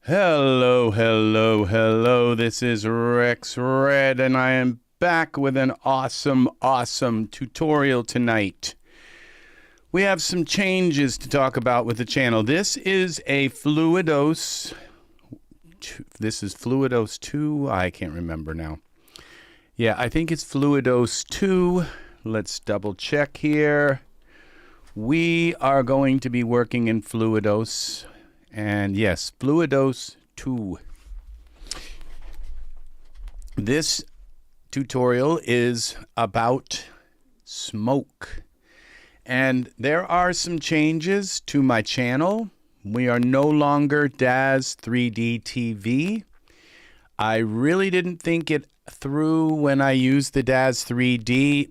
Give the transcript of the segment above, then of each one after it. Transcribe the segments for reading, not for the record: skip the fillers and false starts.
Hello, hello, hello. This is Rex Red, and I am back with an awesome tutorial tonight. We have some changes to talk about with the channel. This is a Fluidos. This is Fluidos 2. I can't remember now. Yeah, I think it's Fluidos 2. Let's double check here. We are going to be working in Fluidos. And yes, Fluidos 2. This tutorial is about smoke. And there are some changes to my channel. We are no longer Daz 3DTV. I really didn't think it through when I used the Daz 3D.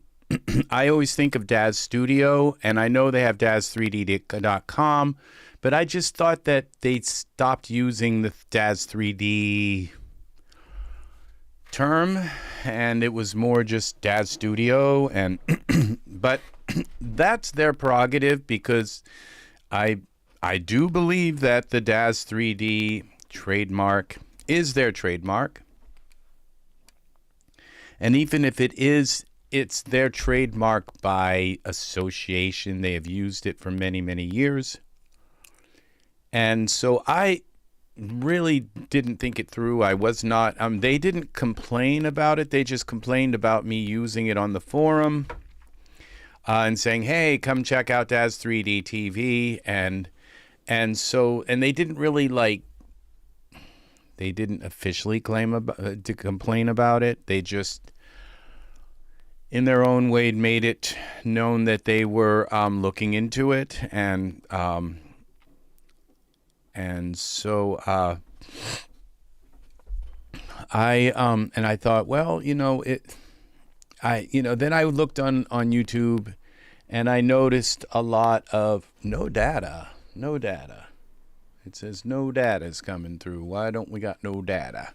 I always think of Daz Studio, and I know they have Daz3D.com. But I just thought that they stopped using the Daz 3D term, and it was more just Daz Studio. And but that's their prerogative, because I do believe that the Daz 3D trademark is their trademark. And even if it is, it's their trademark by association. They have used it for many, many years. And so I really didn't think it through. I was not, they didn't complain about it. They just complained about me using it on the forum and saying, hey, come check out Daz 3D TV. And they didn't really they didn't officially claim to complain about it. They just, in their own way, made it known that they were looking into it. And so I thought, well, then I looked on YouTube, and I noticed a lot of no data. It says no data is coming through. Why don't we got no data?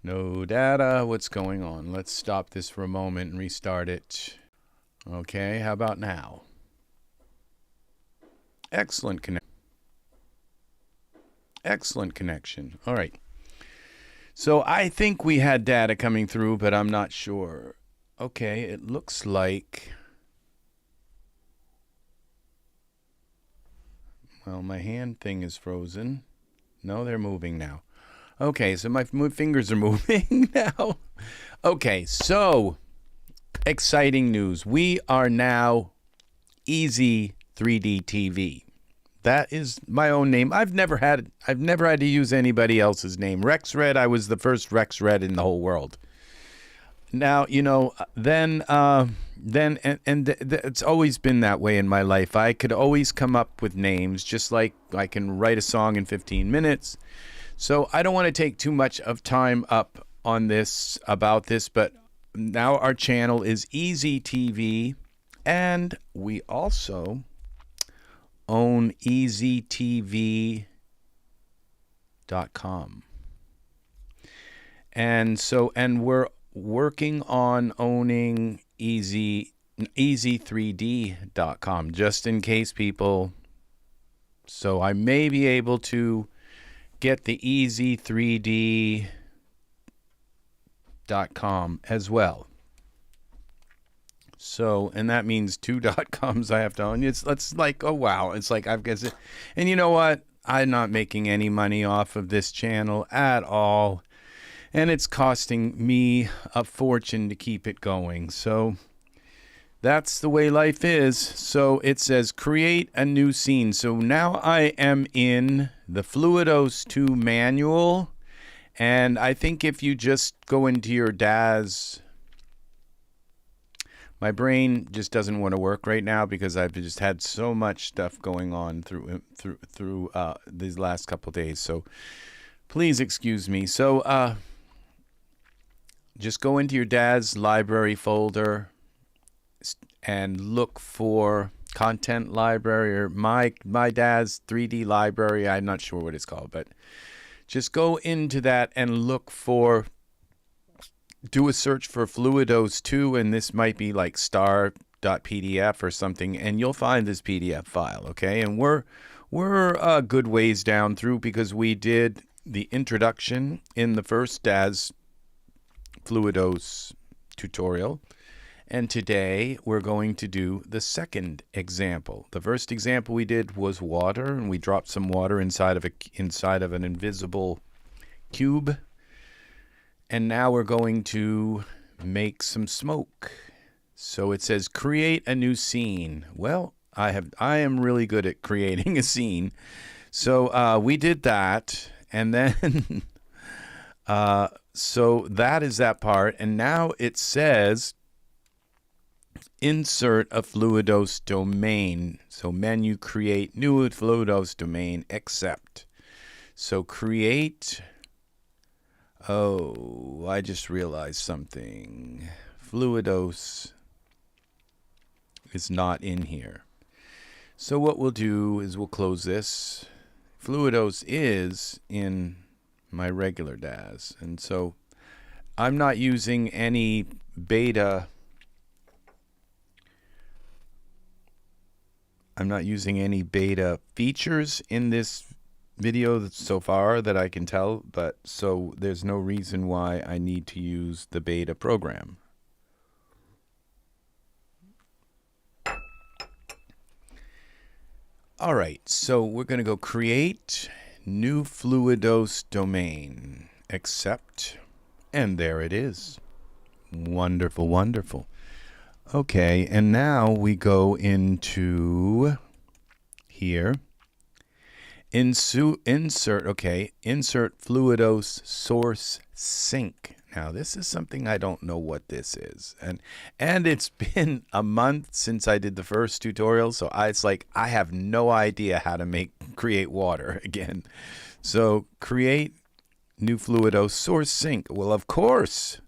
No data. What's going on? Let's stop this for a moment and restart it. Okay, how about now? Excellent connection. Excellent connection. All right. So I think we had data coming through, but I'm not sure. Okay, it looks like... Well, my hand thing is frozen. No, they're moving now. Okay, so my fingers are moving now. Okay, so exciting news. We are now EZ3DTV. That is my own name. I've never had to use anybody else's name. Rex Red, I was the first Rex Red in the whole world. Now, it's always been that way in my life. I could always come up with names, just like I can write a song in 15 minutes. So I don't want to take too much of time up on this, about this, but now our channel is EZTV, and we also own EZTV.com. And we're working on owning EZ3D.com, just in case people. So I may be able to get the EZ3D.com as well. So, and that means 2 .coms I have to own. It's like, oh wow, it's like I've got it. And you know what? I'm not making any money off of this channel at all, and it's costing me a fortune to keep it going. So that's the way life is. So it says create a new scene. So now I am in the Fluidos 2 manual, and I think if you just go into your Daz. My brain just doesn't want to work right now because I've just had so much stuff going on through these last couple days. So please excuse me. So just go into your Daz library folder and look for content library, or my Daz 3D library. I'm not sure what it's called, but just go into that and look for. Do a search for Fluidos 2, and this might be like star.pdf or something, and you'll find this PDF file, okay? And we're a good ways down through, because we did the introduction in the first Daz Fluidos tutorial. And today we're going to do the second example. The first example we did was water, and we dropped some water inside of an invisible cube. And now we're going to make some smoke. So it says create a new scene. Well, I am really good at creating a scene. So we did that, and then so that is that part. And now it says insert a Fluidos domain. So menu, create new Fluidos domain, accept. So create. Oh, I just realized something. Fluidos is not in here. So what we'll do is we'll close this. Fluidos is in my regular Daz. And so I'm not using any beta. I'm not using any beta features in this video so far that I can tell, but so there's no reason why I need to use the beta program. All right, so we're going to go create new Fluidos domain, accept, and there it is. Wonderful, wonderful. Okay, and now we go into here. Insert Fluidos source sync. Now this is something I don't know what this is, and it's been a month since I did the first tutorial, so it's like I have no idea how to create water again. So create new Fluidos source sync. Well, of course,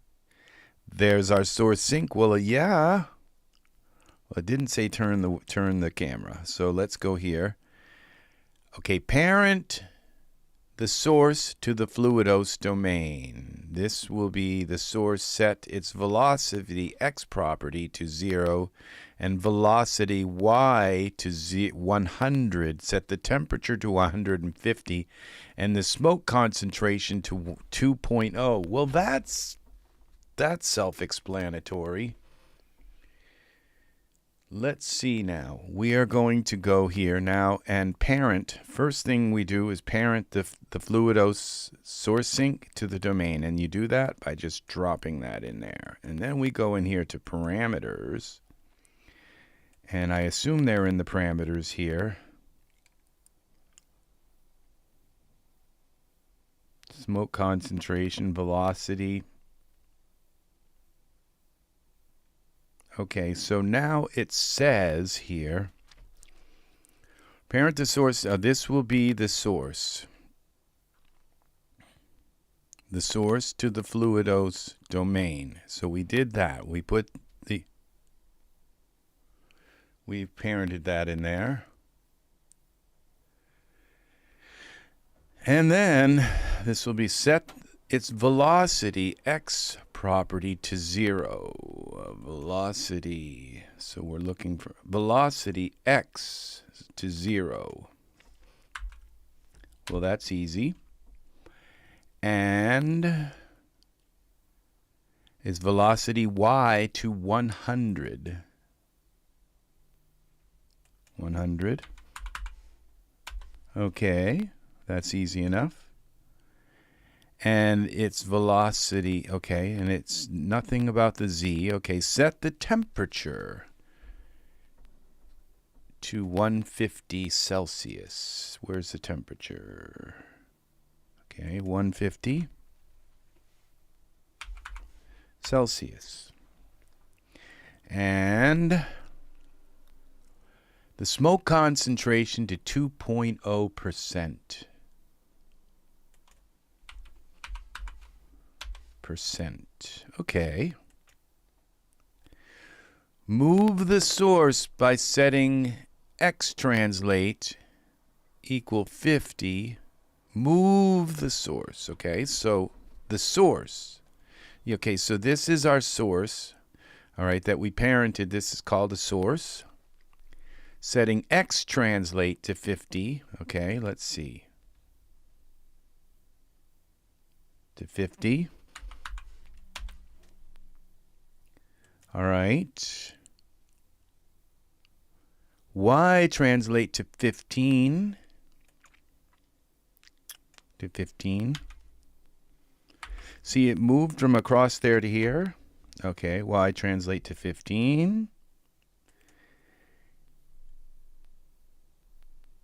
there's our source sync. Well, yeah. Well, it didn't say turn the camera, so let's go here. Okay, parent the source to the Fluidos domain. This will be the source set its velocity x property to 0 and velocity y to 100. Set the temperature to 150 and the smoke concentration to 2.0. Well, that's self-explanatory. Let's see now. We are going to go here now and parent. First thing we do is parent the Fluidos source sync to the domain. And you do that by just dropping that in there. And then we go in here to parameters. And I assume they're in the parameters here. Smoke concentration, velocity. Okay, so now it says here, parent the source, this will be the source. The source to the Fluidos domain. So we did that. We parented that in there. And then this will be set its velocity x property to 0. Velocity. So we're looking for velocity x to 0. Well, that's easy. And is velocity y to 100. 100. Okay, that's easy enough. And its velocity, okay, and it's nothing about the z. Okay, set the temperature to 150 Celsius. Where's the temperature? Okay, 150 Celsius. And the smoke concentration to 2.0%. Okay. Move the source by setting x translate equal 50. Move the source. Okay, so the source. Okay, so this is our source. All right, that we parented. This is called a source. Setting x translate to 50. Okay, let's see. to 50. All right. Y translate to 15. To 15. See, it moved from across there to here. Okay, Y translate to 15.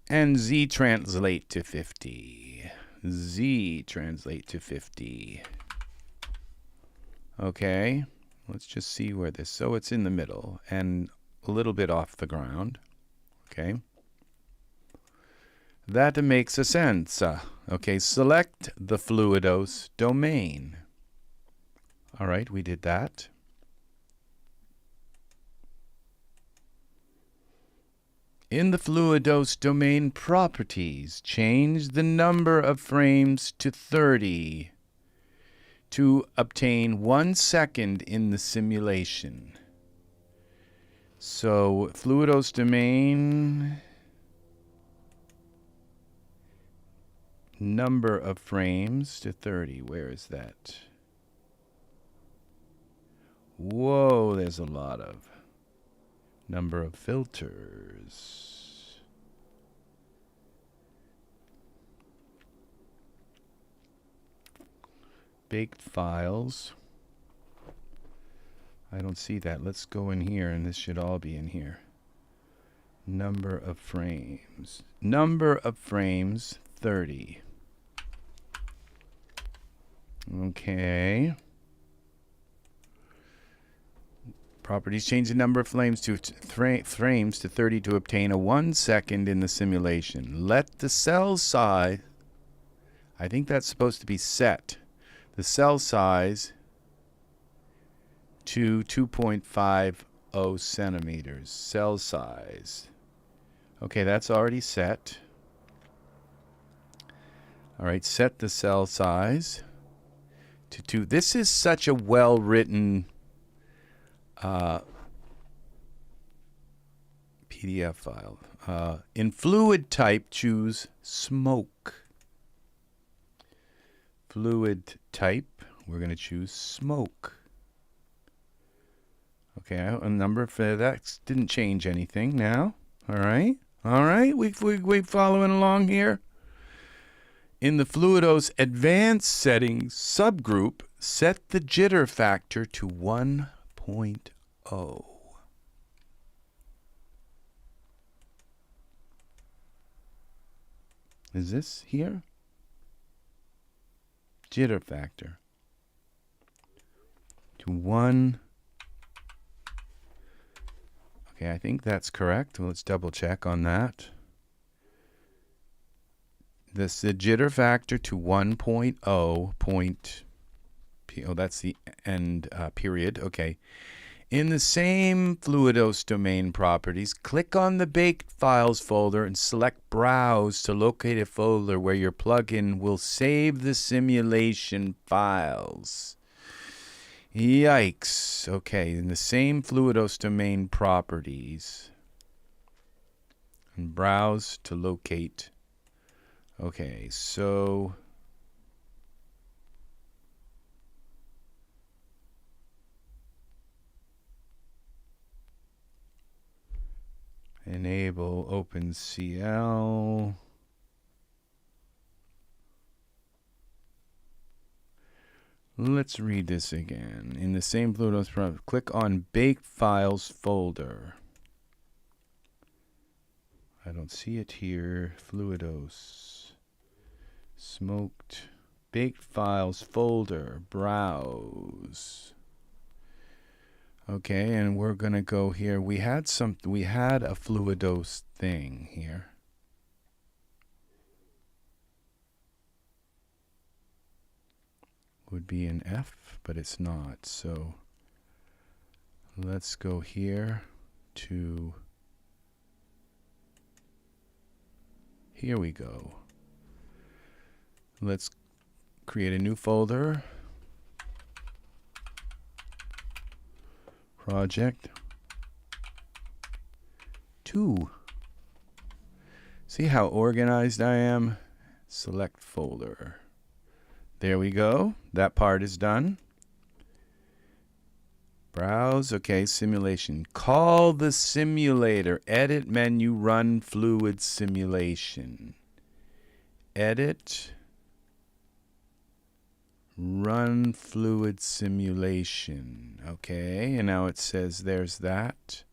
And Z translate to 50. Z translate to 50. Okay, let's just see where this, so it's in the middle and a little bit off the ground. Okay. That makes a sense. Okay, select the Fluidos domain. All right, we did that. In the Fluidos domain properties, change the number of frames to 30 to obtain 1 second in the simulation. So, Fluidos domain, number of frames to 30. Where is that? Whoa, there's a lot of. Number of filters. Baked files. I don't see that. Let's go in here, and this should all be in here. Number of frames. Number of frames, 30. Okay. Properties change the number of frames to 30 to obtain a 1 second in the simulation. Let the cell size, I think that's supposed to be set, the cell size to 2.50 centimeters. Cell size. Okay, that's already set. All right, set the cell size to 2. This is such a well-written PDF file. In fluid type, choose smoke. Fluid type, we're going to choose smoke. Okay, a number for that didn't change anything now. All right, we following along here. In the Fluidos advanced settings subgroup, set the jitter factor to 1.0. Is this here? Jitter factor to 1. Okay, I think that's correct. Well, let's double check on that. This the jitter factor to 1.0 point. Oh, that's the end period. Okay. In the same Fluidos domain properties, click on the baked files folder and select browse to locate a folder where your plugin will save the simulation files. Yikes. Okay, in the same Fluidos domain properties and browse to locate. Okay, so enable OpenCL. Let's read this again. In the same Fluidos property, click on Baked Files folder. I don't see it here. Fluidos. Smoked. Baked Files folder. Browse. Okay, and we're going to go here. We had a Fluidos thing here. Would be an F, but it's not. So let's go here to, here we go. Let's create a new folder. Project 2. See how organized I am? Select folder. There we go. That part is done. Browse. Okay, simulation. Call the simulator. Edit menu, run fluid simulation. Edit. Run fluid simulation. Okay, and now it says there's that.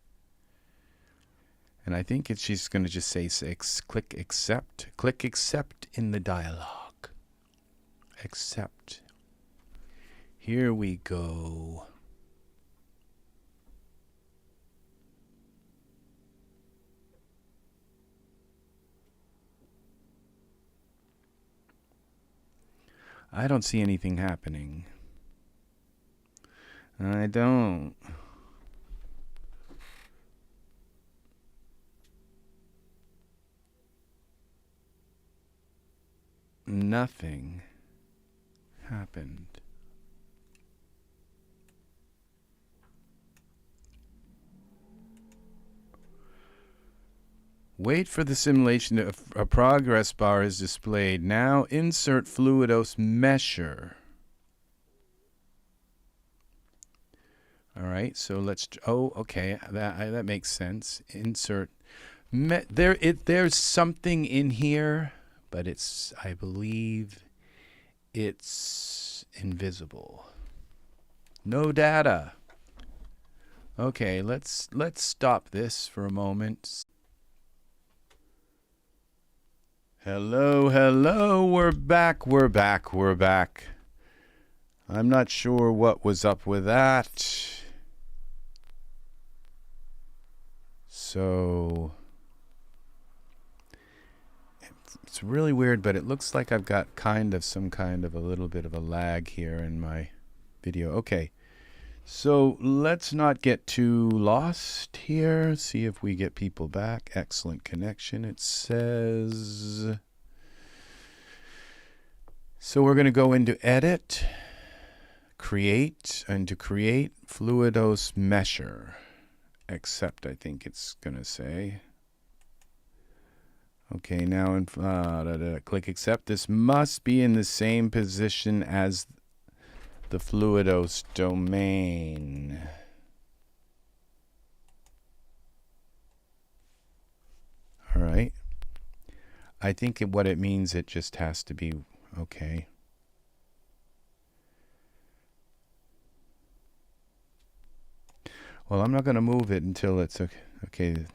And I think she's going to just say click accept. Click accept in the dialog. Accept. Here we go. I don't see anything happening. I don't. Nothing happened. Wait for the simulation. A progress bar is displayed. Now insert Fluidos mesher. All right, so let's. Oh, okay, that makes sense. Insert. There's something in here, but it's. I believe it's invisible. No data. Okay, let's stop this for a moment. Hello, hello, we're back. I'm not sure what was up with that. So, it's really weird, but it looks like I've got some kind of a little bit of a lag here in my video. Okay, so let's not get too lost here. See if we get people back. Excellent connection, it says. So we're going to go into Edit, Create, and to create Fluidos mesher. Accept, I think it's going to say. Okay, now click Accept. This must be in the same position as the Fluidos domain. All right. I think what it means, it just has to be okay. Well, I'm not going to move it until it's okay.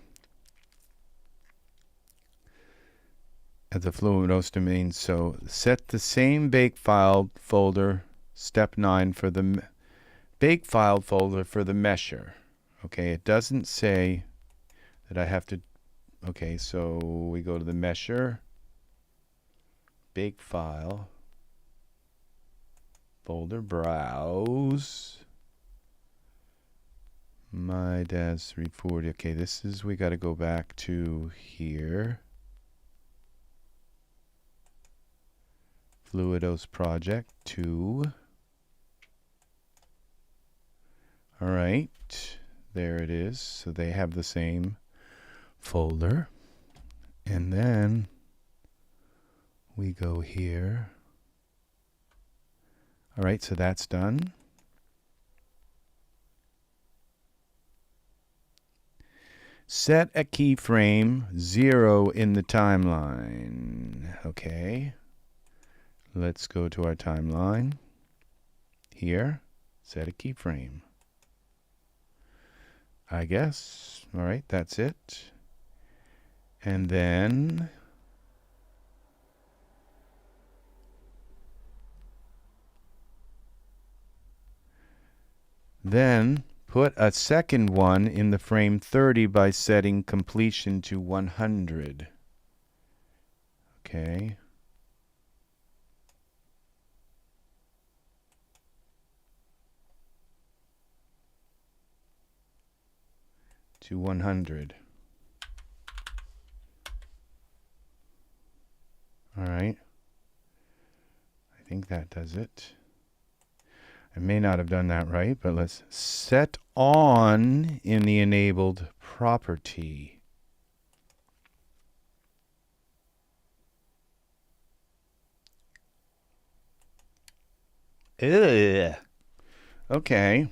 At the Fluidos domain, so set the same bake file folder, step 9, for the bake file folder for the mesher. Okay, it doesn't say that I have to. Okay, so we go to the mesher, bake file folder, browse. My Daz 340. Okay, this is, we got to go back to here. Fluidos project 2. All right, there it is. So they have the same folder. And then we go here. All right, so that's done. Set a keyframe 0 in the timeline. Okay. Let's go to our timeline. Here, set a keyframe. I guess. All right, that's it. And then put a second one in the frame 30 by setting completion to 100. Okay. To 100. All right. I think that does it. I may not have done that right, but let's set on in the enabled property. Ugh. Okay.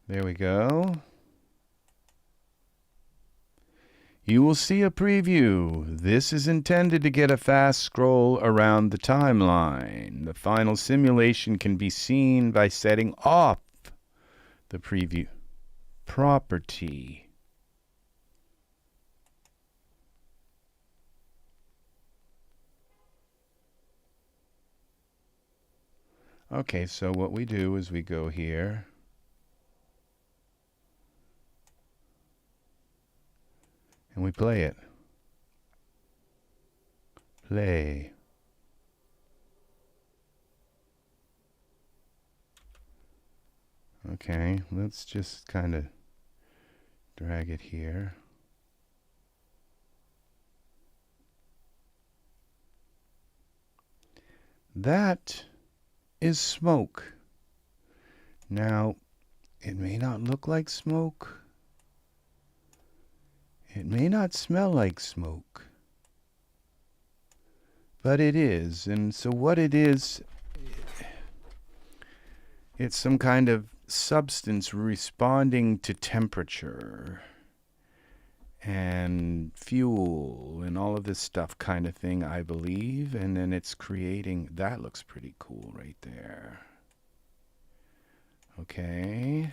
There we go. You will see a preview. This is intended to get a fast scroll around the timeline. The final simulation can be seen by setting off the preview property. Okay, so what we do is we go here. And we play it. Play. Okay, let's just kind of drag it here. That is smoke. Now, it may not look like smoke. It may not smell like smoke, but it is. And so what it is, it's some kind of substance responding to temperature and fuel and all of this stuff kind of thing, I believe. And then it's creating, that looks pretty cool right there. Okay.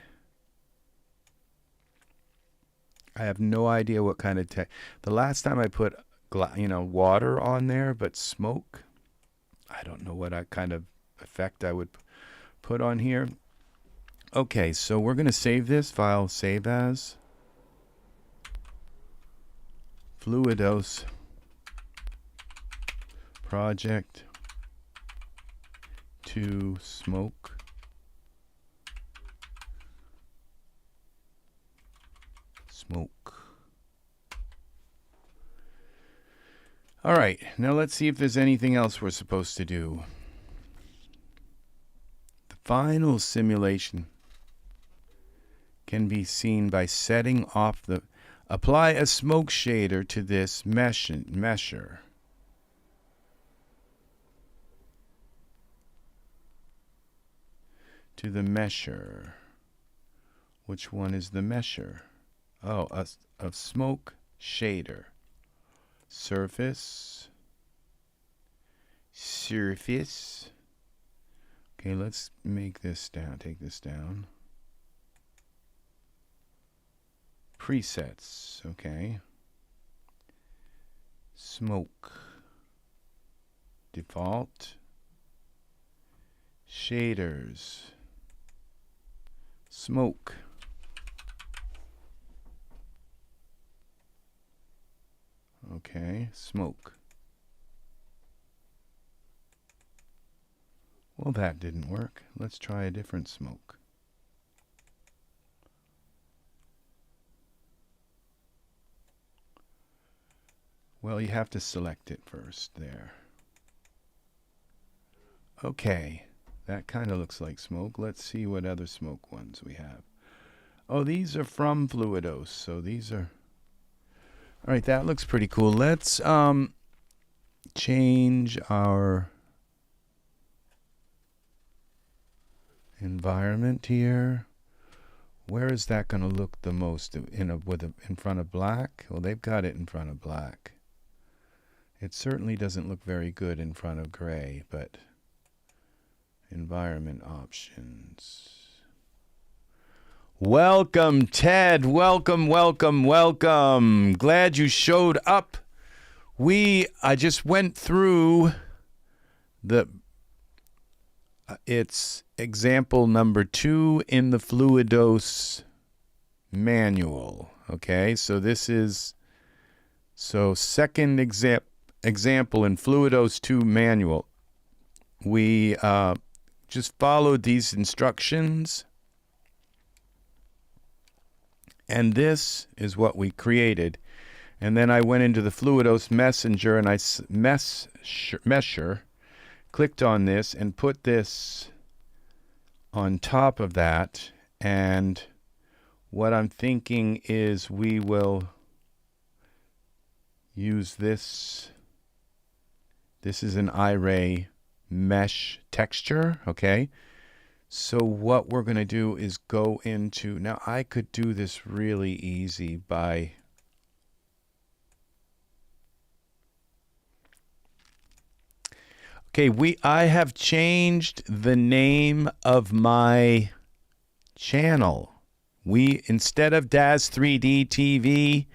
I have no idea what kind of the last time I put water on there, but smoke, I don't know what kind of effect I would put on here. Okay, so we're going to save this file, save as Fluidos project to smoke. All right, now let's see if there's anything else we're supposed to do. The final simulation can be seen by setting off the... Apply a smoke shader to this mesher. To the mesher. Which one is the mesher? Oh, a smoke shader. Surface. Okay, let's make this down. Take this down. Presets. Okay. Smoke. Default. Shaders. Smoke. Okay, smoke. Well, that didn't work. Let's try a different smoke. Well, you have to select it first there. Okay, that kind of looks like smoke. Let's see what other smoke ones we have. Oh, these are from Fluidos, so these are... All right, that looks pretty cool. Let's change our environment here. Where is that going to look the most? In front of black? Well, they've got it in front of black. It certainly doesn't look very good in front of gray, but environment options. Welcome, Ted. Welcome, welcome, welcome. Glad you showed up. I just went through it's example number 2 in the Fluidos manual. Okay, so this is second example in Fluidos 2 manual. We just followed these instructions. And this is what we created. And then I went into the Fluidos Messenger and mesher, clicked on this and put this on top of that. And what I'm thinking is we will use this. This is an Iray mesh texture, okay? So what we're going to do is go into, now I could do this really easy by, okay, I have changed the name of my channel. Instead of Daz 3D TV,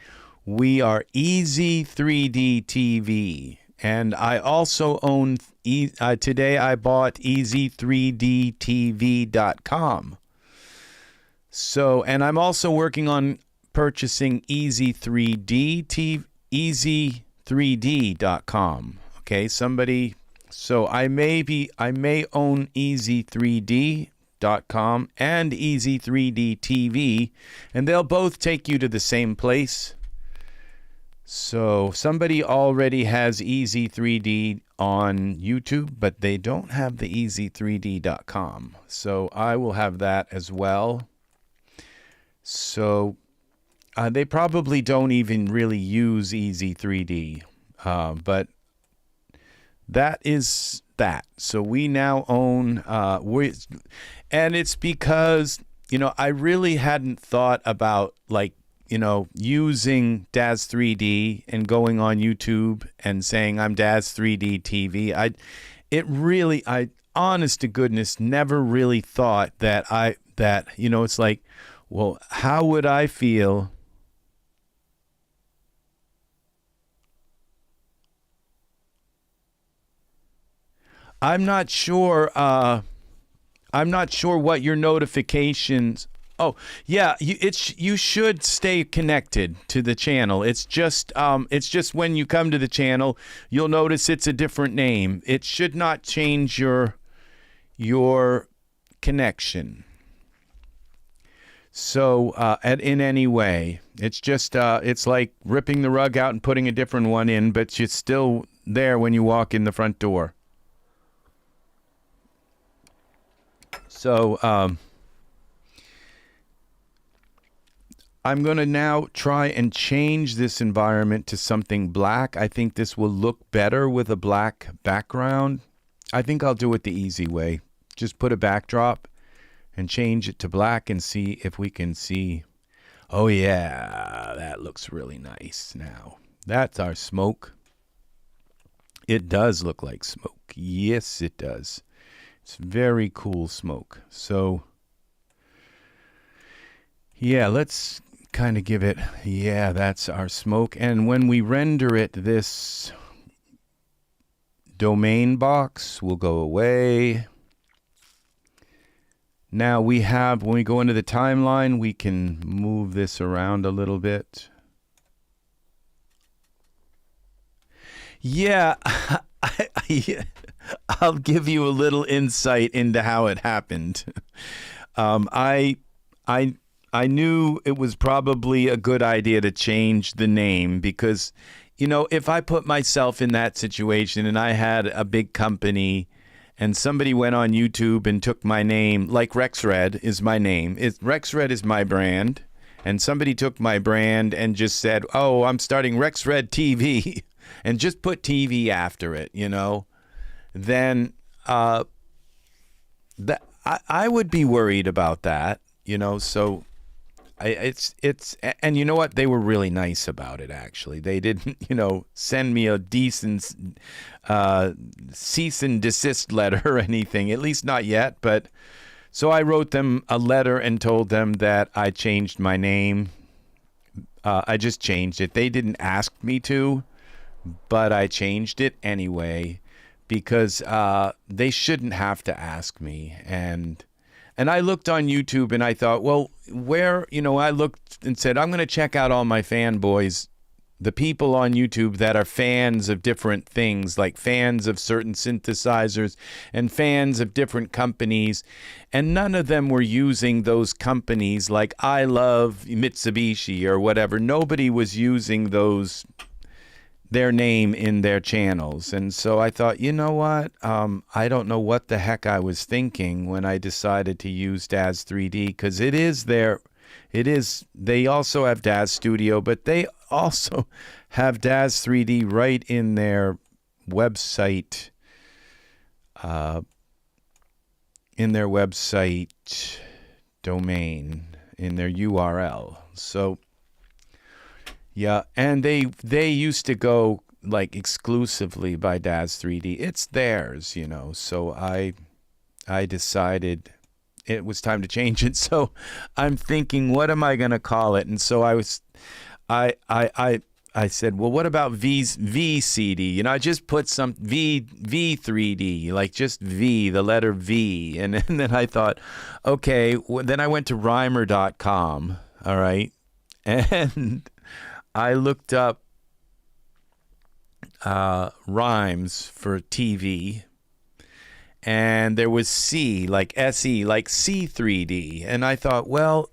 we are EZ3DTV. And I also own, today I bought EZ3DTV.com. So, and I'm also working on purchasing EZ3D.com. Okay, somebody, so I may own EZ3D.com and EZ3DTV, and they'll both take you to the same place. So somebody already has EZ3D on YouTube, but they don't have the EZ3D.com. So I will have that as well. So they probably don't even really use EZ3D, but that is that. So we now own, and it's because, you know, I really hadn't thought about, like, you know, using Daz 3D and going on YouTube and saying I'm Daz 3D TV. I honest to goodness, never really thought that you know, it's like, well, how would I feel? I'm not sure what your notifications. Oh, yeah, you should stay connected to the channel. It's just when you come to the channel, you'll notice it's a different name. It should not change your connection. So, in any way, it's just it's like ripping the rug out and putting a different one in, but it's still there when you walk in the front door. So, I'm going to now try and change this environment to something black. I think this will look better with a black background. I think I'll do it the easy way. Just put a backdrop and change it to black and see if we can see. Oh yeah, that looks really nice now. That's our smoke. It does look like smoke. Yes, it does. It's very cool smoke. So, yeah, let's kind of give it, yeah, that's our smoke. And when we render it, this domain box will go away. Now we have, when we go into the timeline, we can move this around a little bit. Yeah, I'll give you a little insight into how it happened. I knew it was probably a good idea to change the name because, you know, if I put myself in that situation and I had a big company and somebody went on YouTube and took my name, like RexRed is my name. RexRed is my brand. And somebody took my brand and just said, oh, I'm starting RexRed TV and just put TV after it, you know, then I would be worried about that, you know, so and you know what? They were really nice about it, actually. They didn't, you know, send me a decent cease and desist letter or anything, at least not yet. But so I wrote them a letter and told them that I changed my name. I just changed it. They didn't ask me to, but I changed it anyway because they shouldn't have to ask me. And I looked on YouTube and I thought, well, where, you know, I looked and said, I'm going to check out all my fanboys, the people on YouTube that are fans of different things, like fans of certain synthesizers and fans of different companies. And none of them were using those companies like I love Mitsubishi or whatever. Nobody was using their name in their channels. And so I thought, you know what? I don't know what the heck I was thinking when I decided to use Daz 3D, because they also have Daz Studio, but they also have Daz 3D right in their website in their website domain, in their URL. So yeah, and they used to go like exclusively by Daz 3D. It's theirs, you know. So I decided it was time to change it. So I'm thinking, what am I going to call it? And so I said, well, what about VCD? You know, I just put some V3D, like just V, the letter V. And then I thought, okay, then I went to rhymer.com, all right? And I looked up rhymes for TV. And there was C, like SE, like C3D. And I thought, well,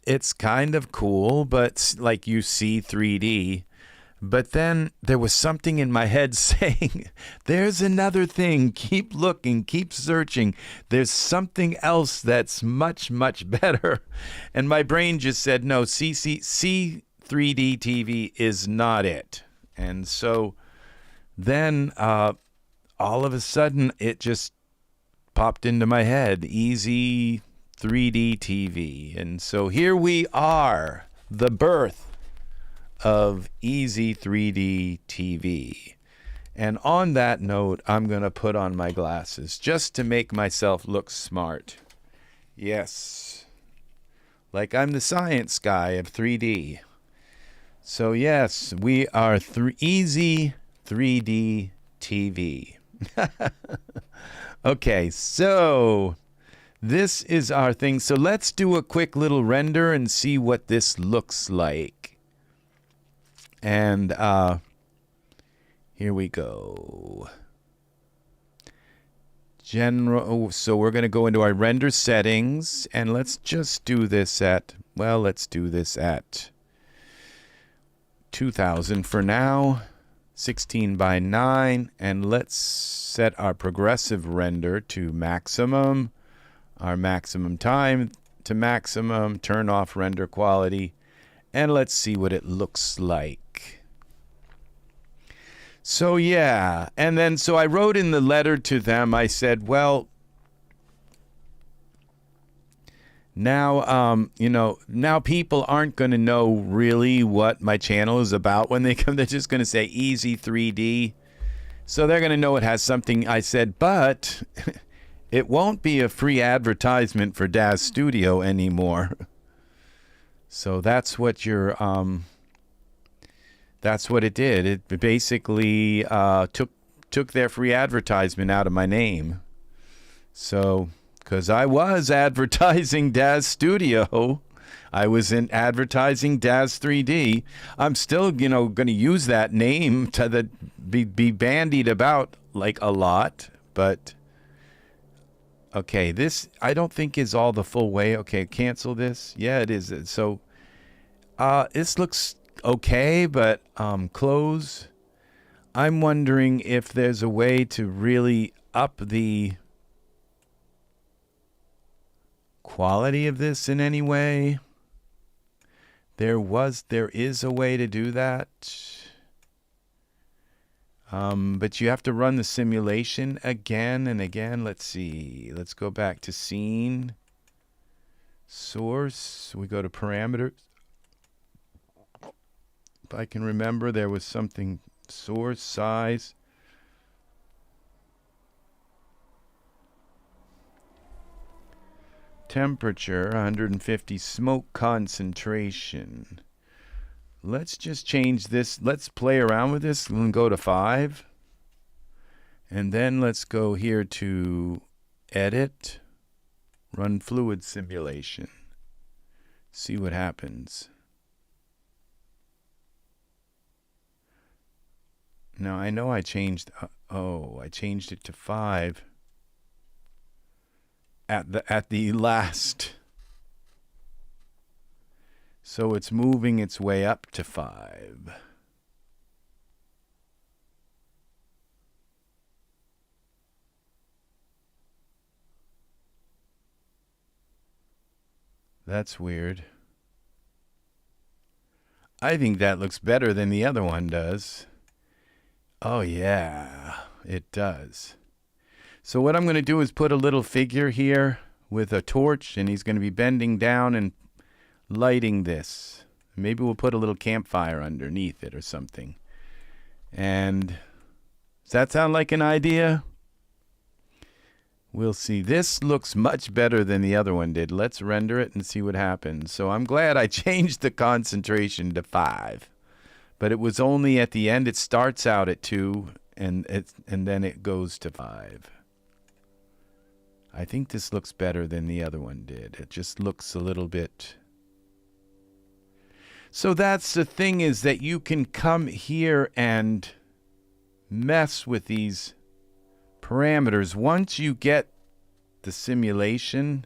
it's kind of cool, but like you see 3D. But then there was something in my head saying, there's another thing. Keep looking, keep searching. There's something else that's much, much better. And my brain just said, no, C3DTV is not it. And so then all of a sudden it just popped into my head, EZ3DTV. And so here we are, the birth of EZ3DTV. And on that note, I'm going to put on my glasses just to make myself look smart. Yes. Like I'm the science guy of 3D. So yes, we are EZ3DTV. Okay, so this is our thing. So let's do a quick little render and see what this looks like. And here we go. So we're going to go into our render settings, and let's just do this at, well, let's do this at 2000 for now. 16 by 9, and let's set our progressive render to maximum, our maximum time to maximum, turn off render quality, and let's see what it looks like. So yeah, and then so I wrote in the letter to them, I said, well, now, you know, now people aren't going to know really what my channel is about when they come. They're just going to say EZ3D. So they're going to know it has something. I said, but it won't be a free advertisement for Daz Studio anymore. So that's what that's what it did. It basically took their free advertisement out of my name. So, because I was advertising Daz Studio, I was advertising Daz 3D. I'm still, you know, going to use that name to be bandied about like a lot. But okay, this I don't think is all the full way. Okay, cancel this. Yeah, it is. So this looks okay, but close. I'm wondering if there's a way to really up the quality of this in any way. There is a way to do that. But you have to run the simulation again and again. Let's see. Let's go back to scene. Source. We go to parameters. If I can remember, there was something. Source, size. Temperature, 150. Smoke concentration. Let's just change this. Let's play around with this and go to 5. And then let's go here to edit, run fluid simulation. See what happens. Now I know I changed, I changed it to 5. At the last. So it's moving its way up to 5. That's weird. I think that looks better than the other one does. Oh yeah. it does. So what I'm going to do is put a little figure here with a torch, and he's going to be bending down and lighting this. Maybe we'll put a little campfire underneath it or something. And does that sound like an idea? We'll see. This looks much better than the other one did. Let's render it and see what happens. So I'm glad I changed the concentration to 5. But it was only at the end. It starts out at 2, and then it goes to 5. I think this looks better than the other one did. It just looks a little bit... So that's the thing, is that you can come here and mess with these parameters. Once you get the simulation,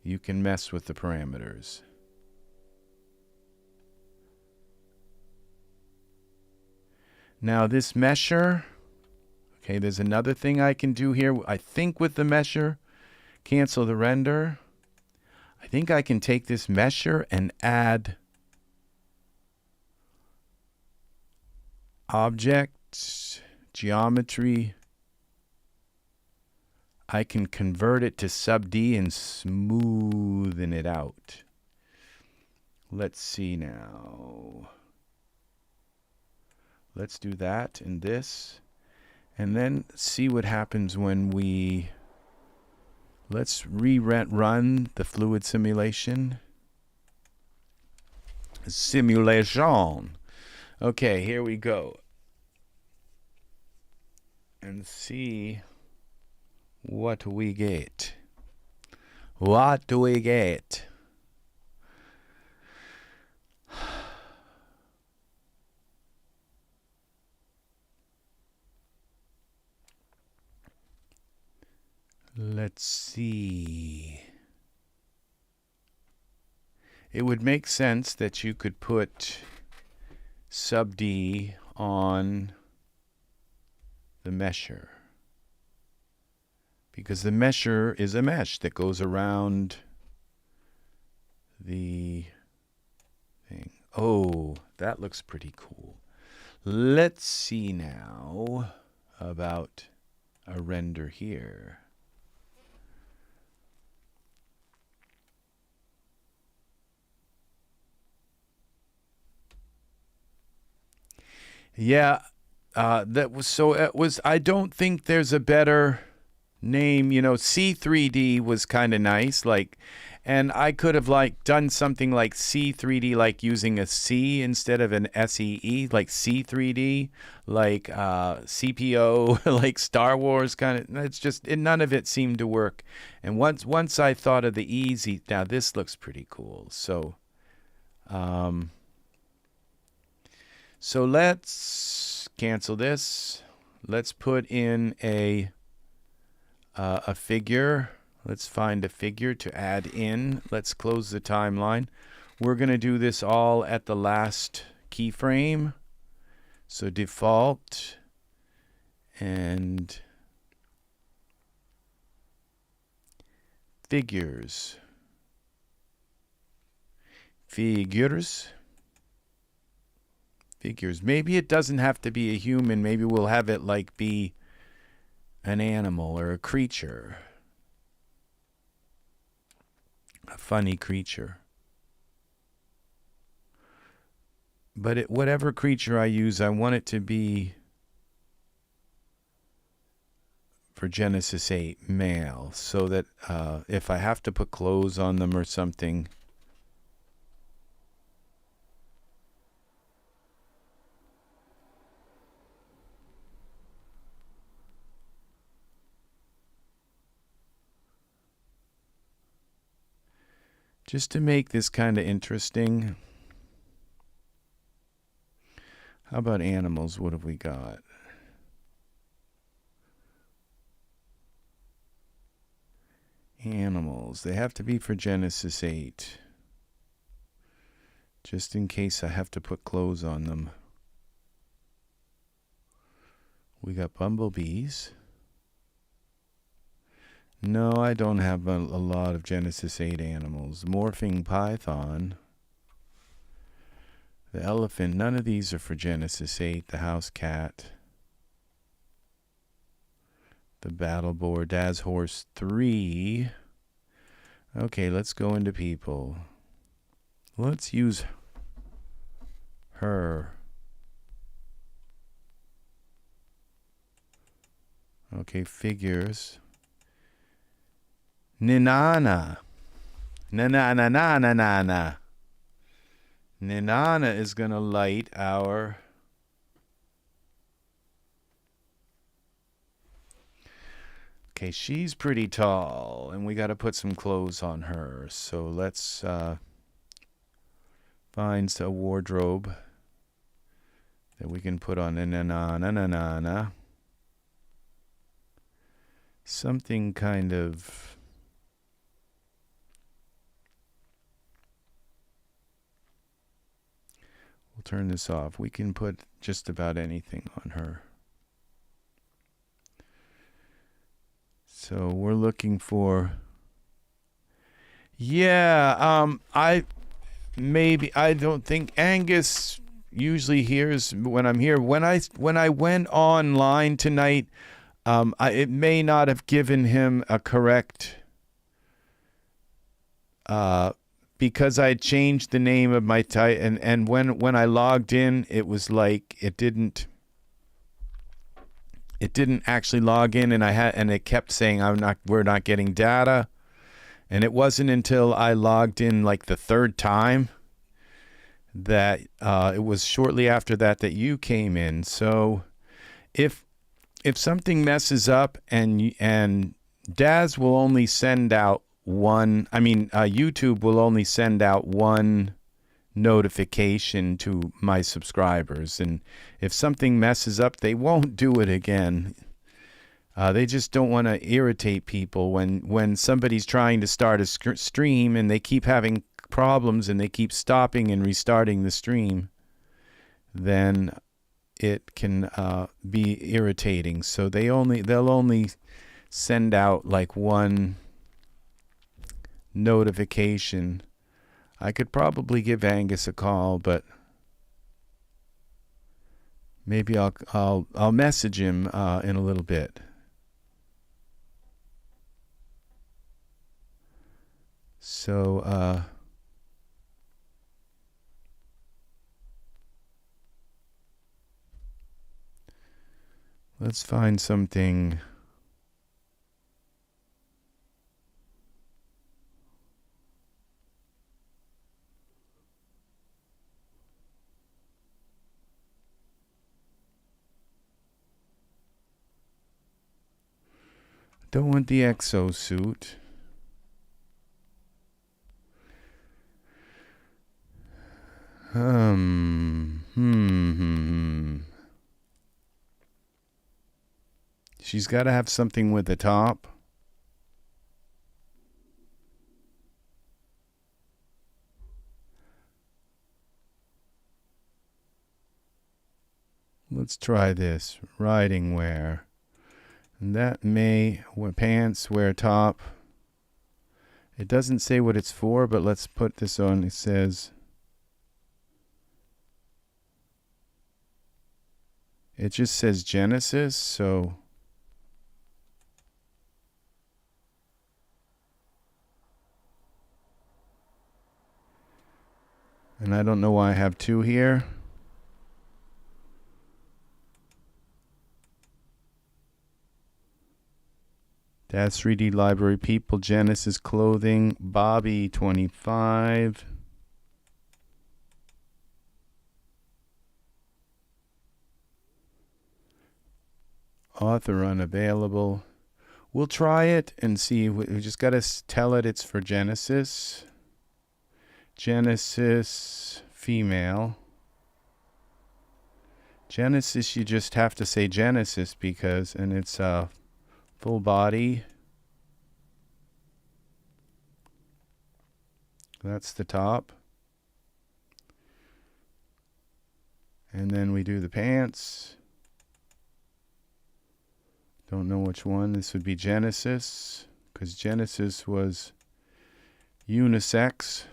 you can mess with the parameters. Now this mesher, okay, there's another thing I can do here. I think with the mesher, cancel the render. I think I can take this mesher and add object, geometry. I can convert it to sub D and smoothen it out. Let's see now. Let's do that and this. And then see what happens when we... Let's run the fluid simulation. Simulation. Okay, here we go. And see what we get. What do we get? Let's see. It would make sense that you could put sub D on the mesher, because the mesher is a mesh that goes around the thing. Oh, that looks pretty cool. Let's see now about a render here. Yeah, that was so. It was. I don't think there's a better name. You know, C3D was kind of nice. Like, and I could have like done something like C3D, like using a C instead of an SEE, like C3D, like CPO, like Star Wars kind of. It's just none of it seemed to work. And once I thought of the easy, now this looks pretty cool. So. So let's cancel this. Let's put in a figure. Let's find a figure to add in. Let's close the timeline. We're going to do this all at the last keyframe. So default and figures. Figures. Maybe it doesn't have to be a human. Maybe we'll have it like be an animal or a creature. A funny creature. But whatever creature I use, I want it to be for Genesis 8 male, so that if I have to put clothes on them or something, just to make this kind of interesting. How about animals? What have we got? Animals. They have to be for Genesis 8. Just in case I have to put clothes on them. We got bumblebees. No, I don't have a lot of Genesis 8 animals. Morphing python. The elephant. None of these are for Genesis 8. The house cat. the battle board. Daz Horse 3. Okay, let's go into people. Let's use her. Okay, figures. Ninana. Na-na-na-na-na-na-na. Ninana is going to light our... Okay, she's pretty tall, and we got to put some clothes on her. So let's find a wardrobe that we can put on Ninana. Something kind of... We'll turn this off. We can put just about anything on her. So we're looking for... Yeah, I don't think Angus usually hears when I'm here. When I went online tonight, it may not have given him a correct... because I changed the name of my title, and when I logged in, it was like it didn't actually log in, and it kept saying we're not getting data. And it wasn't until I logged in like the third time that it was shortly after that you came in. So if something messes up and Daz will only send out one, YouTube will only send out one notification to my subscribers, and if something messes up, they won't do it again. They just don't want to irritate people when somebody's trying to start a stream and they keep having problems and they keep stopping and restarting the stream. Then it can be irritating. So they'll only send out like one notification. I could probably give Angus a call, but maybe I'll message him in a little bit. So let's find something. Don't want the exosuit. She's got to have something with the top. Let's try this. Riding wear. And that may wear pants, wear top. It doesn't say what it's for, but let's put this on. It says... It just says Genesis, so... And I don't know why I have two here. Daz 3D Library People, Genesis Clothing, Bobby 25. Author unavailable. We'll try it and see. We just got to tell it it's for Genesis. Genesis female. Genesis, you just have to say Genesis because, and it's full body. That's the top. And then we do the pants. Don't know which one. This would be Genesis, because Genesis was unisex.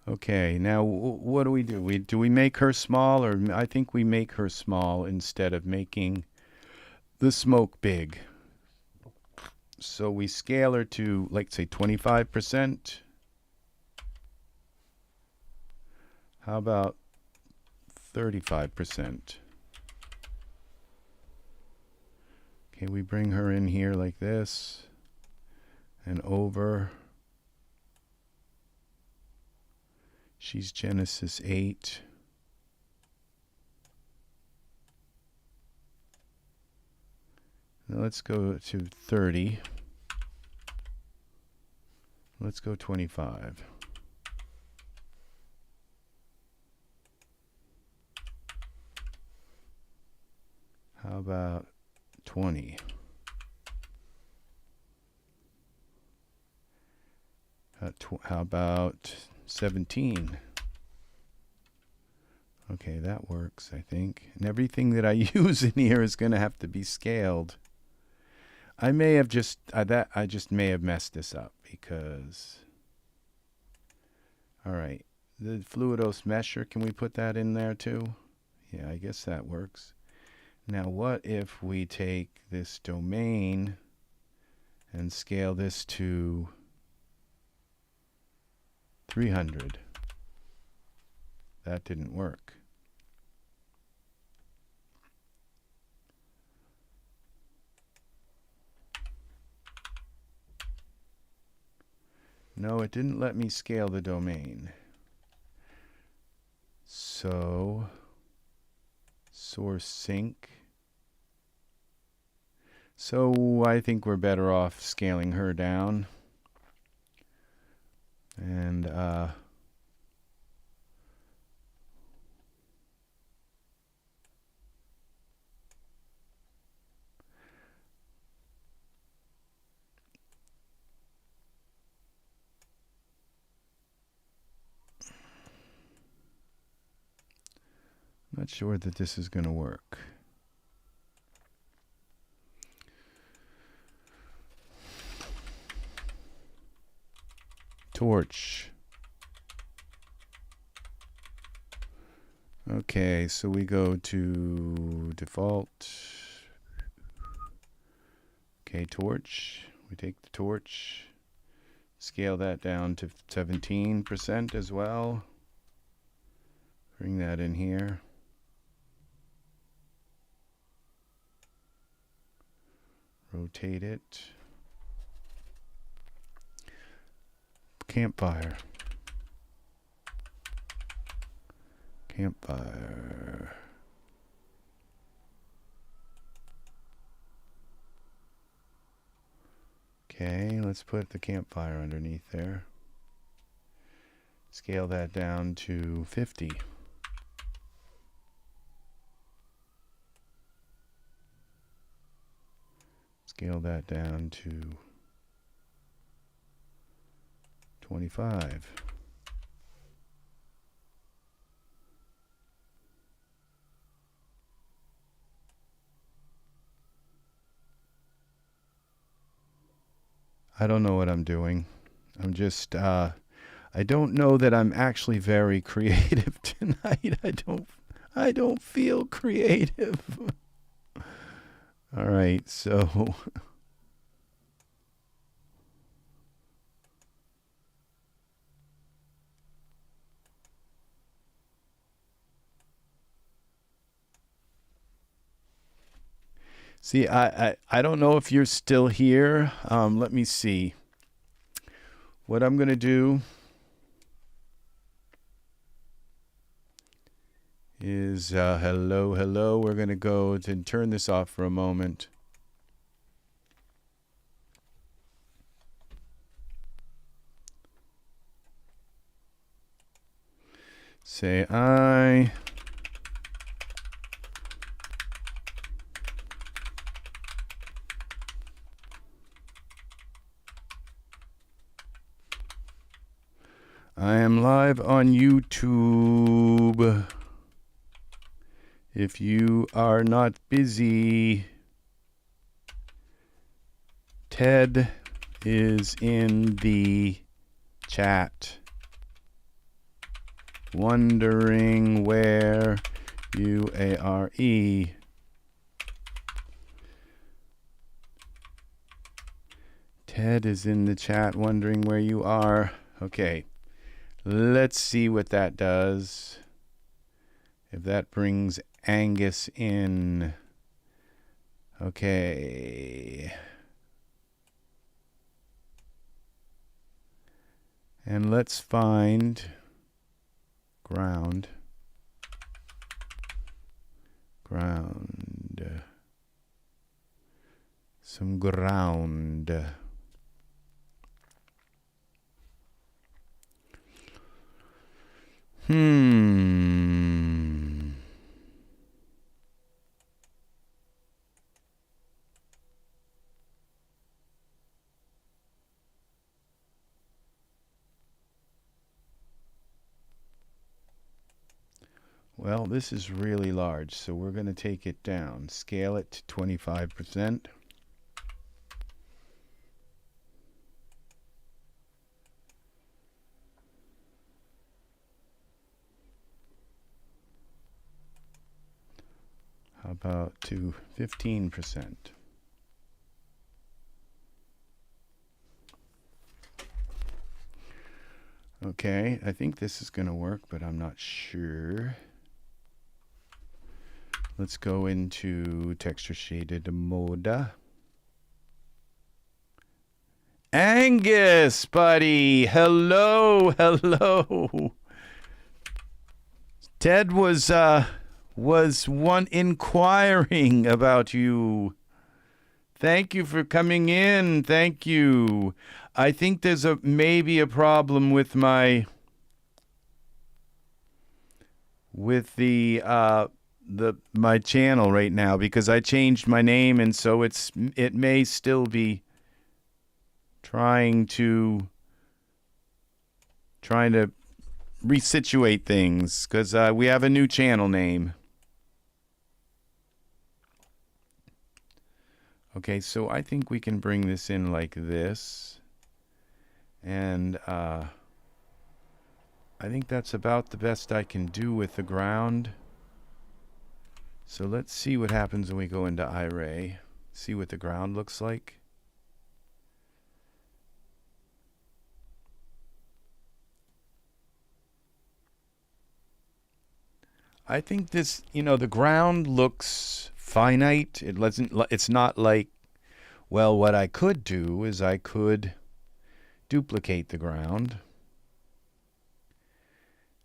Okay, now what do? Do we make her small, or I think we make her small instead of making the smoke big. So we scale her to, like, say 25%. How about 35%? Okay, we bring her in here like this and over. She's Genesis 8. Now let's go to 30. Let's go 25. How about 20? How about 17? Okay, that works, I think. And everything that I use in here is going to have to be scaled. I may have just I just may have messed this up because. All right, the Fluidos mesher, can we put that in there too? Yeah, I guess that works. Now, what if we take this domain and scale this to 300? That didn't work. No, it didn't let me scale the domain. So, source sync. So I think we're better off scaling her down. And not sure that this is going to work. Torch. Okay, so we go to default. Okay, torch. We take the torch, scale that down to 17% as well. Bring that in here. Rotate it. Campfire. Campfire. Okay, let's put the campfire underneath there. Scale that down to 50. Scale that down to 25. I don't know what I'm doing. I'm just, I don't know that I'm actually very creative tonight. I don't feel creative. All right, so see, I don't know if you're still here. Let me see. What I'm going to do is, hello, hello. We're going to go and turn this off for a moment. Say I. I am live on YouTube. If you are not busy, Ted is in the chat. wondering where you are. Ted is in the chat wondering where you are. Okay, let's see what that does. If that brings Angus in. Okay. And let's find ground. Some ground. Well, this is really large, so we're going to take it down. Scale it to 25%. How about to 15%? Okay, I think this is going to work, but I'm not sure. Let's go into texture shaded mode. Angus, buddy. Hello, hello. Ted was one inquiring about you. Thank you for coming in. Thank you. I think there's maybe a problem with my my channel right now, because I changed my name, and so it may still be trying to resituate things, because we have a new channel name. Okay, so I think we can bring this in like this, and I think that's about the best I can do with the ground. So let's see what happens when we go into Iray. See what the ground looks like. I think this, the ground looks finite. It's not like, well, what I could do is I could duplicate the ground.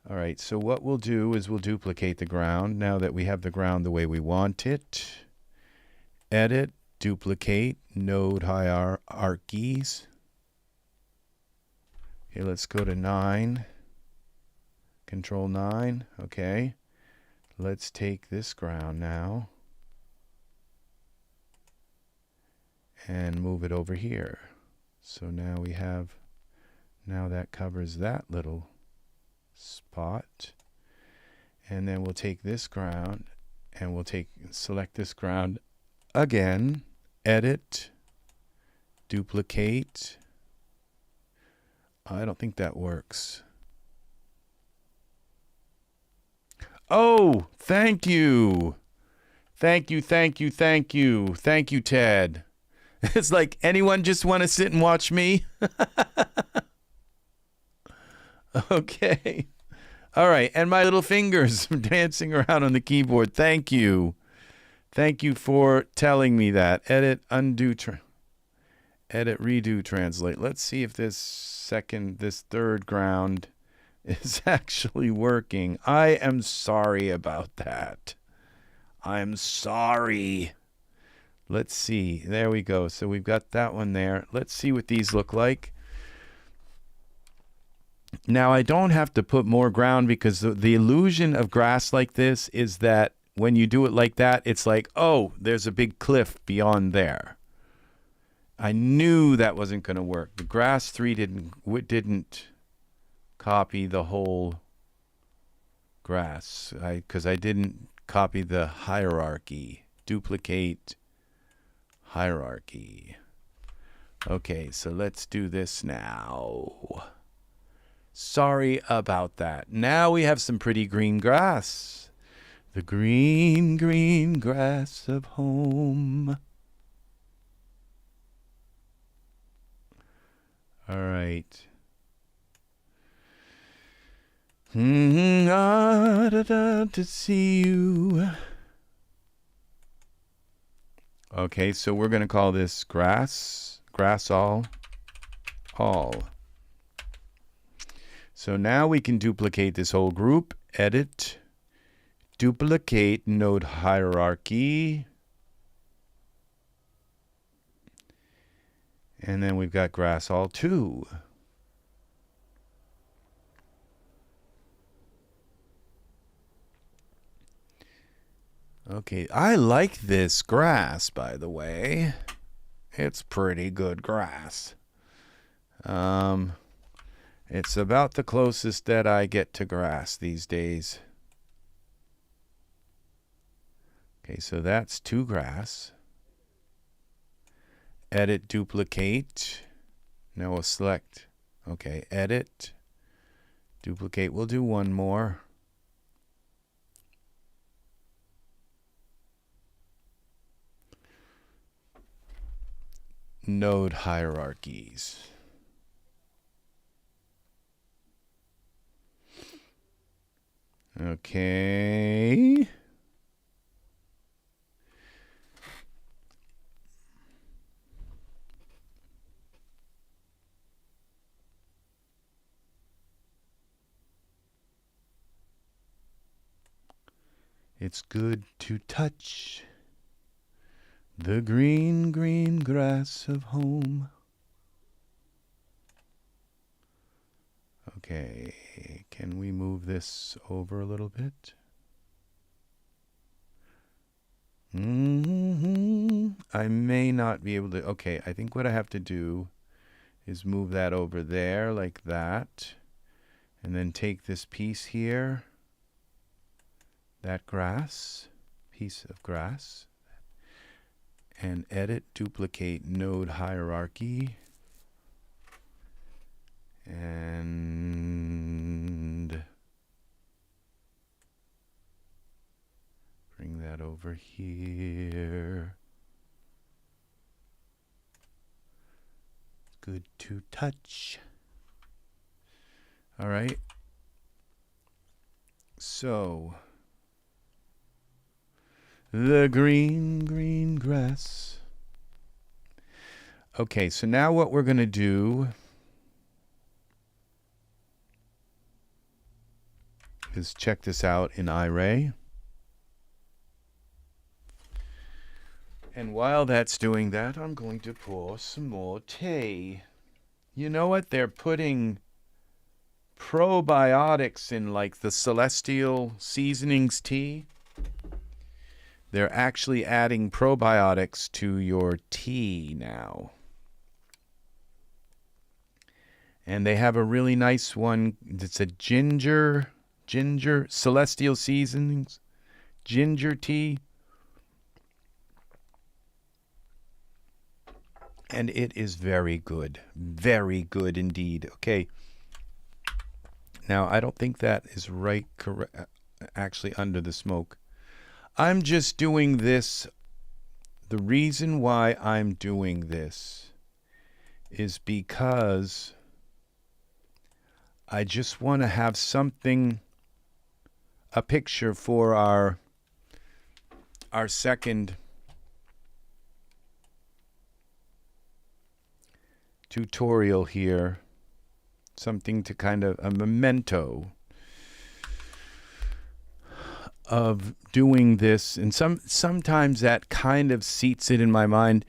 All right, so what we'll do is we'll duplicate the ground now that we have the ground the way we want it. Edit, duplicate, node hierarchies. Okay, let's go to 9. Control 9, okay. Let's take this ground now and move it over here. So now we have, now that covers that little spot, and then we'll take this ground and we'll select this ground again, edit, duplicate. I don't think that works. Oh, thank you, thank you, Ted. It's like, anyone just want to sit and watch me? Okay. All right. And my little fingers dancing around on the keyboard. Thank you. Thank you for telling me that. Edit, undo, edit, redo, translate. Let's see if this third ground is actually working. I am sorry about that. I'm sorry. Let's see. There we go. So we've got that one there. Let's see what these look like. Now, I don't have to put more ground, because the illusion of grass like this is that when you do it like that, it's like, oh, there's a big cliff beyond there. I knew that wasn't going to work. The grass 3 didn't copy the whole grass, because I didn't copy the hierarchy. Duplicate hierarchy. Okay, so let's do this now. Sorry about that. Now we have some pretty green grass. The green, green grass of home. All right. To see you. Okay, so we're going to call this grass all. So now we can duplicate this whole group, edit, duplicate node hierarchy. And then we've got grass all 2. Okay, I like this grass, by the way. It's pretty good grass. It's about the closest that I get to grass these days. Okay, so that's 2 grass. Edit, duplicate. Now we'll select. Okay, edit, duplicate. We'll do 1 more. Node hierarchies. Okay. It's good to touch the green, green grass of home. Okay, can we move this over a little bit? I may not be able to. Okay, I think what I have to do is move that over there like that. And then take this piece here, that grass, piece of grass, and edit, duplicate node hierarchy. And bring that over here. Good to touch. All right. So the green, green grass. Okay, so now what we're going to do is check this out in Iray. And while that's doing that, I'm going to pour some more tea. You know what? They're putting probiotics in, like the Celestial Seasonings tea. They're actually adding probiotics to your tea now. And they have a really nice one. It's a ginger Celestial Seasonings ginger tea. And it is very good indeed. Okay. Now, I don't think that is right, correct, actually under the smoke. I'm just doing this. The reason why I'm doing this is because I just want to have something, a picture for our second tutorial here. Something to kind of a memento of doing this, and sometimes that kind of seats it in my mind.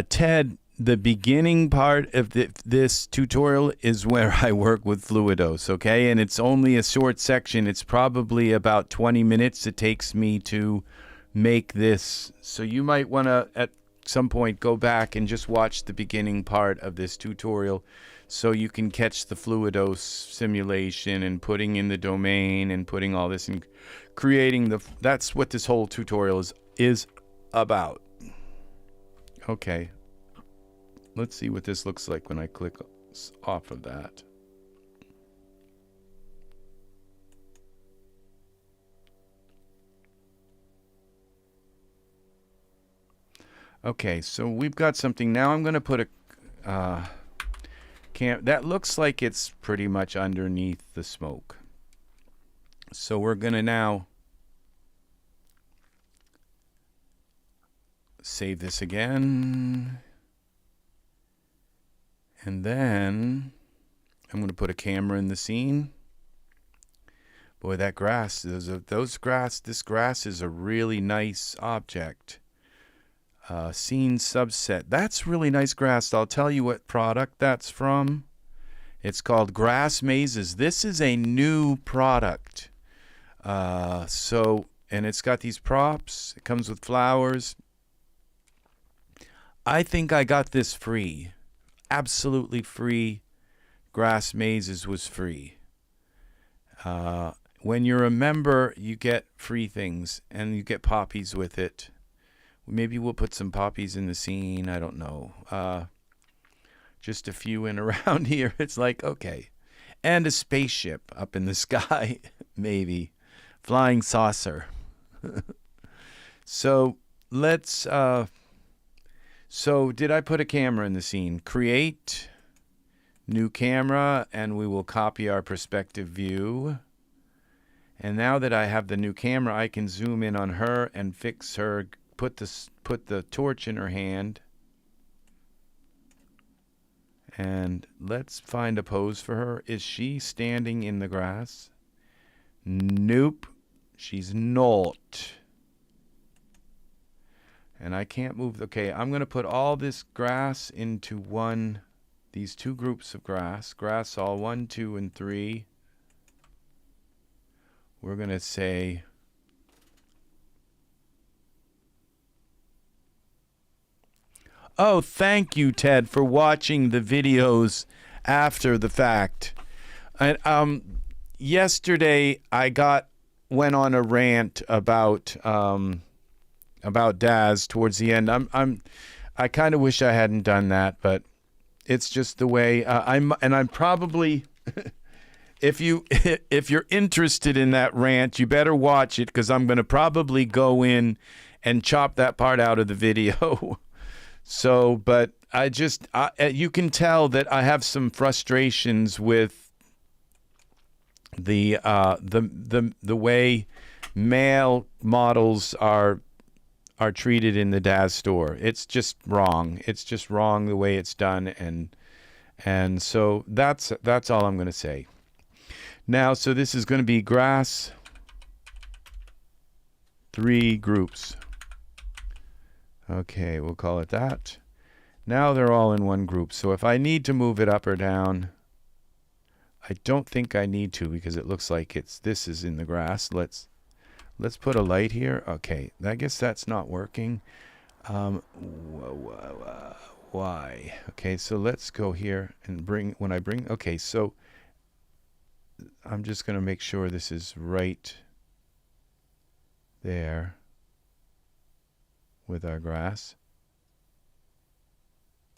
Ted, the beginning part of this tutorial is where I work with Fluidos, okay? And it's only a short section. It's probably about 20 minutes it takes me to make this. So you might want to, at some point, go back and just watch the beginning part of this tutorial so you can catch the Fluidos simulation and putting in the domain and putting all this and creating the. That's what this whole tutorial is about. Okay. Let's see what this looks like when I click off of that. Okay, so we've got something. Now I'm going to put a that looks like it's pretty much underneath the smoke. So we're going to now save this again. And then I'm going to put a camera in the scene. Boy, that grass, this grass is a really nice object. Scene subset. That's really nice grass. I'll tell you what product that's from. It's called Grass Mazes. This is a new product. And it's got these props. It comes with flowers. I think I got this free. Absolutely free. Grass Mazes was free. When you're a member, you get free things, and you get poppies with it. Maybe we'll put some poppies in the scene. I don't know. Just a few in around here. It's like, okay. And a spaceship up in the sky, maybe. Flying saucer. So let's... So did I put a camera in the scene? Create new camera, and we will copy our perspective view. And now that I have the new camera, I can zoom in on her and fix her, put the torch in her hand. And let's find a pose for her. Is she standing in the grass? Nope, she's not. And I can't move. Okay, I'm going to put all this grass into these two groups of grass. Grass all 1, 2, and 3. We're going to say, oh, thank you, Ted, for watching the videos after the fact. And yesterday I went on a rant about Daz towards the end. I kind of wish I hadn't done that, but it's just the way I'm probably if you're interested in that rant, you better watch it, because I'm going to probably go in and chop that part out of the video. So, but you can tell that I have some frustrations with the way male models are treated in the Daz store. It's just wrong. It's just wrong the way it's done, and so that's all I'm going to say. Now, so this is going to be grass, 3 groups. Okay, we'll call it that. Now they're all in one group. So if I need to move it up or down, I don't think I need to, because it looks like this is in the grass. Let's put a light here. Okay, I guess that's not working. Why? Okay, so let's go here and okay, so I'm just going to make sure this is right there with our grass.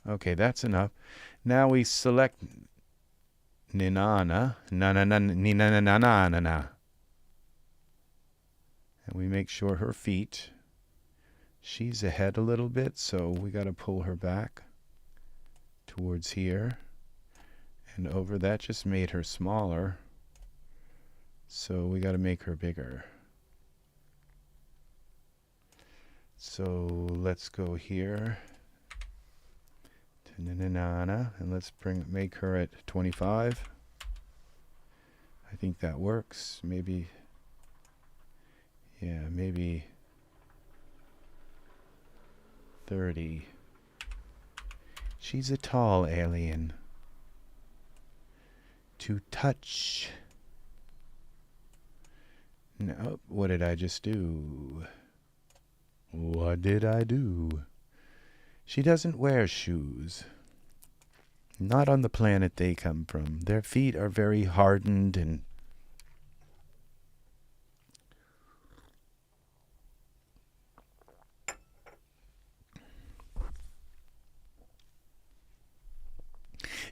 Okay, that's enough. Now we select Ninana, and we make sure her feet, she's ahead a little bit, so we got to pull her back towards here and over. That just made her smaller, so we got to make her bigger. So let's go here to Ninana, and let's make her at 25. I think that works. Maybe, yeah, maybe 30. She's a tall alien. To touch. No, what did I just do? What did I do? She doesn't wear shoes. Not on the planet they come from. Their feet are very hardened and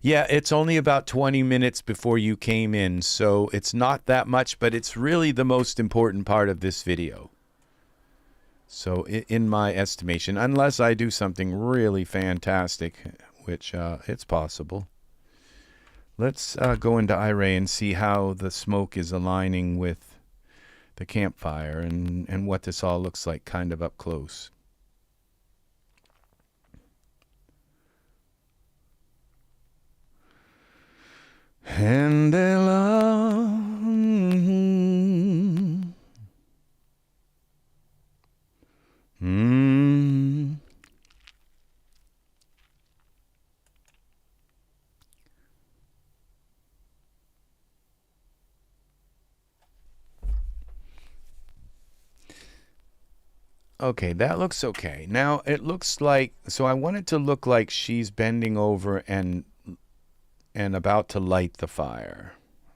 yeah, it's only about 20 minutes before you came in, so it's not that much, but it's really the most important part of this video. So in my estimation, unless I do something really fantastic, which it's possible. Let's go into Iray and see how the smoke is aligning with the campfire and what this all looks like kind of up close. And they love. Okay, that looks okay. Now it looks like, so I want it to look like she's bending over and about to light the fire.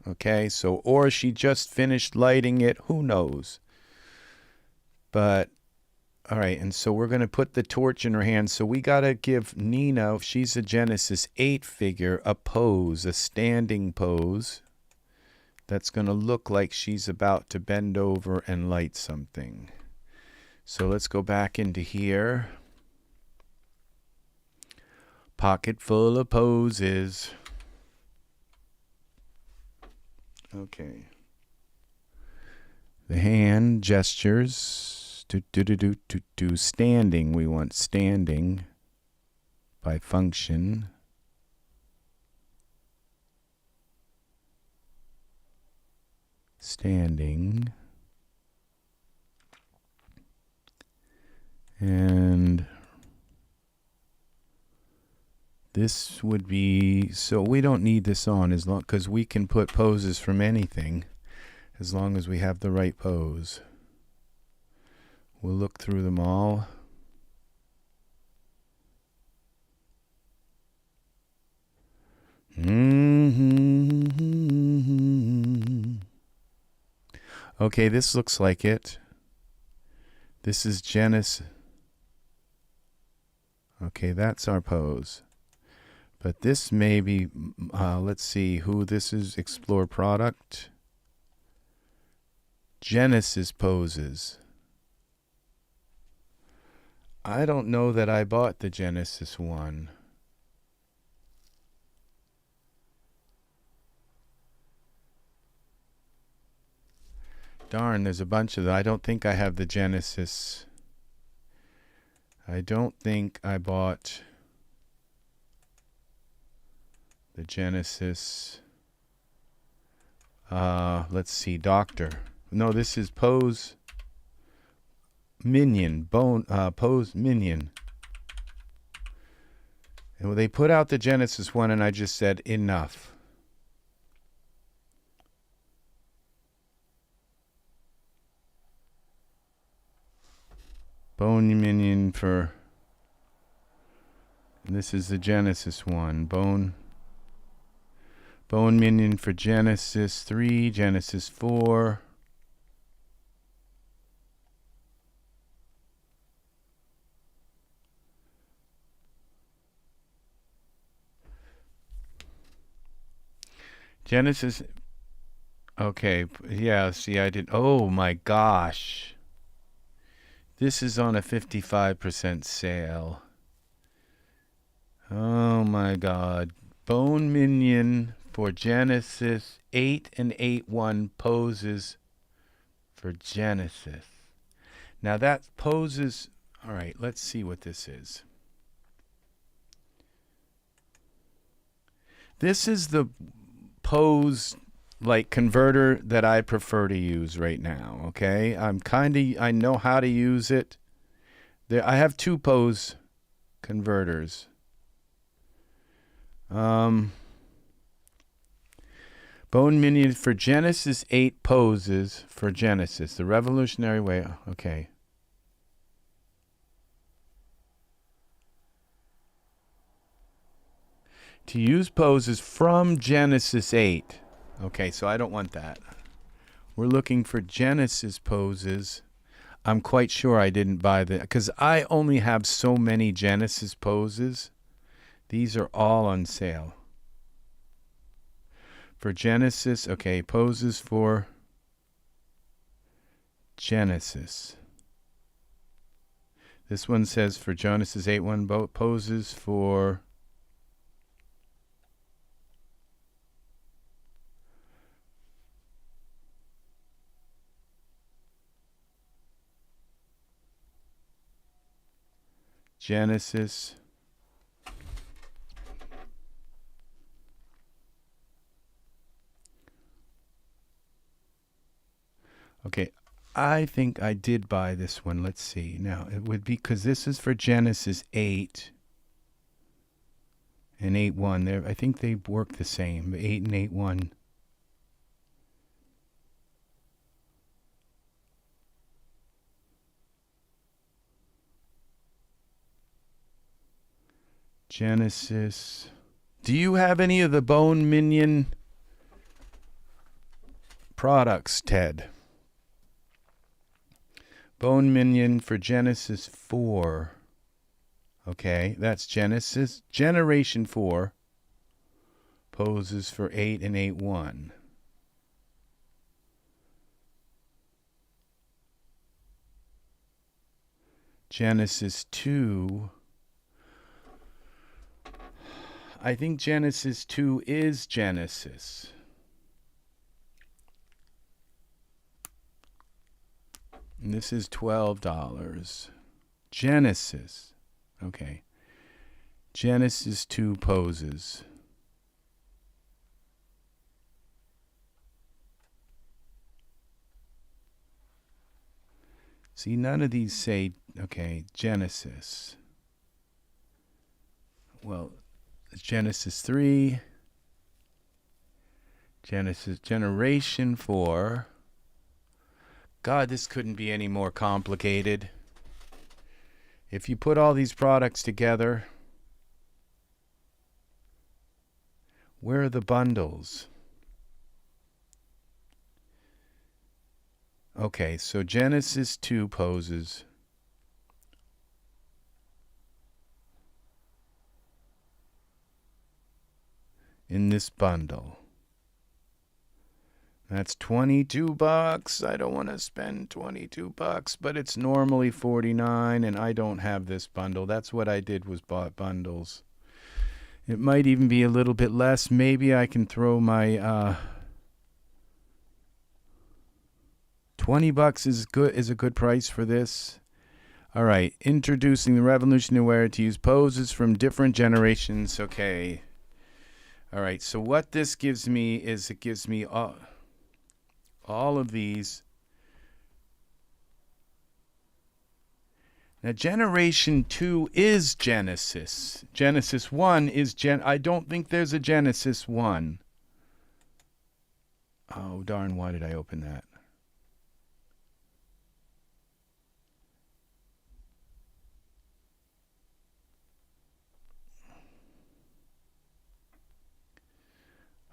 Okay, so, or she just finished lighting it, who knows? But, all right, and so we're going to put the torch in her hand. So we got to give Nina, if she's a Genesis 8 figure, a pose, a standing pose that's going to look like she's about to bend over and light something. So let's go back into here. Pocket full of poses. Okay. The hand gestures. Standing. We want standing by function. Standing. And this would be, so we don't need this on as long, because we can put poses from anything as long as we have the right pose. We'll look through them all. Okay, this looks like it. This is Genesis. Okay, that's our pose. But this may be, let's see who this is. Explore product. Genesis poses. I don't know that I bought the Genesis one. Darn, there's a bunch of them. I don't think I have the Genesis. I don't think I bought the Genesis. Let's see, Doctor. No, this is Pose Minion. Pose Minion. And they put out the Genesis one, and I just said enough. Bone Minion for, and this is the Genesis one. Bone Minion for Genesis 3, Genesis 4. Genesis, okay, yeah, see, I did, oh my gosh. This is on a 55% sale. Oh my God. Bone Minion for Genesis 8 and 8.1 poses for Genesis. Now that poses, all right, let's see what this is. This is the pose like converter that I prefer to use right now. Okay, I know how to use it. I have two pose converters. Bone Minion for Genesis 8 poses for Genesis, the revolutionary way. Okay. To use poses from Genesis 8. Okay, so I don't want that. We're looking for Genesis poses. I'm quite sure I didn't buy the, because I only have so many Genesis poses. These are all on sale. For Genesis, okay, poses for Genesis. This one says for Genesis 8.1 poses for Genesis. Okay, I think I did buy this one. Let's see. Now, it would be, because this is for Genesis 8 and 8.1. I think they work the same, 8 and 8.1. Genesis. Do you have any of the Bone Minion products, Ted? Bone Minion for Genesis 4. Okay, that's Genesis. Generation 4 poses for 8 and 8.1. Genesis 2. I think Genesis 2 is Genesis. And this is $12. Genesis. Okay. Genesis 2 poses. See, none of these say, okay, Genesis. Well, Genesis 3. Genesis Generation 4. God, this couldn't be any more complicated. If you put all these products together, where are the bundles? Okay, so Genesis 2 poses. In this bundle. That's $22. I don't want to spend $22, but it's normally $49, and I don't have this bundle. That's what I did, was bought bundles. It might even be a little bit less. Maybe I can throw my $20 is a good price for this. All right, introducing the revolutionary way to use poses from different generations. Okay. All right, so what this gives me is it gives me all of these. Now, Generation 2 is Genesis. Genesis 1 is I don't think there's a Genesis 1. Oh, darn, why did I open that?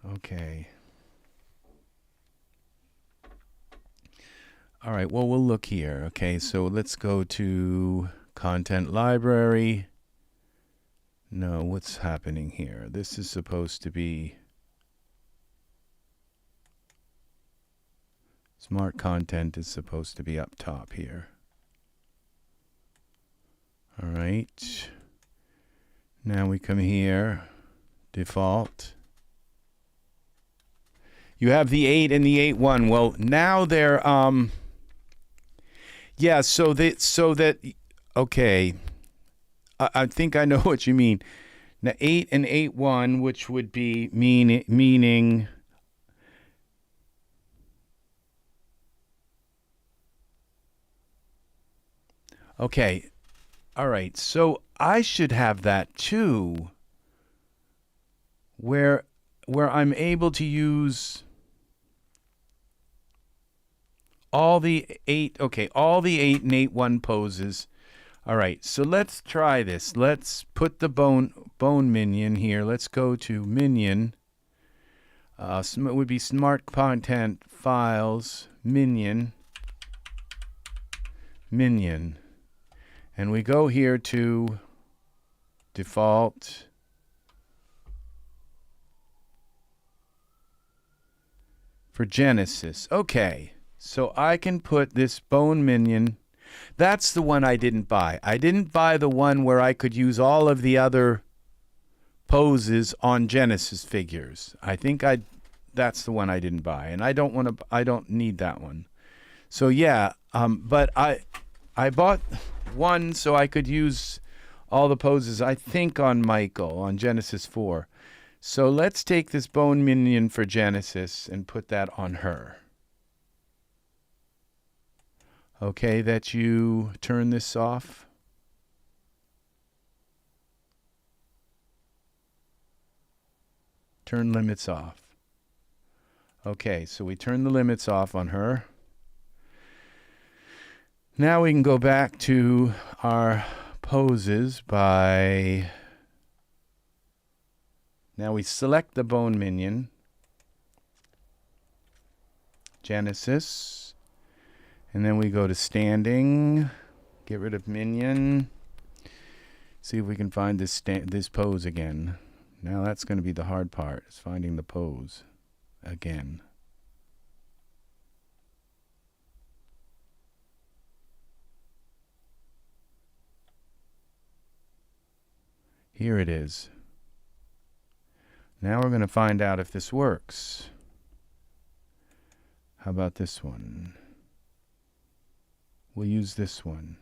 Okay. All right, well, we'll look here. Okay, so let's go to Content Library. No, what's happening here? This is supposed to be Smart Content is supposed to be up top here. All right. Now we come here. Default. You have the 8 and the 8.1. Well, now they're yeah, so that okay. I think I know what you mean. Now 8 and 8.1, which would be meaning okay. All right. So I should have that too. Where I'm able to use all the 8, okay, all the 8 and 8.1 poses. All right, so let's try this. Let's put the bone minion here. Let's go to Minion. It would be Smart Content Files, Minion. And we go here to Default. For Genesis. Okay. So I can put this Bone Minion. That's the one I didn't buy. I didn't buy the one where I could use all of the other poses on Genesis figures. That's the one I didn't buy, and I don't need that one. So yeah, but I bought one so I could use all the poses, I think, on Michael on Genesis 4. So let's take this bone minion for Genesis and put that on her. Okay, that you turn this off. Turn limits off. Okay, so we turn the limits off on her. Now we can go back to our poses by... Now we select the bone minion. Genesis. And then we go to standing. Get rid of minion. See if we can find this pose again. Now that's going to be the hard part, is finding the pose again. Here it is. Now we're going to find out if this works. How about this one? We'll use this one.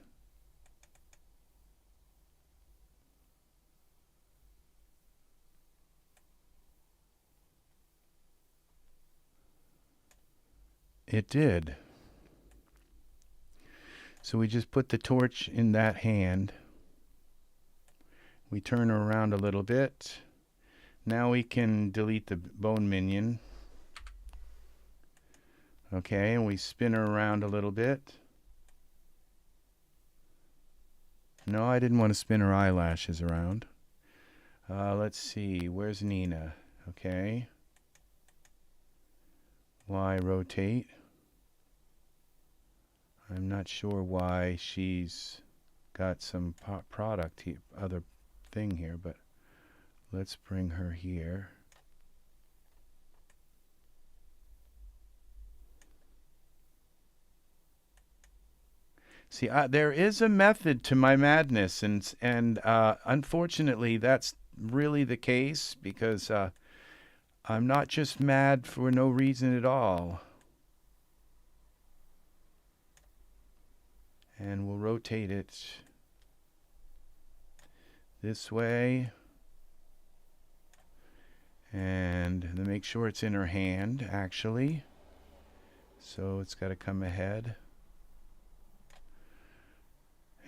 It did. So we just put the torch in that hand. We turn her around a little bit. Now we can delete the bone minion. Okay, and we spin her around a little bit. No, I didn't want to spin her eyelashes around. Let's see, where's Nina? Okay. Y rotate. I'm not sure why she's got some product here, other thing here, but let's bring her here. See, there is a method to my madness, and unfortunately, that's really the case, because I'm not just mad for no reason at all. And we'll rotate it this way. And make sure it's in her hand, actually. So it's got to come ahead.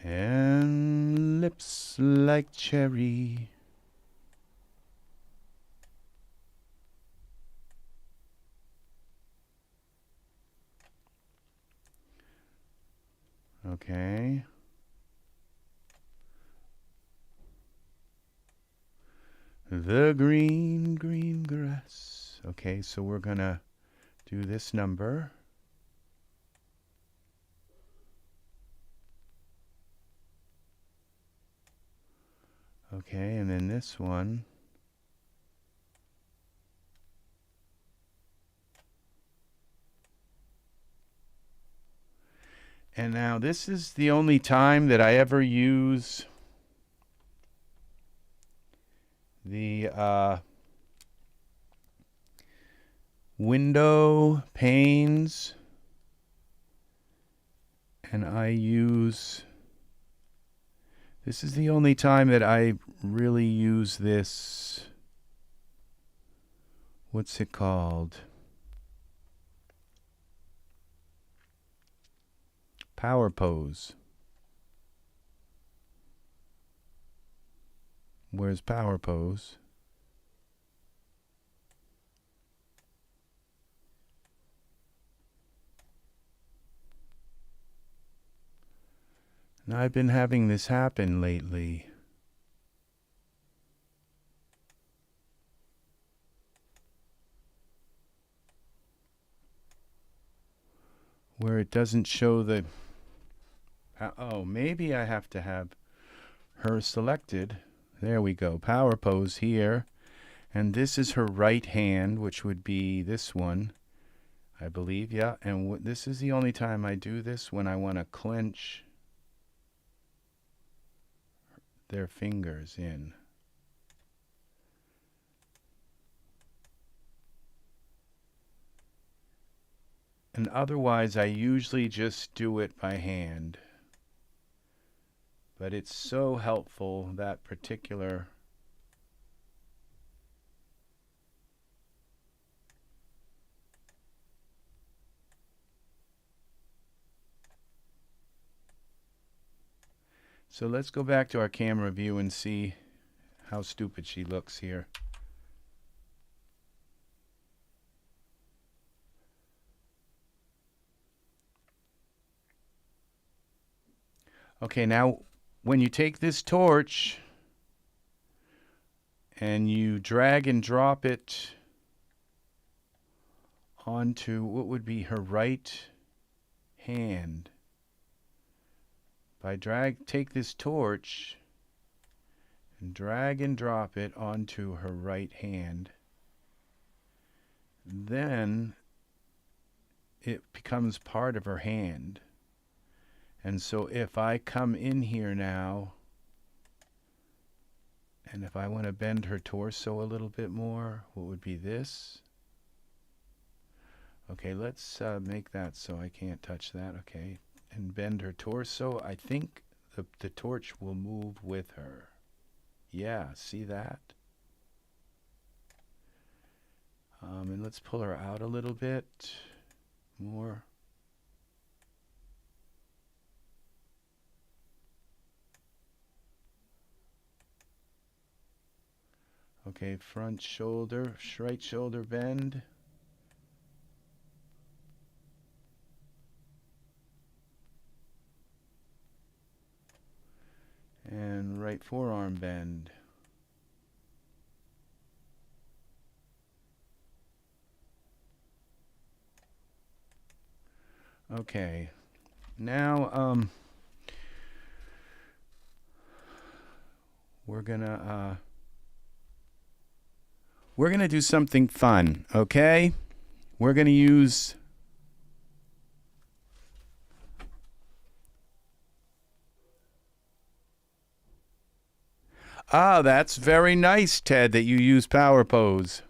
And lips like cherry. Okay. The green, green grass. Okay, so we're gonna do this number. Okay, and then this one. And now this is the only time that I ever use the window panes, and this is the only time that I really use this, what's it called? Power pose. Where's power pose? Now I've been having this happen lately. Where it doesn't show the... Oh, maybe I have to have her selected. There we go. Power pose here. And this is her right hand, which would be this one, I believe. Yeah, and this is the only time I do this, when I want to clench their fingers in. And otherwise, I usually just do it by hand. But it's so helpful, that particular So let's go back to our camera view and see how stupid she looks here. Okay, now when you take this torch and you drag and drop it onto what would be her right hand. Take this torch and drag and drop it onto her right hand. Then it becomes part of her hand. And so if I come in here now, and if I want to bend her torso a little bit more, what would be this? Okay, let's make that so I can't touch that. Okay, and bend her torso. I think the torch will move with her. Yeah, see that? And let's pull her out a little bit more. Okay, front shoulder, right shoulder bend. And right forearm bend. Okay, now we're gonna do something fun. Okay, we're gonna use that's very nice, Ted, that you use Power Pose.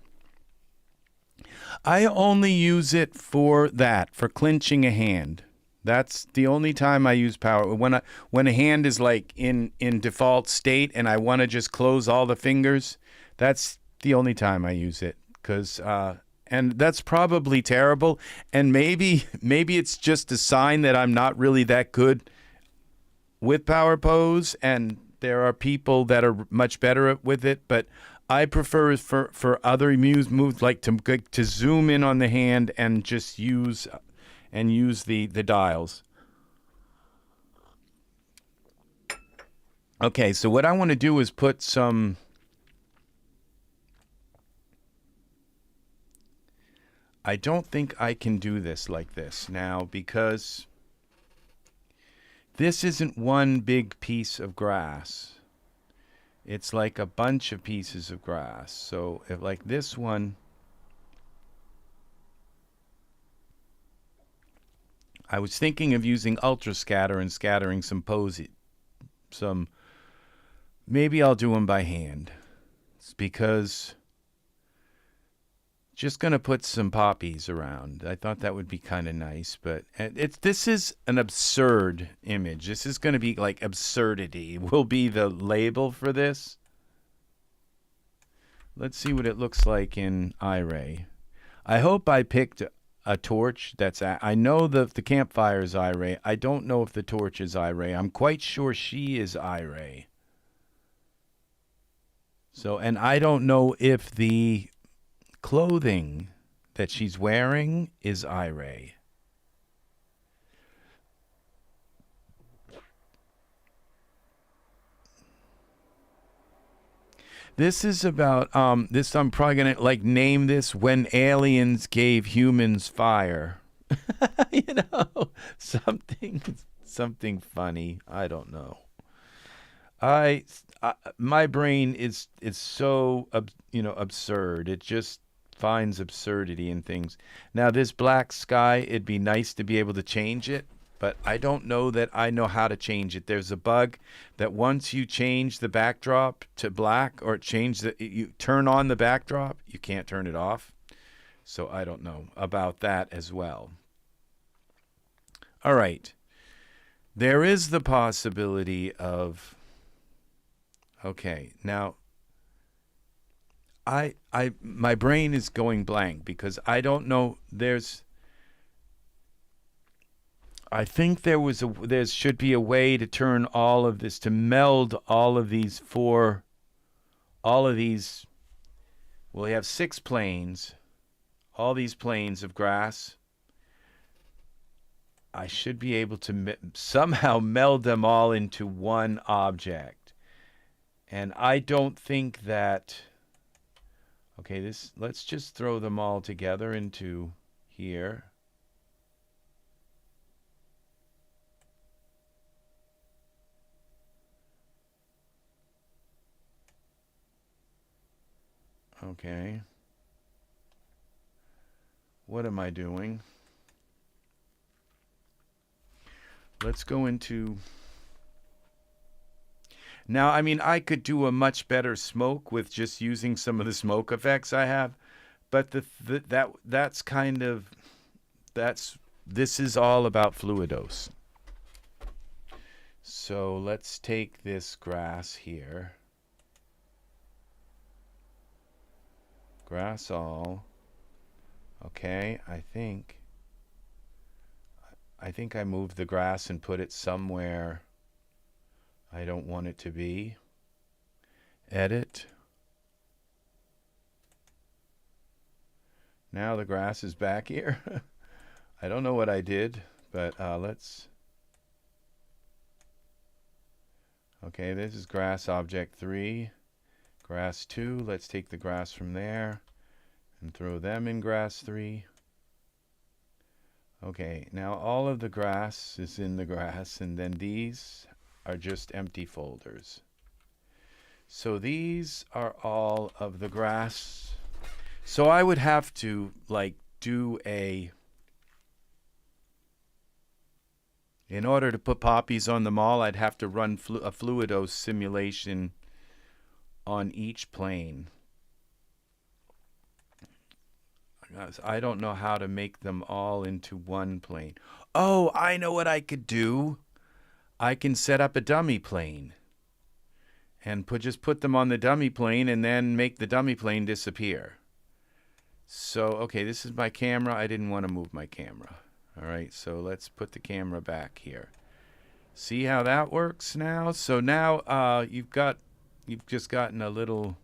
I only use it for that, for clinching a hand. That's the only time I use power. When a hand is like in default state and I want to just close all the fingers, that's the only time I use it. And that's probably terrible. And maybe it's just a sign that I'm not really that good with Power Pose, and there are people that are much better with it, but I prefer for other moves like to zoom in on the hand and just use the dials. Okay, so what I want to do is put some I don't think I can do this like this now because this isn't one big piece of grass. It's like a bunch of pieces of grass. So if like this one, I was thinking of using ultra scatter and scattering maybe I'll do them by hand. It's because just going to put some poppies around. I thought that would be kind of nice, but this is an absurd image. This is going to be like absurdity will be the label for this. Let's see what it looks like in Iray. I hope I picked a torch that's I know the campfire is Iray. I don't know if the torch is Iray. I'm quite sure she is Iray. So, and I don't know if the clothing that she's wearing is Iray. This is about this. I'm probably gonna like name this "When Aliens Gave Humans Fire." You know, something funny. I don't know. My brain is so absurd. It just finds absurdity in things. Now this black sky, it'd be nice to be able to change it. but I don't know that I know how to change it. There's a bug that once you change the backdrop to black or you turn on the backdrop, you can't turn it off. So I don't know about that as well. All right. There is the possibility of, okay, now my brain is going blank because I don't know. I think there should be a way to turn all of this, to meld all of these well, we have 6 planes, all these planes of grass. I should be able to somehow meld them all into one object. And I don't think that, okay, let's just throw them all together into here. Okay. What am I doing? Let's go into... Now, I mean, I could do a much better smoke with just using some of the smoke effects I have, but that's kind of... This is all about Fluidos. So let's take this grass here. Grass all. Okay, I think I moved the grass and put it somewhere I don't want it to be. Edit. Now the grass is back here. I don't know what I did, but let's... Okay, this is grass object 3. Grass 2, let's take the grass from there and throw them in grass 3. Okay, now all of the grass is in the grass, and then these are just empty folders. So these are all of the grass. So I would have to like do in order to put poppies on them all, I'd have to run a Fluidos simulation on each plane. I don't know how to make them all into one plane. Oh, I know what I could do. I can set up a dummy plane and just put them on the dummy plane and then make the dummy plane disappear. So, okay, this is my camera. I didn't want to move my camera. All right, so let's put the camera back here. See how that works now? So now you've just gotten a little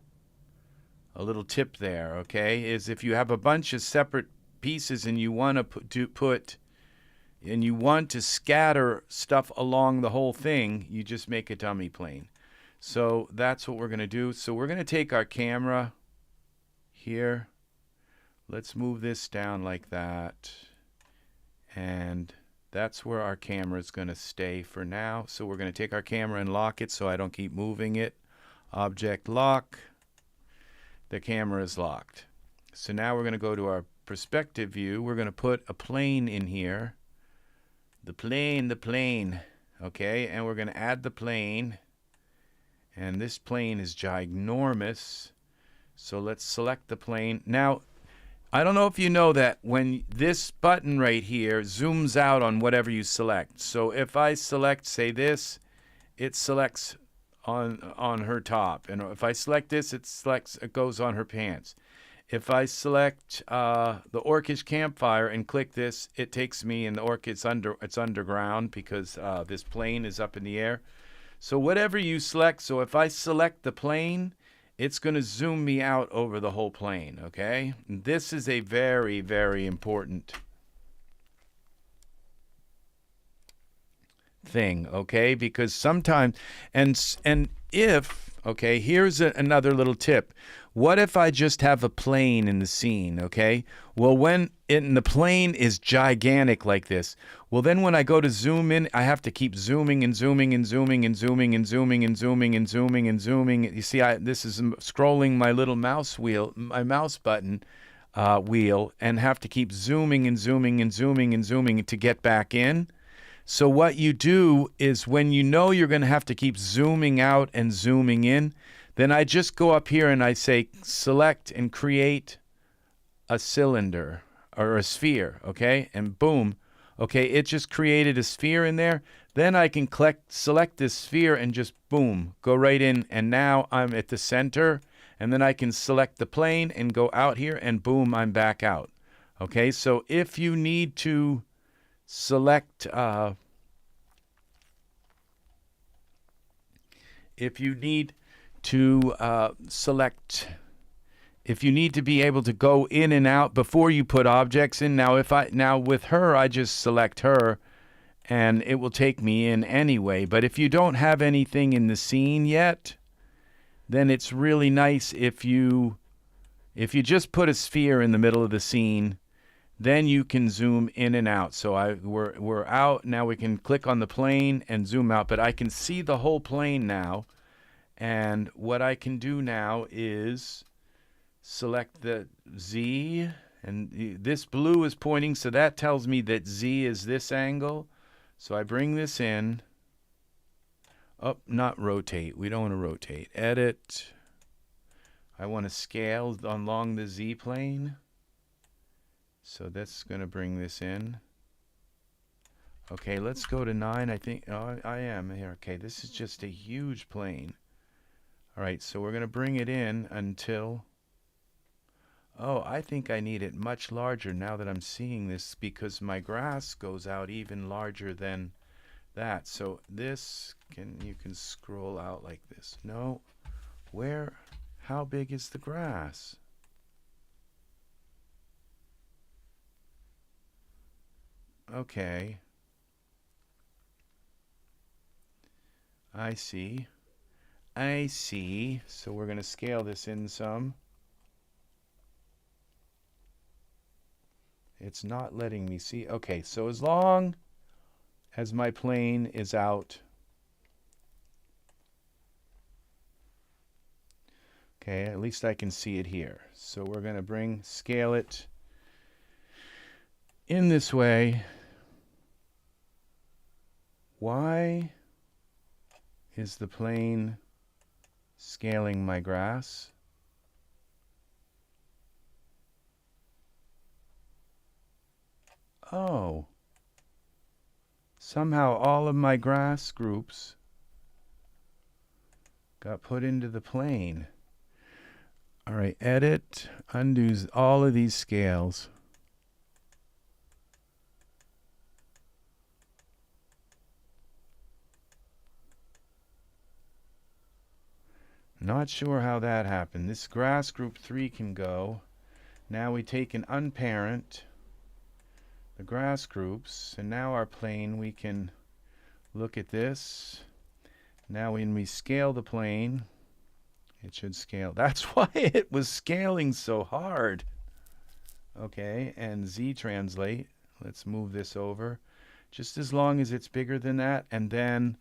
tip there, okay? Is if you have a bunch of separate pieces and you want to scatter stuff along the whole thing, you just make a dummy plane. So that's what we're going to do. So we're going to take our camera here. Let's move this down like that. And that's where our camera is going to stay for now. So we're going to take our camera and lock it so I don't keep moving it. Object lock. The camera is locked. So now we're going to go to our perspective view. We're going to put a plane in here. The plane. Okay, and we're going to add the plane. And this plane is ginormous. So let's select the plane. Now, I don't know if you know that when this button right here zooms out on whatever you select. So if I select, say this, it selects on her top, and if I select this, it goes on her pants. If I select the Orcish campfire and click this, it takes me in the it's underground because this plane is up in the air. So whatever you select, so if I select the plane, it's going to zoom me out over the whole plane, okay? And this is a very, very important thing, okay? Because sometimes, and if, okay, here's another little tip. What if I just have a plane in the scene, okay? Well, when the plane is gigantic like this, well, then when I go to zoom in, I have to keep zooming and zooming and zooming and zooming and zooming and zooming and zooming and zooming. You see, this is scrolling my little mouse wheel, my mouse button wheel, and have to keep zooming and zooming and zooming and zooming to get back in. So what you do is when you know you're going to have to keep zooming out and zooming in, then I just go up here and I say select and create a cylinder or a sphere, okay? And boom, okay, it just created a sphere in there. Then I can select this sphere and just boom, go right in, and now I'm at the center, and then I can select the plane and go out here, and boom, I'm back out. Okay, so if you need to select, if you need to be able to go in and out before you put objects in. Now with her, I just select her and it will take me in anyway. But if you don't have anything in the scene yet, then it's really nice if you just put a sphere in the middle of the scene, then you can zoom in and out. So we're out. Now we can click on the plane and zoom out, but I can see the whole plane now. And what I can do now is select the Z, and this blue is pointing, so that tells me that Z is this angle. So I bring this in. Oh, not rotate. We don't want to rotate. Edit. I want to scale along the Z plane. So that's going to bring this in. Okay, let's go to 9. I think, oh, I am here. Okay, this is just a huge plane. All right, so we're going to bring it in until, oh, I think I need it much larger now that I'm seeing this, because my grass goes out even larger than that. So this, you can scroll out like this. No, how big is the grass? Okay. I see. So we're going to scale this in some. It's not letting me see. Okay, so as long as my plane is out. Okay, at least I can see it here. So we're going to scale it in this way. Why is the plane scaling my grass? Oh, somehow all of my grass groups got put into the plane. All right, edit, undo all of these scales. Not sure how that happened. This grass group 3 can go. Now we take and unparent the grass groups, and now our plane, we can look at this. Now when we scale the plane, it should scale. That's why it was scaling so hard. Okay, and Z translate. Let's move this over. Just as long as it's bigger than that. And then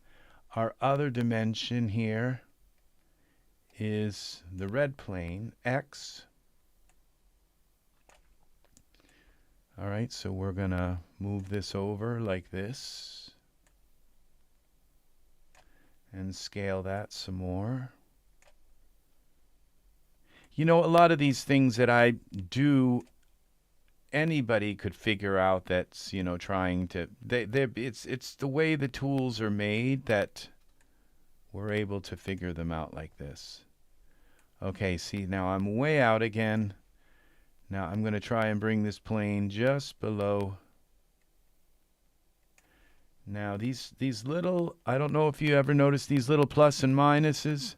our other dimension here is the red plane, X. All right, so we're going to move this over like this and scale that some more. You know, a lot of these things that I do, anybody could figure out. That's, you know, trying to, it's the way the tools are made that we're able to figure them out like this. Okay, see, now I'm way out again. Now I'm going to try and bring this plane just below. Now these little, I don't know if you ever noticed these little plus and minuses.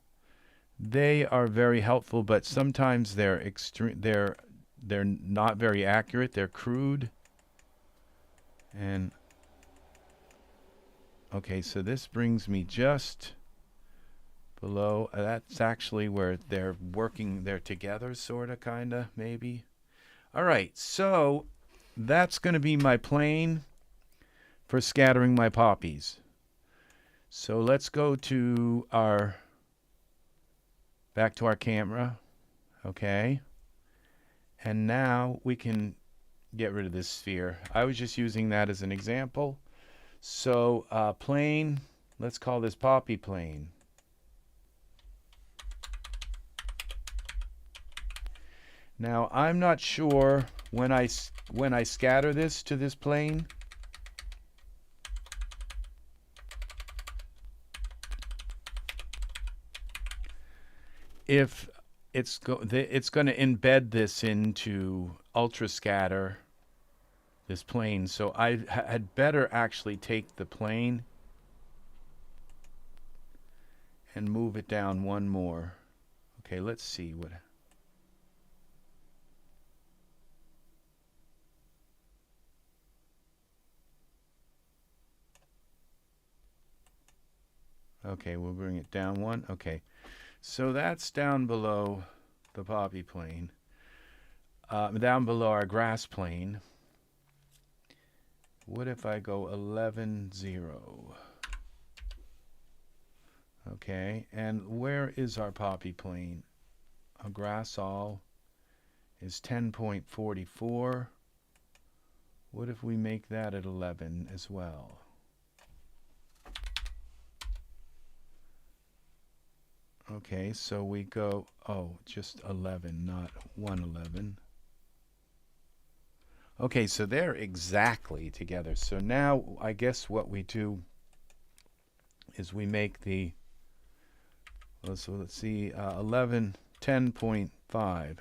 They are very helpful, but sometimes they're not very accurate. They're crude. And okay, so this brings me just below. That's actually where they're working. They're together, sort of, kind of, maybe. All right, so that's going to be my plane for scattering my poppies. So let's go to back to our camera. Okay. And now we can get rid of this sphere. I was just using that as an example. So plane, let's call this poppy plane. Now I'm not sure when I scatter this to this plane, if it's going to embed this into UltraScatter, this plane. So I had better actually take the plane and move it down one more. Okay, let's see what. Okay, we'll bring it down one. Okay, so that's down below the poppy plane, down below our grass plane. What if I go 11, 0? Okay, and where is our poppy plane? A grass all is 10.44. What if we make that at 11 as well? Okay, so we go, oh, just 11, not 111. Okay, so they're exactly together. So now I guess what we do is we make the, so let's see, 11, 10.5.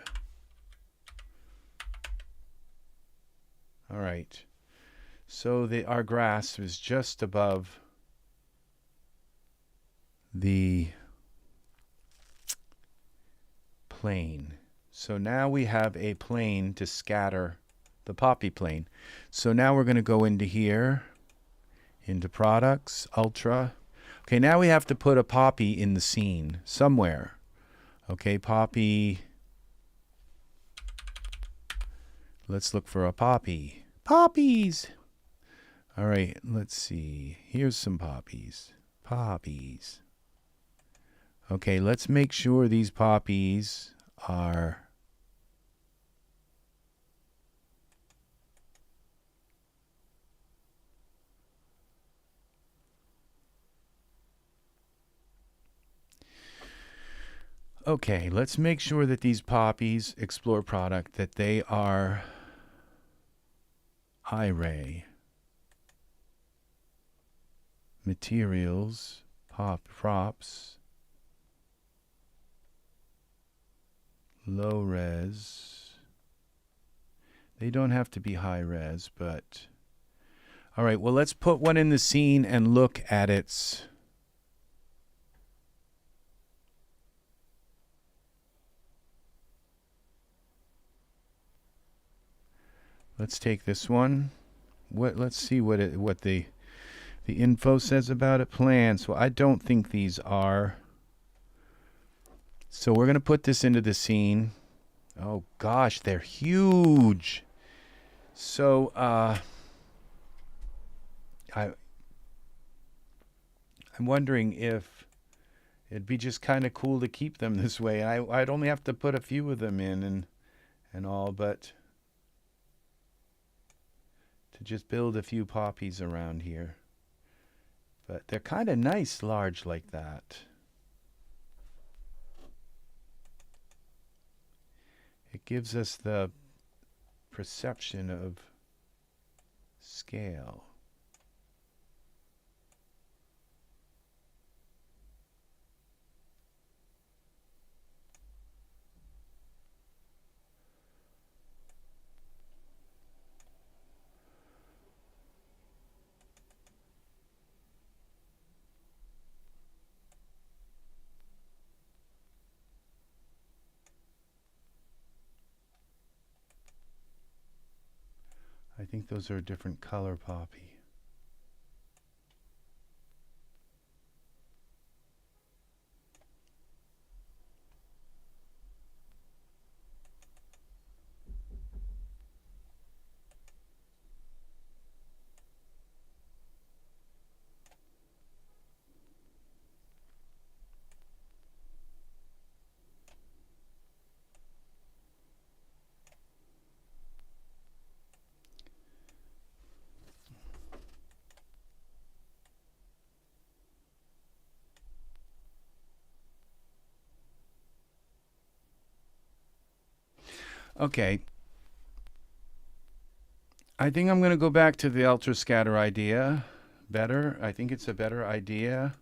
All right. So our grass is just above the plane. So now we have a plane to scatter the poppy plane. So now we're going to go into here, into products, ultra. Okay, now we have to put a poppy in the scene somewhere. Okay, poppy. Let's look for a poppy. Poppies! All right, let's see. Here's some poppies. Poppies. Okay, let's make sure these poppies are okay, let's make sure that these poppies explore product, that they are Iray. Materials, props, low res. They don't have to be high res, but all right, well, let's put one in the scene and look at its let's take this one. Let's see what the info says about it. Plans. Well, I don't think these are. So we're going to put this into the scene. Oh gosh, they're huge. So I'm wondering if it'd be just kind of cool to keep them this way. And I'd only have to put a few of them in and all, but to just build a few poppies around here. But they're kind of nice, large like that. It gives us the perception of scale. I think those are a different color poppy. Okay. I think I'm going to go back to the ultra scatter idea. Better. I think it's a better idea.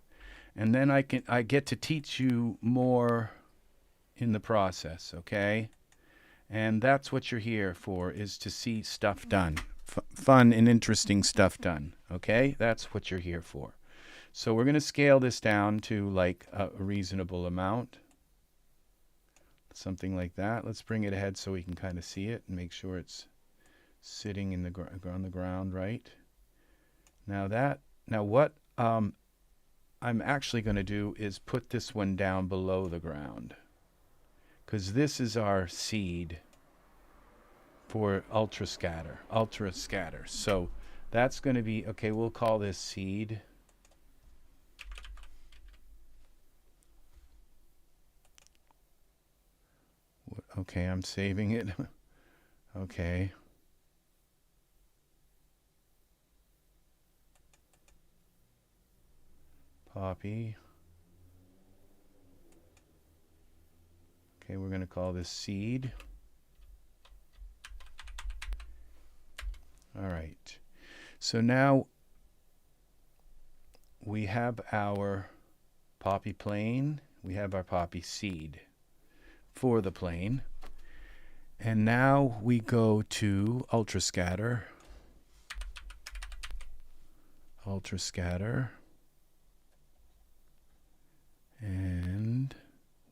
And then I get to teach you more in the process, okay? And that's what you're here for, is to see stuff done. Fun and interesting stuff done, okay? That's what you're here for. So we're going to scale this down to like a reasonable amount. Something like that. Let's bring it ahead so we can kind of see it and make sure it's sitting in on the ground right. Now what I'm actually going to do is put this one down below the ground, because this is our seed for ultra scatter. So that's going to be, okay, we'll call this seed. Okay, I'm saving it. Okay. Poppy. Okay, we're going to call this seed. All right. So now we have our poppy plane. We have our poppy seed for the plane. And now we go to UltraScatter. UltraScatter. And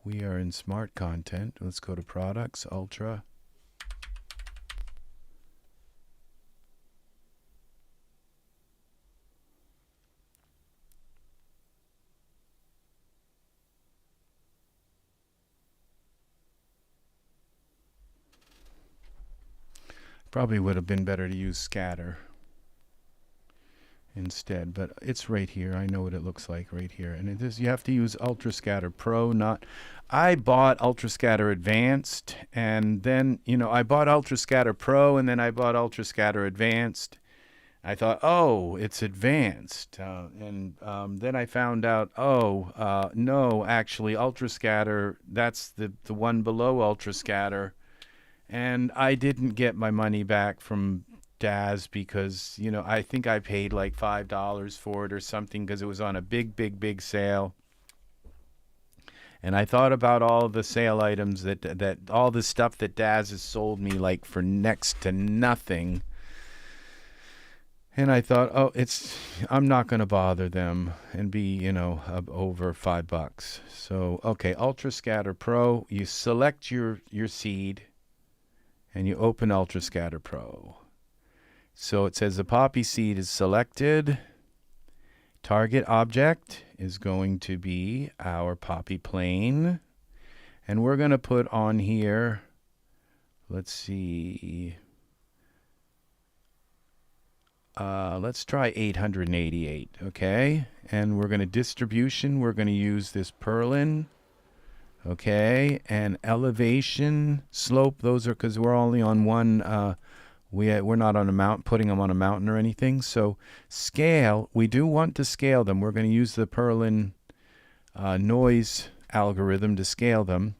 we are in Smart Content. Let's go to Products, Ultra. Probably would have been better to use scatter instead, but it's right here. I know what it looks like right here. And it is, you have to use UltraScatter Pro, not... I bought UltraScatter Advanced, and then, you know, I bought UltraScatter Pro, and then I bought UltraScatter Advanced. I thought, oh, it's advanced. And then I found out, no, actually, UltraScatter, that's the one below UltraScatter. And I didn't get my money back from Daz because, you know, I think I paid like $5 for it or something because it was on a big sale. And I thought about all the sale items that all the stuff that Daz has sold me like for next to nothing. And I thought, oh, I'm not going to bother them and be, you know, over $5. So, okay, UltraScatter Pro, you select your seed. And you open UltraScatter Pro. So it says the poppy seed is selected. Target object is going to be our poppy plane. And we're going to put on here, let's see, let's try 888, okay? And we're going to distribution, we're going to use this purlin. Okay, and elevation, slope, those are because we're only on one, we're not on a mountain, putting them on a mountain or anything. So scale, we do want to scale them. We're going to use the purlin noise algorithm to scale them.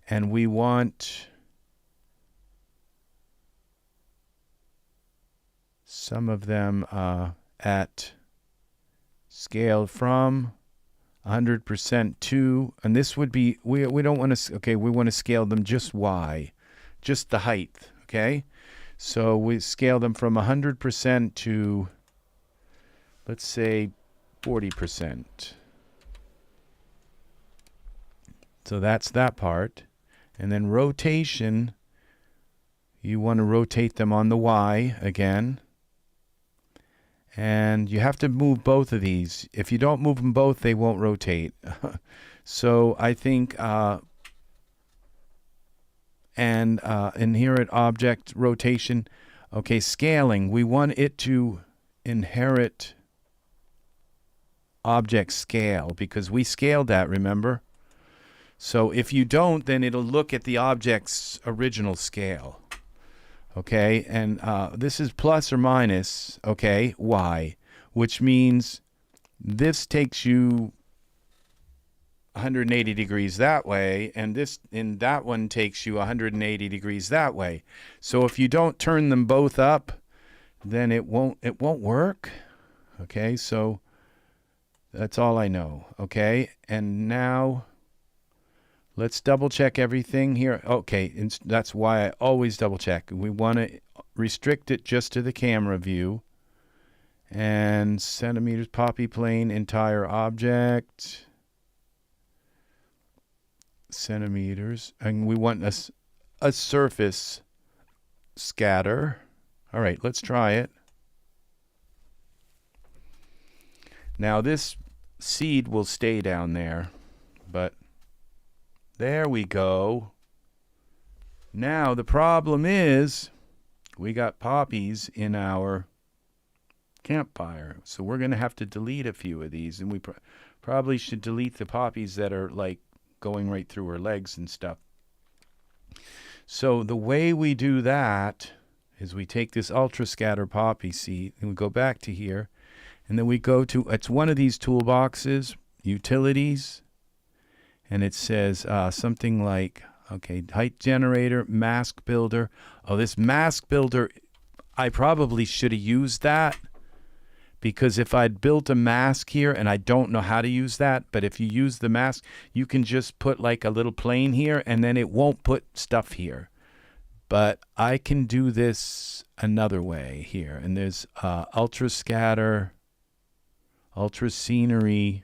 And we want some of them at scale from 100% to, and this would be, we don't want to, okay, we want to scale them just Y, just the height, okay? So we scale them from 100% to, let's say, 40%. So that's that part. And then rotation, you want to rotate them on the Y again. And you have to move both of these. If you don't move them both, they won't rotate. So I think, inherit object rotation. Okay, scaling. We want it to inherit object scale because we scaled that, remember? So if you don't, then it'll look at the object's original scale. Okay, and this is plus or minus, okay, Y, which means this takes you 180 degrees that way, and that one takes you 180 degrees that way. So if you don't turn them both up, then it won't work. Okay, so that's all I know. Okay, and now let's double check everything here. Okay, and that's why I always double check. We want to restrict it just to the camera view. And centimeters, poppy plane, entire object. Centimeters. And we want a surface scatter. All right, let's try it. Now this seed will stay down there, but there we go. Now the problem is we got poppies in our campfire, so we're going to have to delete a few of these, and we probably should delete the poppies that are like going right through her legs and stuff. So the way we do that is we take this ultra scatter poppy seed and we go back to here, and then we go to, it's one of these toolboxes, utilities, and it says something like, okay, height generator, mask builder. Oh, this mask builder, I probably should have used that, because if I'd built a mask here, and I don't know how to use that, but if you use the mask, you can just put like a little plane here, and then it won't put stuff here. But I can do this another way here, and there's ultra scatter, UltraScenery.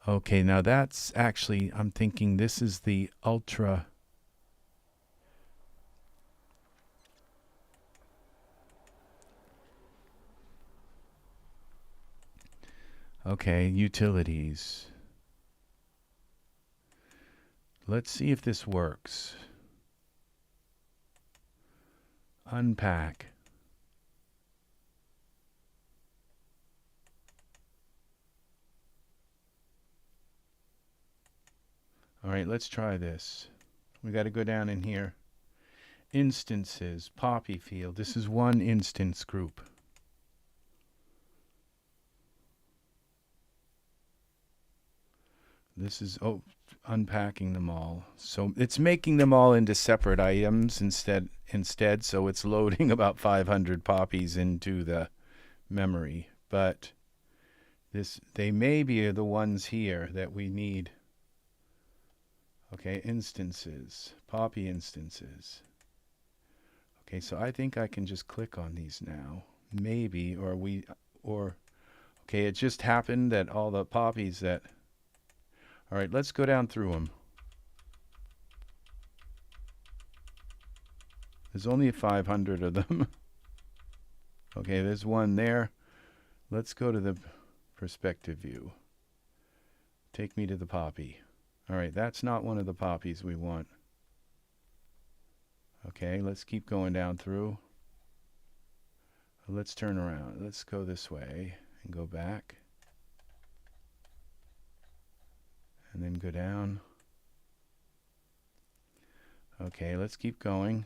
Okay, now that's actually, I'm thinking this is the ultra. Okay, utilities. Let's see if this works. Unpack. All right, let's try this. We got to go down in here. Instances, poppy field. This is one instance group. This is unpacking them all. So it's making them all into separate items instead, so it's loading about 500 poppies into the memory. But they may be the ones here that we need. Okay, instances, poppy instances. Okay, so I think I can just click on these now. Maybe, okay, it just happened that all the poppies that, all right, let's go down through them. There's only 500 of them. Okay, there's one there. Let's go to the perspective view. Take me to the poppy. All right, that's not one of the poppies we want. Okay, let's keep going down through. Let's turn around. Let's go this way and go back. And then go down. Okay, let's keep going.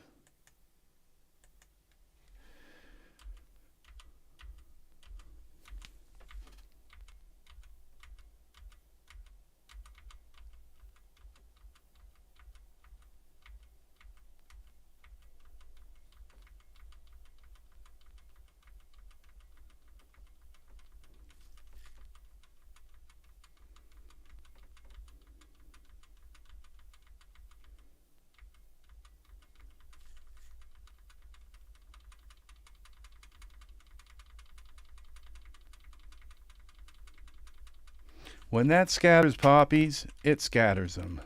When that scatters poppies, it scatters them.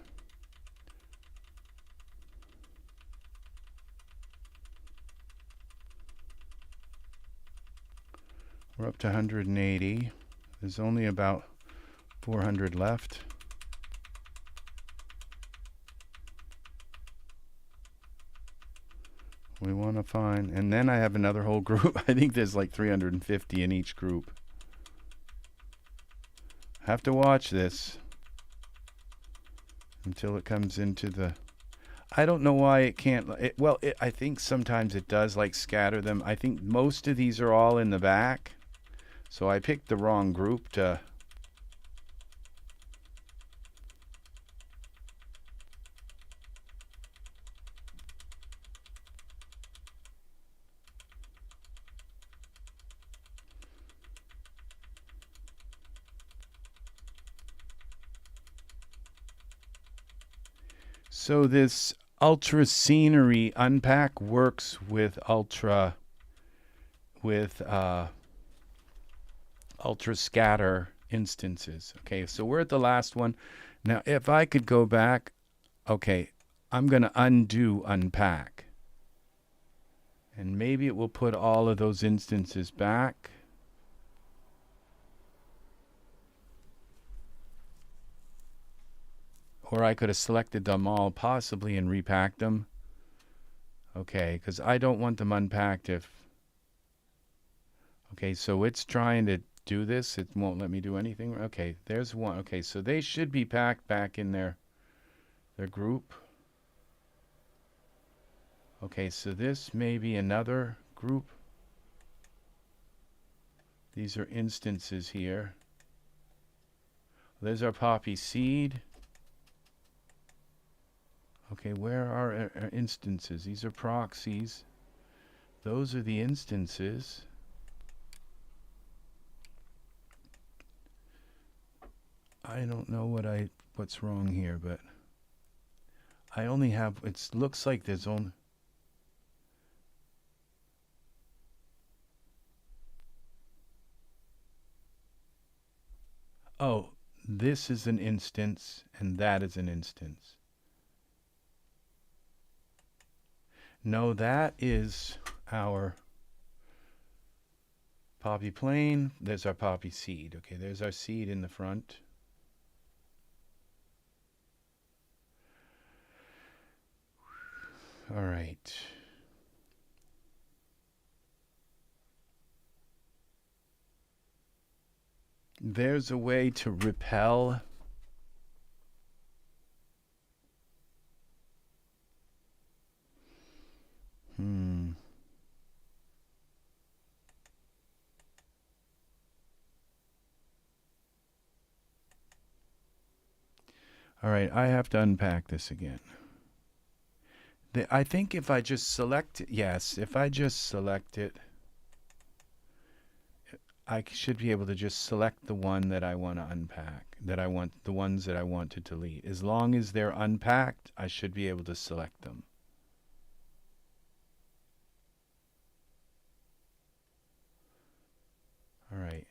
We're up to 180. There's only about 400 left. We want to find, and then I have another whole group. I think there's like 350 in each group. Have to watch this until it comes into the, I don't know why it can't, I think sometimes it does like scatter them. I think most of these are all in the back, so I picked the wrong group to, So this UltraScenery unpack works with ultra scatter instances. Okay, so we're at the last one. Now, if I could go back, okay, I'm going to undo unpack. And maybe it will put all of those instances back. Or I could have selected them all possibly and repacked them. Okay, because I don't want them unpacked if... Okay, so it's trying to do this. It won't let me do anything. Okay, there's one. Okay, so they should be packed back in their group. Okay, so this may be another group. These are instances here. There's our poppy seed. Okay, where are our instances? These are proxies. Those are the instances. I don't know what's wrong here, but I only have, it looks like there's only... Oh, this is an instance and that is an instance. No, that is our poppy plane. There's our poppy seed. Okay, there's our seed in the front. All right. There's a way to repel. All right, I have to unpack this again. I think if I just select it, yes, if I just select it, I should be able to just select the one that I want to unpack, the ones that I want to delete. As long as they're unpacked, I should be able to select them. All right.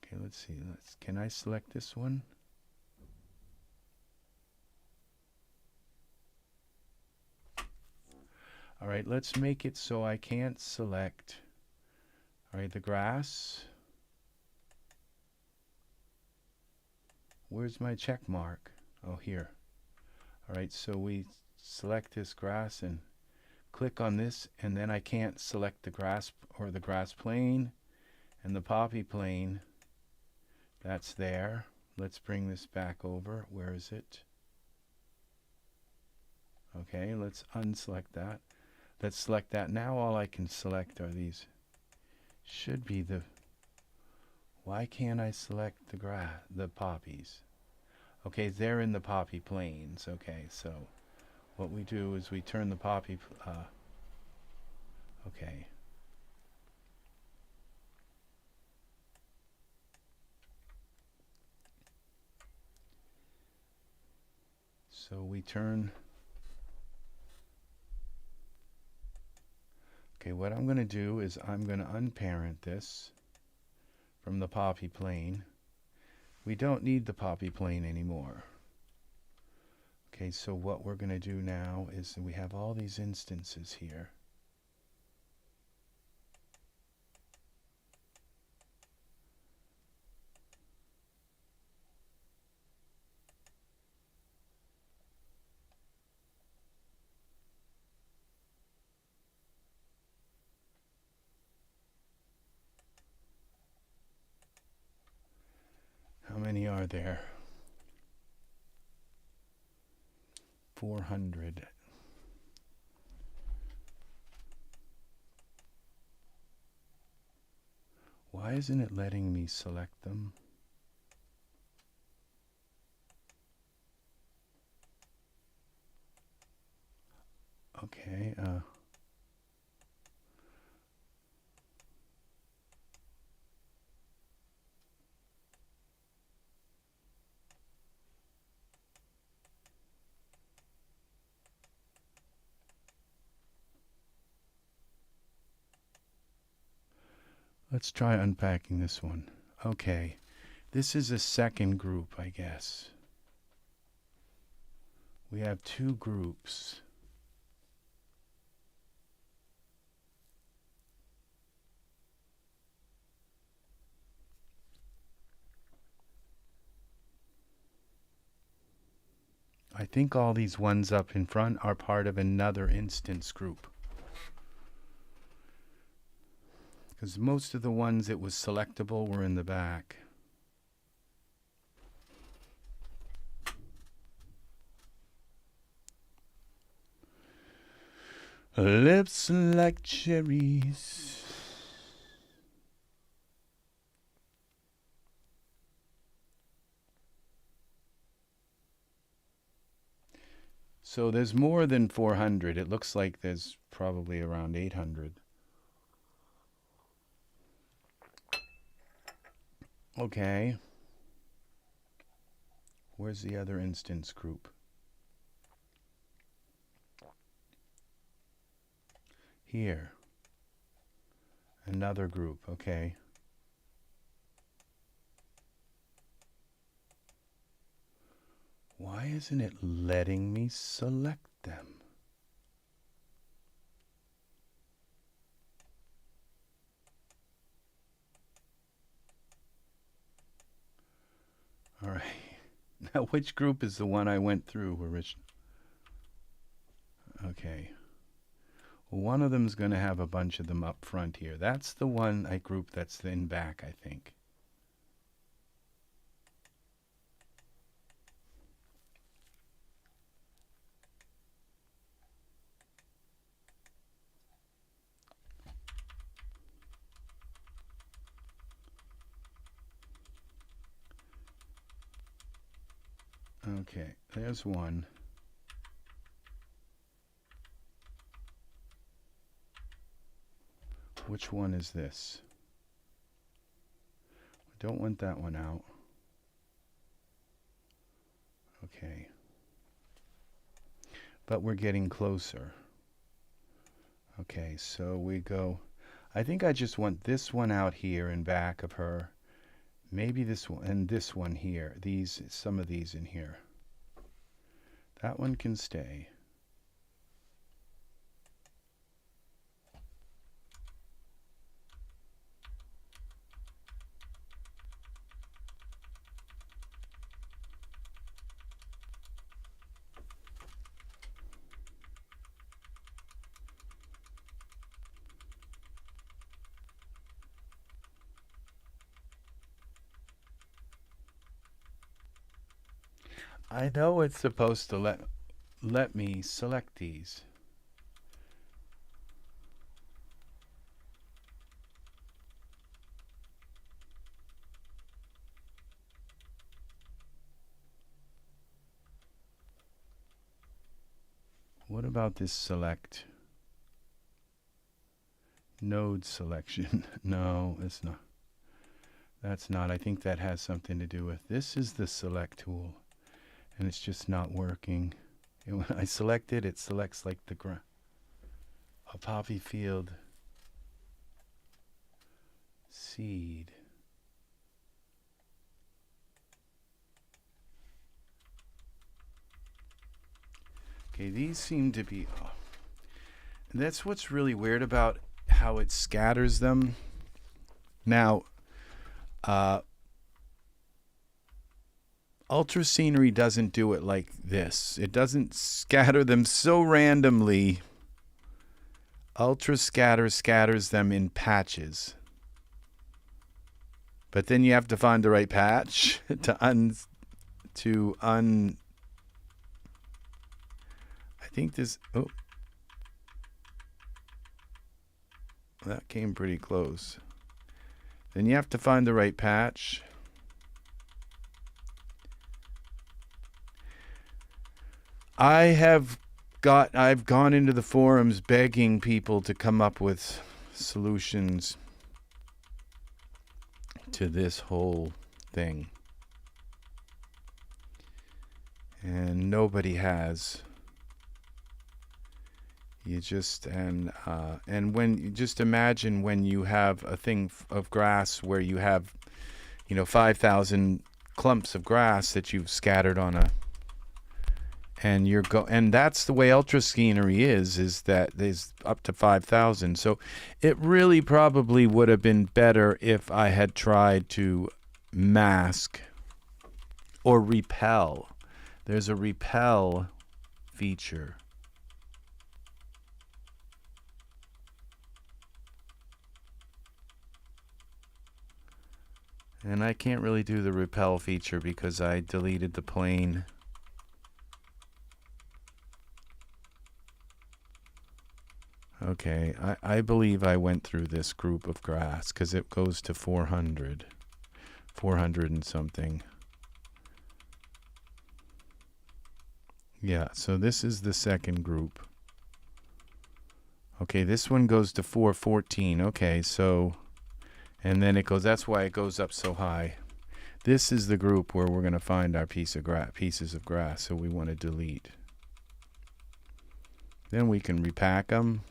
Okay, let's see. Can I select this one? All right, let's make it so I can't select. All right, the grass. Where's my check mark? Oh, here. All right, so we select this grass and click on this, and then I can't select the grass or the grass plane and the poppy plane. That's there. Let's bring this back over. Where is it? Okay, let's unselect that. Let's select that. Now all I can select are these. Should be the... Why can't I select the poppies? Okay, they're in the poppy planes. Okay, so what we do is we turn the poppy... okay. So we turn... Okay, what I'm going to do is I'm going to unparent this from the poppy plane. We don't need the poppy plane anymore. Okay, so what we're going to do now is we have all these instances here. How many are there? 400. Why isn't it letting me select them? Okay, Let's try unpacking this one. Okay, this is a second group, I guess. We have two groups. I think all these ones up in front are part of another instance group. Because most of the ones that was selectable were in the back. Lips like cherries. So there's more than 400. It looks like there's probably around 800. Okay. Where's the other instance group? Here. Another group, okay. Why isn't it letting me select them? All right. Now, which group is the one I went through originally? Okay. Well, one of them is going to have a bunch of them up front here. That's the one I group that's in back, I think. Okay, there's one. Which one is this? I don't want that one out. Okay. But we're getting closer. Okay, so we go. I think I just want this one out here in back of her. Maybe this one and this one here. These, some of these in here. That one can stay. I know it's supposed to let me select these. What about this select? Node selection. No, it's not. That's not. I think that has something to do with. This is the select tool. And it's just not working. And when I select it, it selects like a poppy field seed. Okay, these seem to be. Oh. And that's what's really weird about how it scatters them. Now, UltraScenery doesn't do it like this. It doesn't scatter them so randomly. UltraScatter scatters them in patches. But then you have to find the right patch to I think this, oh. That came pretty close. Then you have to find the right patch. I've gone into the forums begging people to come up with solutions to this whole thing. And nobody has. You just and when you just imagine when you have a thing of grass where you have 5,000 clumps of grass that you've scattered on a, and and that's the way UltraScenery is that there's up to 5,000. So it really probably would have been better if I had tried to mask or repel. There's a repel feature. And I can't really do the repel feature because I deleted the plane. Okay, I believe I went through this group of grass because it goes to 400 and something. Yeah, so this is the second group. Okay, this one goes to 414. Okay, so, and then it goes, that's why it goes up so high. This is the group where we're going to find our pieces of grass, so we want to delete. Then we can repack them.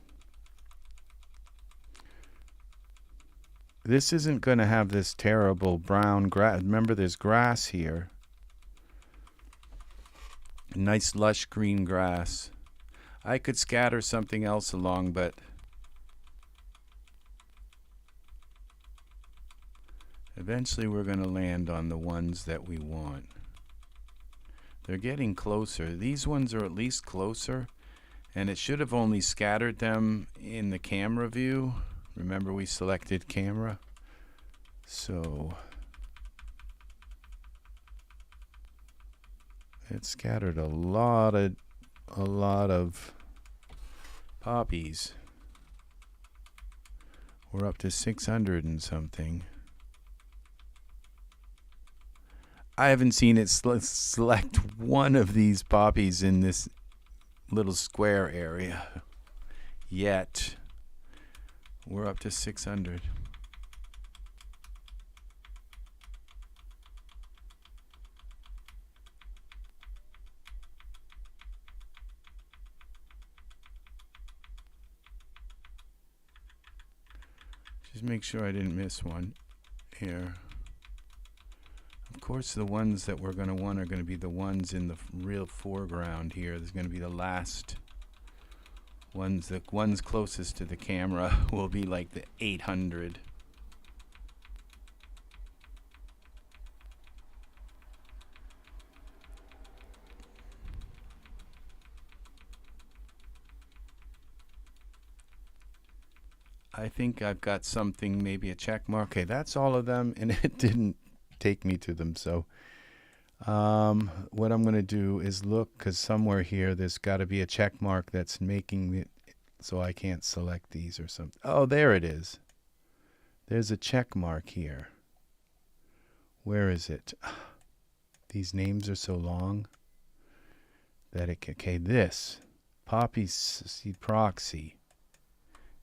This isn't going to have this terrible brown grass. Remember, there's grass here. Nice lush green grass. I could scatter something else along, but eventually we're going to land on the ones that we want. They're getting closer. These ones are at least closer, and it should have only scattered them in the camera view. Remember, we selected camera. So it scattered a lot of poppies. We're up to 600 and something. I haven't seen it select one of these poppies in this little square area yet. We're up to 600. Just make sure I didn't miss one here. Of course, the ones that we're going to want are going to be the ones in the real foreground here. There's going to be the last ones. The ones closest to the camera will be like the 800. I think I've got something, maybe a check mark. Okay, that's all of them, and it didn't take me to them. So what I'm going to do is look, because somewhere here there's got to be a check mark that's making it so I can't select these or something. Oh, there it is. There's a check mark here. Where is it? These names are so long that it can, okay, this Poppies seed proxy.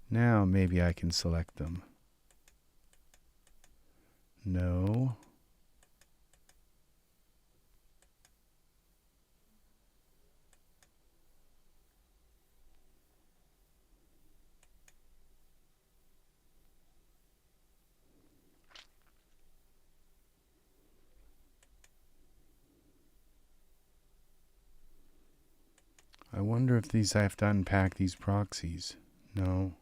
Now maybe I can select them. No. I wonder if these, I have to unpack these proxies. No.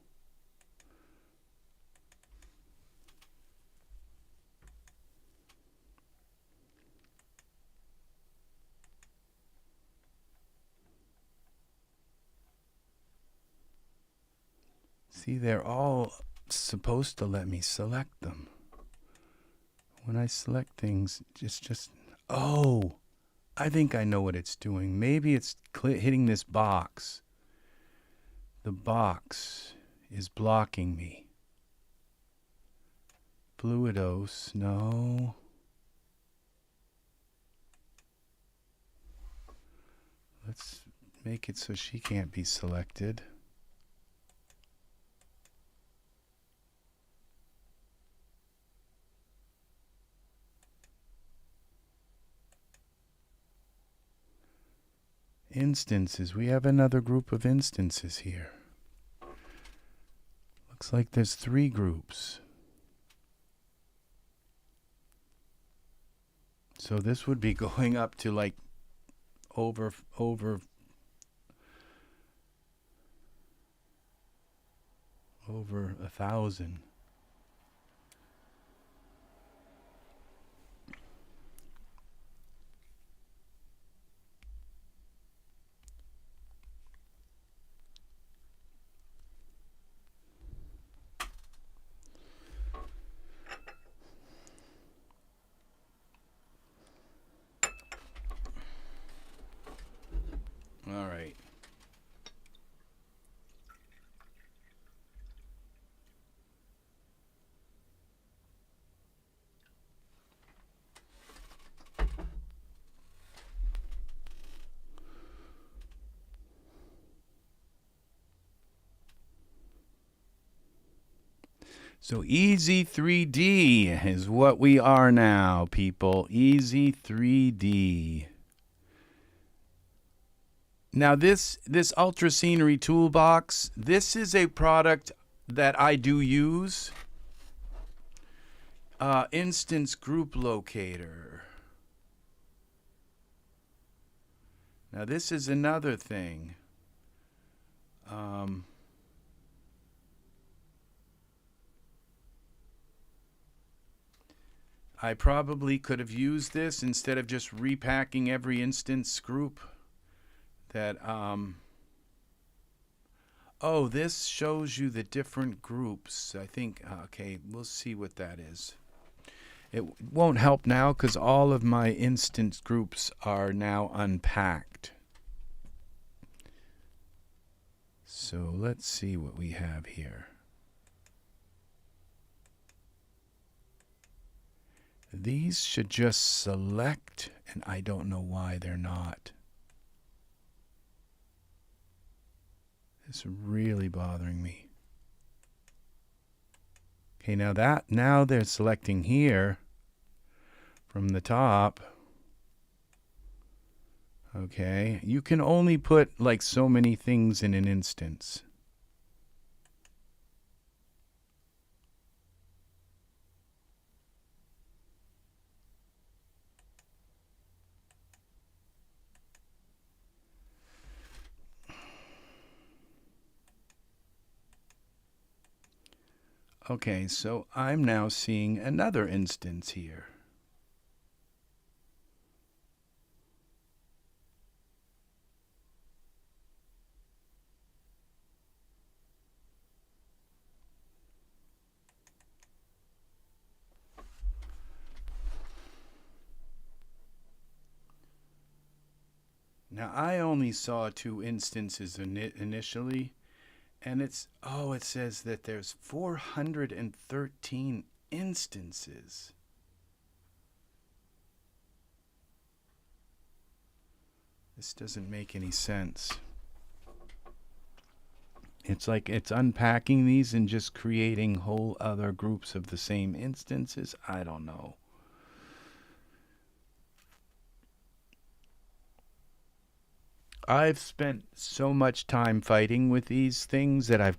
See, they're all supposed to let me select them. When I select things, just oh, I think I know what it's doing. Maybe it's hitting this box. The box is blocking me. Fluidos, no. Let's make it so she can't be selected. Instances. We have another group of instances here. Looks like there's 3 groups. So this would be going up to like over 1,000. All right. So EZ3D is what we are now, people. EZ3D. Now this UltraScenery toolbox, this is a product that I do use. Instance group locator. Now this is another thing. I probably could have used this instead of just repacking every instance group. That oh, this shows you the different groups. I think, okay, we'll see what that is. It won't help now because all of my instance groups are now unpacked. So let's see what we have here. These should just select, and I don't know why they're not. It's really bothering me. Okay, now they're selecting here from the top. Okay, you can only put like so many things in an instance. Okay, so I'm now seeing another instance here. Now I only saw 2 instances initially. And it says that there's 413 instances. This doesn't make any sense. It's like it's unpacking these and just creating whole other groups of the same instances. I don't know. I've spent so much time fighting with these things that I've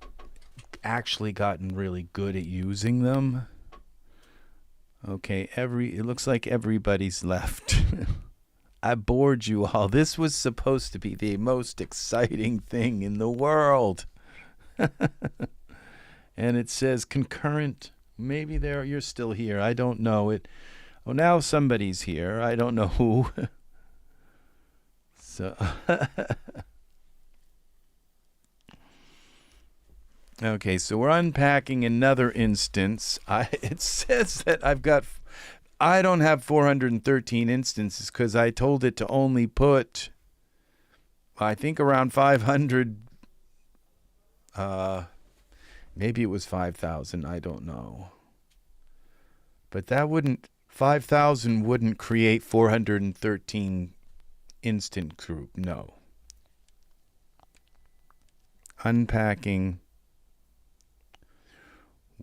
actually gotten really good at using them. Okay, it looks like everybody's left. I bored you all. This was supposed to be the most exciting thing in the world. And it says concurrent. Maybe you're still here. I don't know it. Oh, now somebody's here. I don't know who. So okay, so we're unpacking another instance. It says that I don't have 413 instances because I told it to only put, I think, around 500. Maybe it was 5,000. I don't know. But 5,000 wouldn't create 413 instant group. No. Unpacking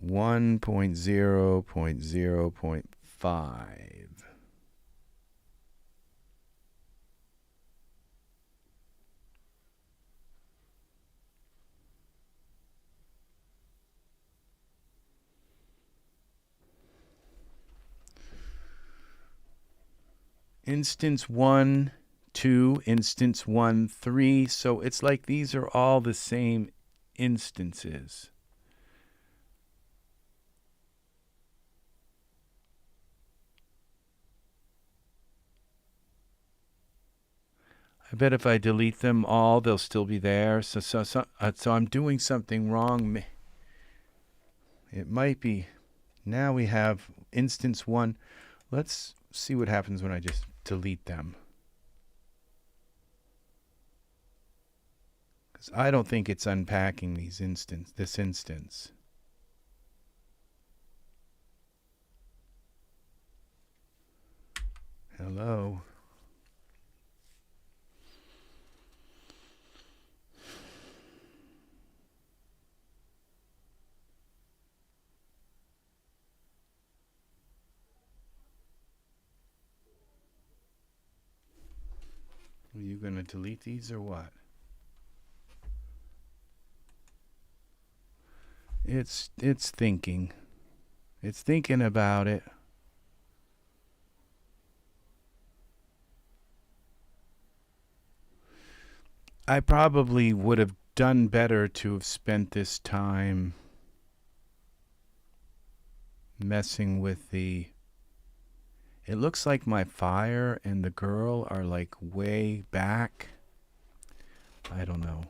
1.0.0.5. instance 1, 2, instance 1, 3. So it's like these are all the same instances. I bet if I delete them all, they'll still be there. So I'm doing something wrong. It might be. Now we have instance 1. Let's see what happens when I just delete them. Because I don't think it's unpacking this instance. Hello. Are you going to delete these or what? It's thinking. It's thinking about it. I probably would have done better to have spent this time messing with the... It looks like my fire and the girl are like way back. I don't know.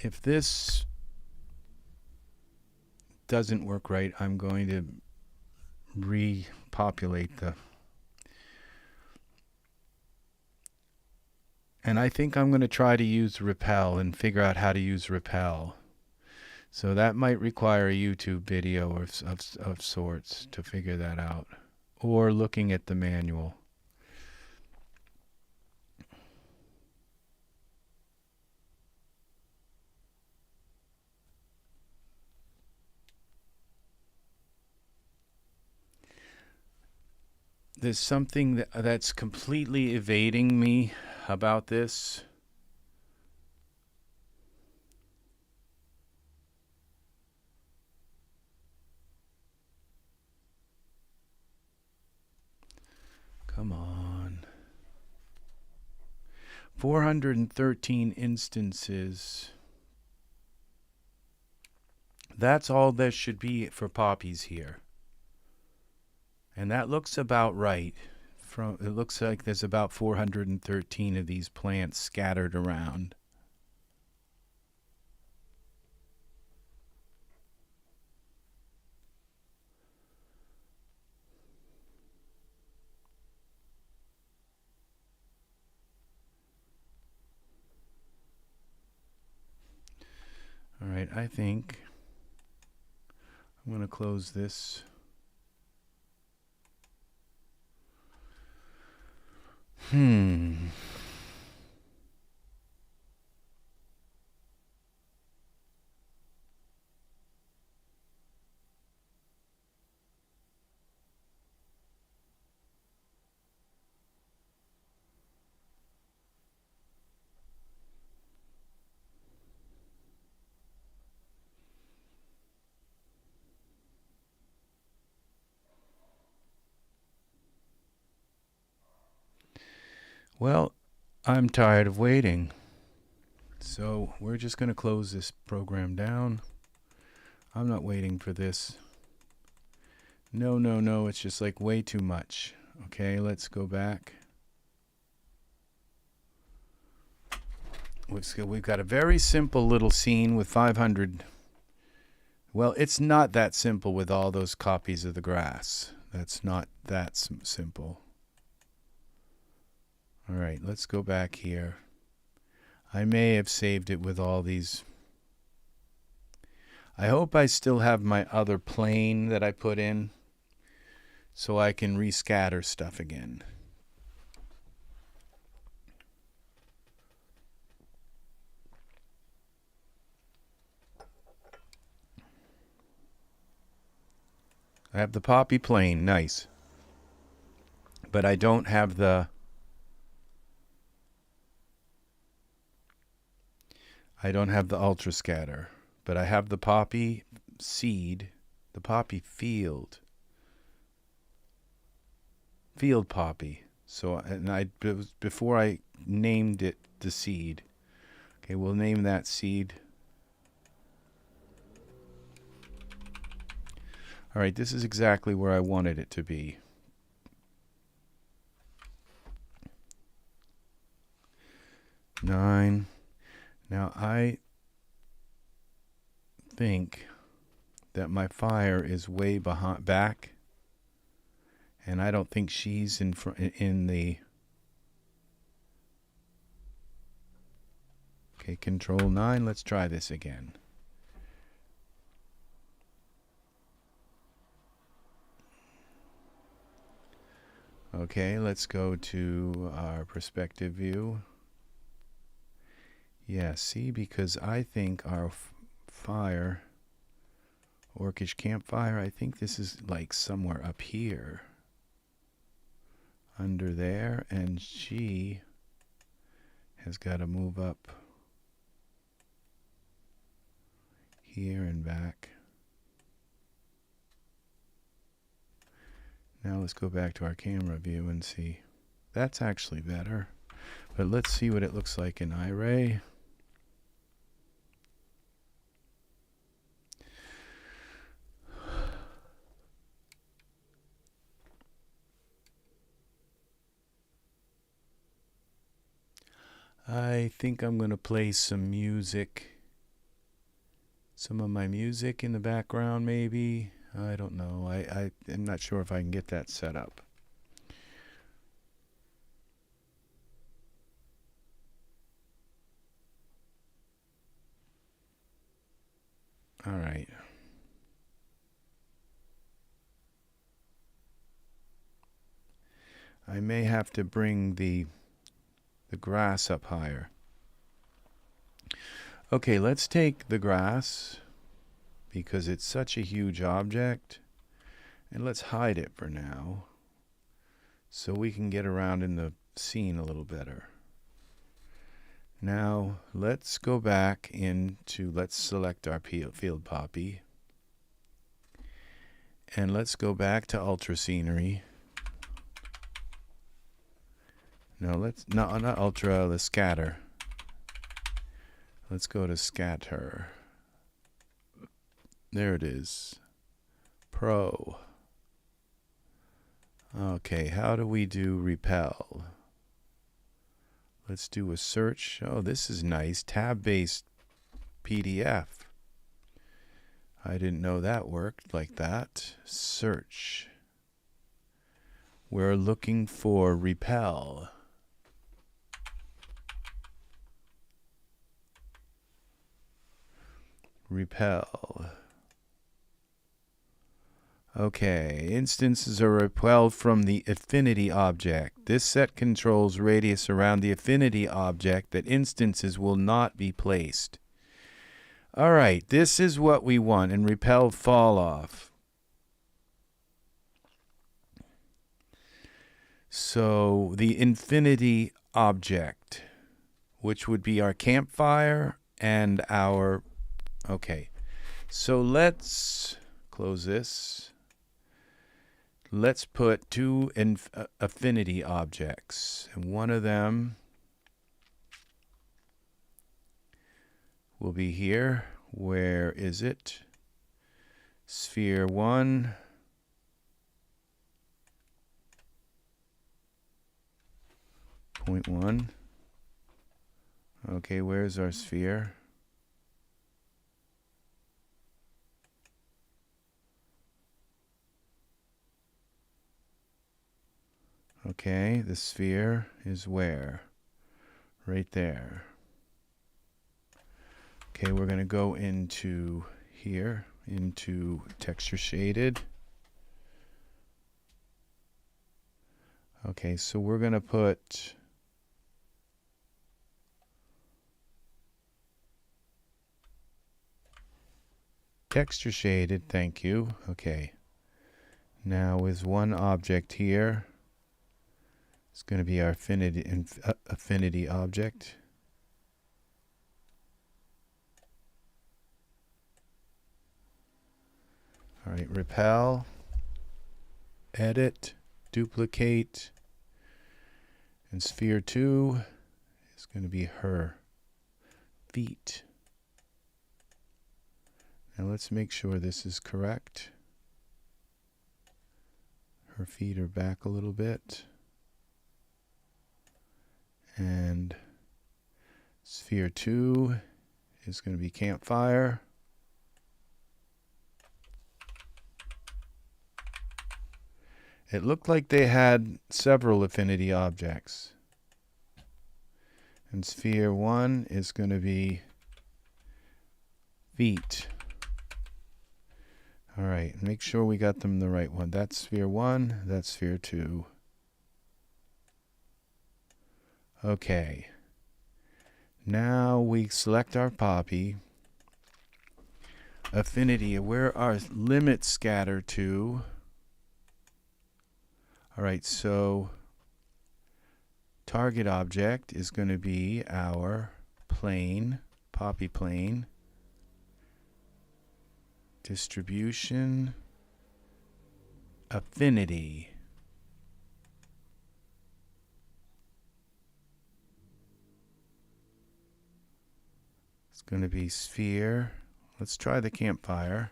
If this doesn't work right, I'm going to repopulate the... And I think I'm going to try to use Repel and figure out how to use Repel. So that might require a YouTube video of sorts to figure that out. Or looking at the manual. There's something that's completely evading me about this. Come on. 413 instances. That's all there should be for poppies here. And that looks about right. It looks like there's about 413 of these plants scattered around. All right, I think I'm going to close this. Well, I'm tired of waiting. So we're just going to close this program down. I'm not waiting for this. No, it's just like way too much. Okay, let's go back. We've got a very simple little scene with 500. Well, it's not that simple with all those copies of the grass. That's not that simple. All right, let's go back here. I may have saved it with all these. I hope I still have my other plane that I put in so I can rescatter stuff again. I have the poppy plane, nice. But I don't have the ultra scatter, but I have the poppy seed, the poppy field poppy. So, and before I named it the seed. Okay, we'll name that seed. All right, this is exactly where I wanted it to be. Nine. Now I think that my fire is way back, and I don't think she's in front in the. Okay, Control 9. Let's try this again. Okay, let's go to our perspective view. Yeah, see, because I think our fire, Orcish campfire, I think this is like somewhere up here. Under there, and she has got to move up here and back. Now let's go back to our camera view and see. That's actually better. But let's see what it looks like in Iray. I think I'm going to play some music. Some of my music in the background, maybe. I don't know. I'm not sure if I can get that set up. All right. I may have to bring the grass up higher. Okay, let's take the grass because it's such a huge object, and let's hide it for now so we can get around in the scene a little better. Now let's go back into, let's select our field poppy, and let's go back to UltraScenery. No, not ultra, the scatter. Let's go to scatter. There it is. Pro. Okay, how do we do repel? Let's do a search. Oh, this is nice. Tab-based PDF. I didn't know that worked like that. Search. We're looking for repel. Repel. Okay, instances are repelled from the affinity object. This set controls radius around the affinity object that instances will not be placed. All right, this is what we want, and repel fall off. So the infinity object, which would be our campfire and our, okay, so let's close this. Let's put two affinity objects, and one of them will be here. Where is it? Sphere 1. Point 1. Okay, where's our sphere? Okay, the sphere is where? Right there. Okay, we're going to go into here, into texture shaded. Okay, so we're going to put texture shaded, thank you. Okay. Now with one object here, it's going to be our affinity object. All right, repel, edit, duplicate, and sphere 2 is going to be her feet. Now let's make sure this is correct. Her feet are back a little bit. And sphere 2 is going to be campfire. It looked like they had several affinity objects. And sphere 1 is going to be feet. All right, make sure we got them the right one. That's sphere 1, that's sphere 2. Okay. Now we select our poppy. Affinity, where our limits scatter to. All right, so target object is going to be our plane, poppy plane. Distribution, affinity. It's going to be sphere. Let's try the campfire.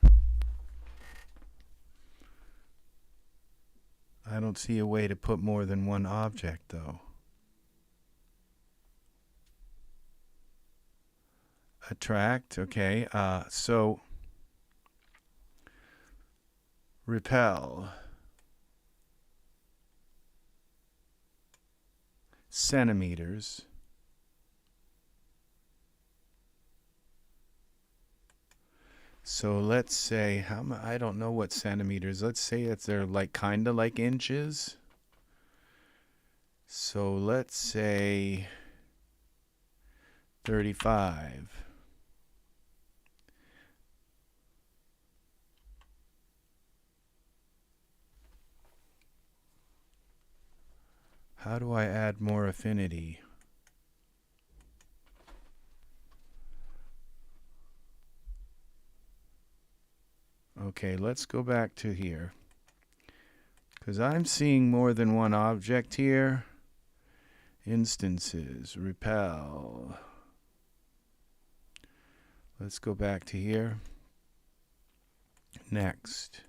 I don't see a way to put more than one object, though. Attract, okay. So repel, centimeters. So let's say I don't know what centimeters. Let's say they're like kind of like inches. So let's say 35. How do I add more affinity? Okay, let's go back to here. Because I'm seeing more than one object here. Instances, repel. Let's go back to here. Next.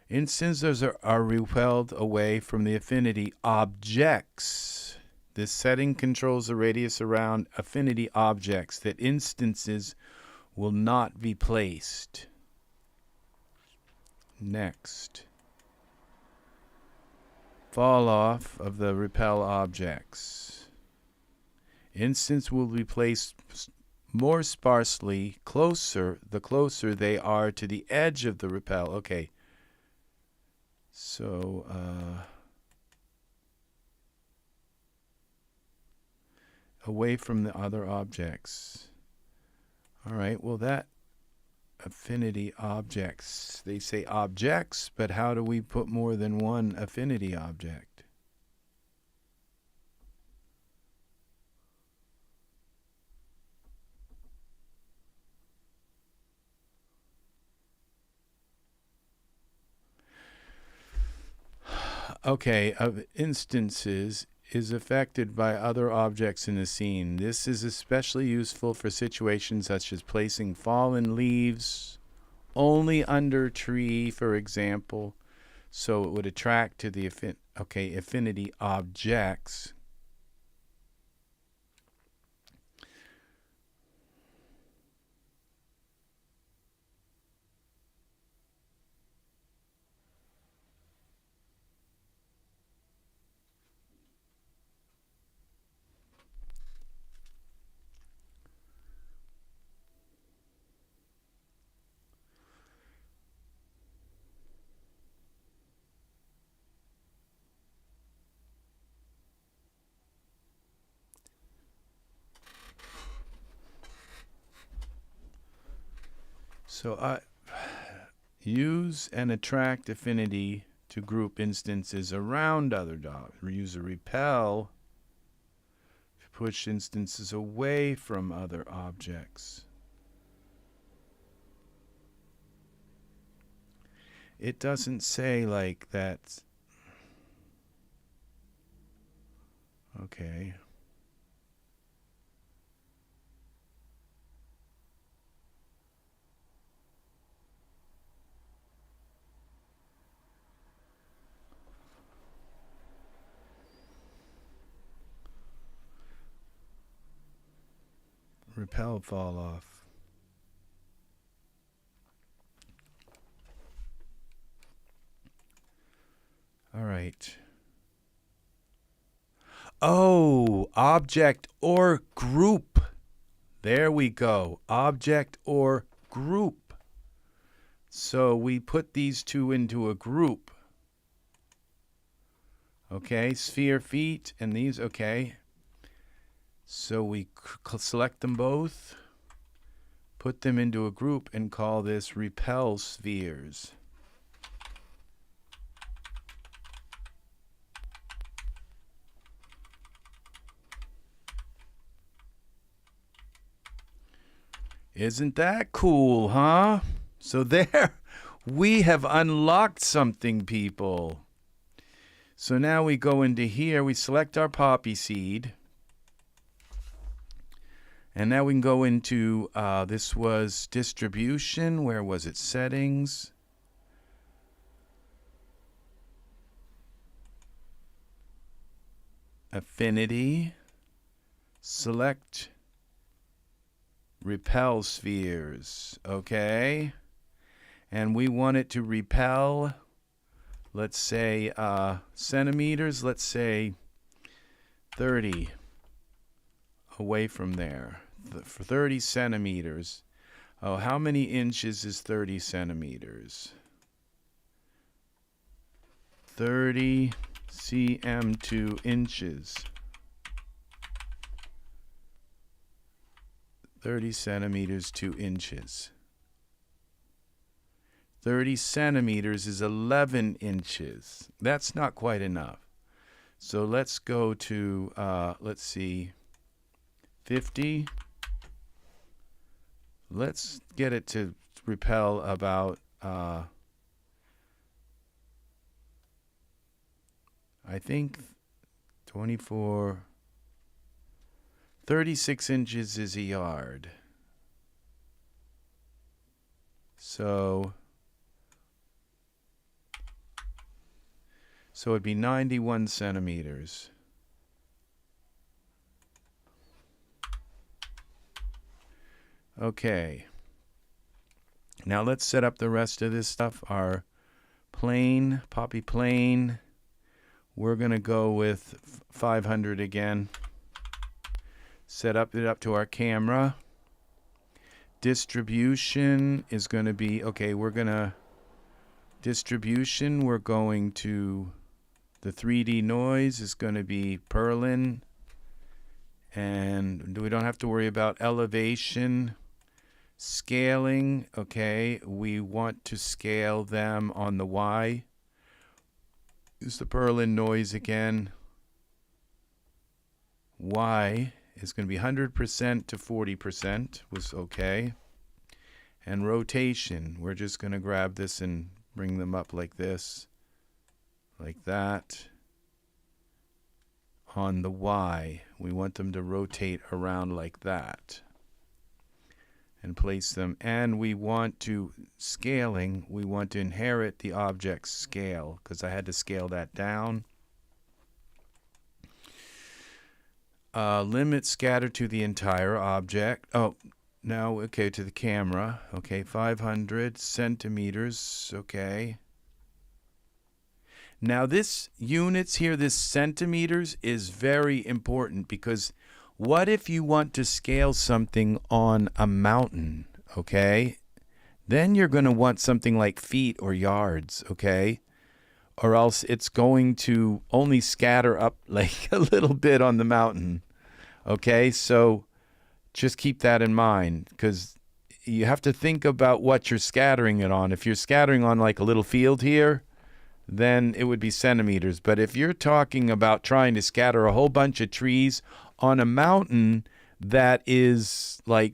Instances are repelled away from the affinity objects. This setting controls the radius around affinity objects that instances will not be placed. Next. Fall off of the repel objects. Instance will be placed more sparsely, the closer they are to the edge of the repel. Okay. So, away from the other objects. All right, well, that affinity objects. They say objects, but how do we put more than one affinity object? Okay, of instances is affected by other objects in the scene. This is especially useful for situations such as placing fallen leaves only under tree, for example. So it would attract to the affinity objects. So Use and attract affinity to group instances around other dogs. Use a repel to push instances away from other objects. It doesn't say like that. Okay. Repel fall off. All right. Oh, object or group. There we go. Object or group. So we put these two into a group. Okay, sphere feet and these, okay. So we select them both, put them into a group, and call this repel spheres. Isn't that cool, huh? So there, we have unlocked something, people. So now we go into here, we select our poppy seed. And now we can go into, this was distribution. Where was it? Settings. Affinity. Select repel spheres. Okay. And we want it to repel, let's say, centimeters. Let's say 30. Away from there for 30 centimeters. Oh, how many inches is 30 centimeters? 30 cm to inches. 30 centimeters to inches. 30 centimeters is 11 inches. That's not quite enough. So let's go to, let's see, 50. Let's get it to repel about, I think 24, 36 inches is a yard. So it'd be 91 centimeters. Okay. Now let's set up the rest of this stuff. Our plane, poppy plane. We're going to go with 500 again. Set up to our camera. Distribution is going to be, okay, we're going to to the 3D noise is going to be Perlin. And we don't have to worry about elevation. Scaling, okay, we want to scale them on the Y. Use the Perlin noise again. Y is going to be 100% to 40% was okay. And rotation, we're just going to grab this and bring them up like this, like that. On the Y, we want them to rotate around like that. And place them, and we want to scaling, we want to inherit the object's scale, because I had to scale that down. Limit scatter to the entire object. Oh, now, okay, to the camera. Okay, 500 centimeters, okay. Now this units here, this centimeters, is very important because what if you want to scale something on a mountain, okay? Then you're going to want something like feet or yards, okay? Or else it's going to only scatter up like a little bit on the mountain, okay? So just keep that in mind because you have to think about what you're scattering it on. If you're scattering on like a little field here, then it would be centimeters. But if you're talking about trying to scatter a whole bunch of trees on a mountain that is like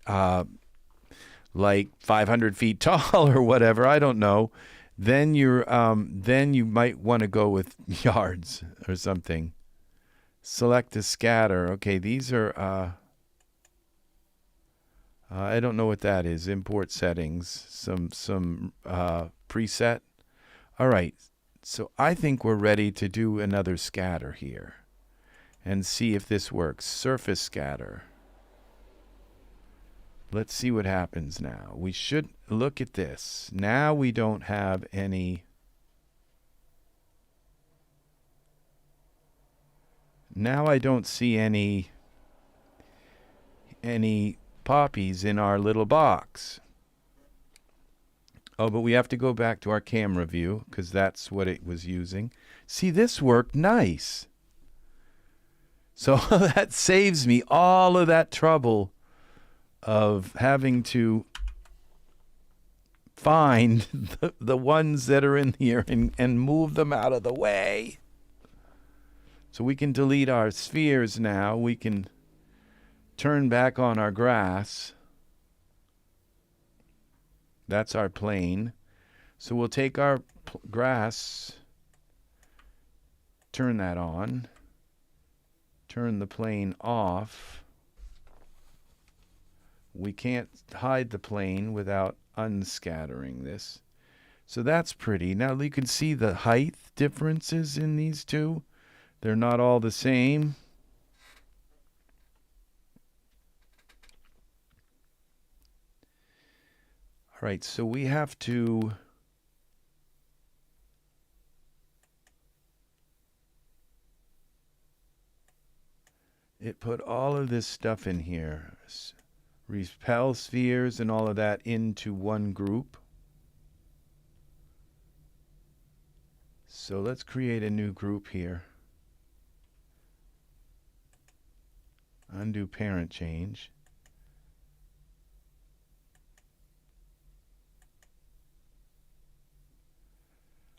500 feet tall or whatever, I don't know, then you might want to go with yards or something. Select a scatter. Okay, these are I don't know what that is. Import settings. Some preset. All right. So I think we're ready to do another scatter here and see if this works. Surface scatter. Let's see what happens now. We should look at this. Now we don't have any. Now I don't see any poppies in our little box. Oh, but we have to go back to our camera view because that's what it was using. See, this worked nice. So that saves me all of that trouble of having to find the ones that are in here and move them out of the way. So we can delete our spheres now. We can turn back on our grass. That's our plane. So we'll take our grass, turn that on, turn the plane off. We can't hide the plane without unscattering this. So that's pretty. Now you can see the height differences in these two. They're not all the same. All right, so we have to put all of this stuff in here. Repel spheres and all of that into one group. So let's create a new group here. Undo parent change.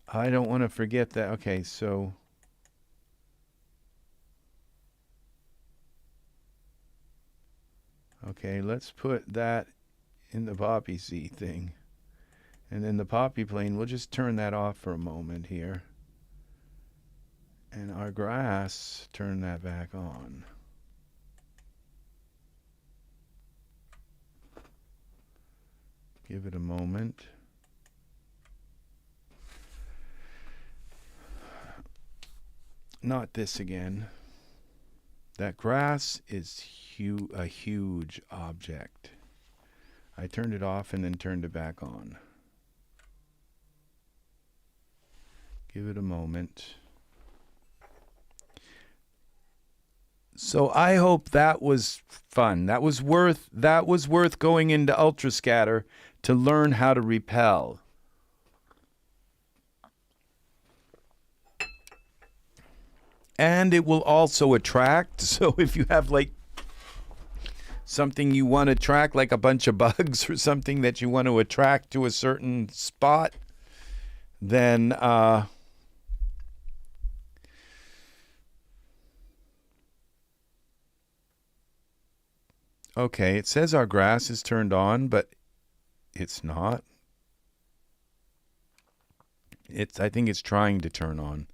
I don't want to forget that. Okay, so okay, let's put that in the poppy Z thing. And then the poppy plane, we'll just turn that off for a moment here. And our grass, turn that back on. Give it a moment. Not this again. That grass is a huge object. I turned it off and then turned it back on. Give it a moment. So I hope that was fun. That was worth going into UltraScatter to learn how to repel. And it will also attract. So if you have like something you want to track, like a bunch of bugs or something that you want to attract to a certain spot, then okay, it says our grass is turned on, but it's not. I think it's trying to turn on.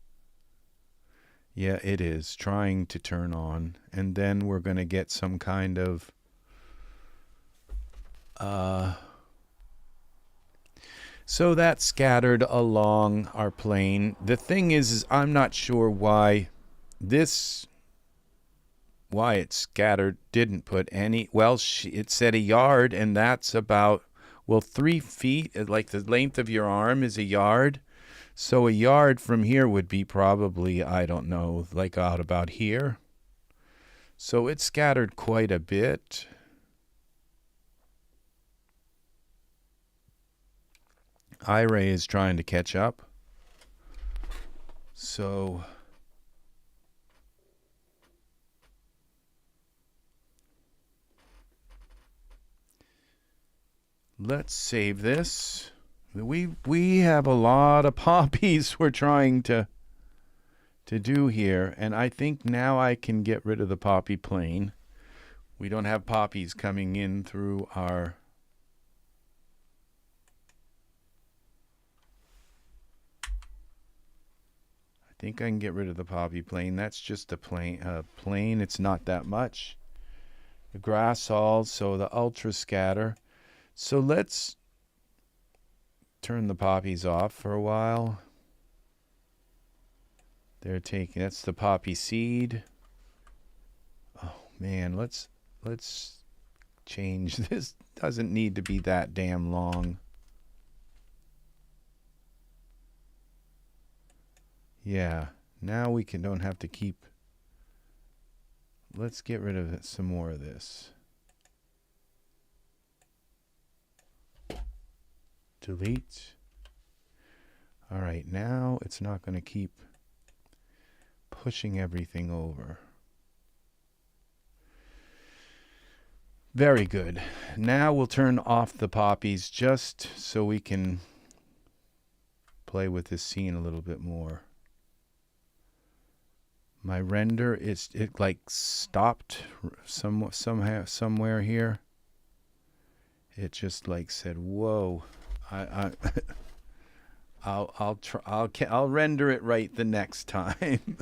Yeah, it is trying to turn on. And then we're going to get some kind of so that's scattered along our plane. The thing is I'm not sure why it scattered didn't put any. Well, it said a yard, and that's about, well, 3 feet, like the length of your arm is a yard. So a yard from here would be probably, I don't know, like out about here. So it scattered quite a bit. Iray is trying to catch up. So let's save this. We have a lot of poppies we're trying to do here, and I think now I can get rid of the poppy plane. We don't have poppies coming in through our I think I can get rid of the poppy plane. That's just a plane. It's not that much. The grass also, the ultra scatter. So let's turn the poppies off for a while. They're taking, that's the poppy seed. Oh man, let's change this. Doesn't need to be that damn long. Yeah, now we don't have to keep. Let's get rid of some more of this. Delete. All right, now it's not going to keep pushing everything over. Very good. Now we'll turn off the poppies just so we can play with this scene a little bit more. My render it like stopped somewhere here. It just like said, "Whoa." I'll render it right the next time.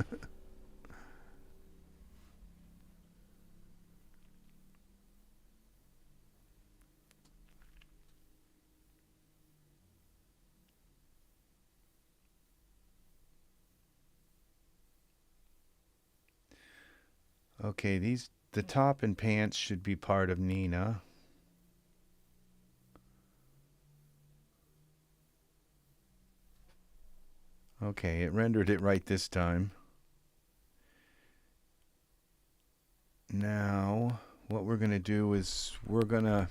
Okay, the top and pants should be part of Nina. Okay, it rendered it right this time. Now, what we're going to do is we're going to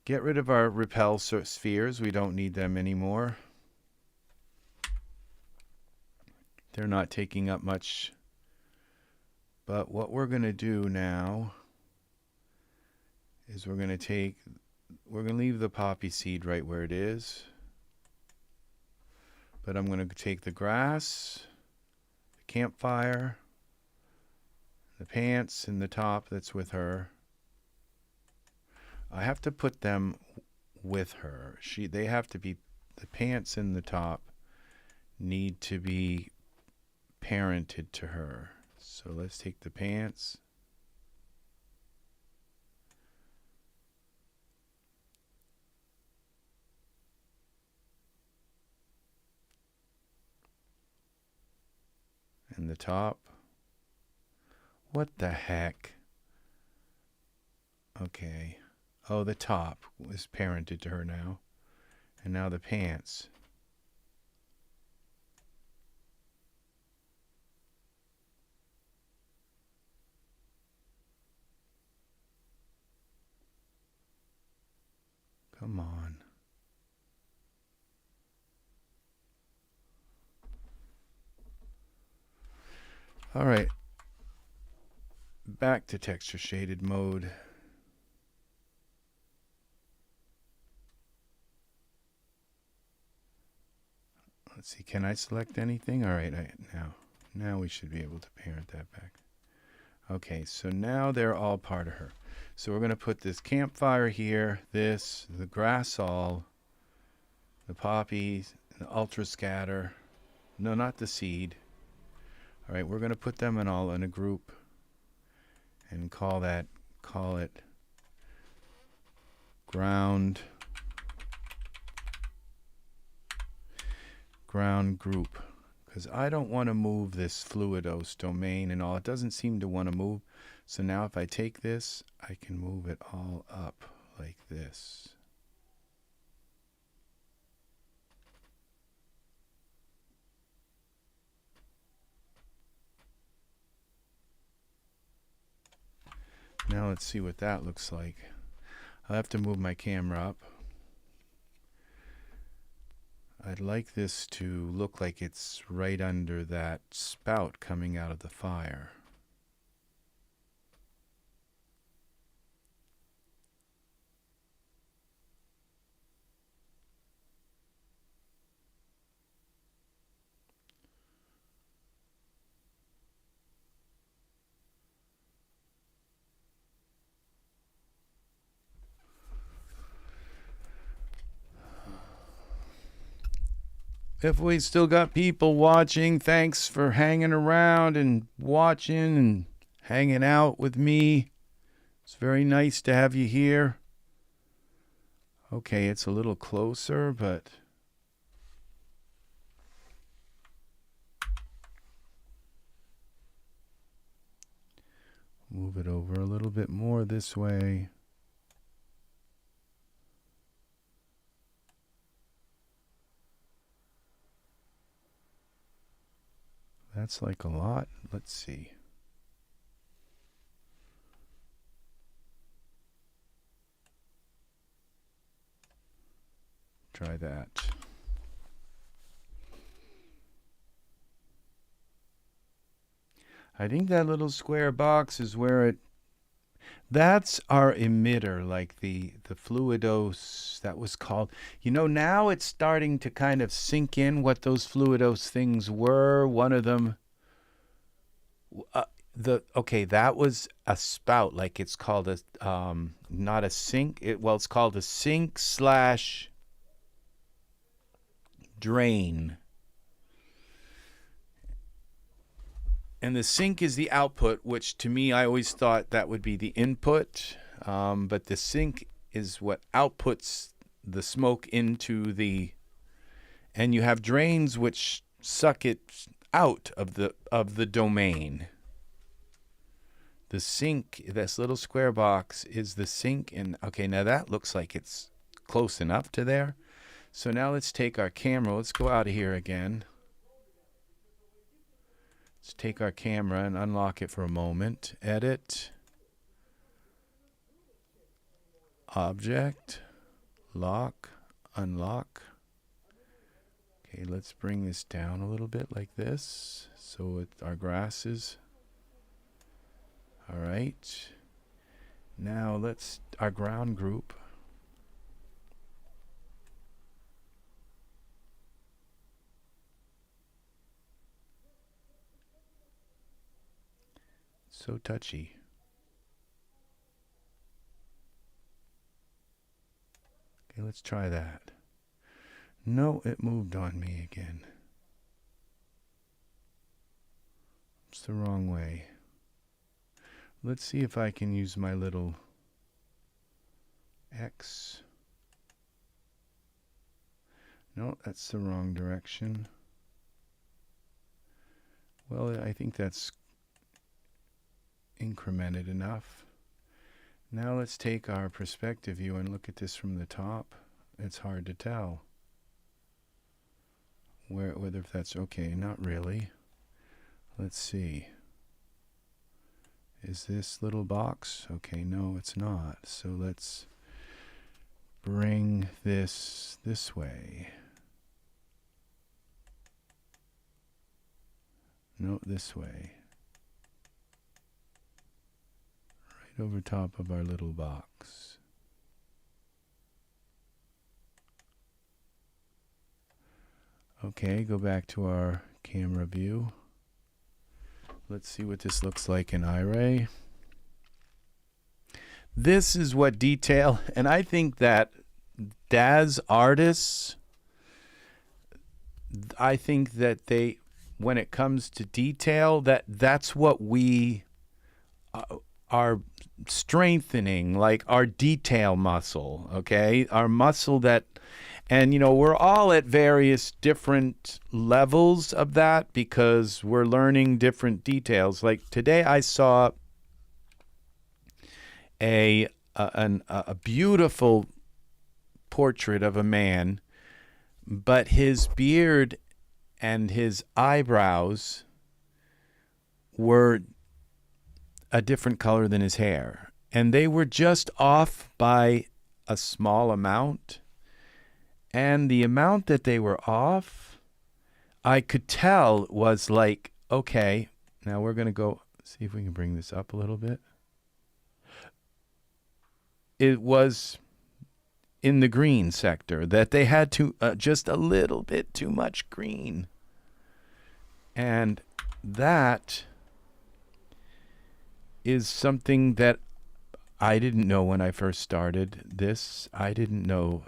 get rid of our Repel spheres. We don't need them anymore. They're not taking up much. But what we're going to do now is we're going to leave the poppy seed right where it is. But I'm going to take the grass, the campfire, the pants, and the top that's with her. I have to put them with her. They have to be, the pants and the top need to be parented to her. So let's take the pants. And the top. What the heck? Okay. Oh, the top was parented to her now. And now the pants. Come on. All right. Back to texture shaded mode. Let's see, can I select anything? All right, now we should be able to parent that back. Okay, so now they're all part of her. So we're going to put this campfire here, the grass all, the poppies, the ultra scatter. No, not the seed. All right, we're going to put them all in a group and call it ground group, because I don't want to move this Fluidos domain and all. It doesn't seem to want to move. So now if I take this, I can move it all up like this. Now let's see what that looks like. I'll have to move my camera up. I'd like this to look like it's right under that spout coming out of the fire. if we still got people watching, thanks for hanging around and watching and hanging out with me. It's very nice to have you here. Okay, it's a little closer, but move it over a little bit more this way. That's like a lot. Let's see. Try that. I think that little square box is where it, that's our emitter, like the Fluidos, that was called. You know, now it's starting to kind of sink in what those Fluidos things were. One of them, okay, that was a spout, like it's called a, not a sink, it's called a sink slash drain. And the sink is the output, which to me, I always thought that would be the input. But the sink is what outputs the smoke into the, and you have drains which suck it out of the domain. The sink, this little square box, is the sink. And okay, now that looks like it's close enough to there. So now let's take our camera. Let's go out of here again. Let's take our camera and unlock it for a moment. Edit. Object. Lock. Unlock. Okay, let's bring this down a little bit like this. So our grass is. All right. Now let's, our ground group. So touchy. Okay, let's try that. No, it moved on me again. It's the wrong way. Let's see if I can use my little X. No, that's the wrong direction. Well, I think that's incremented enough. Now let's take our perspective view and look at this from the top. It's hard to tell whether if that's okay. Not really. Let's see. Is this little box? Okay, no, it's not. So let's bring this way. No, this way. Right over top of our little box. Okay, go back to our camera view. Let's see what this looks like in Iray. This is what detail, and I think that Daz artists, I think that they, when it comes to detail, that's what we are strengthening, like our detail muscle, okay? Our muscle that, and you know, we're all at various different levels of that because we're learning different details. Like today I saw a beautiful portrait of a man, but his beard and his eyebrows were a different color than his hair. And they were just off by a small amount. And the amount that they were off, I could tell was like, okay, now we're going to go see if we can bring this up a little bit. It was in the green sector that they had to just a little bit too much green. And that is something that I didn't know when I first started this. I didn't know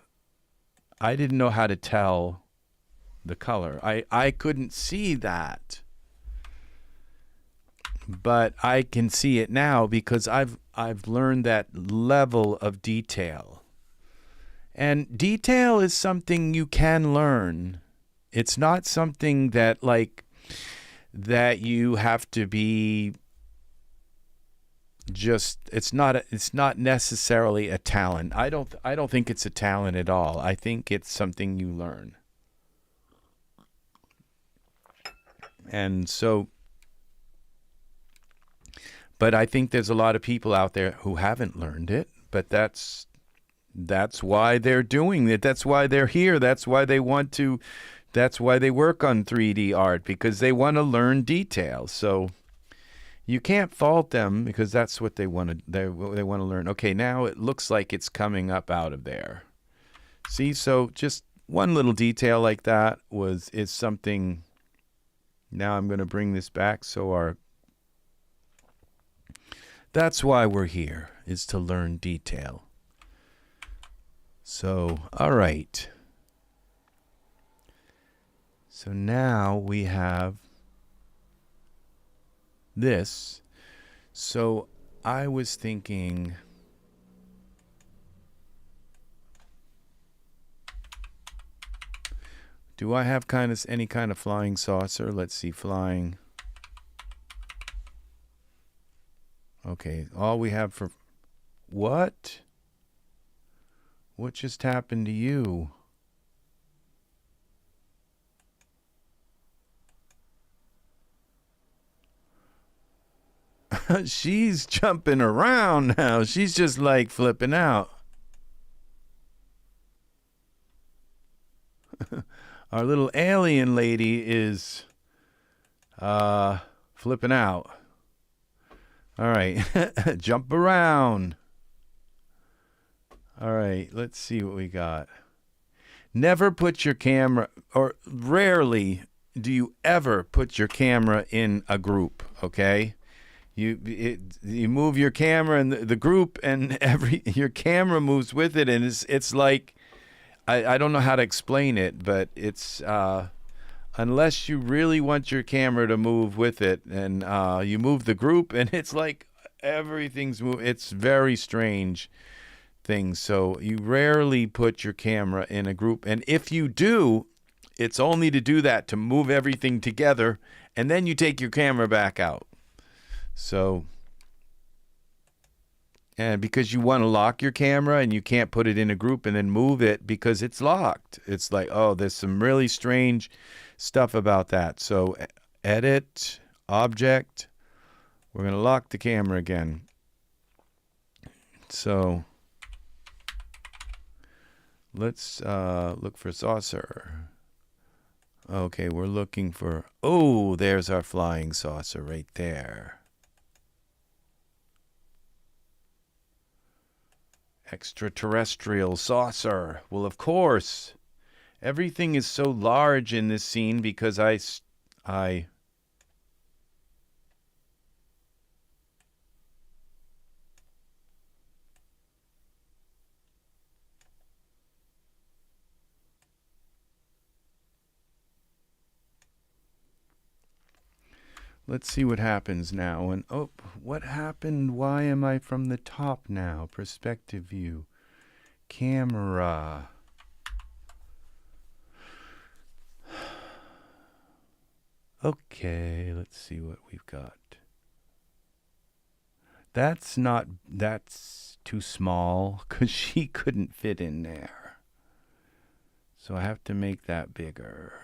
how to tell the color. I couldn't see that. But I can see it now because I've learned that level of detail. And detail is something you can learn. It's not something that that you have to be just, it's not necessarily a talent. I don't think it's a talent at all. I think it's something you learn. And so, but I think there's a lot of people out there who haven't learned it, but that's why they're doing it. That's why they're here. That's why they want to, that's why they work on 3D art, because they want to learn detail. So you can't fault them because that's what they want to, they want to learn. Okay, now it looks like it's coming up out of there. See, so just one little detail like that is something. Now I'm going to bring this back so that's why we're here, is to learn detail. So, all right. So now we have this. So I was thinking, do I have any kind of flying saucer? Let's see, flying. Okay, all we have for, what? What just happened to you? She's jumping around now. She's just like flipping out. Our little alien lady is flipping out. All right, jump around. All right, let's see what we got. Never put your camera, or rarely do you ever put your camera in a group, okay? You move your camera in the group, and your camera moves with it, and it's like, I don't know how to explain it, but it's unless you really want your camera to move with it, and you move the group, and it's like everything's moving. It's very strange things. So you rarely put your camera in a group, and if you do, it's only to do that, to move everything together, and then you take your camera back out. So, and because you want to lock your camera, and you can't put it in a group and then move it because it's locked. It's like, oh, there's some really strange stuff about that. So edit, object, we're going to lock the camera again. So let's look for saucer. Okay, we're looking for, oh, there's our flying saucer right there. Extraterrestrial saucer. Well, of course, everything is so large in this scene because I let's see what happens now. And oh, what happened? Why am I from the top now? Perspective view. Camera. Okay, let's see what we've got. That's too small because she couldn't fit in there. So I have to make that bigger.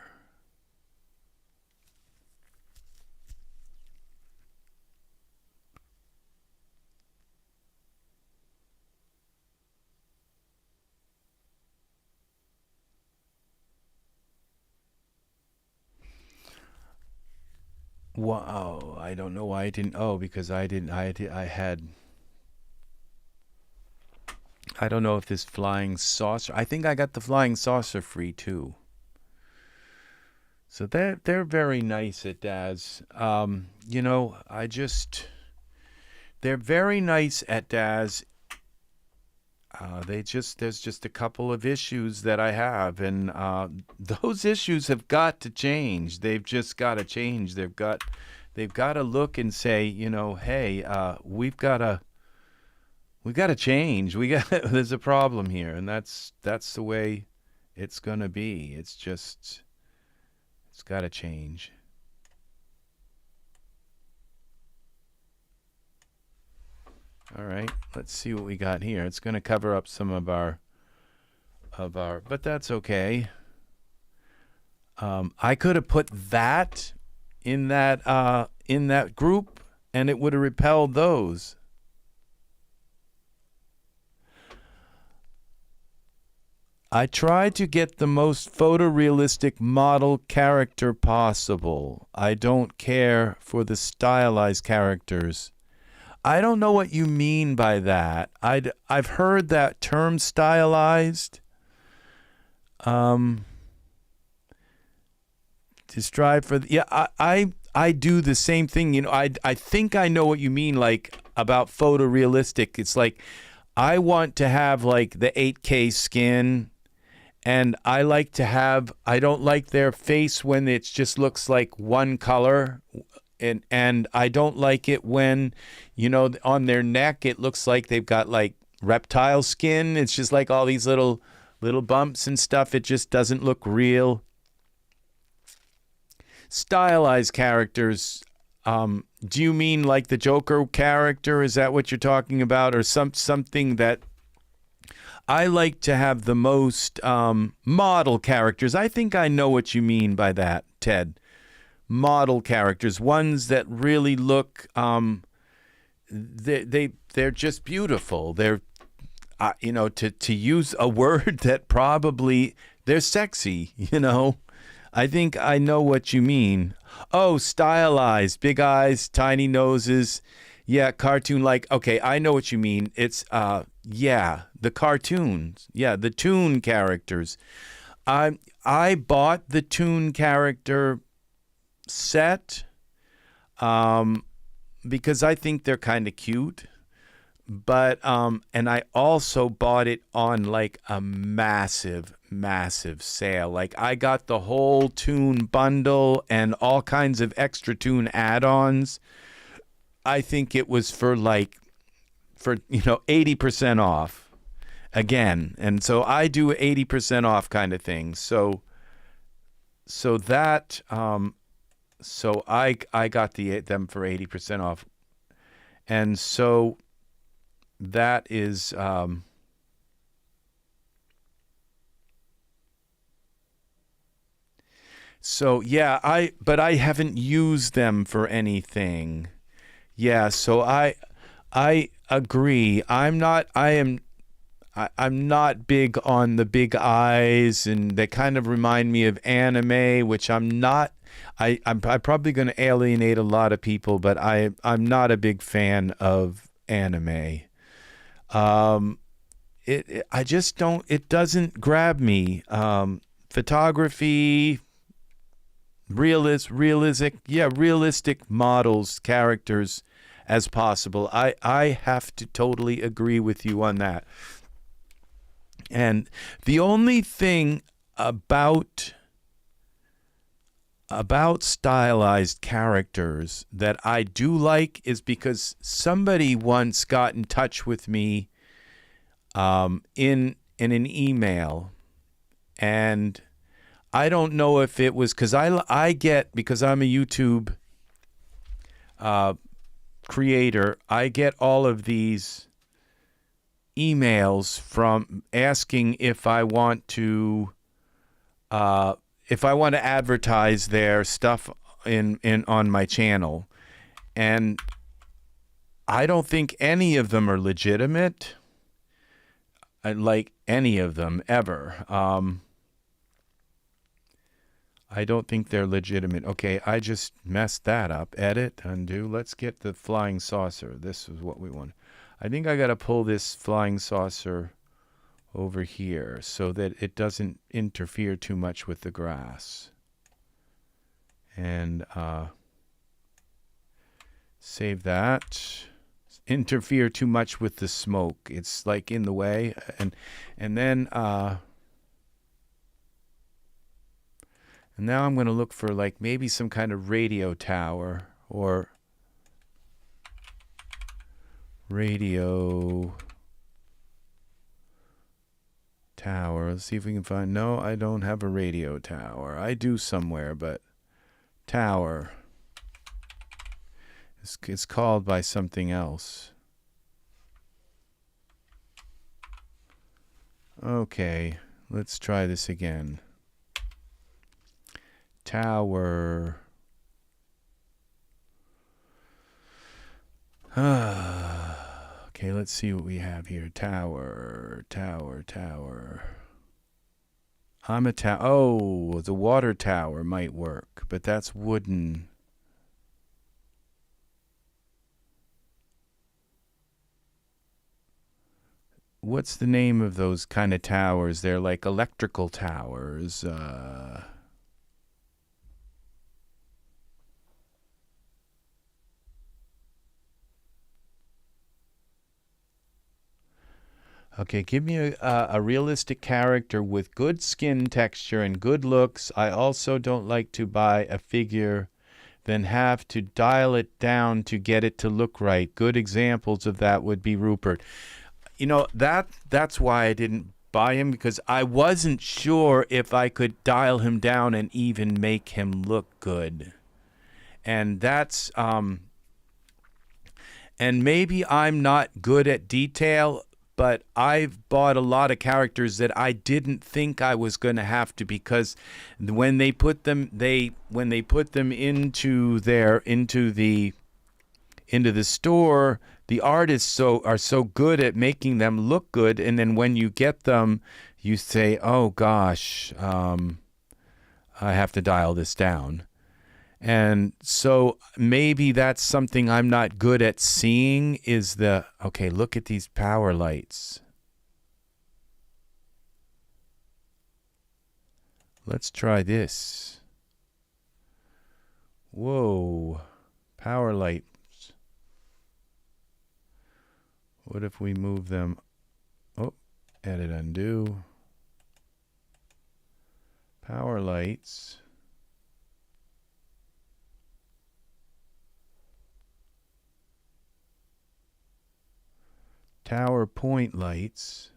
Wow, I don't know why I didn't. Oh, because I don't know if this flying saucer. I think I got the flying saucer free too. So they're very nice at Daz. You know, they're very nice at Daz. there's just a couple of issues that I have, and those issues have got to change. They've just got to change. They've got to look and say, you know, hey, we've got to change. There's a problem here, and that's the way it's gonna be. It's got to change. All right, let's see what we got here. It's going to cover up some of our, but that's okay. I could have put that in that group, and it would have repelled those. I tried to get the most photorealistic model character possible. I don't care for the stylized characters. I don't know what you mean by that. I've heard that term, stylized. To strive for I do the same thing. You know, I think I know what you mean, like about photorealistic. It's like I want to have like the 8K skin, and I like to have. I don't like their face when it just looks like one color. And I don't like it when, you know, on their neck it looks like they've got like reptile skin. It's just like all these little bumps and stuff. It just doesn't look real. Stylized characters. Do you mean like the Joker character? Is that what you're talking about, or something that? I like to have the most model characters. I think I know what you mean by that, Ted. Model characters, ones that really look, they're just beautiful. They're, you know, to use a word that probably, they're sexy, you know. I think I know what you mean. Oh, stylized, big eyes, tiny noses. Yeah, cartoon-like. Okay, I know what you mean. It's, yeah, the cartoons. Yeah, the toon characters. I bought the toon character set because I think they're kind of cute, but and I also bought it on like a massive sale. Like I got the whole toon bundle and all kinds of extra toon add-ons. I think it was for 80% off again, and so I do 80% off kind of thing. So that So I got them for 80% off, and so that is so yeah. But I haven't used them for anything. Yeah, so I agree. I'm not big on the big eyes, and they kind of remind me of anime, which I'm not. I'm probably going to alienate a lot of people, but I'm not a big fan of anime. I just don't. It doesn't grab me. Photography, realistic models, characters as possible. I have to totally agree with you on that. And the only thing about stylized characters that I do like is because somebody once got in touch with me in an email, and I don't know if it was because I get, because I'm a YouTube creator, I get all of these emails from asking if I want to advertise their stuff on my channel, and I don't think any of them are legitimate. Like any of them ever. I don't think they're legitimate. Okay, I just messed that up. Edit, undo. Let's get the flying saucer. This is what we want. I think I got to pull this flying saucer over here so that it doesn't interfere too much with the grass. And save that. interfere too much with the smoke. It's like in the way. And then and now I'm going to look for like maybe some kind of radio tower or radio tower. Let's see if we can find. No, I don't have a radio tower. I do somewhere, but tower. It's called by something else. Okay, let's try this again. Tower. Okay, let's see what we have here. Tower, tower, tower. I'm a tower. Oh, the water tower might work, but that's wooden. What's the name of those kind of towers? They're like electrical towers. Okay, give me a realistic character with good skin texture and good looks. I also don't like to buy a figure, then have to dial it down to get it to look right. Good examples of that would be Rupert. You know, that's why I didn't buy him, because I wasn't sure if I could dial him down and even make him look good. And that's and maybe I'm not good at detail, but I've bought a lot of characters that I didn't think I was going to have to, because when they put them into the store, the artists are so good at making them look good, and then when you get them, you say, "Oh gosh, I have to dial this down." And so maybe that's something I'm not good at seeing, is okay, look at these power lights. Let's try this. Whoa, power lights. What if we move them? Oh, edit, undo. Power lights. Tower point lights.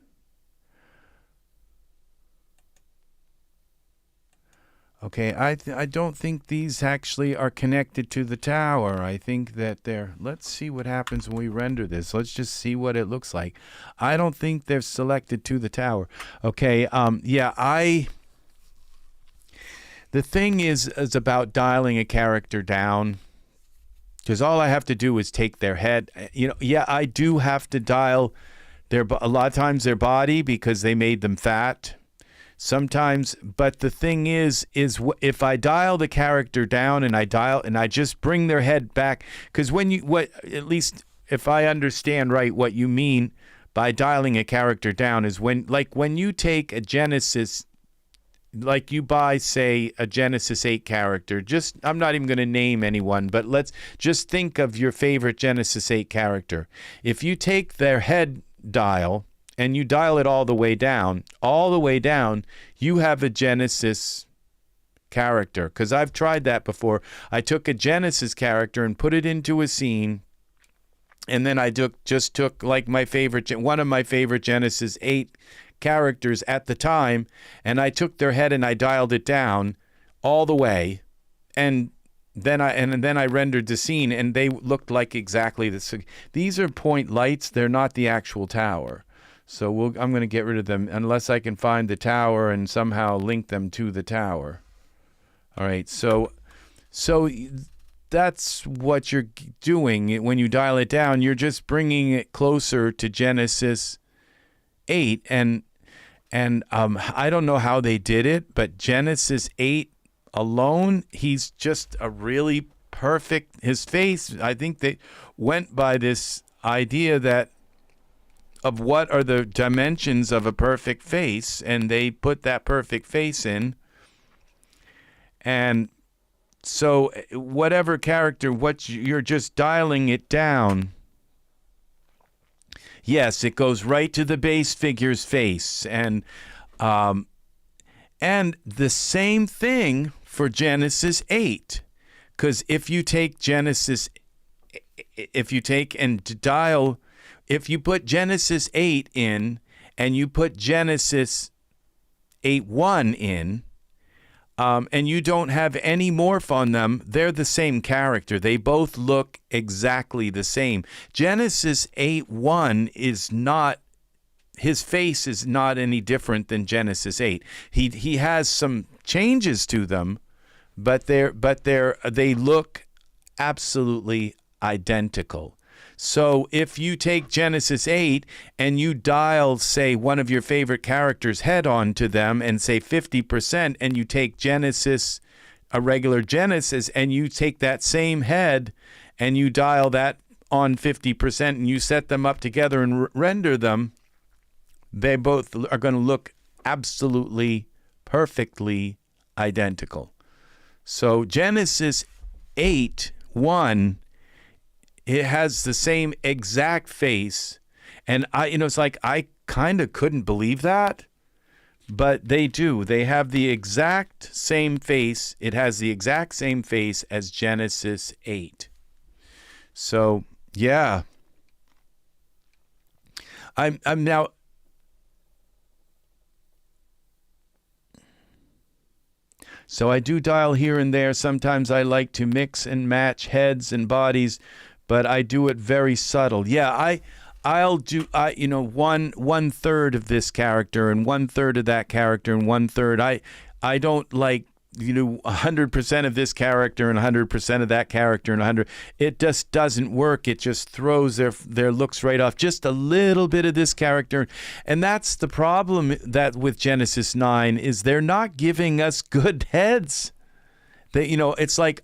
Okay, I don't think these actually are connected to the tower. I think that they're... Let's see what happens when we render this. Let's just see what it looks like. I don't think they're selected to the tower. Okay, yeah, the thing is about dialing a character down, because all I have to do is take their head. You know, yeah, I do have to dial a lot of times their body, because they made them fat. Sometimes, but the thing is if I dial the character down and I just bring their head back, because at least if I understand right, what you mean by dialing a character down is when you take a Genesis, like you buy, say, a Genesis 8 character. I'm not even going to name anyone, but let's just think of your favorite Genesis 8 character. If you take their head dial and you dial it all the way down, you have a Genesis character. Because I've tried that before. I took a Genesis character and put it into a scene, and then I just took like one of my favorite Genesis 8 characters at the time, and I took their head and I dialed it down all the way, and then I rendered the scene, and they looked like exactly this. These are point lights. They're not the actual tower. So I'm going to get rid of them unless I can find the tower and somehow link them to the tower. All right, so that's what you're doing. When you dial it down, you're just bringing it closer to Genesis 8, and I don't know how they did it, but Genesis 8 alone, he's just a really perfect, his face, I think they went by this idea of what are the dimensions of a perfect face, and they put that perfect face in. And so whatever character, you're just dialing it down. Yes, it goes right to the base figure's face. And the same thing for Genesis 8. Because if you take Genesis, if you take and dial, if you put Genesis 8 in and you put Genesis 8.1 in, and you don't have any morph on them, they're the same character. They both look exactly the same. Genesis 8.1 is not, his face is not any different than Genesis 8. He has some changes to them, but they look absolutely identical. So if you take Genesis 8 and you dial, say, one of your favorite characters' head onto them and say 50%, and you take Genesis, a regular Genesis, and you take that same head and you dial that on 50% and you set them up together and render them, they both are going to look absolutely, perfectly identical. So Genesis 8.1, it has the same exact face. And it's like, I kind of couldn't believe that, but they do. They have the exact same face. It has the exact same face as Genesis 8. So, yeah. I'm now... So I do dial here and there. Sometimes I like to mix and match heads and bodies, but I do it very subtle. Yeah, I'll do one third of this character and 1/3 of that character and 1/3. I don't like 100% of this character and 100% of that character and 100. It just doesn't work. It just throws their looks right off. Just a little bit of this character, and that's the problem that with Genesis 9 is they're not giving us good heads. It's like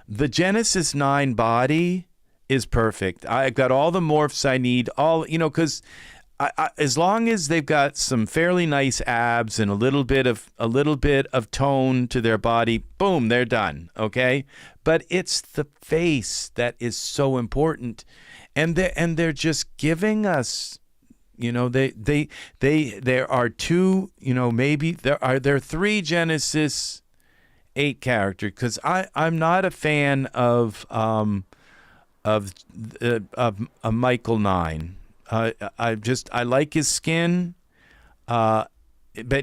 the Genesis 9 body is perfect. I've got all the morphs I need. Because as long as they've got some fairly nice abs and a little bit of tone to their body, boom, they're done. Okay, but it's the face that is so important, and they're just giving us, there are two, maybe there are 3 Genesis 8 characters, because I'm not a fan of Michael 9. I like his skin, but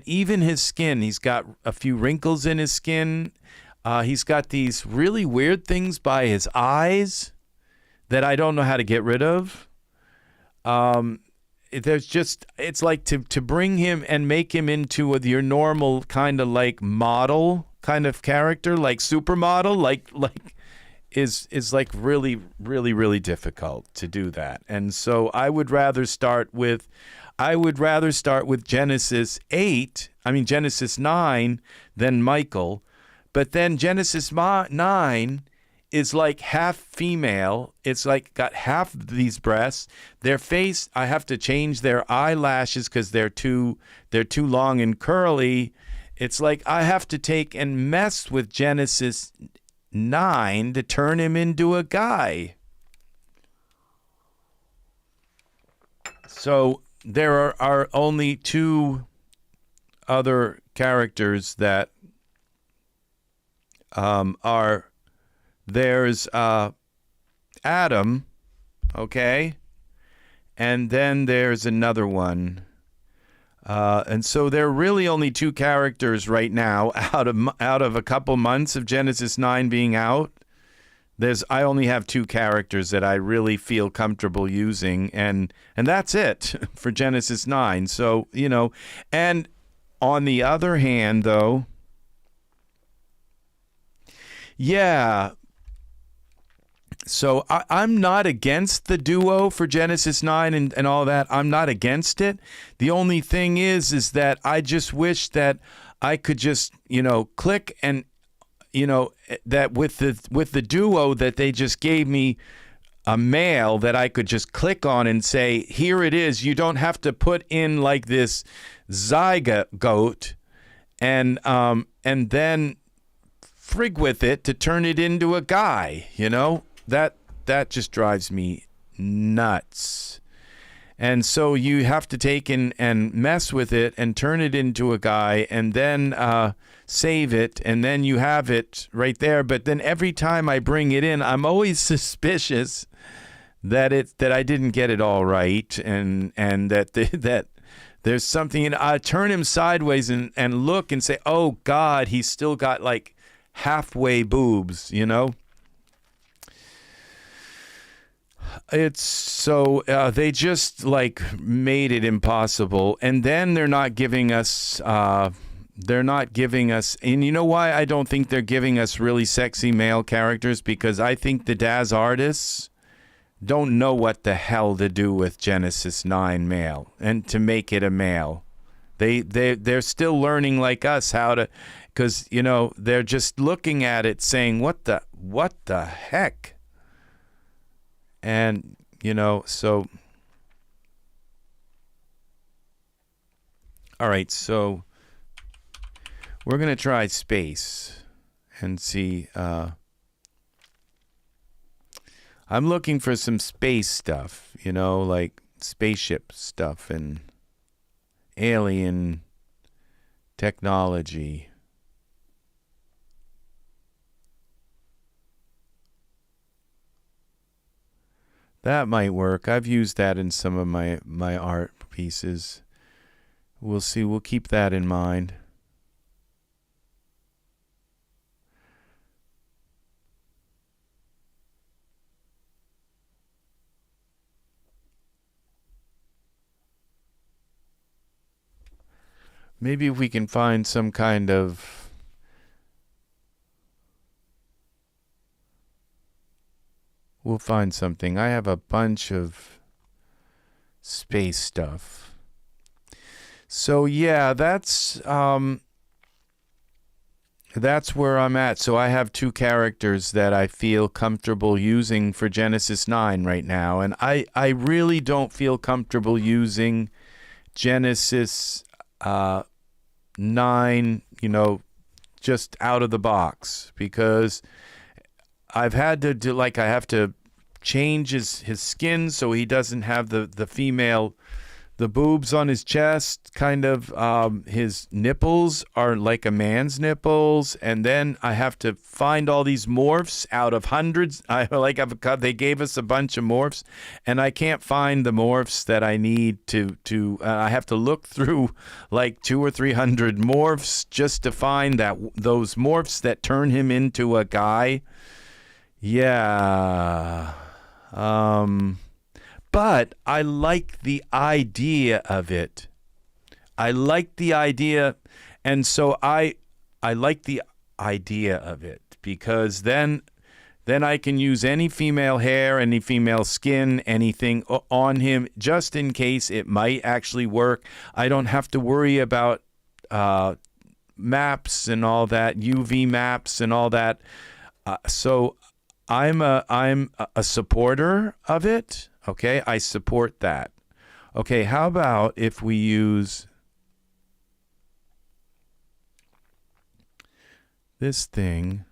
even his skin, he's got a few wrinkles in his skin. He's got these really weird things by his eyes that I don't know how to get rid of. It's like to bring him and make him into your normal kind of like model kind of character, like supermodel, like is like really, really, really difficult to do that. And so I would rather start with Genesis 9 than Michael. But then Genesis 9 is like half female. It's like got half these breasts. Their face, I have to change their eyelashes because they're too long and curly. It's like I have to take and mess with Genesis 9 to turn him into a guy. So there are only 2 other characters that there's Adam, okay, and then there's another one. And so there are really only 2 characters right now out of a couple months of Genesis 9 being out. I only have 2 characters that I really feel comfortable using, and that's it for Genesis 9. So, and on the other hand, though, yeah. So I'm not against the duo for Genesis 9 and all that. I'm not against it. The only thing is that I just wish that I could just, click and, that with the duo that they just gave me a male that I could just click on and say, here it is. You don't have to put in like this zygote and then frig with it to turn it into a guy, That just drives me nuts. And so you have to take and mess with it and turn it into a guy and then save it, and then you have it right there. But then every time I bring it in, I'm always suspicious that I didn't get it all right, and that that there's something. And I turn him sideways and look and say, oh God, he's still got like halfway boobs, you know. It's so they just like made it impossible, and then they're not giving us. And you know why I don't think they're giving us really sexy male characters? Because I think the Daz artists don't know what the hell to do with Genesis 9 male and to make it a male. They're still learning like us how to, because you know they're just looking at it saying what the heck. And, you know, so, all right, so we're going to try space and see. I'm looking for some space stuff, you know, like spaceship stuff and alien technology. That might work. I've used that in some of my art pieces. We'll see. We'll keep that in mind. Maybe if we can find some kind of we'll find something. I have a bunch of space stuff. So yeah, that's where I'm at. So I have two characters that I feel comfortable using for Genesis 9 right now. And I really don't feel comfortable using Genesis 9, you know, just out of the box, because I've had to do, like, I have to change his skin so he doesn't have the female, the boobs on his chest, kind of, his nipples are like a man's nipples, and then I have to find all these morphs out of hundreds. They gave us a bunch of morphs, and I can't find the morphs that I need to I have to look through like 200 or 300 morphs just to find those morphs that turn him into a guy. Yeah. But I like the idea of it. I like the idea, and so I like the idea of it, because then I can use any female hair, any female skin, anything on him, just in case it might actually work. I don't have to worry about maps and all that, UV maps and all that. So I'm a supporter of it. Okay, I support that. Okay, how about if we use this thing?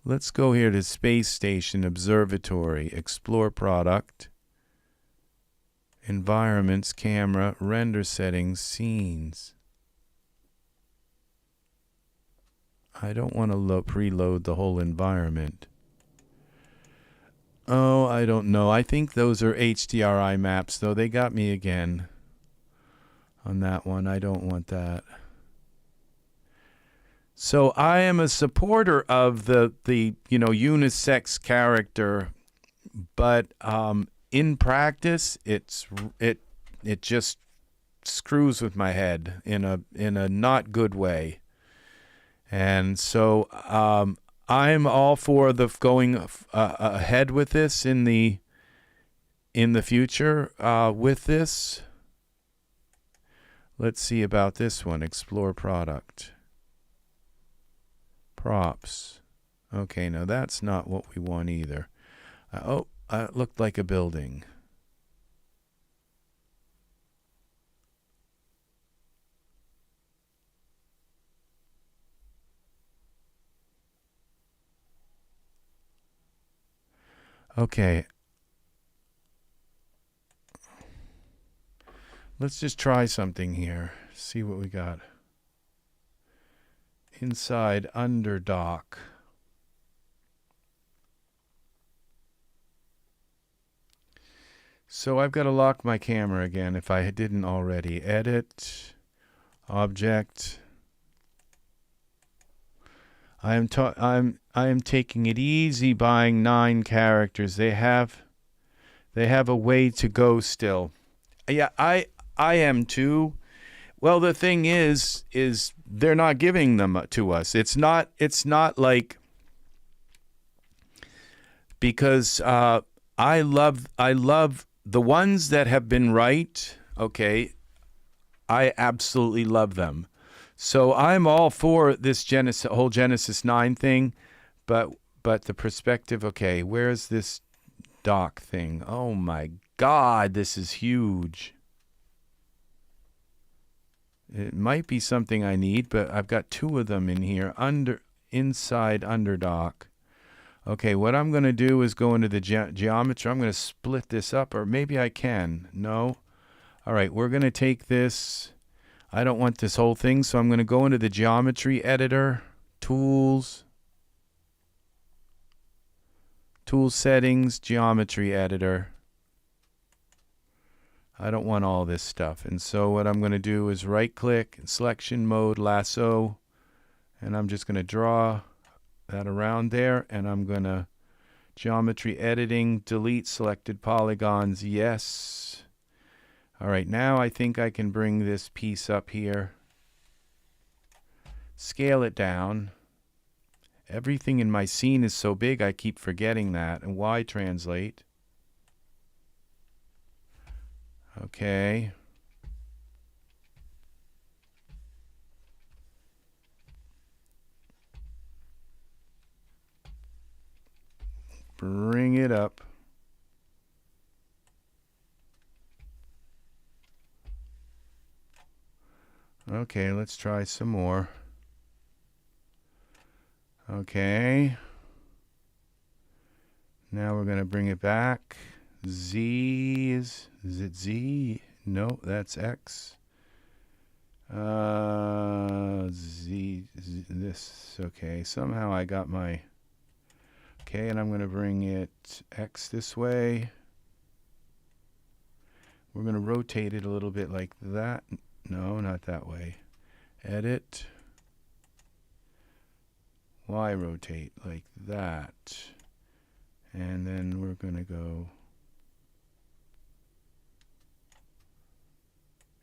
Let's go here to Space Station, Observatory, Explore Product, Environments, Camera, Render Settings, Scenes. I don't want to preload the whole environment. Oh, I don't know. I think those are HDRI maps, though. They got me again on that one. I don't want that. So I am a supporter of the you know, unisex character, but in practice it just screws with my head in a not good way. And so I'm all for the going ahead with this in the future with this. Let's see about this one. Explore product. Props. Okay, now that's not what we want either. It looked like a building. Okay, Let's just try something here. See what we got. Inside under dock. So I've got to lock my camera again if I didn't already. Edit, object. I am taking it easy buying 9 characters. They have a way to go still. Yeah, I am too. Well, the thing is they're not giving them to us. It's not like, because I love the ones that have been right. Okay, I absolutely love them. So I'm all for this whole Genesis 9 thing, but the perspective. Okay, where's this dock thing? Oh my God, this is huge. It might be something I need, but I've got 2 of them in here, inside underdock. Okay, what I'm going to do is go into the geometry. I'm going to split this up, or maybe I can. No. All right, we're going to take this. I don't want this whole thing, so I'm going to go into the geometry editor, tools, tool settings, geometry editor. I don't want all this stuff. And so what I'm going to do is right click, selection mode, lasso, and I'm just going to draw that around there, and I'm going to geometry editing, delete selected polygons. Yes. All right, now I think I can bring this piece up here, scale it down. Everything in my scene is so big I keep forgetting that. And Y translate. Okay. Bring it up. Okay, let's try some more. Okay. Now we're going to bring it back. Z is it Z? No, that's X. Z, this. Okay, somehow I got my... Okay, and I'm going to bring it X this way. We're going to rotate it a little bit like that. No, not that way. Edit. Y rotate like that. And then we're going to go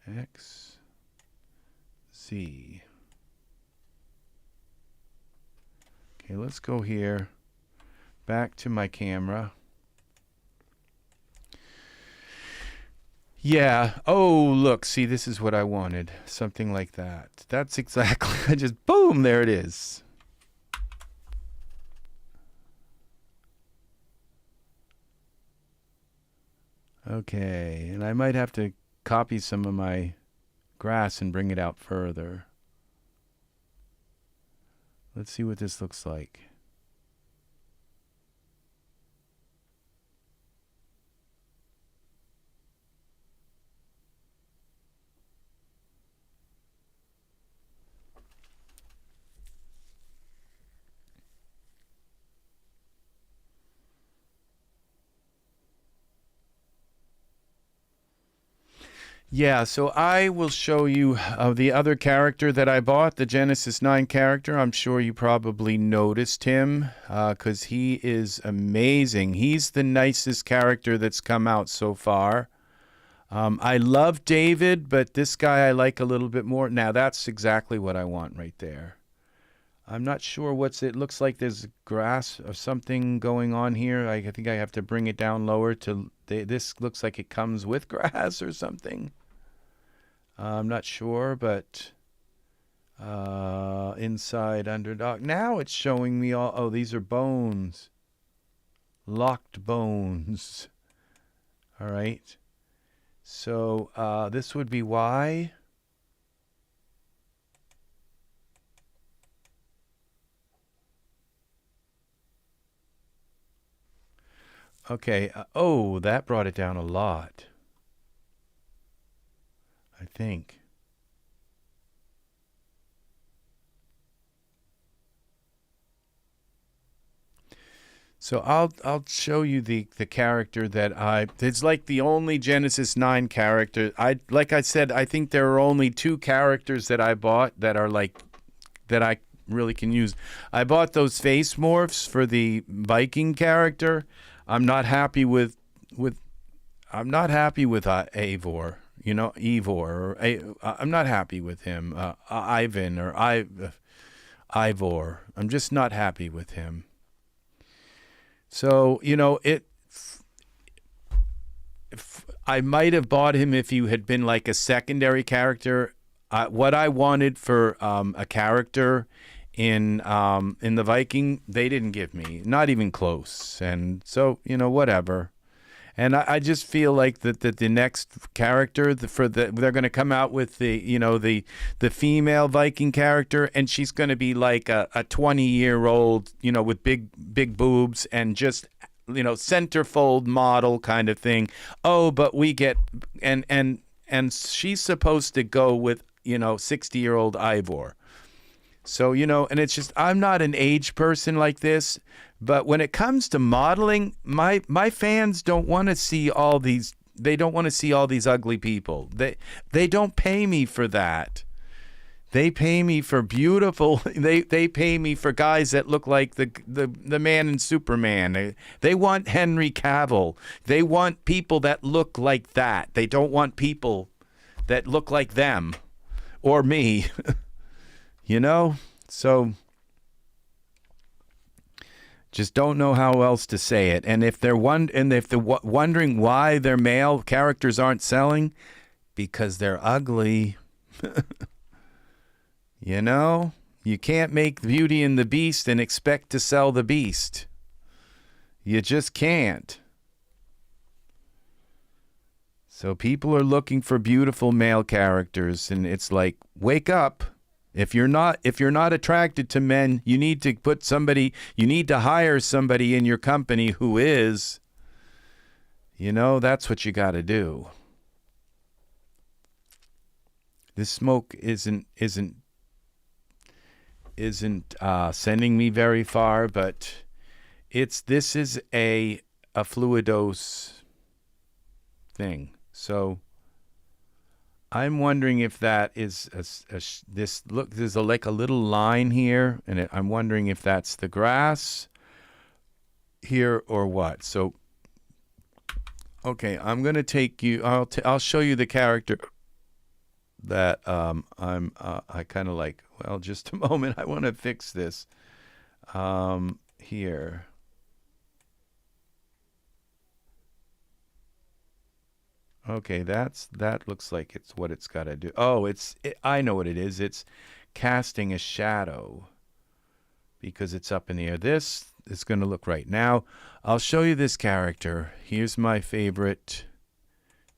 X, Z. Okay, let's go here. Back to my camera. Yeah. Oh, look. See, this is what I wanted. Something like that. That's exactly. I just, boom, there it is. Okay. And I might have to copy some of my grass and bring it out further. Let's see what this looks like. Yeah, so I will show you the other character that I bought, the Genesis 9 character. I'm sure you probably noticed him because he is amazing. He's the nicest character that's come out so far. I love David, but this guy I like a little bit more. Now, that's exactly what I want right there. I'm not sure it looks like there's grass or something going on here. I think I have to bring it down lower to... This looks like it comes with grass or something. I'm not sure, but inside underdog. Now it's showing me all... Oh, these are bones. Locked bones. All right. So this would be Y. Okay. Oh, that brought it down a lot. I think. So I'll show you the character that it's like the only Genesis 9 character. Like I said, I think there are only 2 characters that I bought that are like that I really can use. I bought those face morphs for the Viking character. I'm not happy with Eivor. You know, Ivor. I'm not happy with him. Ivan or Ivor. I'm just not happy with him. So, you know, I might have bought him if he had been like a secondary character. What I wanted for a character in the Viking, they didn't give me, not even close. And so, you know, whatever. And I just feel like that the next character they're going to come out with the female Viking character, and she's going to be like a 20-year-old, you know, with big boobs and just, you know, centerfold model kind of thing. Oh, but we get and she's supposed to go with, you know, 60-year-old Ivor. So, you know, and it's just, I'm not an age person like this, but when it comes to modeling, my fans don't want to see all these, they don't want to see all these ugly people. They don't pay me for that. They pay me for beautiful, they pay me for guys that look like the man in Superman. They want Henry Cavill. They want people that look like that. They don't want people that look like them or me. You know, so just don't know how else to say it. And if they're wondering why their male characters aren't selling, because they're ugly. You know, you can't make Beauty and the Beast and expect to sell the Beast. You just can't. So people are looking for beautiful male characters, and it's like, wake up. If you're not attracted to men, you need to hire somebody in your company who is. You know, that's what you got to do. This smoke isn't sending me very far, but this is a Fluidos thing. So I'm wondering if that is there's like a little line here, and I'm wondering if that's the grass here or what. So, okay, I'm gonna take you. I'll show you the character that I kind of like. Well, just a moment. I want to fix this here. Okay, that looks like it's what it's got to do. Oh, I know what it is. It's casting a shadow because it's up in the air. This is going to look right. Now, I'll show you this character. Here's my favorite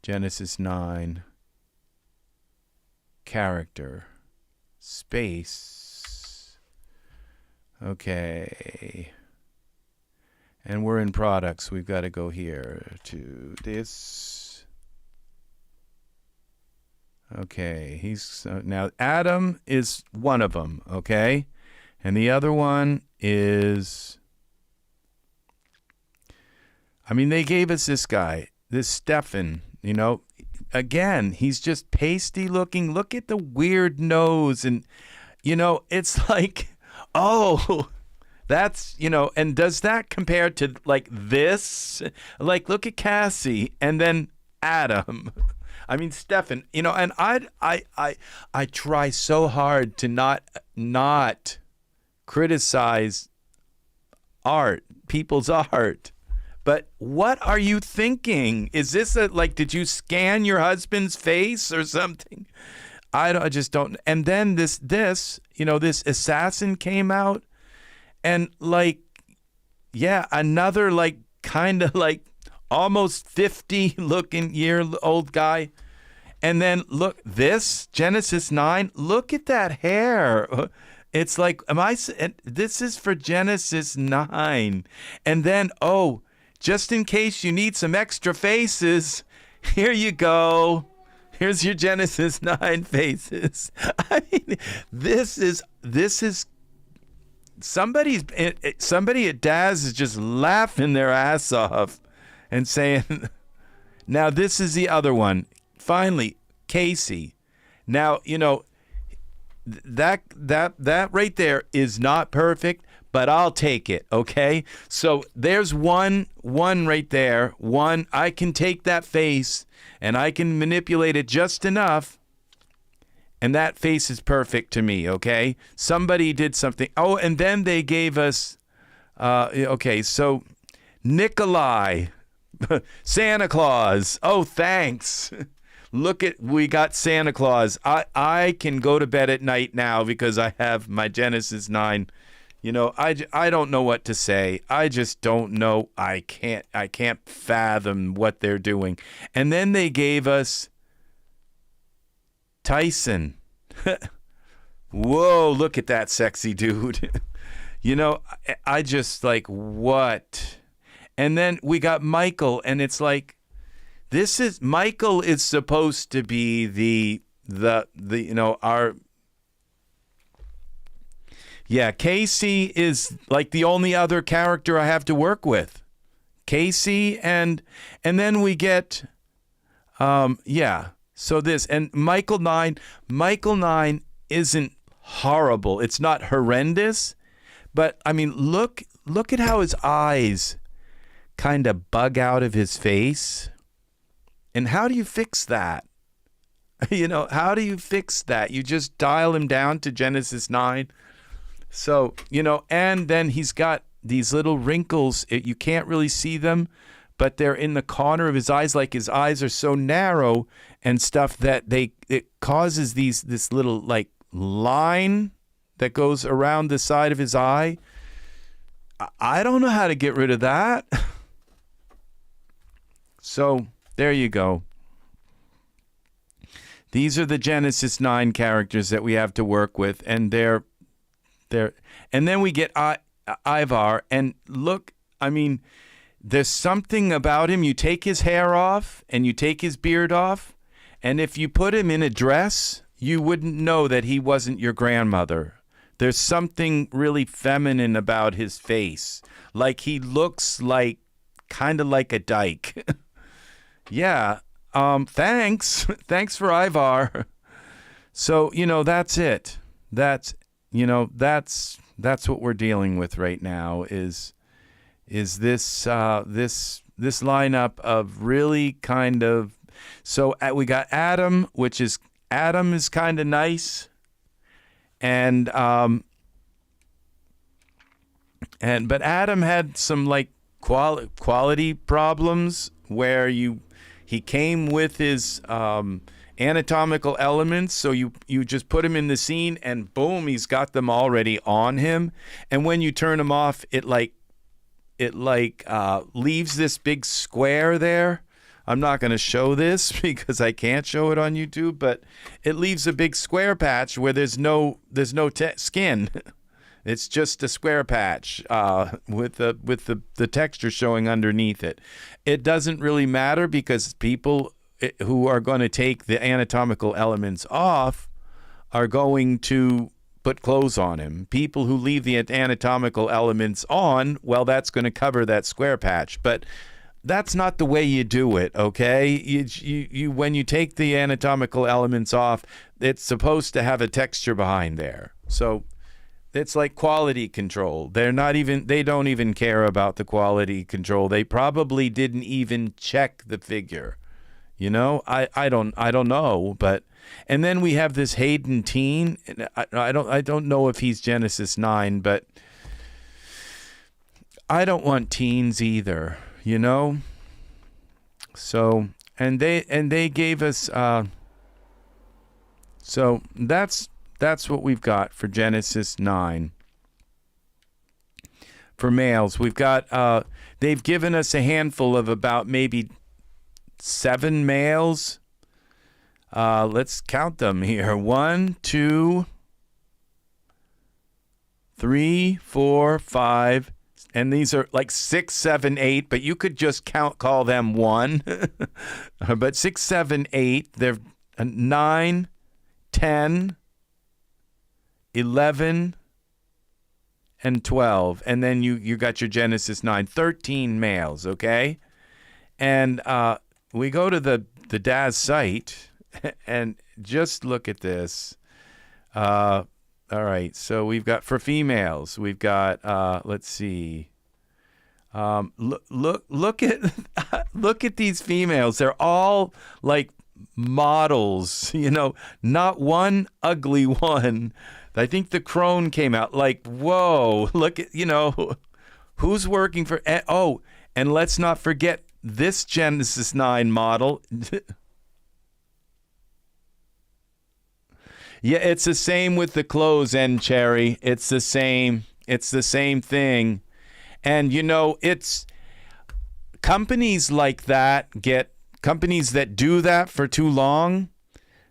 Genesis 9 character. Space. Okay. And we're in products. We've got to go here to this. Okay, now Adam is one of them, okay? And the other one is, I mean, they gave us this guy, this Stefan, you know. Again, he's just pasty looking. Look at the weird nose. And, you know, it's like, oh, that's, you know, and does that compare to like this? Like, look at Cassie and then Adam. I mean, Stefan, you know, and I try so hard to not criticize art, people's art. But what are you thinking? Is this did you scan your husband's face or something? I just don't. And then this, you know, this assassin came out, and like, yeah, another like kind of like almost 50-year-old guy. And then look, this Genesis 9, look at that hair. It's like, this is for Genesis 9. And then, just in case you need some extra faces, here you go. Here's your Genesis 9 faces. I mean, this is somebody at Daz is just laughing their ass off and saying, now this is the other one. Finally, Casey. Now, you know, that right there is not perfect, but I'll take it, okay? So there's one right there. One, I can take that face and I can manipulate it just enough, and that face is perfect to me, okay? Somebody did something. Oh, and then they gave us, okay, so Nikolai, Santa Claus. Oh, thanks. Look at, we got Santa Claus. I can go to bed at night now because I have my Genesis 9. You know, I don't know what to say. I just don't know. I can't fathom what they're doing. And then they gave us Tyson. Whoa, look at that sexy dude. You know, I just like, what? And then we got Michael, and it's like, Michael is supposed to be the you know, Casey is like the only other character I have to work with. Casey, and then we get, so this, and Michael 9 isn't horrible. It's not horrendous, but I mean, look at how his eyes kind of bug out of his face. And how do you fix that? You know, how do you fix that? You just dial him down to Genesis 9. So, you know, and then he's got these little wrinkles. You can't really see them, but they're in the corner of his eyes. Like his eyes are so narrow and stuff that it causes this little like line that goes around the side of his eye. I don't know how to get rid of that. So there you go. These are the Genesis 9 characters that we have to work with, and they're and then we get Ivar, and look, I mean, there's something about him. You take his hair off and you take his beard off, and if you put him in a dress, you wouldn't know that he wasn't your grandmother. There's something really feminine about his face. Like he looks like kind of like a dyke. Yeah. Thanks. Thanks for Ivar. So, you know, that's it. That's what we're dealing with right now is this this lineup of really kind of, so we got Adam, Adam is kind of nice, and but Adam had some like quality problems where he came with his anatomical elements, so you just put him in the scene and boom, he's got them already on him, and when you turn him off, it leaves this big square there. I'm not going to show this because I can't show it on YouTube, but it leaves a big square patch where there's no skin. It's just a square patch with the texture showing underneath it. It doesn't really matter because people who are going to take the anatomical elements off are going to put clothes on him. People who leave the anatomical elements on, well, that's going to cover that square patch. But that's not the way you do it, okay? You when you take the anatomical elements off, it's supposed to have a texture behind there. So it's like quality control. They don't even care about the quality control. They probably didn't even check the figure. You know, I don't know, but, and then we have this Hayden teen. I don't know if he's Genesis 9, but I don't want teens either, you know? So, and they gave us, so that's what we've got for Genesis 9. For males, we've got, they've given us a handful of about maybe 7 males. Let's count them here. 1, 2, 3, 4, 5, and these are like 6, 7, 8, but you could just call them 1. But 6, 7, 8, they're 9, 10, 11, and 12. And then you got your Genesis 9. 13 males, okay? And we go to the Daz site, and just look at this. All right, so we've got, for females, we've got, let's see. Look at look at these females. They're all like models, you know, not one ugly one. I think the crone came out like, whoa, look at, you know, who's working for, oh, and let's not forget this Genesis 9 model. Yeah, it's the same with the clothes, and Cherry. It's the same thing. And, you know, it's companies like that companies that do that for too long,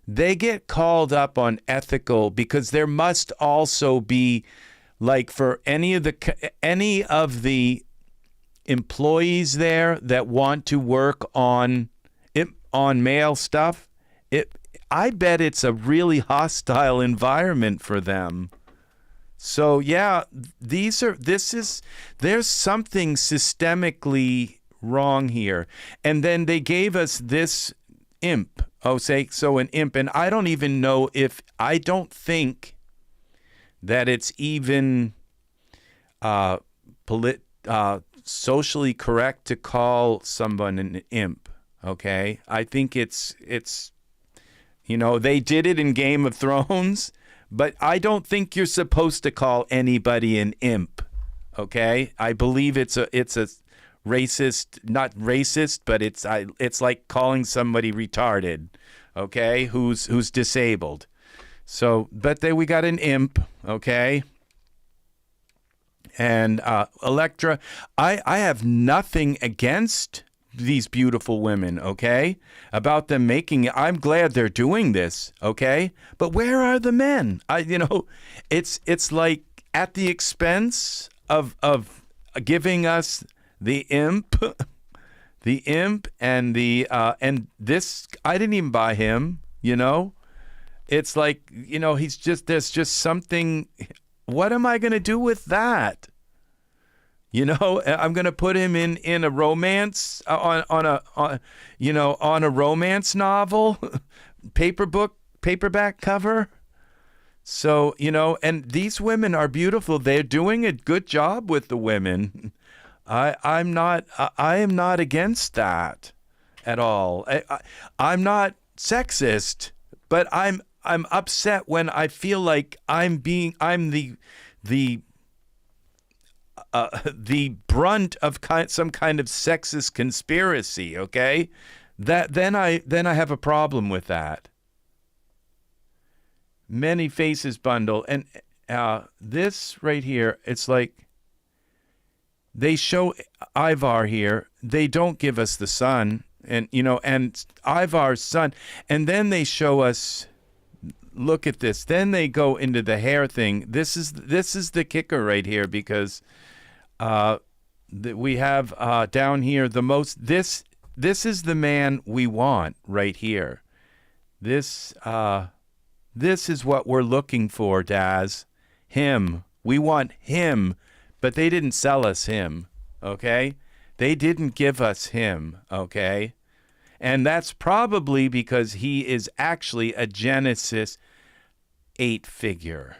they get called up on ethical, because there must also be, like, for any of the employees there that want to work on male stuff, I bet it's a really hostile environment for them. So yeah, there's something systemically wrong here. And then they gave us this imp. An imp, and I don't even know I don't think that it's even socially correct to call someone an imp. Okay, I think it's you know, they did it in Game of Thrones. But I don't think you're supposed to call anybody an imp, okay? I believe it's a racist, not racist, but it's like calling somebody retarded, okay? Who's disabled. So, but then we got an imp, okay? And Electra, I have nothing against these beautiful women, okay? About them making it. I'm glad they're doing this, okay? But where are the men? It's like at the expense of giving us the imp, and and this, I didn't even buy him, you know? It's like, you know, there's just something. What am I going to do with that? You know, I'm going to put him in a romance on a romance novel, paperback cover. So, you know, and these women are beautiful. They're doing a good job with the women. I am not against that at all. I'm not sexist, but I'm upset when I feel like I'm the brunt of some kind of sexist conspiracy, okay? Then I have a problem with that. Many Faces bundle, and this right here, it's like they show Ivar here. They don't give us the sun, and you know, and Ivar's son, and then they show us. Look at this. Then they go into the hair thing. This is the kicker right here, because we have down here the most. This is the man we want right here. This is what we're looking for, Daz. Him. We want him, but they didn't sell us him. Okay, they didn't give us him. Okay, and that's probably because he is actually a Genesis 8 figure.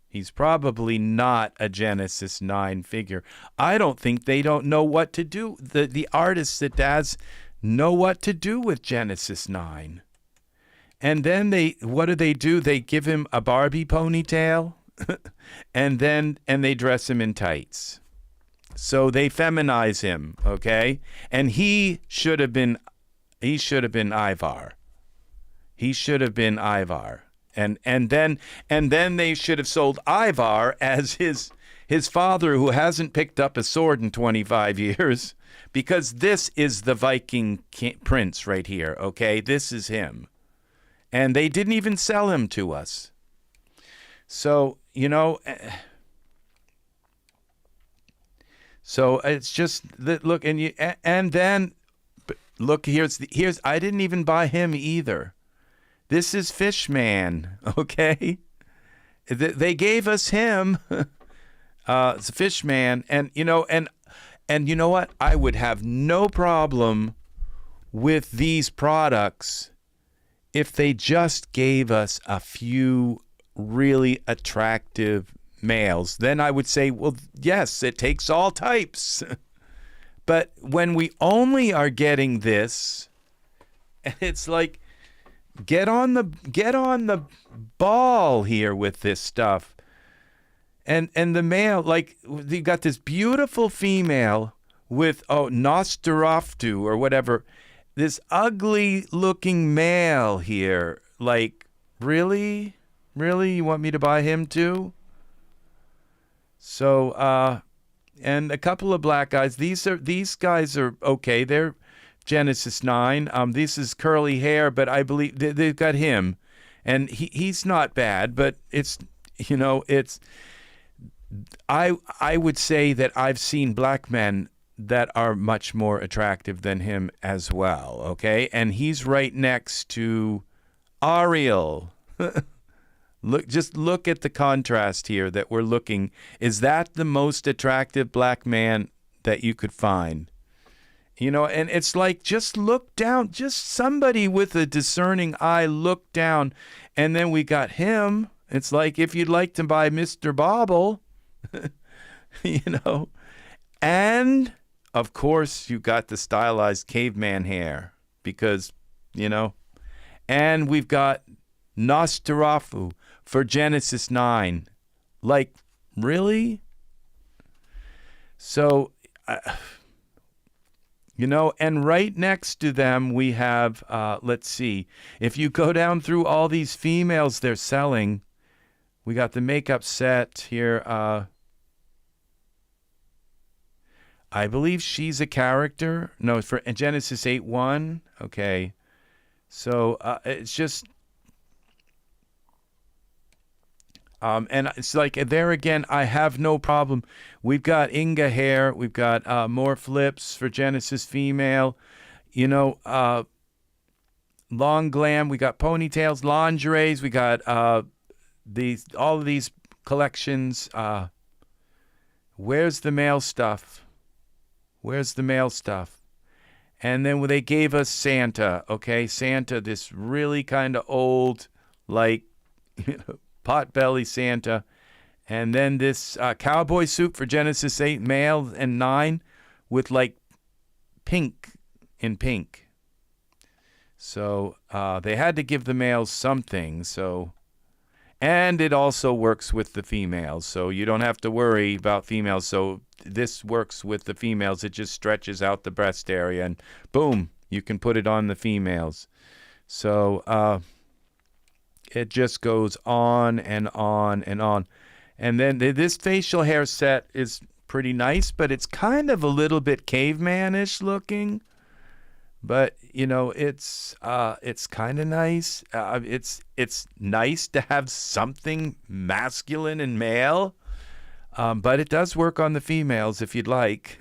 He's probably not a Genesis 9 figure. I don't think they don't know what to do. The artists at Daz know what to do with Genesis 9. And then what do? They give him a Barbie ponytail and they dress him in tights. So they feminize him, okay? And he should have been Ivar. He should have been Ivar. And then they should have sold Ivar as his father, who hasn't picked up a sword in 25 years, because this is the Viking prince right here, okay? This is him. And they didn't even sell him to us. So, you know, so it's just that, look, and then look, here's I didn't even buy him either. This is Fishman, okay? They gave us him. It's Fishman, and you know, and you know what? I would have no problem with these products if they just gave us a few really attractive males. Then I would say, well, yes, it takes all types. But when we only are getting this, it's like, get on the ball here with this stuff. And the male, like, you got this beautiful female with Nosferatu or whatever, this ugly looking male here. Like, really you want me to buy him too? So and a couple of black guys. These guys are okay. They're Genesis 9. This is curly hair, but I believe they've got him, and he's not bad. But it's, you know, it's, I would say that I've seen black men that are much more attractive than him as well. Okay, and he's right next to Ariel. Just look at the contrast here that we're looking. Is that the most attractive black man that you could find? You know, and it's like, just look down. Just somebody with a discerning eye, look down. And then we got him. It's like, if you'd like to buy Mr. Bobble, you know. And, of course, you got the stylized caveman hair. Because, you know. And we've got Nosferatu for Genesis 9. Like, really? So, you know, and right next to them we have, let's see, if you go down through all these females they're selling, we got the makeup set here. I believe she's a character. No, for Genesis 8:1. Okay. So it's just, and it's like, there again, I have no problem. We've got Inga hair. We've got more flips for Genesis female. You know, long glam. We got ponytails, lingeries. We got all of these collections. Where's the male stuff? Where's the male stuff? And then they gave us Santa. Okay, Santa, this really kind of old, like, you know, potbelly Santa. And then this cowboy suit for Genesis 8 male and 9 with like pink in pink. So they had to give the males something. So, and it also works with the females. So you don't have to worry about females. So this works with the females. It just stretches out the breast area and boom, you can put it on the females. So it just goes on and on and on. And then this facial hair set is pretty nice, but it's kind of a little bit caveman-ish looking. But, you know, it's kind of nice. It's nice to have something masculine and male, but it does work on the females if you'd like.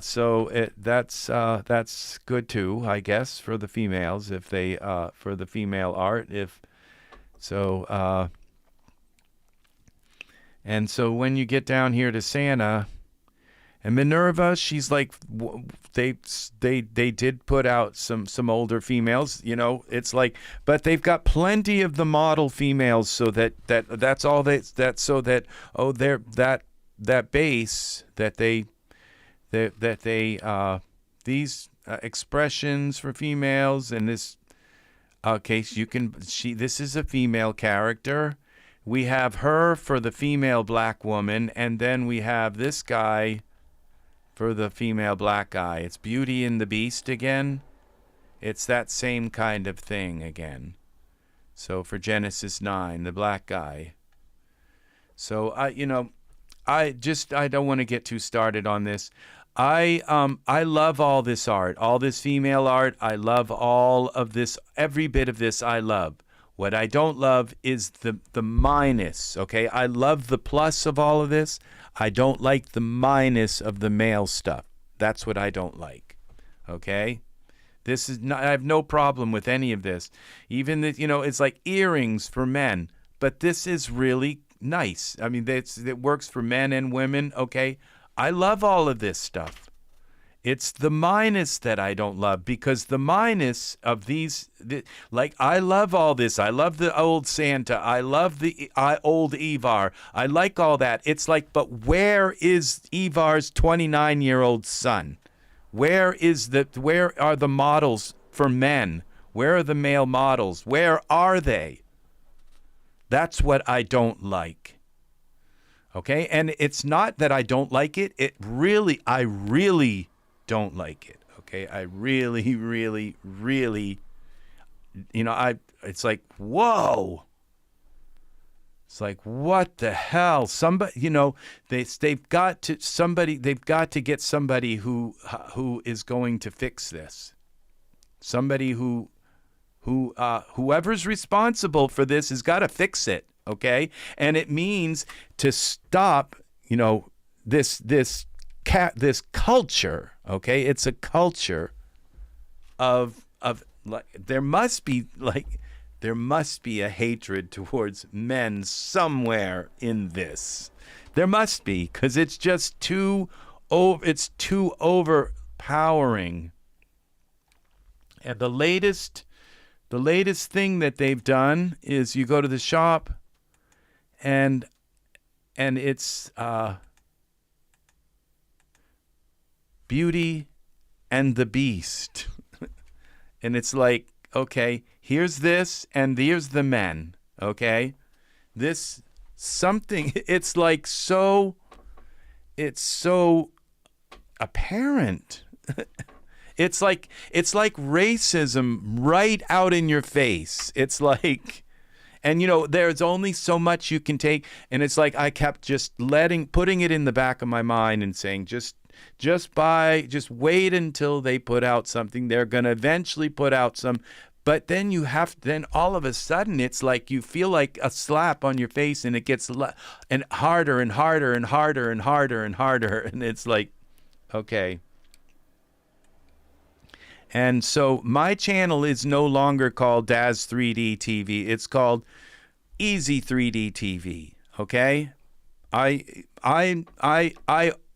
So that's good too, I guess, for the females, if they for the female art, if so. And so when you get down here to Santa and Minerva, she's like, they did put out some older females, you know. It's like, but they've got plenty of the model females, so that's all that's so that they're that base that they these expressions for females, and this case this is a female character. We have her for the female black woman, and then we have this guy for the female black guy. It's Beauty and the Beast again. It's that same kind of thing again. So for Genesis 9, the black guy. So you know, I don't want to get too started on this. I love all this art, all this female art. I love all of this, every bit of this I love. What I don't love is the minus, okay? I love the plus of all of this. I don't like the minus of the male stuff. That's what I don't like, okay? This is not, I have no problem with any of this. Even that, you know, it's like earrings for men, but this is really nice. I mean, it works for men and women. Okay. I love all of this stuff. It's the minus that I don't love, because the minus of these, like, I love all this. I love the old Santa. I love the old Ivar. I like all that. It's like, but where is Ivar's 29-year-old son? Where are the models for men? Where are the male models? Where are they? That's what I don't like. Okay? And it's not that I don't like it. I really don't like it. Okay? I really, really, really, you know, it's like, whoa. It's like, what the hell? Somebody, you know, they've got to get somebody who is going to fix this. Somebody whoever's responsible for this has got to fix it. Okay? And it means to stop, you know, this culture. Okay? It's a culture of like, there must be a hatred towards men somewhere in this. There must be, because it's just too overpowering. And the latest thing that they've done is you go to the shop and it's Beauty and the Beast. And it's like, okay, here's this, and here's the men, okay? It's so apparent. It's like racism right out in your face. It's like, and you know, there's only so much you can take, and it's like I kept just putting it in the back of my mind and saying, just wait until they put out something. They're going to eventually put out some, but then then all of a sudden it's like you feel like a slap on your face, and it gets and harder and harder and harder and harder and harder. And it's like, okay. And so my channel is no longer called Daz 3D TV. It's called EZ3DTV. Okay? I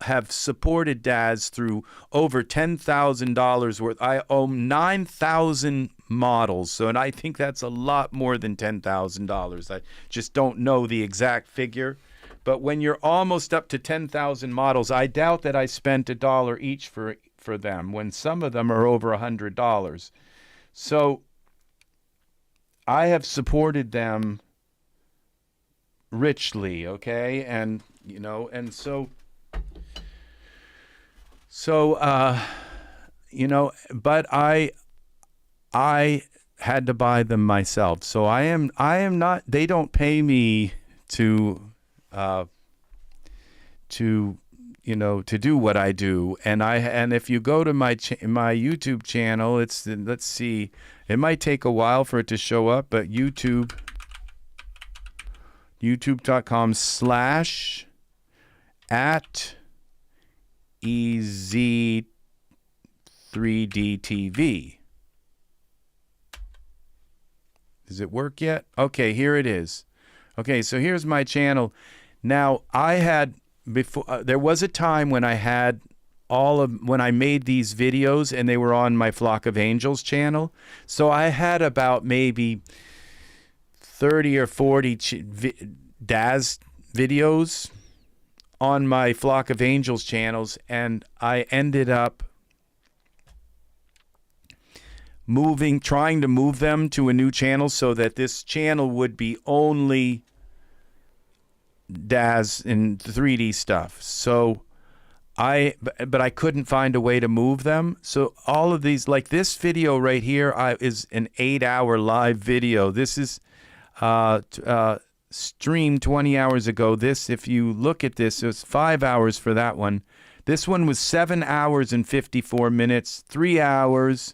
have supported Daz through over $10,000 worth. I own 9,000 models, and I think that's a lot more than $10,000. I just don't know the exact figure. But when you're almost up to 10,000 models, I doubt that I spent $1 each for them, when some of them are over $100. So I have supported them richly, okay? And you know, and so you know, but I had to buy them myself. So I am not, they don't pay me to you know, to do what I do. And if you go to my YouTube channel, let's see, it might take a while for it to show up, but youtube.com/@EZ3DTV. Does it work yet? Okay, here it is. Okay, so here's my channel. Now, there was a time when I had when I made these videos, and they were on my Flock of Angels channel. So I had about maybe 30 or 40 Daz videos on my Flock of Angels channels, and I ended up trying to move them to a new channel so that this channel would be only Daz and 3D stuff. So but I couldn't find a way to move them. So all of these, like this video right here, is an 8-hour live video. This is streamed 20 hours ago. This, if you look at this, it was 5 hours for that one. This one was 7 hours and 54 minutes, 3 hours,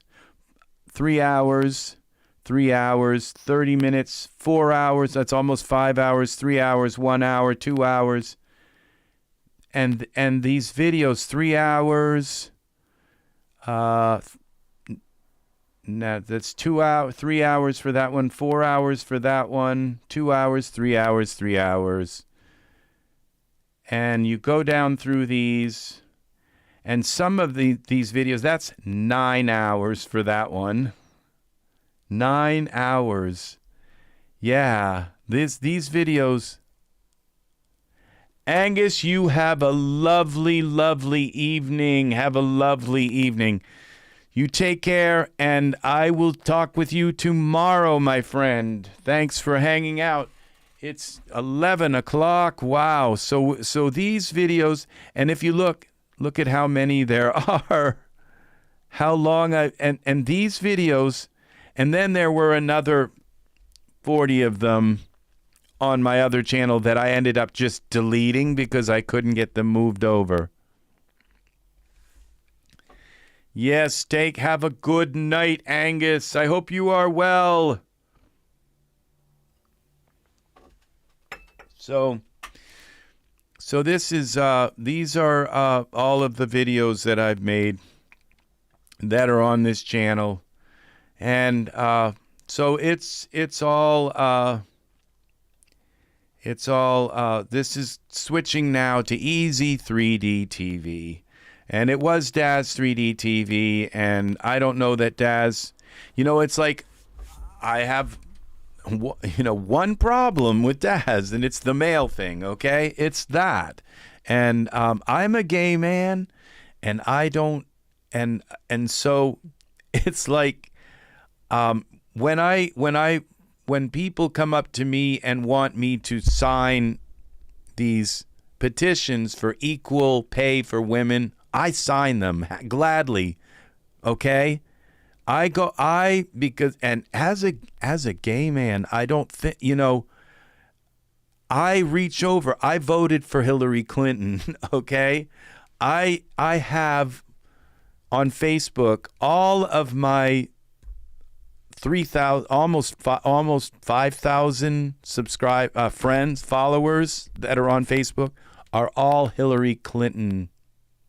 3 hours, 3 hours, 30 minutes, 4 hours. That's almost 5 hours, 3 hours, 1 hour, 2 hours. And these videos, 3 hours, Now that's 2 hours, 3 hours for that one, 4 hours for that one, 2 hours, 3 hours, 3 hours. And you go down through these, and some of these videos, that's 9 hours for that one. 9 hours. Yeah, these videos. Angus, you have a lovely, lovely evening. Have a lovely evening. You take care, and I will talk with you tomorrow, my friend. Thanks for hanging out. It's 11 o'clock. Wow. So these videos, and if you look at how many there are, how long and these videos, and then there were another 40 of them on my other channel that I ended up just deleting because I couldn't get them moved over. Yes, have a good night, Angus. I hope you are well. So this is these are all of the videos that I've made that are on this channel, and so it's all this is switching now to EZ3DTV, and it was Daz 3D TV, and I don't know that Daz, it's like I have one problem with Daz, and it's the male thing, okay? It's that. And I'm a gay man, and I don't, and so it's like when people come up to me and want me to sign these petitions for equal pay for women, I sign them gladly, okay? Because as a gay man, I don't think, I reach over. I voted for Hillary Clinton, okay? I have on Facebook all of my 3,000, almost 5,000 followers that are on Facebook are all Hillary Clinton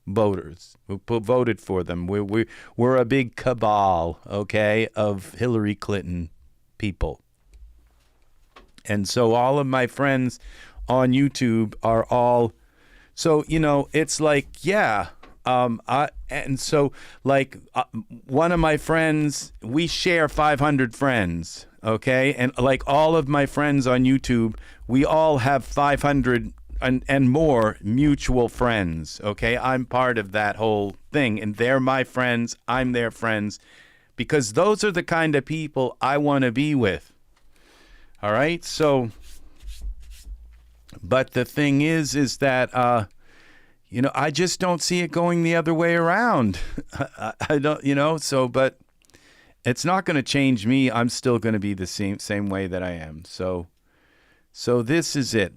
voters who voted for them. We're a big cabal, okay, of Hillary Clinton people. And so all of my friends on YouTube are all, so, it's like, yeah. One of my friends, we share 500 friends, okay? And like all of my friends on YouTube, we all have 500 and more mutual friends, okay? I'm part of that whole thing, and they're my friends, I'm their friends, because those are the kind of people I want to be with, all right? So, but the thing is that, I just don't see it going the other way around. I don't, but it's not going to change me. I'm still going to be the same way that I am. So this is it.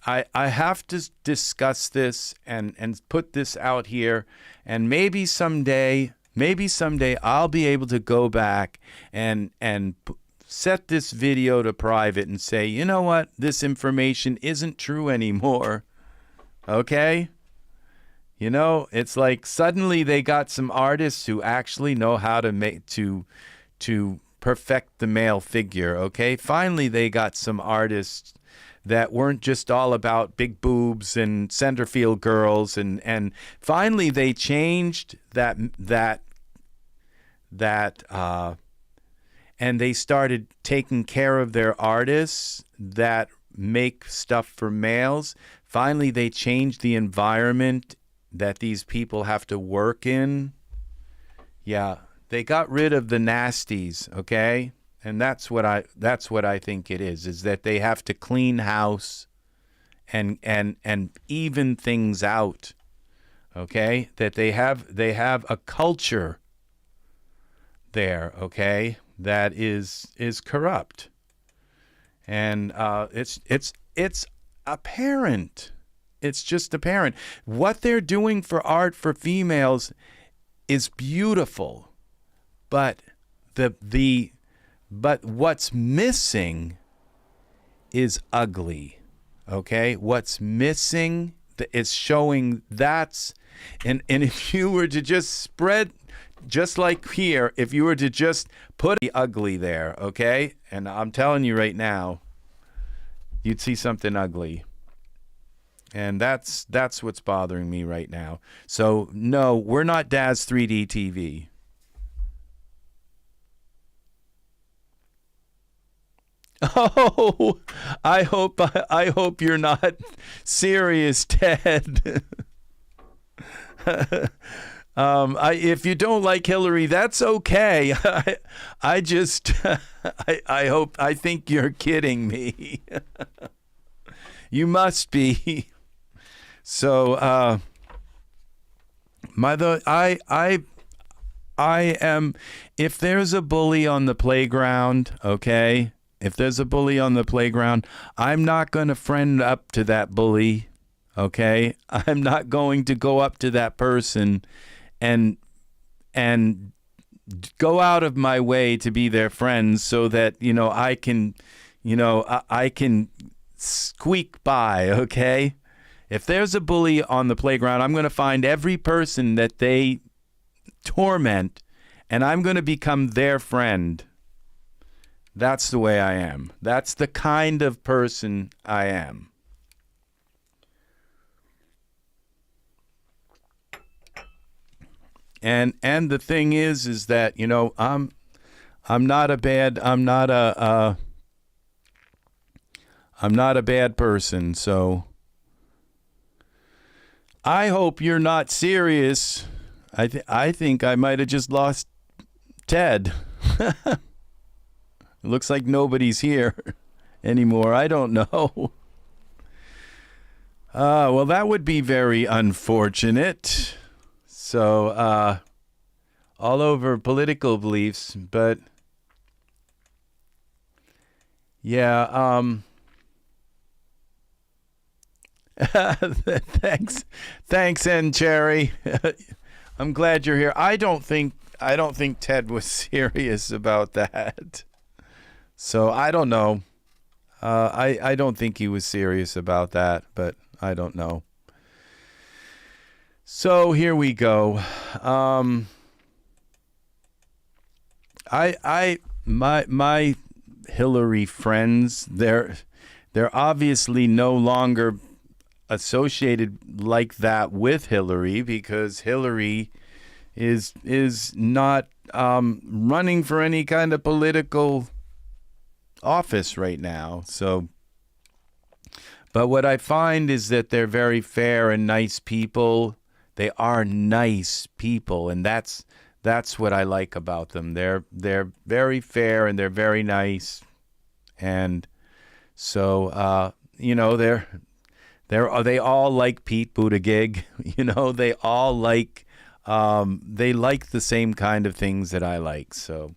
I have to discuss this and put this out here, and maybe someday I'll be able to go back and set this video to private and say, you know what, this information isn't true anymore. Okay? It's like suddenly they got some artists who actually know how to make to perfect the male figure, okay? Finally, they got some artists that weren't just all about big boobs and centerfield girls, and finally they changed that and they started taking care of their artists that make stuff for males. Finally, they changed the environment that these people have to work in. Yeah, they got rid of the nasties, okay? And that's what I think it is that they have to clean house and even things out. Okay? That they have a culture there, okay, that is corrupt. And it's apparent. It's just apparent. What they're doing for art for females is beautiful, but what's missing is ugly. Okay, what's missing is showing and if you were to just just like here, if you were to just put the ugly there, okay? And I'm telling you right now, you'd see something ugly. And that's what's bothering me right now. So, no, we're not Daz 3D TV. Oh, I hope you're not serious, Ted. If you don't like Hillary, that's okay. I just, I think you're kidding me. You must be. So, I am, if there's a bully on the playground, okay? If there's a bully on the playground, I'm not going to friend up to that bully, okay? I'm not going to go up to that person and go out of my way to be their friend so that, I can, I can squeak by, okay? If there's a bully on the playground, I'm going to find every person that they torment, and I'm going to become their friend. That's the way I am. That's the kind of person I am. And the thing is that, I'm not a bad person, so I hope you're not serious. I think I might have just lost Ted. It looks like nobody's here anymore. I don't know. Well, that would be very unfortunate. So, all over political beliefs, but yeah, thanks, N Cherry. I'm glad you're here. I don't think Ted was serious about that. So I don't know. I don't think he was serious about that, but I don't know. So here we go. My Hillary friends, they're obviously no longer associated like that with Hillary, because Hillary is not running for any kind of political office right now. So, but what I find is that they're very fair and nice people. They are nice people, and that's what I like about them. They're very fair and they're very nice, and so they all like Pete Buttigieg. They all like the same kind of things that I like. So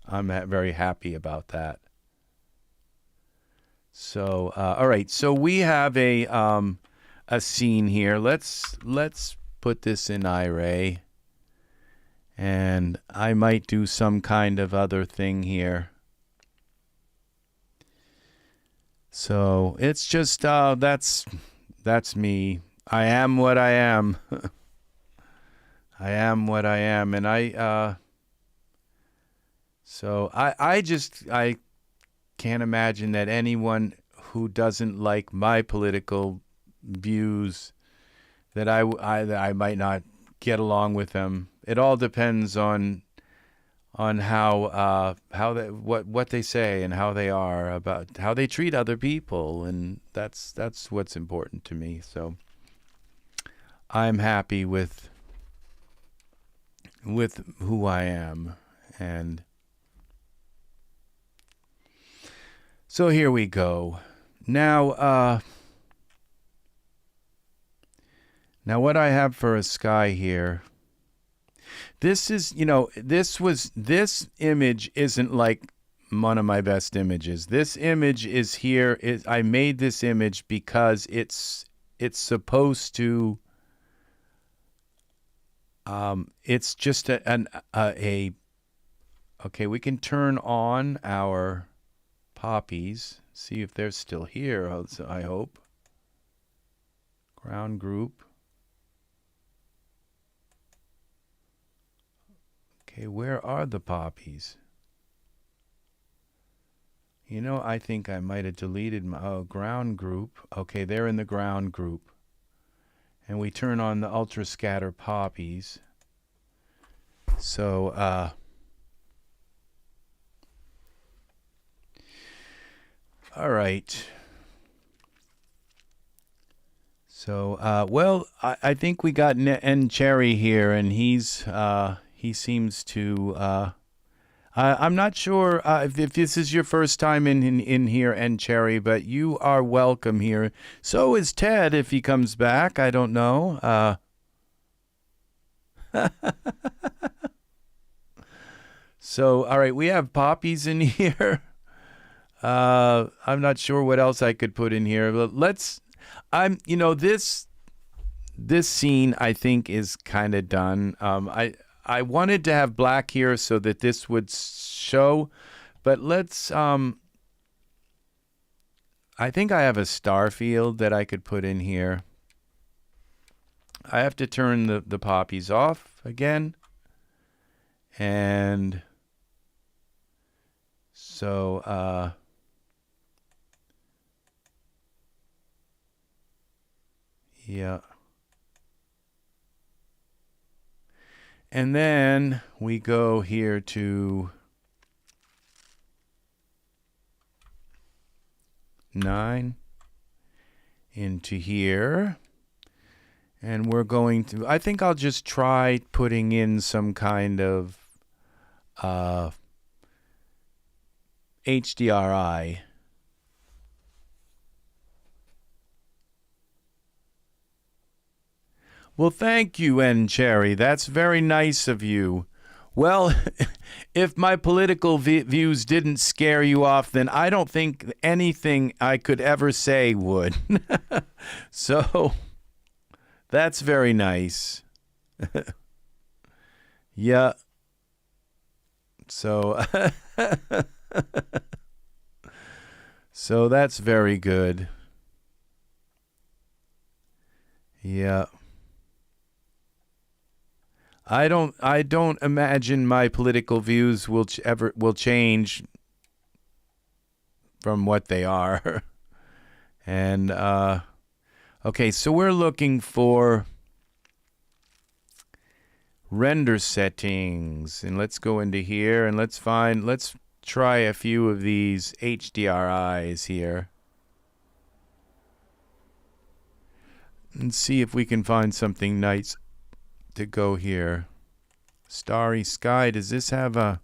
I'm very happy about that. So, all right. So we have a scene here. Let's put this in Iray, and I might do some kind of other thing here. So it's just that's me. I am what I am. I am what I am, and I can't imagine that anyone who doesn't like my political views, that I might not get along with them. It all depends on how what they say and how they are, about how they treat other people, and that's what's important to me. So I'm happy with who I am, and so here we go. Now what I have for a sky here, this is, this image isn't like one of my best images. This image is here. I made this image because it's supposed to, it's just okay, we can turn on our Poppies, see if they're still here, I hope. Ground group. Okay, where are the poppies? You know, I think I might have deleted my ground group. Okay, they're in the ground group. And we turn on the ultra scatter poppies. So, all right. So, well, I think we got N Cherry here, and he seems to. I'm not sure if this is your first time in here, N Cherry, but you are welcome here. So is Ted if he comes back. I don't know. So, all right, we have poppies in here. I'm not sure what else I could put in here, but you know, this scene I think is kind of done. I wanted to have black here so that this would show, but let's, I think I have a star field that I could put in here. I have to turn the poppies off again. And so, yeah. And then we go here to 9 into here. And we're going to, I think I'll just try putting in some kind of HDRI. Well, thank you, N. Cherry. That's very nice of you. Well, if my political views didn't scare you off, then I don't think anything I could ever say would. So, that's very nice. Yeah. So, so that's very good. Yeah. I don't imagine my political views will change from what they are. And okay, so we're looking for render settings, and let's go into here and let's try a few of these HDRIs here and see if we can find something nice to go here. Starry sky. Does this have a...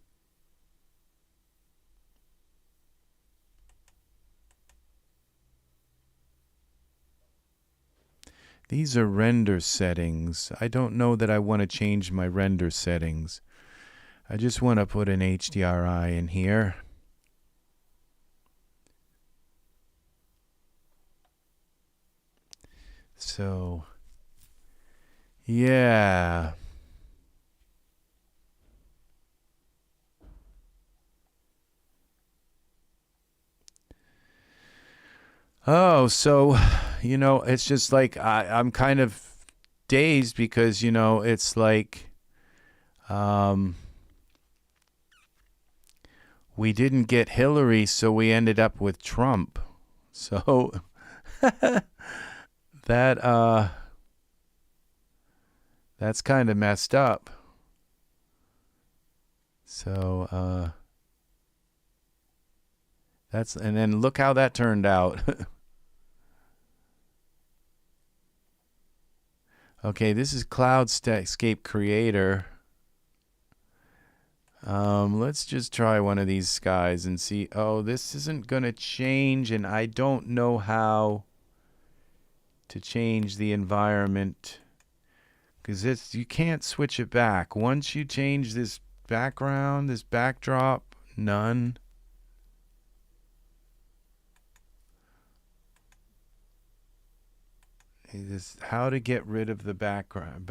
These are render settings. I don't know that I want to change my render settings. I just want to put an HDRI in here. So, yeah. Oh, so, you know, it's just like I'm kind of dazed because, you know, it's like we didn't get Hillary, so we ended up with Trump. So that's kind of messed up. So and then look how that turned out. Okay, this is Cloudscape Creator. Let's just try one of these skies and see. Oh, this isn't going to change, and I don't know how to change the environment because you can't switch it back. Once you change this background, this backdrop, none. Is how to get rid of the background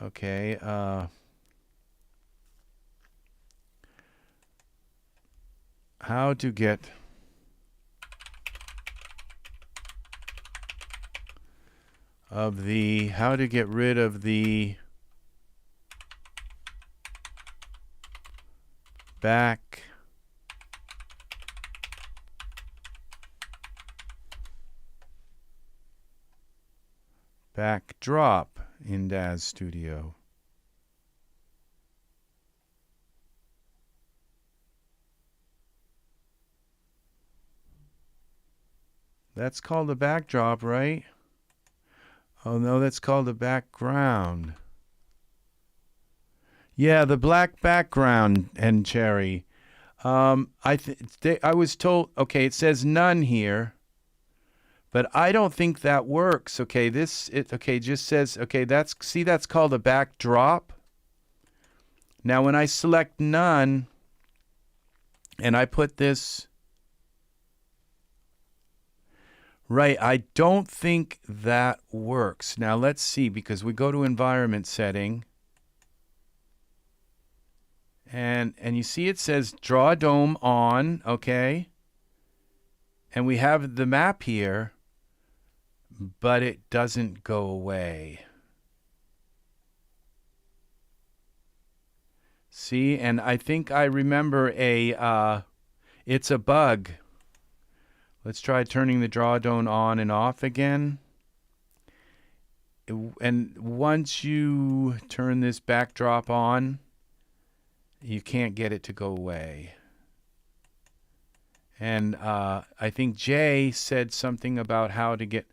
Okay, how to get of the, how to get rid of the backdrop in Daz Studio. That's called a backdrop, right? Oh no, that's called a background. Yeah, the black background and cherry. I was told, okay, it says none here, but I don't think that works. Okay, okay, just says, okay, that's called a backdrop. Now when I select none and I put this, right, I don't think that works. Now let's see, because we go to environment setting. And you see it says draw dome on, okay? And we have the map here, but it doesn't go away. See, and I think I remember it's a bug. Let's try turning the draw dome on and off again. And once you turn this backdrop on, you can't get it to go away. And I think Jay said something about how to get,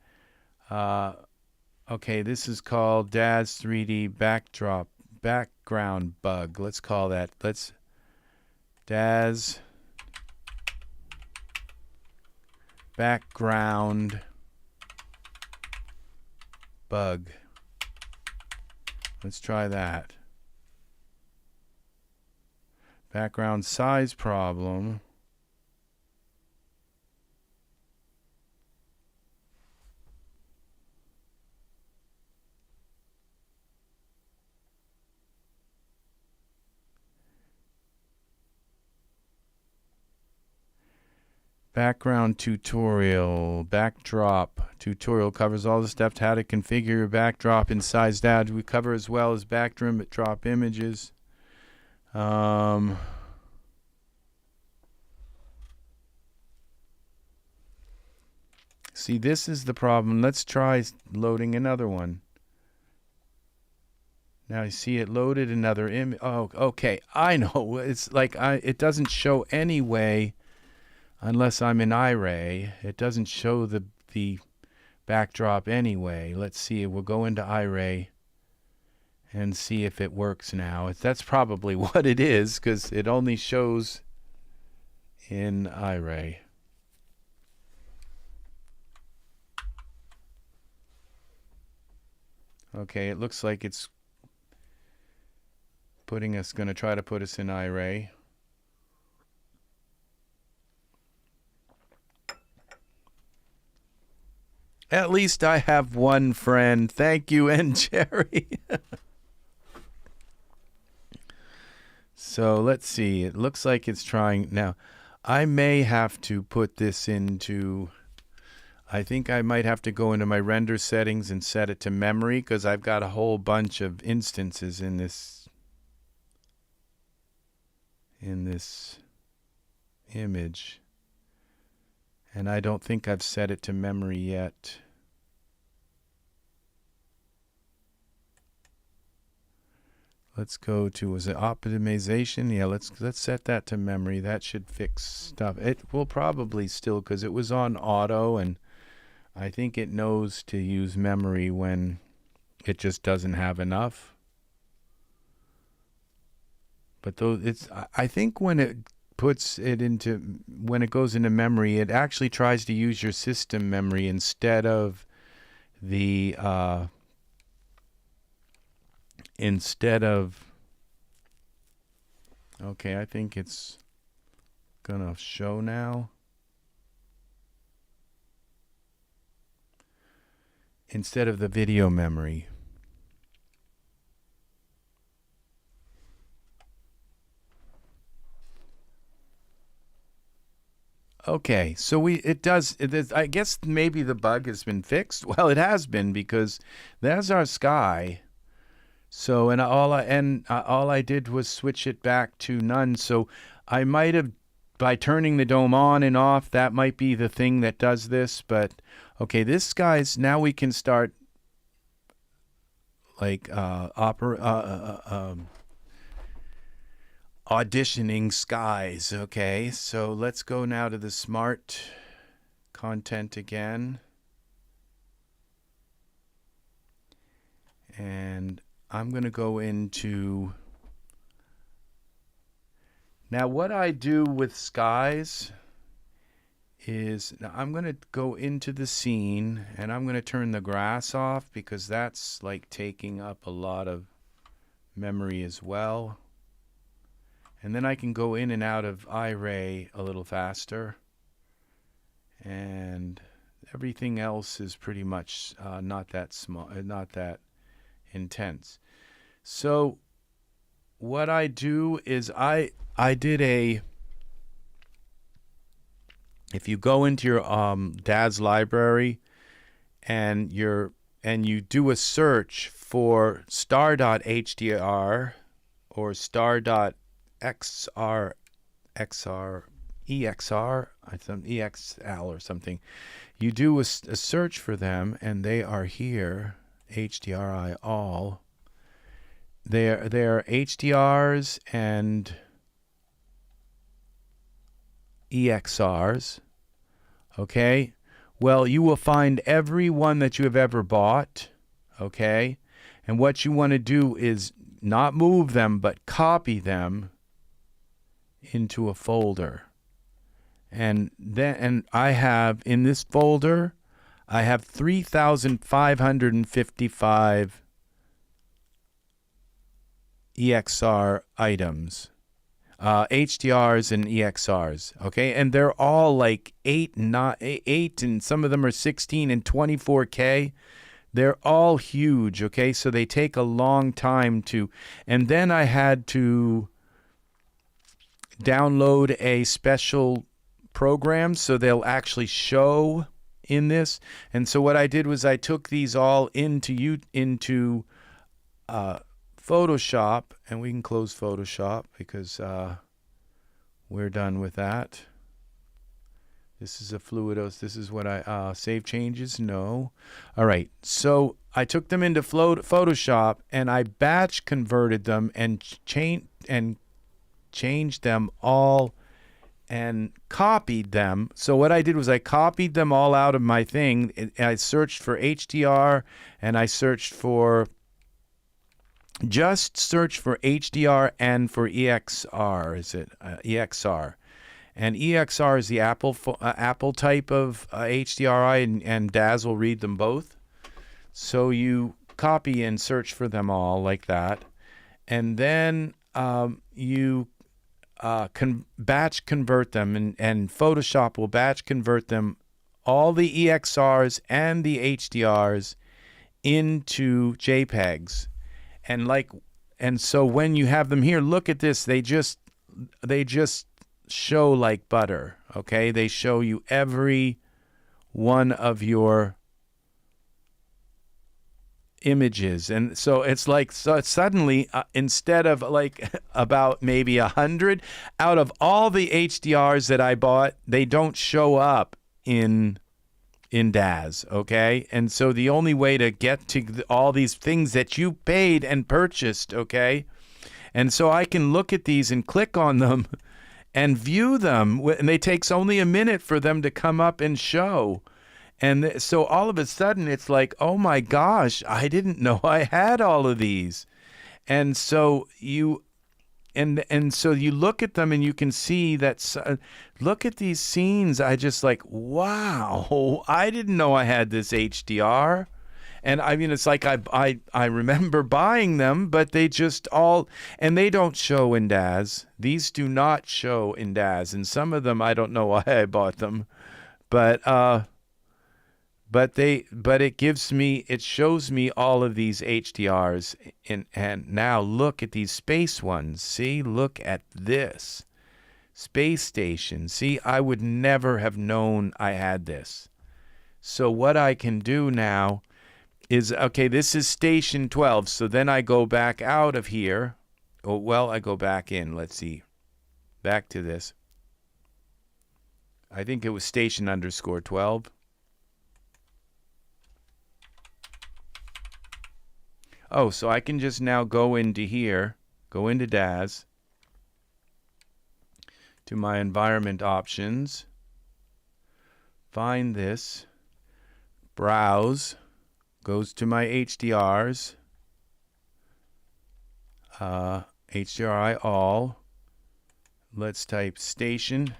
okay, this is called Daz 3D background bug. Let's call that, Daz background bug. Let's try that. Background size problem. Background tutorial. Backdrop tutorial covers all the steps how to configure your backdrop in size down. We cover as well as backdrop images. See, this is the problem. Let's try loading another one. Now you see it loaded another image. Oh, okay. I know. It's like it doesn't show anyway unless I'm in Iray. It doesn't show the backdrop anyway. Let's see. We'll go into Iray and see if it works now. That's probably what it is, because it only shows in Iray. Okay, it looks like it's going to try to put us in Iray. At least I have one friend. Thank you, and Jerry. So let's see. It looks like it's trying. Now, I may have to put this into, I think I might have to go into my render settings and set it to memory, because I've got a whole bunch of instances in this image. And I don't think I've set it to memory yet. Let's go to, was it optimization? Yeah, let's set that to memory. That should fix stuff. It will probably still, because it was on auto, and I think it knows to use memory when it just doesn't have enough. But I think when it puts it into, when it goes into memory, it actually tries to use your system memory instead of the okay, I think it's gonna show now. Instead of the video memory. Okay, so I guess maybe the bug has been fixed. Well, it has been, because there's our sky. So all I did was switch it back to none. So I might have, by turning the dome on and off, that might be the thing that does this. But okay, this guy's, now we can start like auditioning skies. Okay, so let's go now to the smart content again. And I'm going to go into, now what I do with skies is, now I'm going to go into the scene and I'm going to turn the grass off, because that's like taking up a lot of memory as well. And then I can go in and out of Iray a little faster. And everything else is pretty much not that small, not that intense. So what I do is I did a, if you go into your Daz library and you do a search for star.hdr or star.xr, EXL or something, you do a search for them, and they are here, HDRI all. They're HDRs and EXRs. Okay, well, you will find every one that you have ever bought. Okay, and what you want to do is not move them, but copy them into a folder. And I have, in this folder, I have 3,555 EXR items, HDRs and EXRs, okay? And they're all like 8, and some of them are 16 and 24K. They're all huge, okay? So they take a long time to, and then I had to download a special program so they'll actually show in this. And so what I did was I took these all into Photoshop, and we can close Photoshop because we're done with that. This is a Fluidos. This is what I save changes. No. All right. So I took them into Photoshop and I batch converted them and changed them all and copied them. So what I did was I copied them all out of my thing. And I searched for HDR and I searched for, just search for HDR and for EXR. Is it EXR? And EXR is the Apple type of HDRI, and Daz will read them both. So you copy and search for them all like that, and then you batch convert them, and Photoshop will batch convert them, all the EXRs and the HDRs, into JPEGs. And so when you have them here, look at this. They just show like butter. Okay, they show you every one of your images, and so it's like, so suddenly instead of like about maybe 100 out of all the HDRs that I bought, they don't show up in Daz. Okay, and so the only way to get to all these things that you paid and purchased, okay, and so I can look at these and click on them and view them, and it takes only a minute for them to come up and show. And so all of a sudden it's like, oh my gosh, I didn't know I had all of these. And so you so you look at them and you can see that, look at these scenes. I just like, wow, I didn't know I had this HDR. And I mean, it's like I remember buying them, but they just all, and they don't show in Daz. These do not show in Daz. And some of them, I don't know why I bought them, but it gives me, it shows me all of these HDRs. And now look at these space ones. See, look at this. Space station. See, I would never have known I had this. So what I can do now is, okay, this is station 12. So then I go back out of here. Oh, well, I go back in. Let's see. Back to this. I think it was station underscore 12. Oh, so I can just now go into here, go into Daz, to my environment options, find this, browse, goes to my HDRs, HDRI all. Let's type station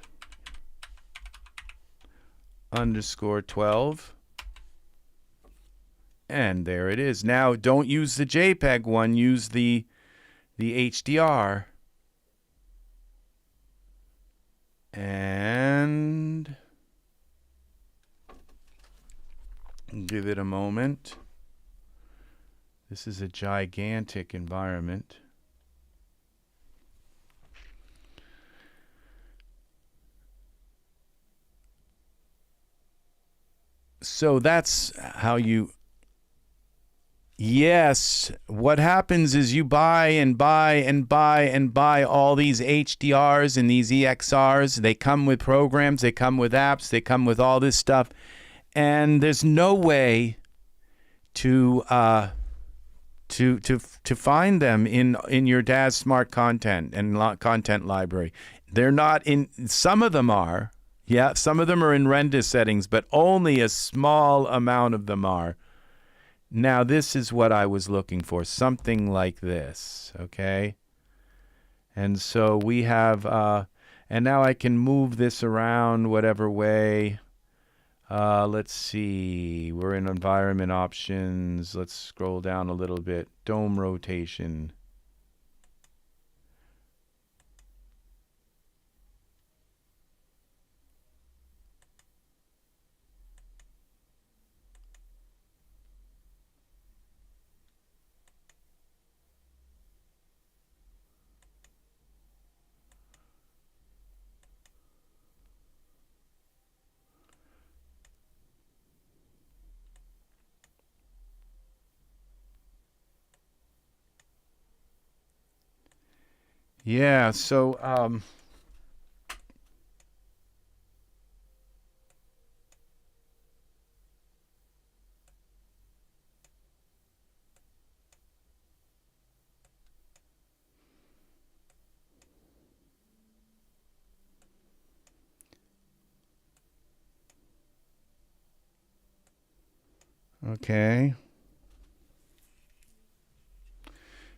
underscore 12. And there it is. Now, don't use the JPEG one. Use the HDR. And give it a moment. This is a gigantic environment. So that's how you... Yes, what happens is you buy and buy and buy and buy all these HDRs and these EXRs. They come with programs, they come with apps, they come with all this stuff, and there's no way to find them in your Daz Smart Content and content library. They're not in. Some of them are, yeah. Some of them are in render settings, but only a small amount of them are. Now, this is what I was looking for, something like this, okay? And so we have, and now I can move this around whatever way. Let's see, we're in environment options. Let's scroll down a little bit. Dome rotation. Yeah, so okay.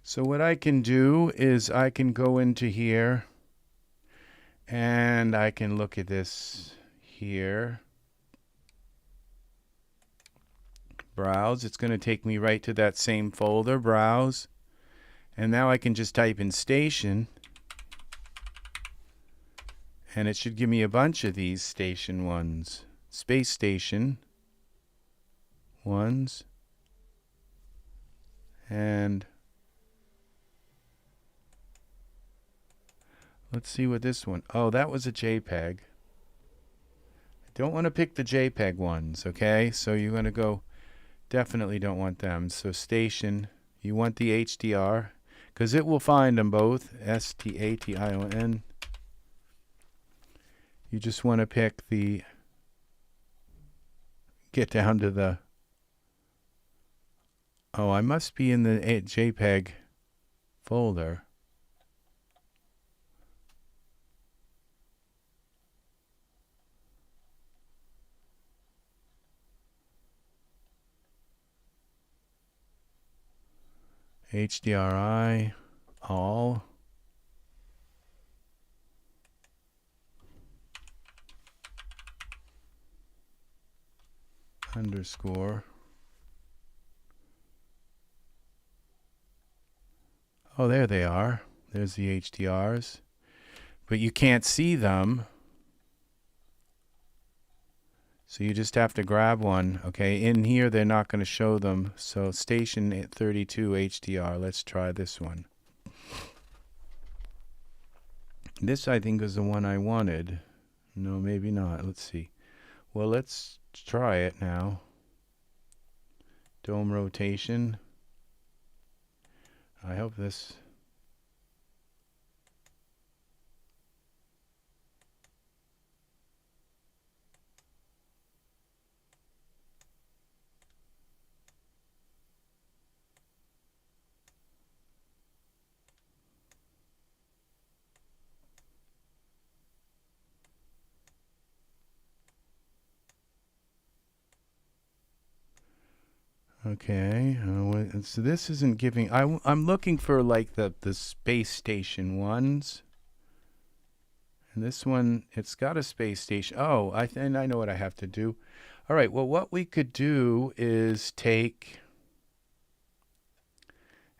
So what I can do is I can go into here and I can look at this here. Browse. It's going to take me right to that same folder. Browse. And now I can just type in station. And it should give me a bunch of these station ones. Space station ones. And let's see what this one. Oh, that was a JPEG. I don't want to pick the JPEG ones, okay? So you're going to go, definitely don't want them. So station, you want the HDR, because it will find them both. STATION. You just want to pick the, get down to the, oh, I must be in the JPEG folder. HDRI all. Underscore. Oh, there they are. There's the HDRs. But you can't see them. So you just have to grab one. Okay, in here they're not going to show them. So station 32 HDR. Let's try this one. This, I think, is the one I wanted. No, maybe not. Let's see. Well, let's try it now. Dome rotation. I hope this... Okay, so this isn't giving... I'm looking for like the space station ones. And this one, it's got a space station. Oh, I know what I have to do. All right, well, what we could do is take...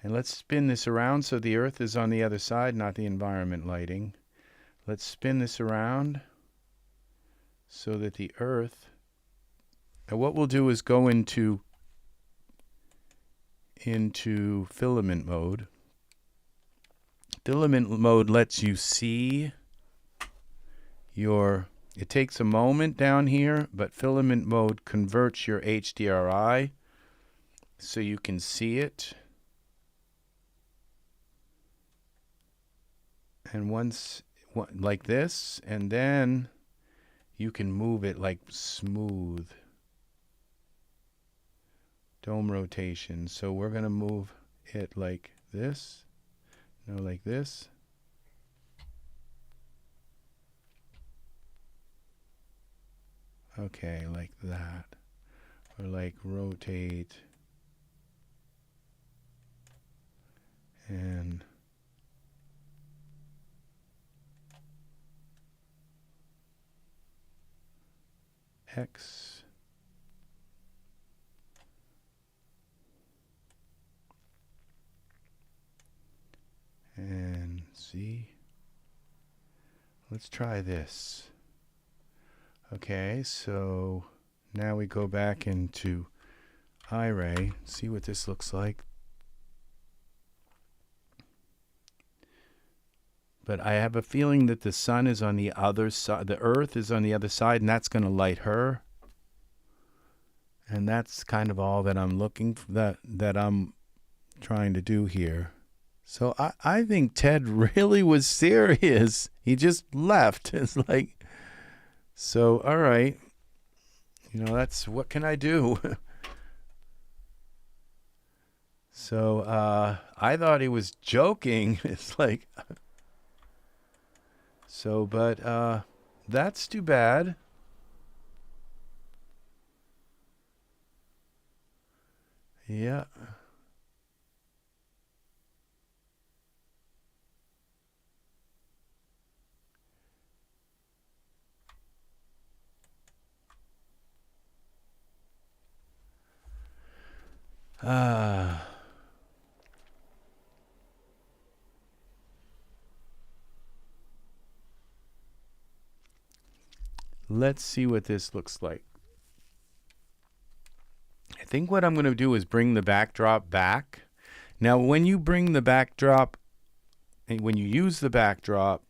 And let's spin this around so the Earth is on the other side, not the environment lighting. Let's spin this around so that the Earth... And what we'll do is go into filament mode. Filament mode lets you see your... It takes a moment down here, but filament mode converts your HDRI so you can see it. And once, like this, and then you can move it like smooth. Dome rotation. So we're going to move it like this. No, like this. Okay, like that. Or like rotate. And X. And Z. Let's try this. Okay, so now we go back into Iray, see what this looks like. But I have a feeling that the sun is on the other side, the Earth is on the other side, and that's going to light her. And that's kind of all that I'm looking for, that I'm trying to do here. So I think Ted really was serious. He just left. It's like, so, all right. You know, that's, what can I do? So, I thought he was joking. It's like, so, but, that's too bad. Yeah. Let's see what this looks like. I think what I'm going to do is bring the backdrop back. Now, when you bring the backdrop, when you use the backdrop,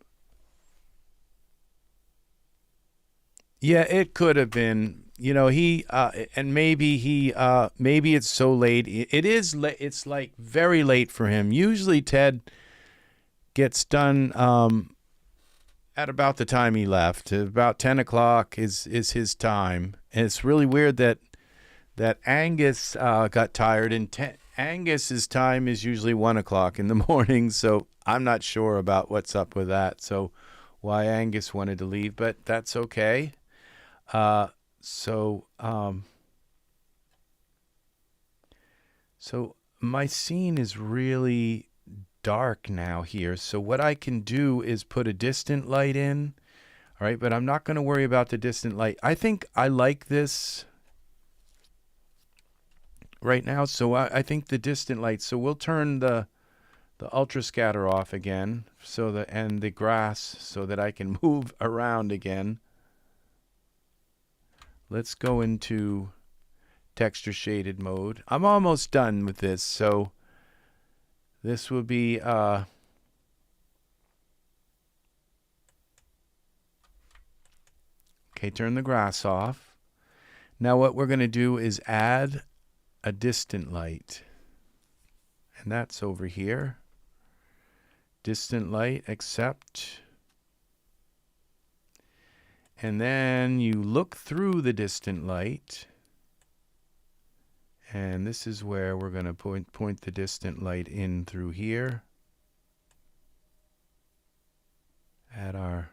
yeah, it could have been, you know, and maybe maybe it's so late. It is, it's like very late for him. Usually Ted gets done at about the time he left. About 10 o'clock is his time. And it's really weird that Angus got tired, and Angus's time is usually 1 o'clock in the morning. So I'm not sure about what's up with that. So why Angus wanted to leave, but that's okay. So my scene is really dark now here. So what I can do is put a distant light in. All right, but I'm not going to worry about the distant light. I think I like this right now. So I think the distant light. So we'll turn the ultra scatter off again, and the grass, so that I can move around again. Let's go into texture shaded mode. I'm almost done with this, so this will be Okay, turn the grass off. Now what we're going to do is add a distant light. And that's over here. Distant light, accept. And then you look through the distant light. And this is where we're going to point the distant light in through here. At our,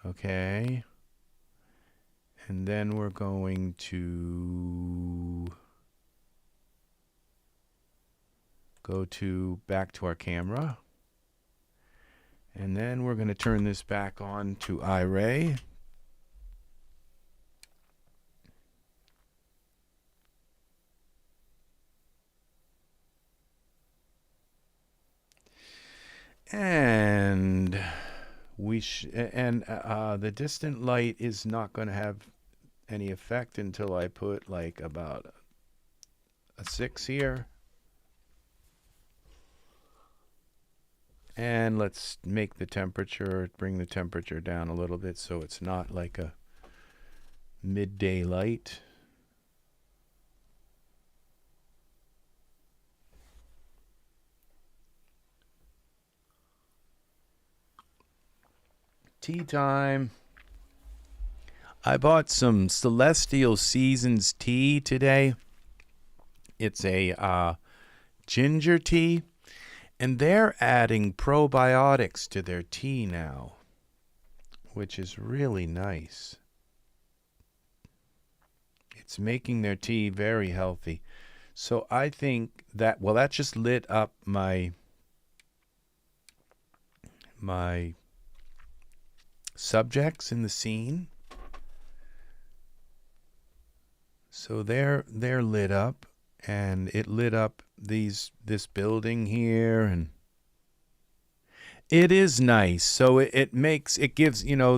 okay. And then we're going to go back to our camera. And then we're going to turn this back on to Iray. And the distant light is not going to have any effect until I put like about a 6 here. And let's make the temperature, bring the temperature down a little bit so it's not like a midday light. Tea time. I bought some Celestial Seasons tea today. It's a ginger tea. And they're adding probiotics to their tea now, which is really nice. It's making their tea very healthy. So I think that, well, that just lit up my subjects in the scene. So they're lit up. And it lit up this building here, and it is nice. So it gives, you know,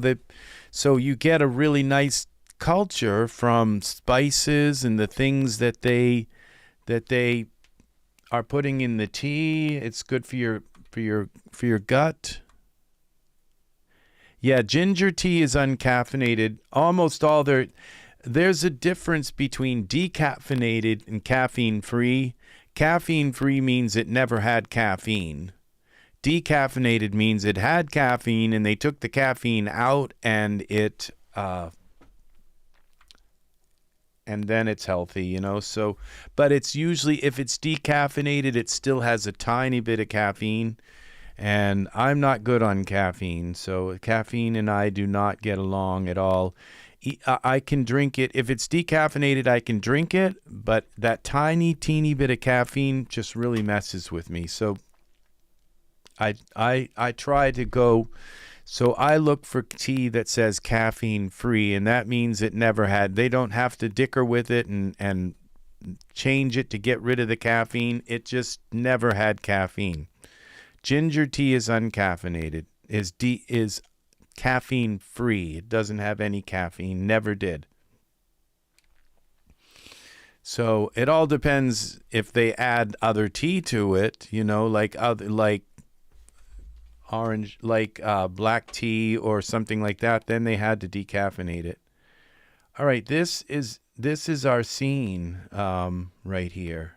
so you get a really nice culture from spices and the things that they are putting in the tea. It's good for your gut. Yeah, ginger tea is uncaffeinated. Almost all there's a difference between decaffeinated and caffeine-free. Caffeine-free means it never had caffeine. Decaffeinated means it had caffeine and they took the caffeine out and and then it's healthy, you know. So, but it's usually, if it's decaffeinated, it still has a tiny bit of caffeine. And I'm not good on caffeine, so caffeine and I do not get along at all. I can drink it. If it's decaffeinated, I can drink it, but that teeny bit of caffeine just really messes with me. So I try to go, so I look for tea that says caffeine free, and that means it never had, they don't have to dicker with it and change it to get rid of the caffeine. It just never had caffeine. Ginger tea is uncaffeinated, is caffeine free. It doesn't have any caffeine, never did. So it all depends if they add other tea to it, you know, like orange, like black tea or something like that, then they had to decaffeinate it. All right, this is our scene right here.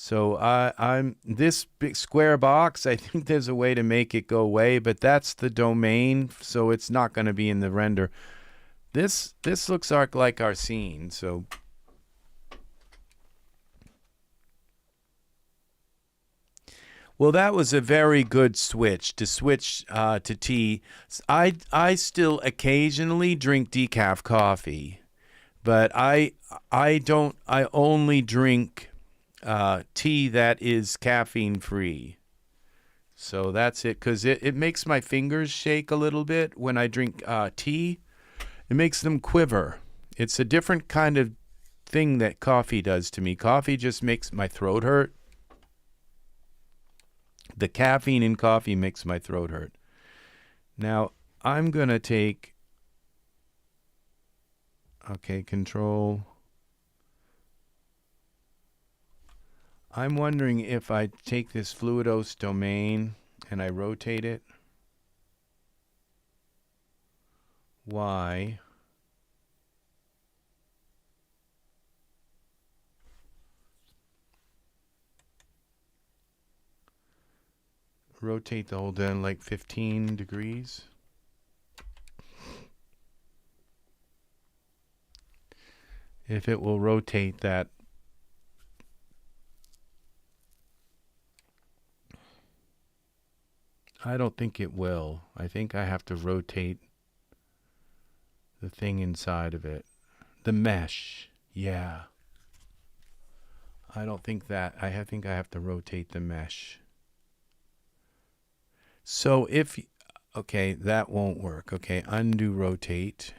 So I'm this big square box. I think there's a way to make it go away, but that's the domain, so it's not going to be in the render. This looks like our scene. So well, that was a very good switch to tea. I still occasionally drink decaf coffee, but I only drink tea that is caffeine free. So that's it, because it makes my fingers shake a little bit when I drink tea. It makes them quiver. It's a different kind of thing that coffee does to me. Coffee just makes my throat hurt. The caffeine in coffee makes my throat hurt. Now I'm going to take, okay, control. I'm wondering if I take this Fluidos domain and I rotate it. Y. Rotate the whole thing like 15 degrees. If it will rotate that. I don't think it will. I think I have to rotate the thing inside of it. The mesh. Yeah. I don't think that. I think I have to rotate the mesh. So if, okay, that won't work. Okay, undo rotate.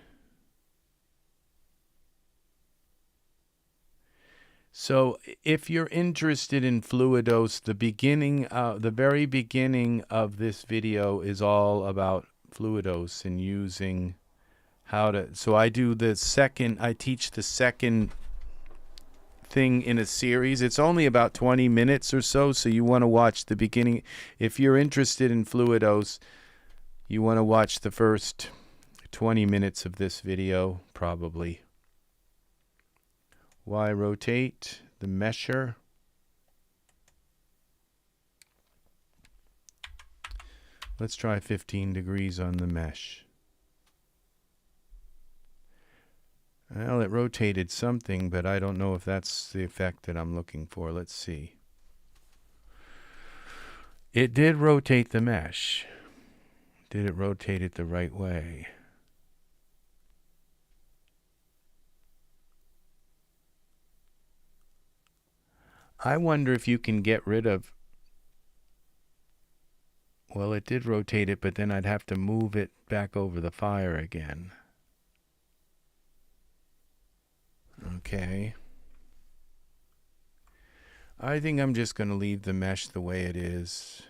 So if you're interested in Fluidos, the very beginning of this video is all about Fluidos and using how to, so I teach the second thing in a series. It's only about 20 minutes or so, so you want to watch the beginning. If you're interested in Fluidos, you want to watch the first 20 minutes of this video, probably. Y rotate the mesher. Let's try 15 degrees on the mesh. Well, it rotated something, but I don't know if that's the effect that I'm looking for. Let's see. It did rotate the mesh. Did it rotate it the right way? I wonder if you can get rid of... Well, it did rotate it, but then I'd have to move it back over the fire again. Okay. I think I'm just going to leave the mesh the way it is.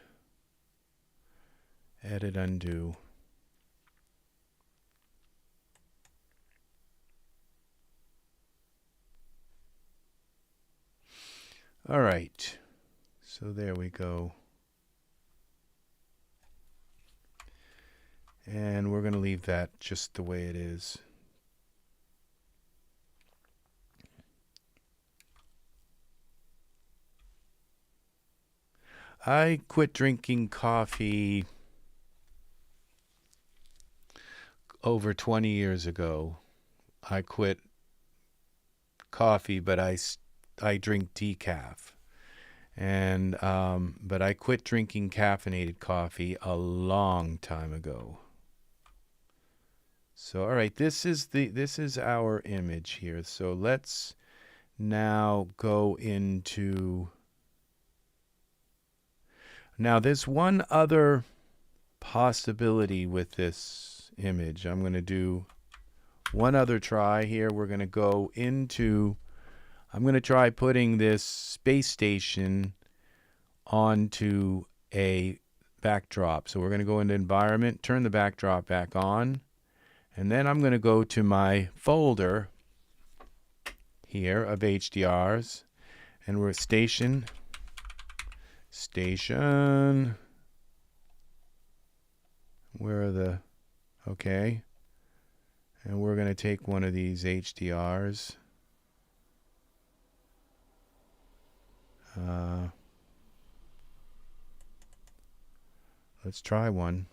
Edit, undo. All right. So there we go. And we're going to leave that just the way it is. I quit drinking coffee over 20 years ago. I quit coffee, but I drink decaf. And but I quit drinking caffeinated coffee a long time ago. So all right, this is our image here. So let's now go into... Now, there's one other possibility with this image. I'm going to do one other try here. We're going to go into... I'm going to try putting this space station onto a backdrop. So we're going to go into environment, turn the backdrop back on, and then I'm going to go to my folder here of HDRs, and we're station... Where are the... Okay. And we're going to take one of these HDRs. Let's try one.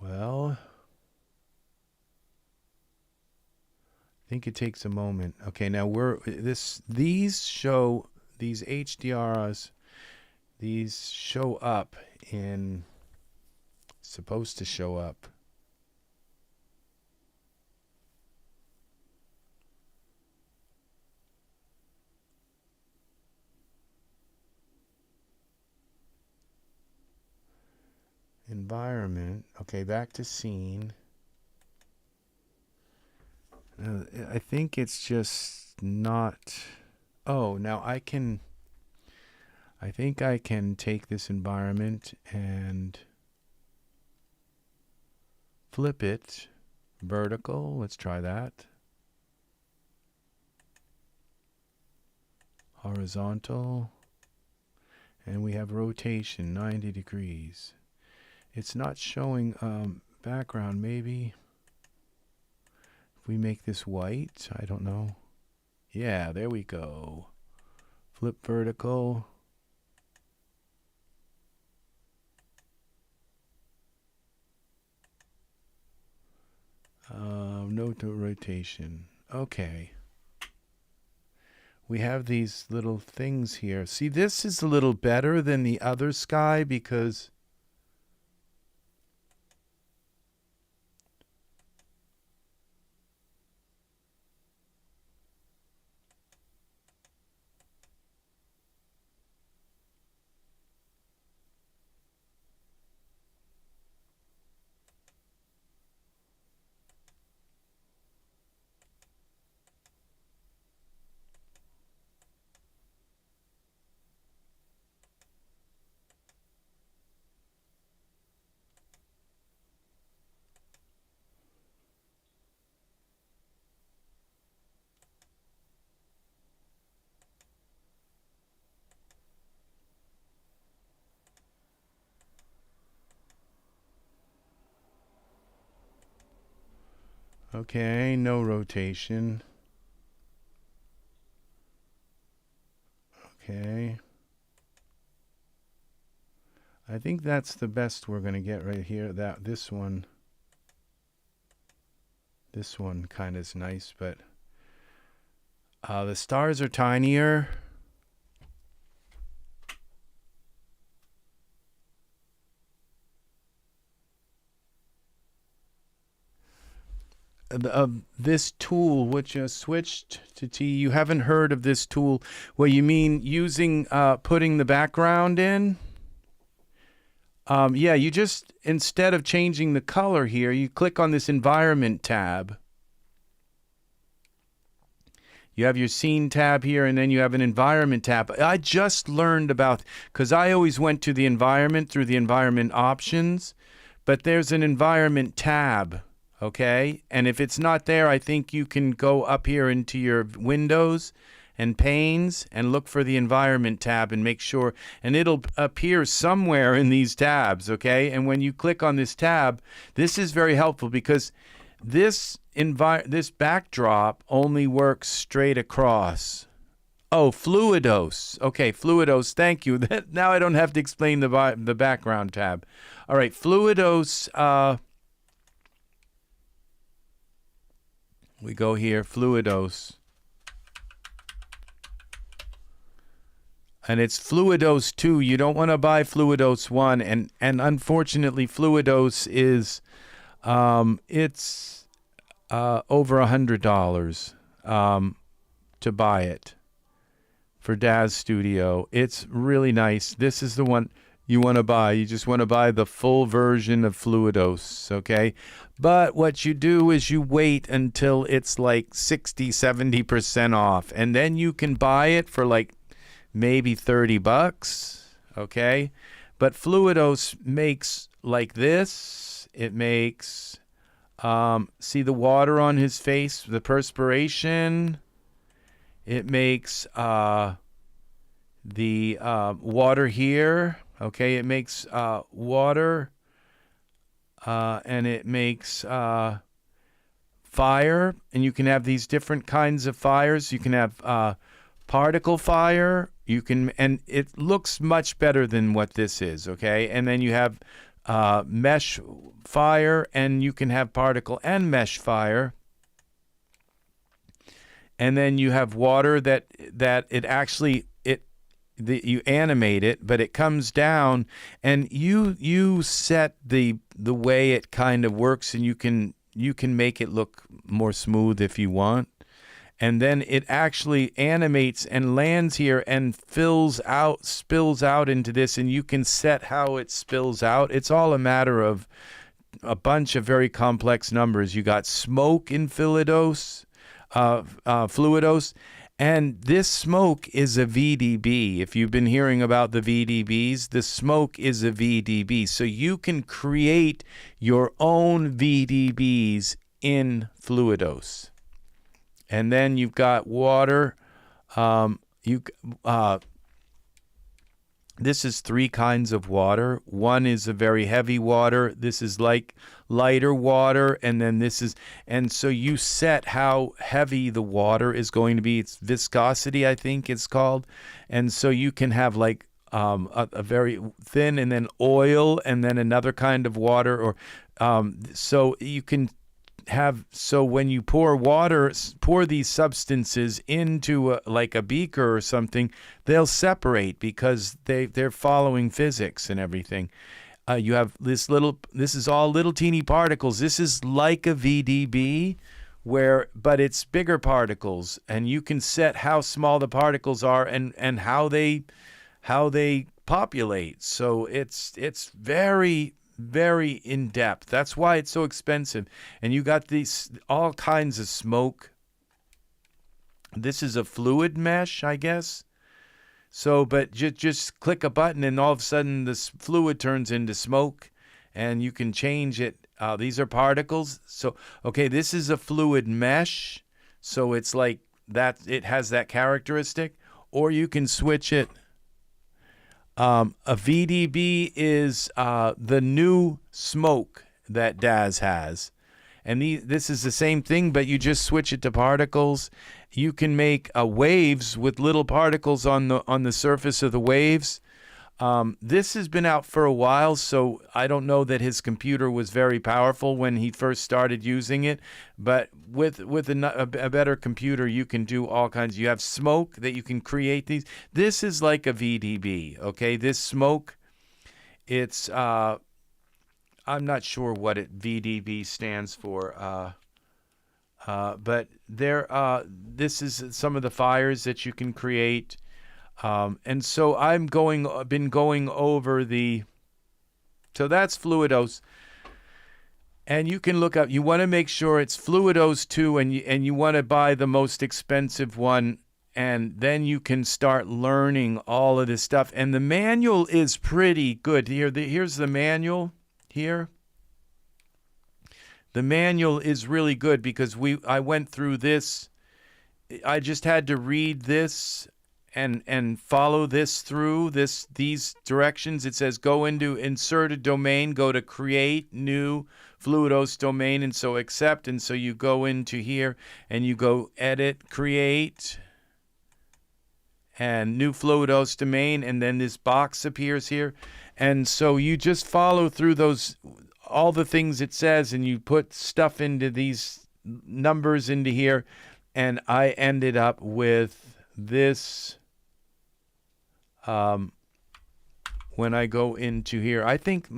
Well... I think it takes a moment. Okay, now these HDRs, these show up in, supposed to show up. Environment. Okay, back to scene. I think it's just not... Oh, now I think I can take this environment and flip it vertical. Let's try that. Horizontal. And we have rotation, 90 degrees. It's not showing background, maybe. If we make this white, I don't know. Yeah, there we go. Flip vertical. No rotation. Okay. We have these little things here. See, this is a little better than the other sky because okay, no rotation. Okay. I think that's the best we're going to get right here. This one kind of is nice, but the stars are tinier. This tool, which switched to T, you haven't heard of this tool. Well, you mean using putting the background in? Yeah, you just, instead of changing the color here, you click on this environment tab. You have your scene tab here, and then you have an environment tab. I just learned about, because I always went to the environment through the environment options, but there's an environment tab, okay? And if it's not there, I think you can go up here into your windows and panes and look for the environment tab and make sure, and it'll appear somewhere in these tabs, okay? And when you click on this tab, this is very helpful because this backdrop only works straight across. Oh, Fluidos. Okay, Fluidos, thank you. Now I don't have to explain the background tab. All right, Fluidos, we go here, Fluidos. And it's Fluidos 2. You don't want to buy Fluidos 1. And unfortunately, Fluidos is, it's over $100 to buy it for Daz Studio. It's really nice. This is the one you want to buy. You just want to buy the full version of Fluidos, okay? But what you do is you wait until it's like 60, 70% off. And then you can buy it for like maybe $30, okay? But Fluidos makes like this. It makes, see the water on his face, the perspiration. It makes the water here, okay? It makes water, and it makes fire. And you can have these different kinds of fires. You can have particle fire. You can, and it looks much better than what this is, okay? And then you have mesh fire, and you can have particle and mesh fire. And then you have water that it actually, you animate it, but it comes down, and you set the way it kind of works, and you can make it look more smooth if you want. And then it actually animates and lands here and spills out into this, and you can set how it spills out. It's all a matter of a bunch of very complex numbers. You got smoke in Fluidos, and this smoke is a VDB. If you've been hearing about the VDBs, the smoke is a VDB. So you can create your own VDBs in Fluidos. And then you've got water. This is 3 kinds of water. One is a very heavy water. This is like lighter water. And then this is, and so you set how heavy the water is going to be. It's viscosity, I think it's called. And so you can have like a very thin and then oil and then another kind of water. Or so you can have, so when you pour these substances into like a beaker or something, they'll separate because they're following physics and everything. You have this is all little teeny particles. This is like a VDB but it's bigger particles, and you can set how small the particles are and how they populate. So it's very, very in depth. That's why it's so expensive. And you got these all kinds of smoke. This is a fluid mesh, I guess. So, but just click a button and all of a sudden this fluid turns into smoke, and you can change it. These are particles. So, okay, this is a fluid mesh. So it's like that. It has that characteristic. Or you can switch it. A VDB is the new smoke that Daz has. And this is the same thing, but you just switch it to particles. You can make waves with little particles on the surface of the waves. This has been out for a while, so I don't know that his computer was very powerful when he first started using it. But with a better computer, you can do all kinds. You have smoke that you can create these. This is like a VDB, okay? This smoke, it's I'm not sure what VDB stands for. But this is some of the fires that you can create. And so I've been going over so that's Fluidos. And you can look up, you want to make sure it's Fluidos 2, and you want to buy the most expensive one, and then you can start learning all of this stuff. And the manual is pretty good. Here's the manual here. The manual is really good because I went through this. I just had to read this and follow this through these directions. It says go into insert a domain, go to create new Fluidos domain, and so accept. And so you go into here and you go edit, create, and new Fluidos domain, and then this box appears here. And so you just follow through all the things it says, and you put stuff into these numbers into here. And I ended up with this. When I go into here, I think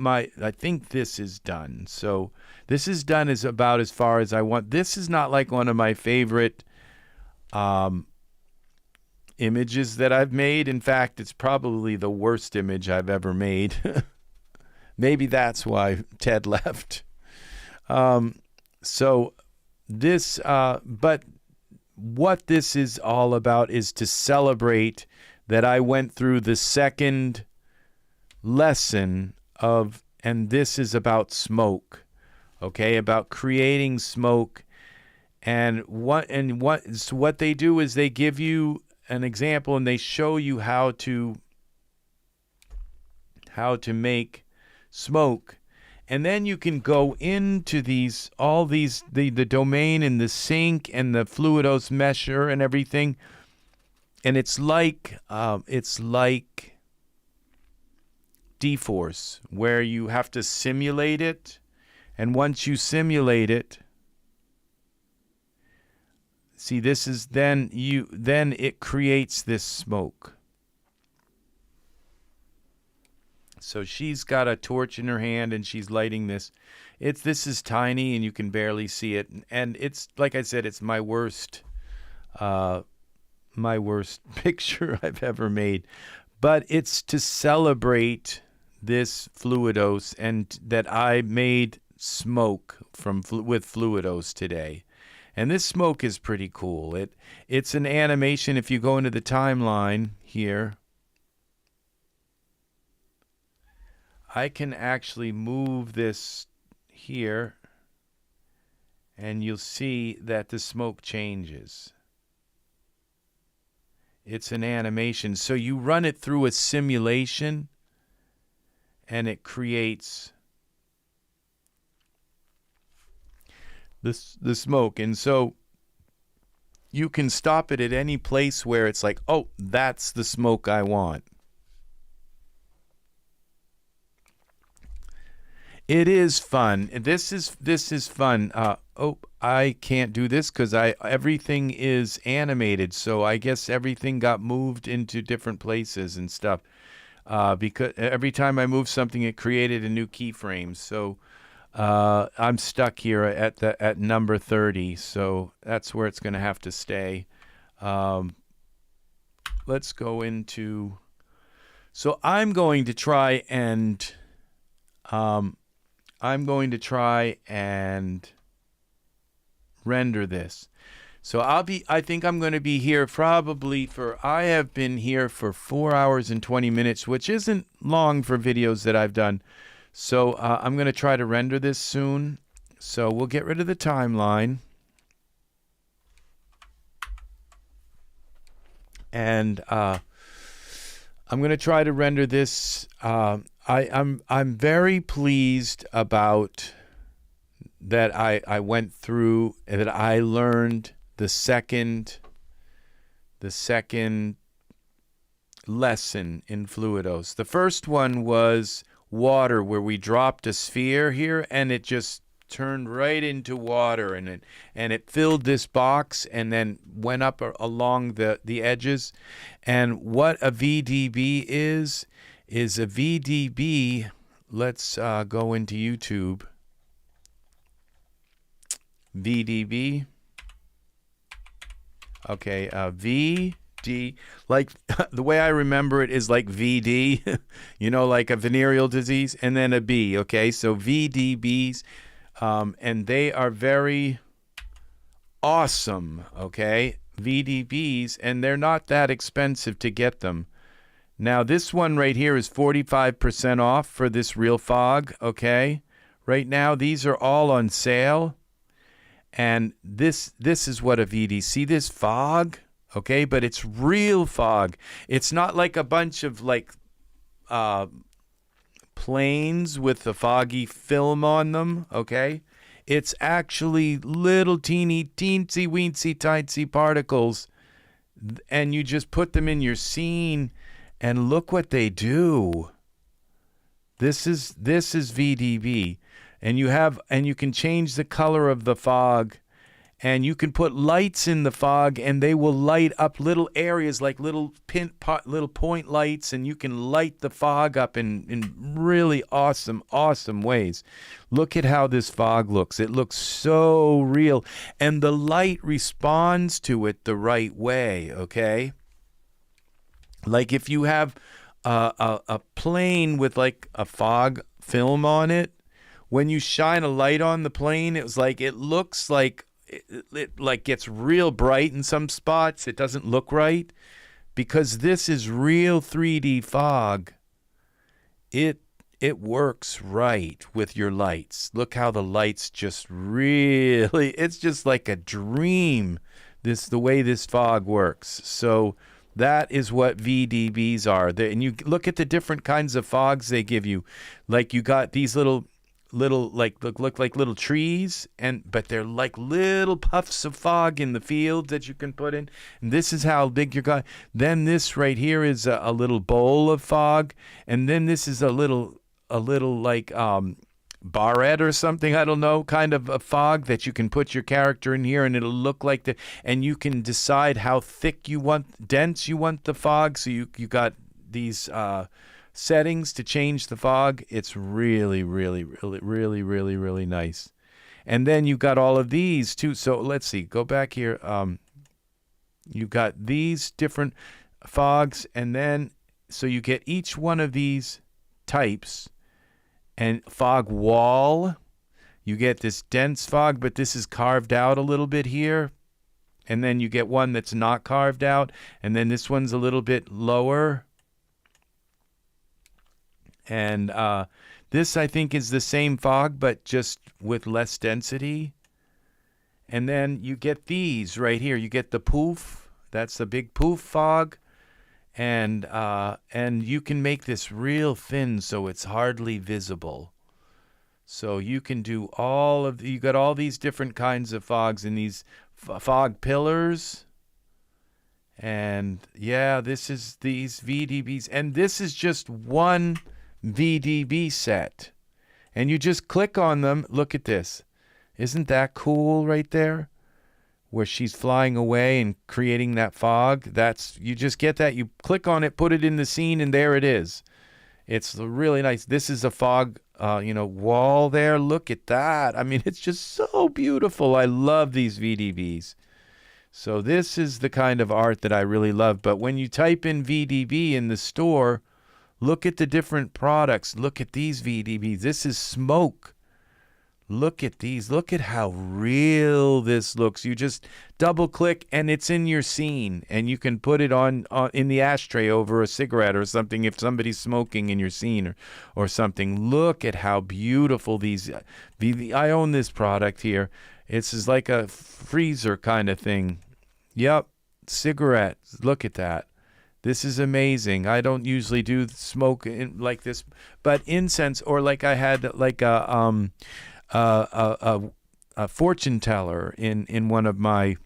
this is done. So this is done is about as far as I want. This is not like one of my favorite images that I've made. In fact, it's probably the worst image I've ever made. Maybe that's why Ted left. So this, but what this is all about is to celebrate that I went through the second lesson and this is about smoke, okay, about creating smoke. And what they do is they give you an example and they show you how to make smoke. And then you can go into the domain and the sink and the Fluidos mesher and everything. And it's like D-Force, where you have to simulate it. And once you simulate it, see, this is then it creates this smoke. So she's got a torch in her hand and she's lighting this. This is tiny and you can barely see it. And it's, like I said, it's my worst picture I've ever made. But it's to celebrate this Fluidos and that I made smoke with Fluidos today. And this smoke is pretty cool. It's an animation. If you go into the timeline here, I can actually move this here, and you'll see that the smoke changes. It's an animation. So you run it through a simulation, and it creates the smoke. And so you can stop it at any place where it's like, oh, that's the smoke I want. It is fun. This is fun. Oh, I can't do this because everything is animated, so I guess everything got moved into different places and stuff. Because every time I moved something, it created a new keyframe. So I'm stuck here at number 30. So that's where it's going to have to stay. Let's go into. So I'm going to try and. Render this. So I think I'm going to be here probably I have been here for 4 hours and 20 minutes, which isn't long for videos that I've done. So I'm going to try to render this soon. So we'll get rid of the timeline. And I'm going to try to render this. I'm very pleased about that I went through and that I learned the second lesson in Fluidos. The first one was water, where we dropped a sphere here and it just turned right into water, and it filled this box and then went up along the edges. And what a VDB is a VDB. Let's go into YouTube. VDB. Okay, VD, like the way I remember it is like VD, you know, like a venereal disease, and then a B. Okay, so VDBs, and they are very awesome. Okay, VDBs, and they're not that expensive to get them. Now, this one right here is 45% off for this real fog, okay? Right now, these are all on sale. And this is what a VD. See this fog? Okay, but it's real fog. It's not like a bunch of like planes with the foggy film on them, okay? It's actually little teeny weensy titsy particles, and you just put them in your scene. And look what they do. This is VDB, and you can change the color of the fog, and you can put lights in the fog, and they will light up little areas like little point lights, and you can light the fog up in really awesome ways. Look at how this fog looks. It looks so real, and the light responds to it the right way. Okay. Like if you have a plane with like a fog film on it, when you shine a light on the plane, it looks like it like gets real bright in some spots. It doesn't look right because this is real 3D fog. It works right with your lights. Look how the lights just really, it's just like a dream. The way this fog works. So that is what VDBs are. And you look at the different kinds of fogs they give you. Like you got these little like look like little trees, but they're like little puffs of fog in the field that you can put in. And this is how big your guy. Then this right here is a little bowl of fog, and then this is a little like barrette or something, I don't know, kind of a fog that you can put your character in here, and it'll look like and you can decide how thick dense you want the fog. So you got these settings to change the fog. It's really nice. And then you got all of these too. So let's see, go back here. You've got these different fogs, and then so you get each one of these types. And fog wall, you get this dense fog, but this is carved out a little bit here. And then you get one that's not carved out. And then this one's a little bit lower. And this, I think, is the same fog, but just with less density. And then you get these right here. You get the poof, That's a big poof fog. And you can make this real thin so it's hardly visible. So you can do you got all these different kinds of fogs and these fog pillars. And yeah, this is these VDBs. And this is just one VDB set. And you just click on them. Look at this. Isn't that cool right there? Where she's flying away and creating that fog. You just get that. You click on it, put it in the scene, and there it is. It's really nice. This is a fog, wall there. Look at that. I mean, it's just so beautiful. I love these VDBs. So this is the kind of art that I really love. But when you type in VDB in the store, look at the different products. Look at these VDBs. This is smoke. Look at these. Look at how real this looks. You just double click and it's in your scene, and you can put it on in the ashtray over a cigarette or something if somebody's smoking in your scene or something. Look at how beautiful these. I own this product here. It's just like a freezer kind of thing. Yep, cigarettes. Look at that. This is amazing. I don't usually do smoke like this, but incense, or like I had like a fortune teller in one of my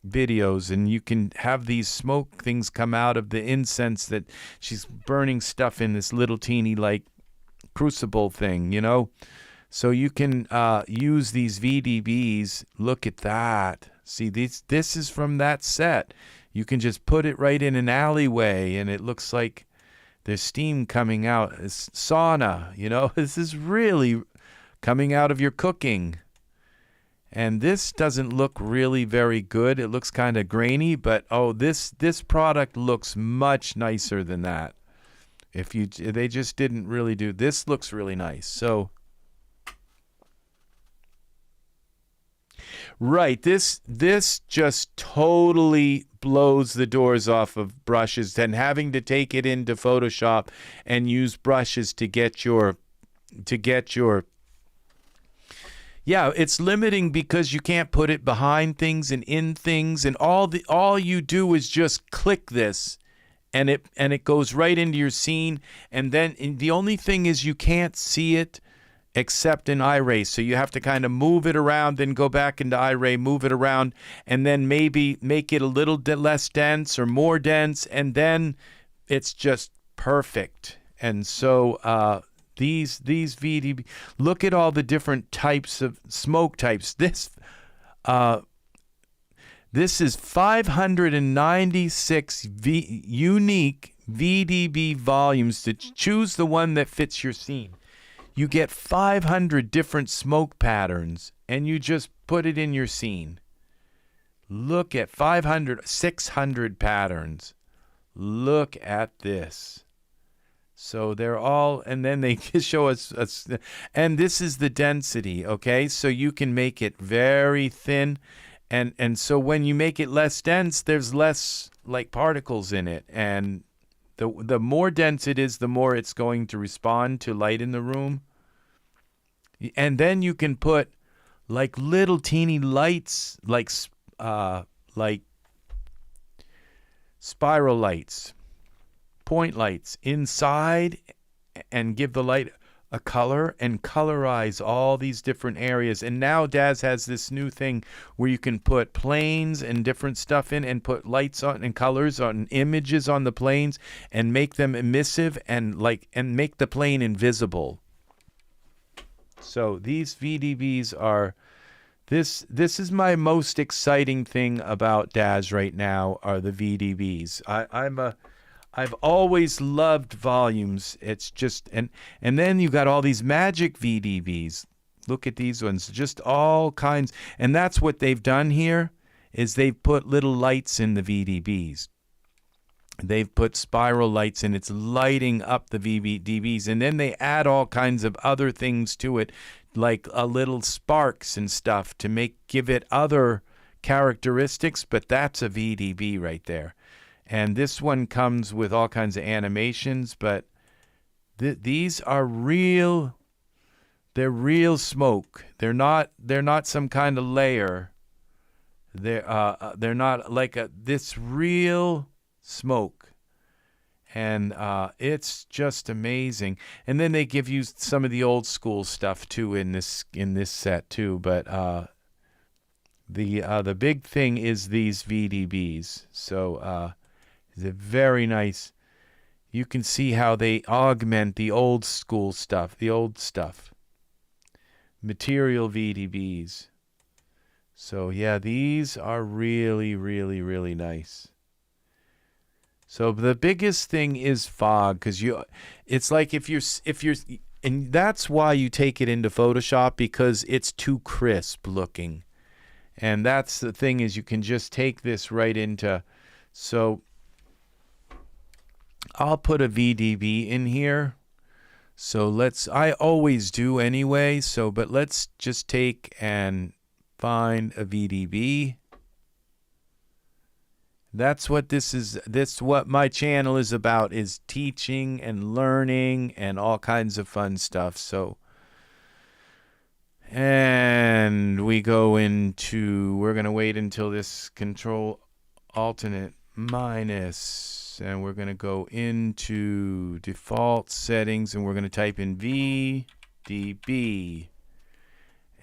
videos, and you can have these smoke things come out of the incense that she's burning stuff in this little teeny like crucible thing, so you can use these VDBs. Look at that. See, this is from that set. You can just put it right in an alleyway and it looks like there's steam coming out. It's sauna, this is really coming out of your cooking. And this doesn't look really very good. It looks kind of grainy, but this product looks much nicer than that. They just didn't really do this. Looks really nice. So right, this just totally blows the doors off of brushes, and having to take it into Photoshop and use brushes to get your yeah, it's limiting because you can't put it behind things and in things, and all you do is just click this and it goes right into your scene, and then the only thing is you can't see it except in Iray, so you have to kind of move it around, then go back into Iray, move it around, and then maybe make it a little less dense or more dense, and then it's just perfect. And so these VDB, look at all the different types of smoke types. This is 596 unique VDB volumes to choose the one that fits your scene. You get 500 different smoke patterns, and you just put it in your scene. Look at 600 patterns. Look at this. So they're all, and then they show us, and this is the density, okay? So you can make it very thin, and so when you make it less dense, there's less like particles in it, and the more dense it is, the more it's going to respond to light in the room. And then you can put like little teeny lights, like spiral lights, point lights inside, and give the light a color and colorize all these different areas. And now Daz has this new thing where you can put planes and different stuff in and put lights on and colors on images on the planes and make them emissive and make the plane invisible. So these VDBs are, this is my most exciting thing about Daz right now, are the VDBs. I've always loved volumes. It's just, and then you got all these magic VDBs. Look at these ones, just all kinds. And that's what they've done here, is they've put little lights in the VDBs. They've put spiral lights, and it's lighting up the VDBs, and then they add all kinds of other things to it, like a little sparks and stuff to give it other characteristics, but that's a VDB right there. And this one comes with all kinds of animations, but these are real. They're real smoke. They're not some kind of layer. They're not like this real smoke, and it's just amazing. And then they give you some of the old school stuff too in this set too. But the big thing is these VDBs. So they're very nice. You can see how they augment the old school stuff, the old stuff. Material VDBs. So yeah, these are really, really, really nice. So the biggest thing is fog, because it's like if you're, and that's why you take it into Photoshop, because it's too crisp looking. And that's the thing, is you can just take this right into, so I'll put a VDB in here. So I always do anyway, so, but let's just take and find a VDB. That's what this is. This what my channel is about, is teaching and learning and all kinds of fun stuff. So, and we go into, we're going to wait until this control alternate minus, and we're going to go into default settings, and we're going to type in VDB,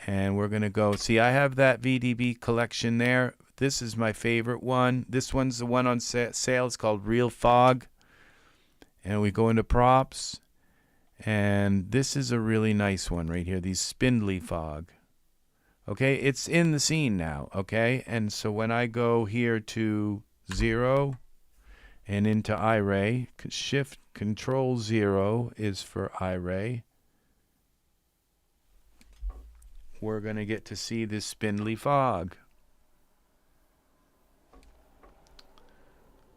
and we're going to go, see, I have that VDB collection there. This is my favorite one. This one's the one on sale. It's called Real Fog. And we go into props. And this is a really nice one right here. These spindly fog. Okay, it's in the scene now. Okay, and so when I go here to 0 and into Iray, Shift Control 0 is for Iray. We're going to get to see this spindly fog.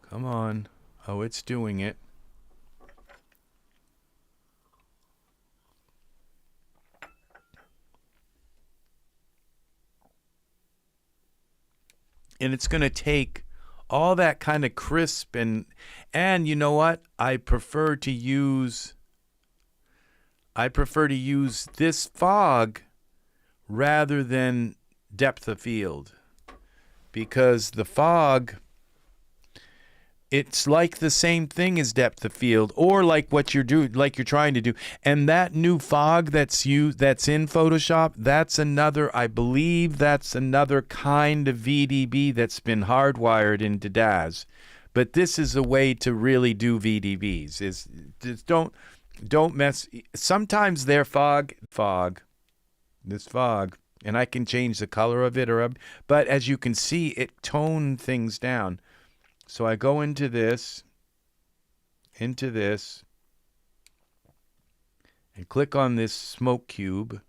Come on. Oh, it's doing it. And it's going to take all that kind of crisp, and you know what? I prefer to use this fog rather than depth of field, because the fog, it's like the same thing as depth of field, or like what you're doing, like you're trying to do. And that new fog that's in Photoshop, that's another, I believe that's another kind of VDB that's been hardwired into Daz. But this is a way to really do VDBs. Is just don't mess. Sometimes they're this fog, and I can change the color of it, but as you can see, it toned things down. So I go into this, and click on this smoke cube.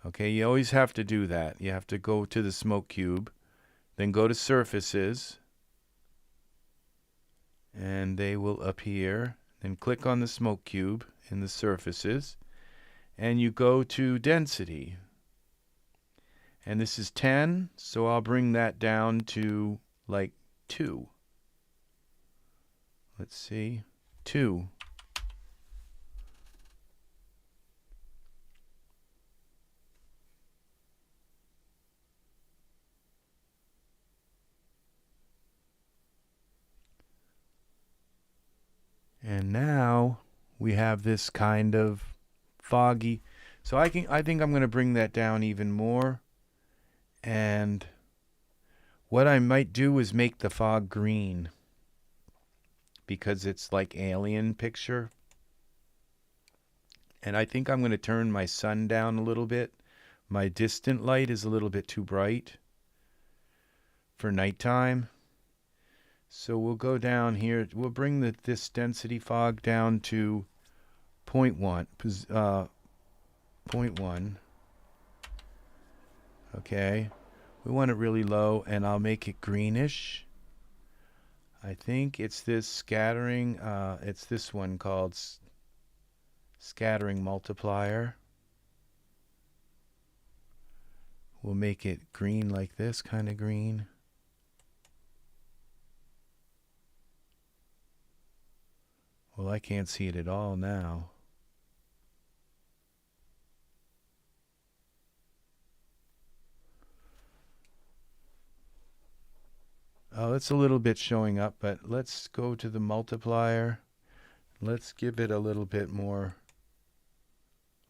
Okay, you always have to do that. You have to go to the smoke cube, then go to surfaces, and they will appear. Then click on the smoke cube in the surfaces, and you go to density. And this is 10, so I'll bring that down to like 2. Let's see, 2. And now we have this kind of foggy. So I think I'm going to bring that down even more. And what I might do is make the fog green, because it's like alien picture. And I think I'm going to turn my sun down a little bit. My distant light is a little bit too bright for nighttime. So we'll go down here. We'll bring this density fog down to 0.1. 0.1. Okay. We want it really low, and I'll make it greenish. I think it's this scattering. It's this one called scattering multiplier. We'll make it green like this, kind of green. Well, I can't see it at all now. Oh, it's a little bit showing up, but let's go to the multiplier. Let's give it a little bit more.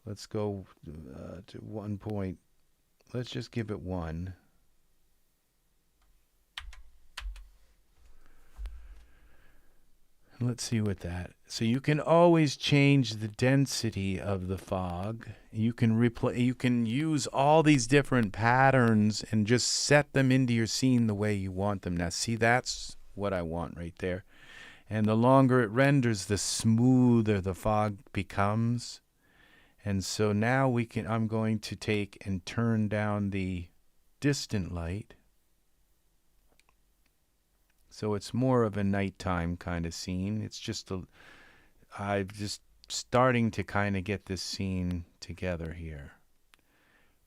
Let's go to 1 point. Let's just give it 1. Let's see what that. So you can always change the density of the fog. You can you can use all these different patterns and just set them into your scene the way you want them. Now see, that's what I want right there. And the longer it renders, the smoother the fog becomes. And so now we can, I'm going to take and turn down the distant light. So it's more of a nighttime kind of scene. It's just I'm just starting to kind of get this scene together here.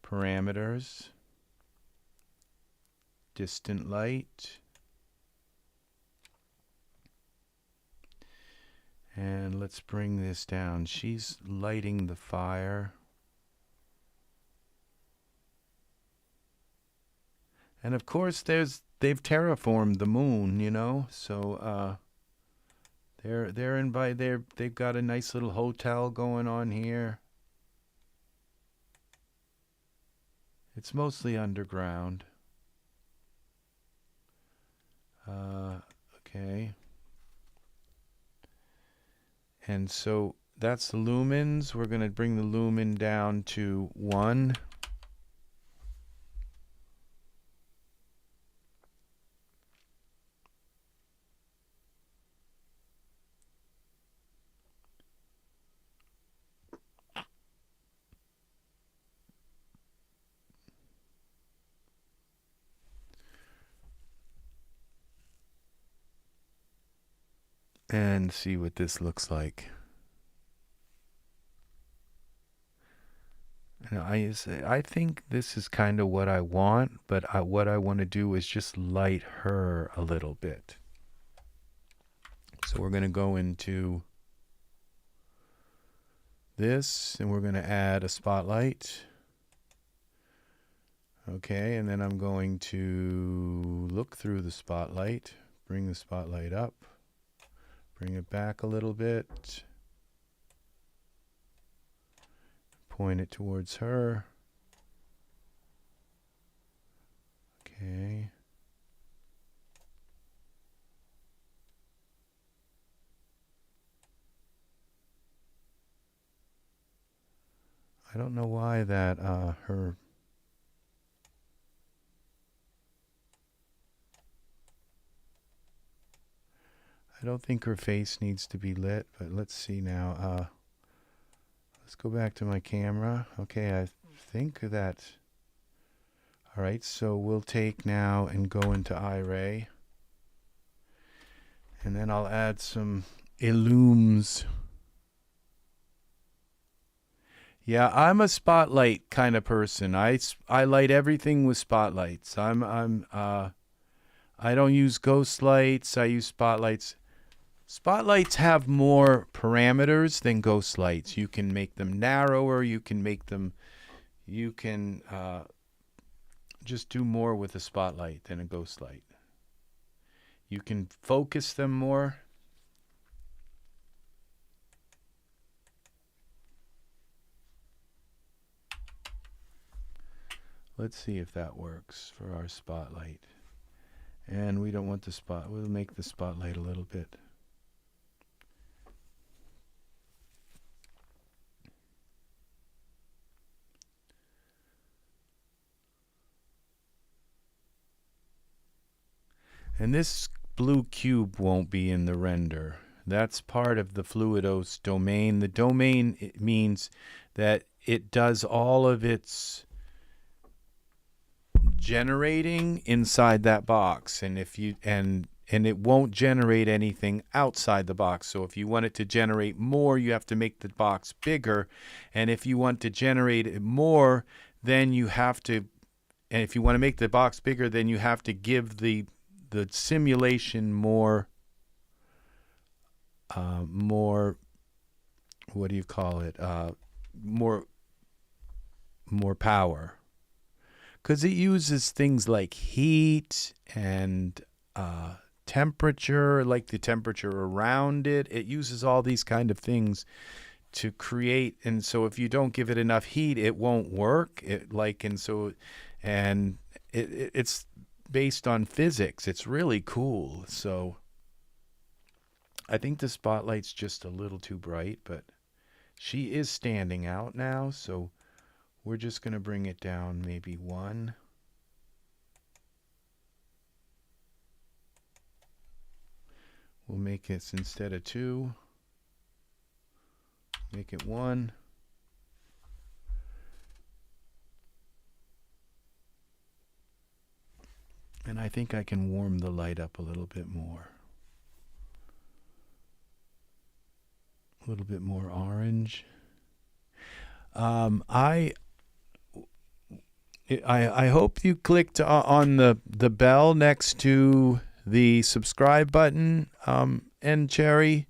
Parameters, distant light, and let's bring this down. She's lighting the fire. And of course they've terraformed the moon, you know, so they've got a nice little hotel going on here. It's mostly underground. Okay. And so that's the lumens. We're going to bring the lumen down to 1. And see what this looks like. And I think this is kind of what I want, but what I want to do is just light her a little bit. So we're going to go into this, and we're going to add a spotlight. Okay, and then I'm going to look through the spotlight, bring the spotlight up. Bring it back a little bit. Point it towards her. Okay. I don't know why that her I don't think her face needs to be lit, but let's see now. Let's go back to my camera. Okay, I think that... All right, so we'll take now and go into Iray. And then I'll add some illums. Yeah, I'm a spotlight kind of person. I light everything with spotlights. I don't use ghost lights. I use spotlights. Spotlights have more parameters than ghost lights. You can make them narrower. You can just do more with a spotlight than a ghost light. You can focus them more. Let's see if that works for our spotlight. And we don't want the spot. We'll make the spotlight a little bit. And this blue cube won't be in the render. That's part of the Fluidos domain. The domain, it means that it does all of its generating inside that box, and if you and it won't generate anything outside the box. So if you want it to generate more, you have to make the box bigger, and if you want to generate it more, then you have to, and if you want to make the box bigger, then you have to give the simulation more what do you call it, more power, because it uses things like heat and temperature, like the temperature around it. It uses all these kind of things to create, and so if you don't give it enough heat, it won't work. It's based on physics. It's really cool. So I think the spotlight's just a little too bright, but she is standing out now, so we're just going to bring it down maybe 1. We'll make this instead of 2. Make it 1. And I think I can warm the light up a little bit more. A little bit more orange. I hope you clicked on the bell next to the subscribe button, and Cherry,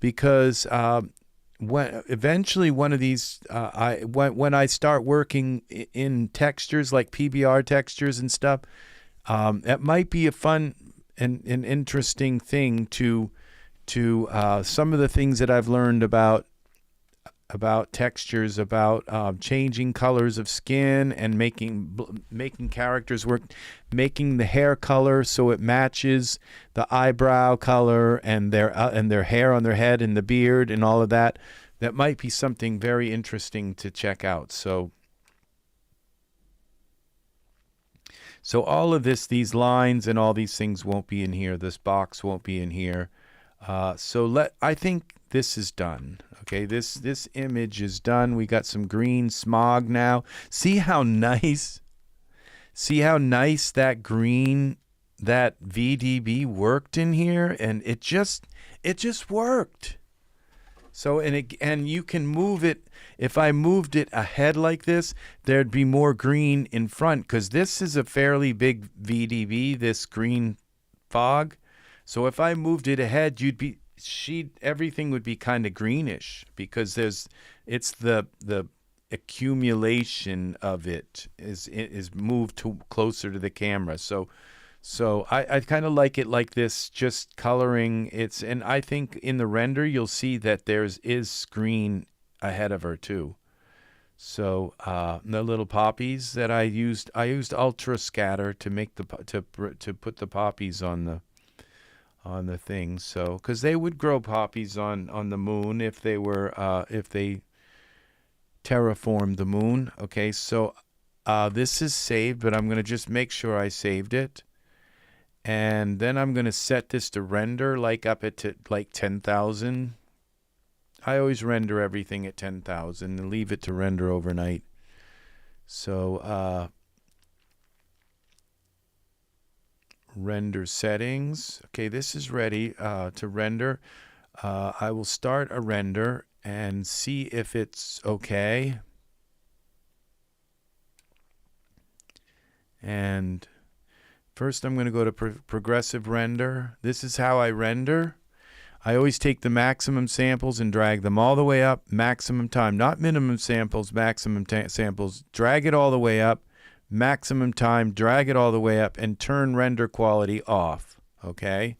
because when eventually one of these, when I start working in textures like PBR textures and stuff, it might be a fun and interesting thing to some of the things that I've learned about textures, about changing colors of skin and making characters work, making the hair color so it matches the eyebrow color and their hair on their head and the beard and all of that. That might be something very interesting to check out. So all of these lines and all these things won't be in here. This box won't be in here. I think this is done. Okay, this image is done. We got some green smog now. See how nice that green, that VDB worked in here, and it just worked. So and you can move it. If I moved it ahead like this, there'd be more green in front, because this is a fairly big VDB, this green fog. So if I moved it ahead, everything would be kind of greenish, because it's the accumulation of it is moved closer to the camera. So I kind of like it like this, just coloring. And I think in the render you'll see that is green ahead of her too. So the little poppies that I used ultra scatter to make to put the poppies on the thing. So because they would grow poppies on the moon if they terraformed the moon. Okay, so this is saved, but I'm going to just make sure I saved it. And then I'm going to set this to render up at 10,000. I always render everything at 10,000 and leave it to render overnight. So render settings. Okay, this is ready to render. I will start a render and see if it's okay. And first I'm going to go to progressive render. This is how I render. I always take the maximum samples and drag them all the way up, maximum time, not minimum samples, maximum samples. Drag it all the way up, maximum time, drag it all the way up, and turn render quality off, okay?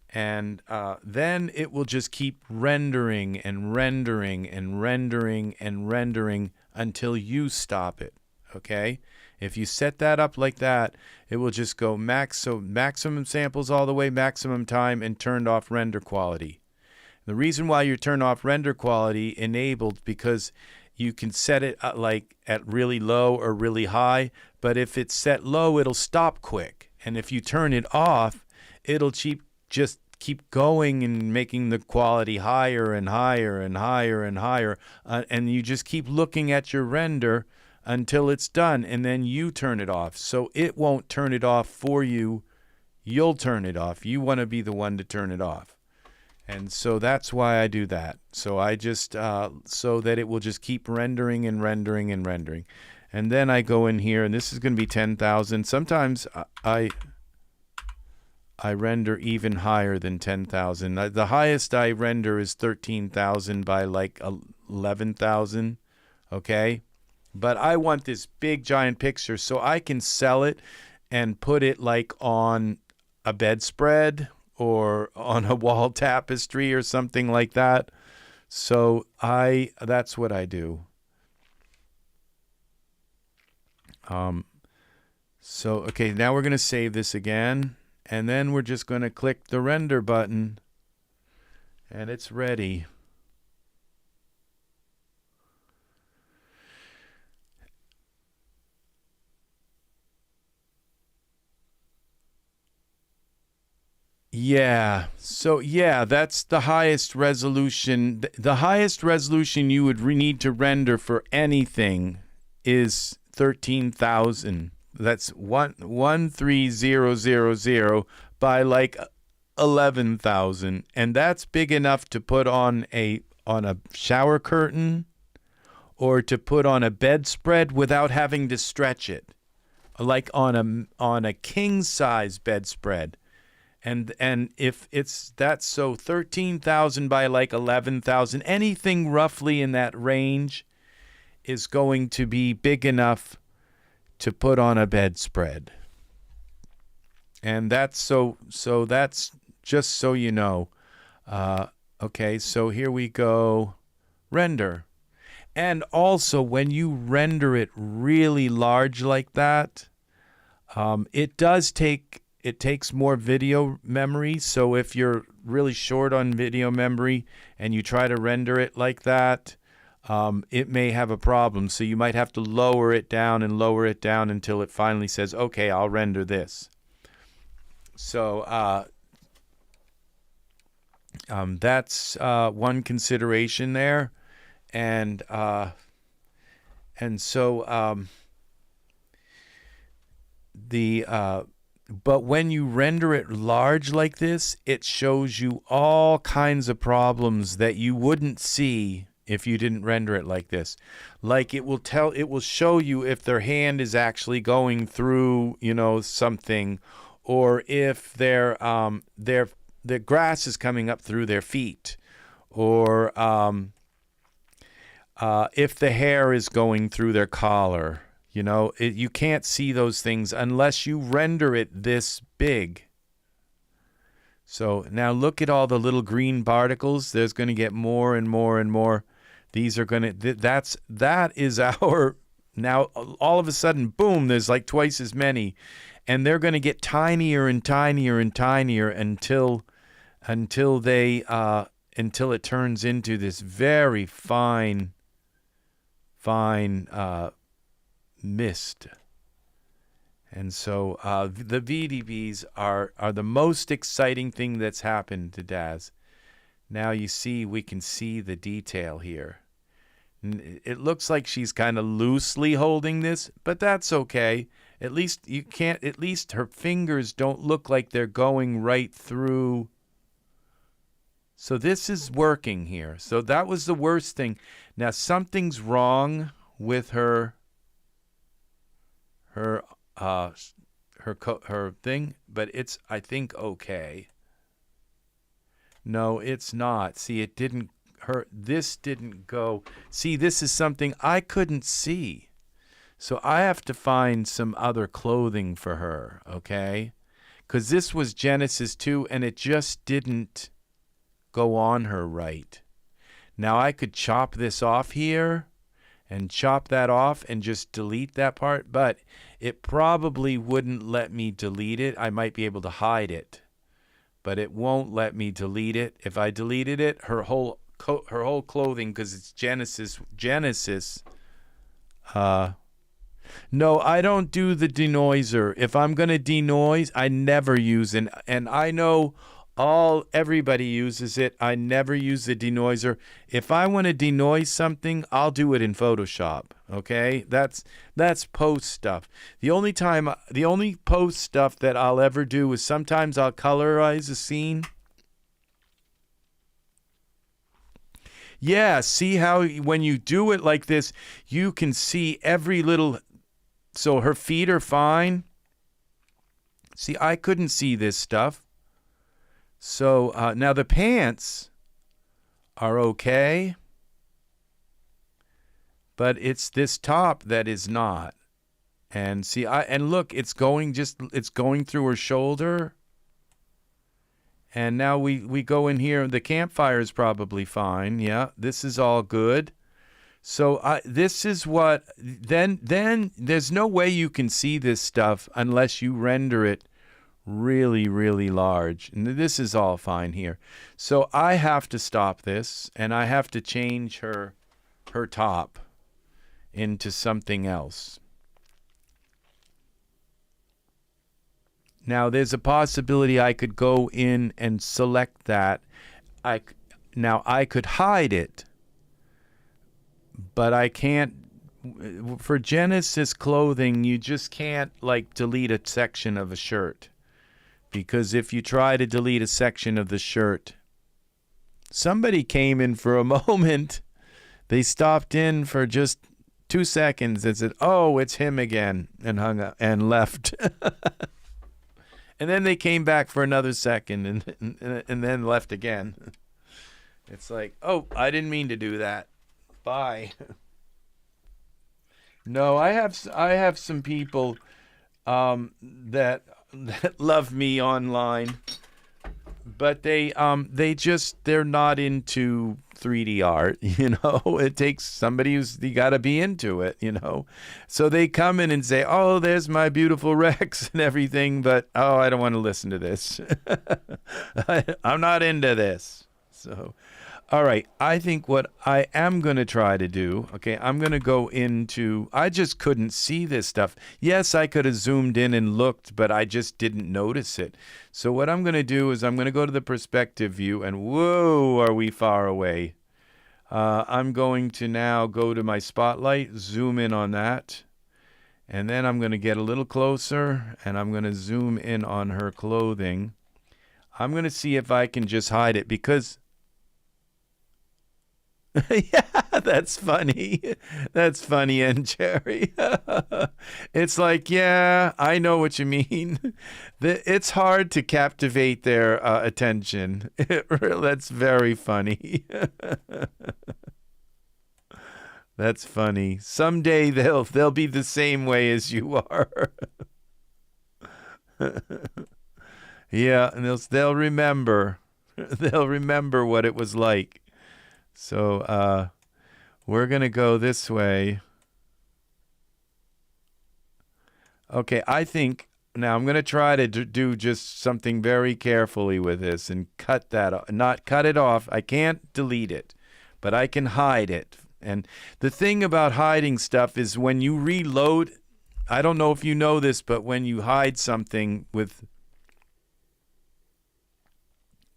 And then it will just keep rendering and rendering and rendering and rendering until you stop it, okay? If you set that up like that, it will just go maximum samples all the way, maximum time, and turned off render quality. The reason why you turn off render quality enabled, because you can set it at really low or really high, but if it's set low, it'll stop quick. And if you turn it off, it'll just keep going and making the quality higher and higher and higher and higher. And you just keep looking at your render until it's done, and then you turn it off. So it won't turn it off for you. You'll turn it off. You want to be the one to turn it off. And so that's why I do that. So I just, so that it will just keep rendering and rendering and rendering. And then I go in here, and this is going to be 10,000. Sometimes I render even higher than 10,000. The highest I render is 13,000 by 11,000, okay? But I want this big giant picture so I can sell it and put it on a bedspread or on a wall tapestry or something like that. So that's what I do. So, okay, now we're going to save this again, and then we're just going to click the render button, and it's ready. Yeah, so yeah, that's the highest resolution. The highest resolution you would need to render for anything is 13,000. That's 13000 by like 11,000, and that's big enough to put on a shower curtain or to put on a bedspread without having to stretch it, like on a king size bedspread. And if it's that's so 13,000 by like 11,000, anything roughly in that range is going to be big enough to put on a bedspread. And that's so that's just so you know. Okay, so here we go. Render. And also when you render it really large like that, it takes more video memory. So if you're really short on video memory and you try to render it like that, it may have a problem. So you might have to lower it down until it finally says, okay, I'll render this. So that's one consideration there. And so but when you render it large like this, it shows you all kinds of problems that you wouldn't see if you didn't render it like this. Like it will show you if their hand is actually going through, something, or if their grass is coming up through their feet, or if the hair is going through their collar. You can't see those things unless you render it this big. So now look at all the little green particles. There's going to get more and more and more. These are going to, that is our, now all of a sudden, boom, there's like twice as many. And they're going to get tinier and tinier and tinier until it turns into this very fine mist. And so the VDBs are the most exciting thing that's happened to Daz. Now we can see the detail here. It looks like she's kind of loosely holding this, but that's okay. At least her fingers don't look like they're going right through. So this is working here. So that was the worst thing. Now something's wrong with her thing, but it's, I think, okay. No, it's not. See, this didn't go. See, this is something I couldn't see. So I have to find some other clothing for her, okay? Because this was Genesis 2, and it just didn't go on her right. Now I could chop this off here and chop that off and just delete that part, but it probably wouldn't let me delete it. I might be able to hide it, but it won't let me delete it. If I deleted it, her whole clothing, because it's Genesis. No, I don't do the denoiser. If I'm going to denoise, I never use it. And I know everybody uses it. I never use the denoiser. If I want to denoise something, I'll do it in Photoshop. Okay? That's post stuff. The only post stuff that I'll ever do is sometimes I'll colorize a scene. Yeah, see how when you do it like this, you can see every little. So her feet are fine. See, I couldn't see this stuff. So now the pants are okay, but it's this top that is not. And see, look, it's going through her shoulder. And now we go in here. The campfire is probably fine. Yeah, this is all good. So this is what, then there's no way you can see this stuff unless you render it really, really large. And this is all fine here. So I have to stop this, and I have to change her top into something else. Now, there's a possibility I could go in and select that. Now, I could hide it, but I can't. For Genesis clothing, you just can't, like, delete a section of a shirt. Because if you try to delete a section of the shirt, somebody came in for a moment. They stopped in for just 2 seconds and said, "Oh, it's him again," and hung up and left. And then they came back for another second and then left again. It's like, "Oh, I didn't mean to do that. Bye." No, I have some people that love me online, but they're not into 3D art, you know. It takes somebody you got to be into it, you know. So they come in and say, "Oh, there's my beautiful Rex and everything, but oh, I don't want to listen to this. I'm not into this." So, all right, I think what I am going to try to do, okay, I'm going to go into, I just couldn't see this stuff. Yes, I could have zoomed in and looked, but I just didn't notice it. So what I'm going to do is I'm going to go to the perspective view, and whoa, are we far away. I'm going to now go to my spotlight, zoom in on that, and then I'm going to get a little closer, and I'm going to zoom in on her clothing. I'm going to see if I can just hide it, because yeah, that's funny. That's funny, and Jerry. It's like, yeah, I know what you mean. It's hard to captivate their attention. That's very funny. That's funny. Someday they'll be the same way as you are. Yeah, and they'll remember. They'll remember what it was like. So we're going to go this way. Okay, I think now I'm going to try to do just something very carefully with this and cut that, not cut it off. I can't delete it, but I can hide it. And the thing about hiding stuff is when you reload, I don't know if you know this, but when you hide something with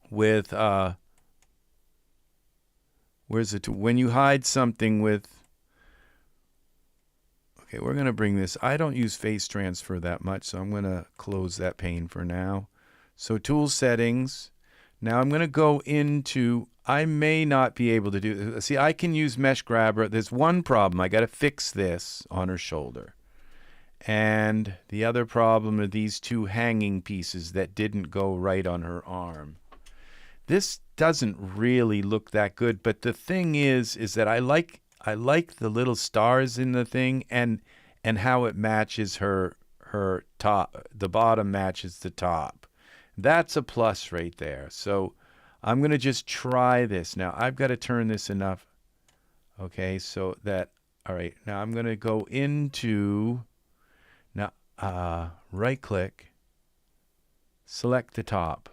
where's it? When you hide something with, okay, we're going to bring this. I don't use face transfer that much, so I'm going to close that pane for now. So tool settings. Now I'm going to go into, I may not be able to do, see, I can use mesh grabber. There's one problem. I got to fix this on her shoulder. And the other problem are these two hanging pieces that didn't go right on her arm. This doesn't really look that good, but the thing is that I like the little stars in the thing and how it matches her top. The bottom matches the top. That's a plus right there. So I'm going to just try this. Now I've got to turn this enough. Okay, so that, all right, now I'm going to go into, now right click, select the top.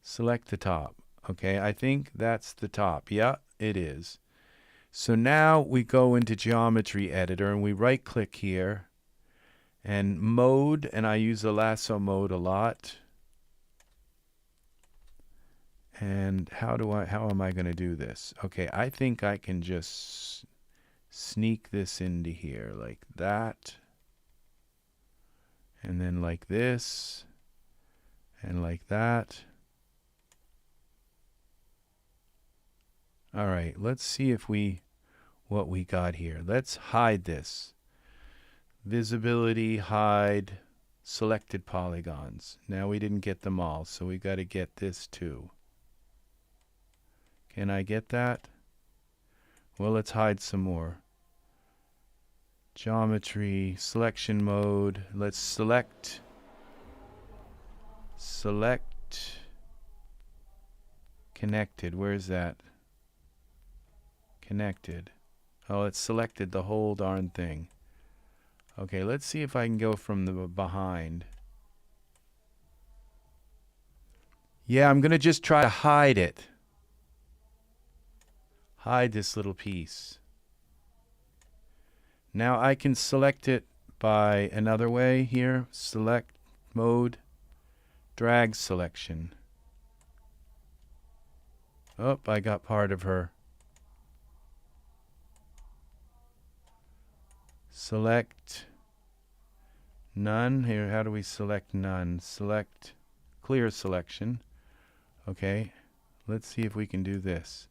Select the top. Okay, I think that's the top. Yeah, it is. So now we go into Geometry Editor and we right click here and mode, and I use the lasso mode a lot. And how am I going to do this? Okay, I think I can just sneak this into here like that. And then like this and like that. All right, let's see if what we got here. Let's hide this. Visibility, hide, selected polygons. Now we didn't get them all, so we got to get this too. Can I get that? Well, let's hide some more. Geometry, selection mode. Let's select select connected. Where's that? Connected. Oh, it's selected the whole darn thing. Okay, let's see if I can go from the behind. Yeah, I'm going to just try to hide it. Hide this little piece. Now I can select it by another way here. Select mode, drag selection. Oh, I got part of her. Select none. Here, how do we select none? Select clear selection. Okay, let's see if we can do this.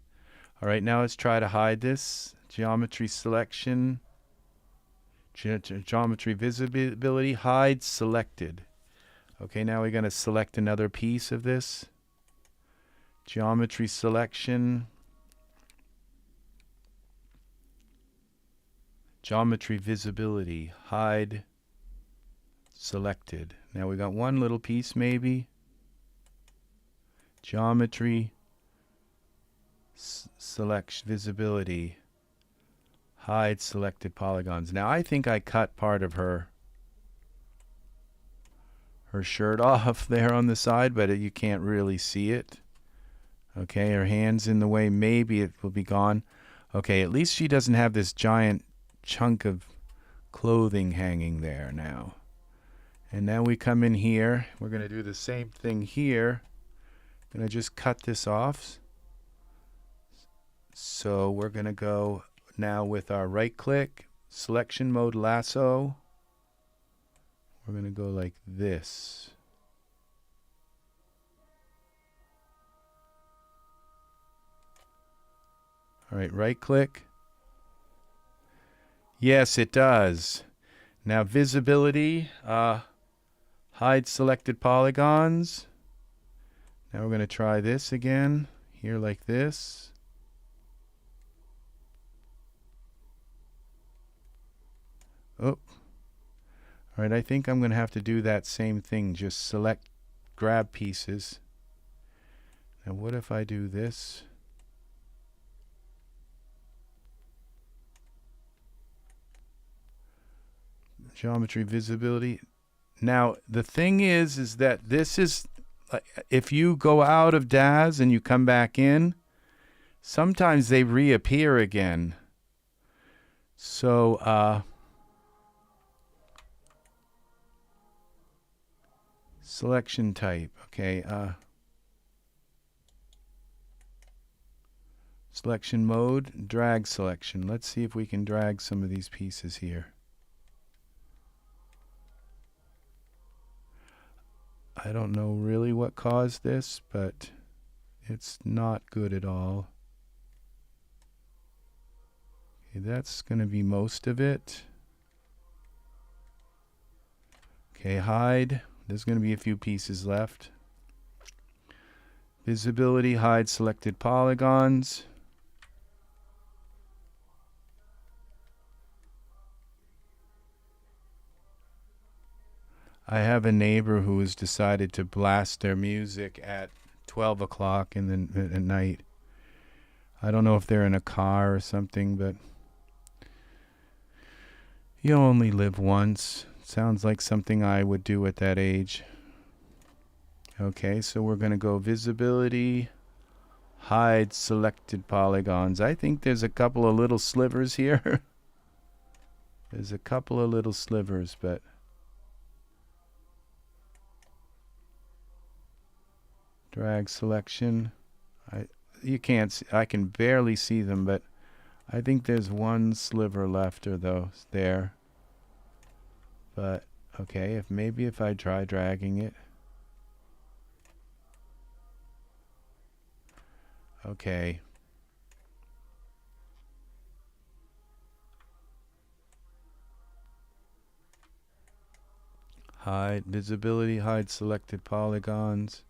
All right, now let's try to hide this. Geometry selection. Geometry visibility, hide selected. Okay, now we're going to select another piece of this. Geometry selection. Geometry visibility, hide selected. Now we got one little piece maybe. Geometry select visibility, hide selected polygons. Now I think I cut part of her shirt off there on the side, but you can't really see it. Okay, her hand's in the way. Maybe it will be gone. Okay, at least she doesn't have this giant chunk of clothing hanging there now. And now we come in here. We're going to do the same thing here. I'm going to just cut this off. So we're going to go now with our right click, selection mode lasso. We're going to go like this. All right, right click. Yes, it does. Now visibility, hide selected polygons. Now we're going to try this again, here like this. Oh. All right, I think I'm going to have to do that same thing, just select, grab pieces. Now what if I do this? Geometry visibility. Now the thing is that this is, if you go out of Daz and you come back in, sometimes they reappear again. So selection type, okay. Selection mode, drag selection. Let's see if we can drag some of these pieces here. I don't know really what caused this, but it's not good at all. Okay, that's going to be most of it. Okay, hide. There's going to be a few pieces left. Visibility, hide selected polygons. I have a neighbor who has decided to blast their music at 12 o'clock in the at night. I don't know if they're in a car or something, but you only live once. Sounds like something I would do at that age. Okay, so we're going to go visibility, hide selected polygons. I think there's a couple of little slivers here. There's a couple of little slivers, but drag selection. You can't see, I can barely see them, but I think there's one sliver left or those there. But okay, if I try dragging it. Okay. Hide visibility, hide selected polygons.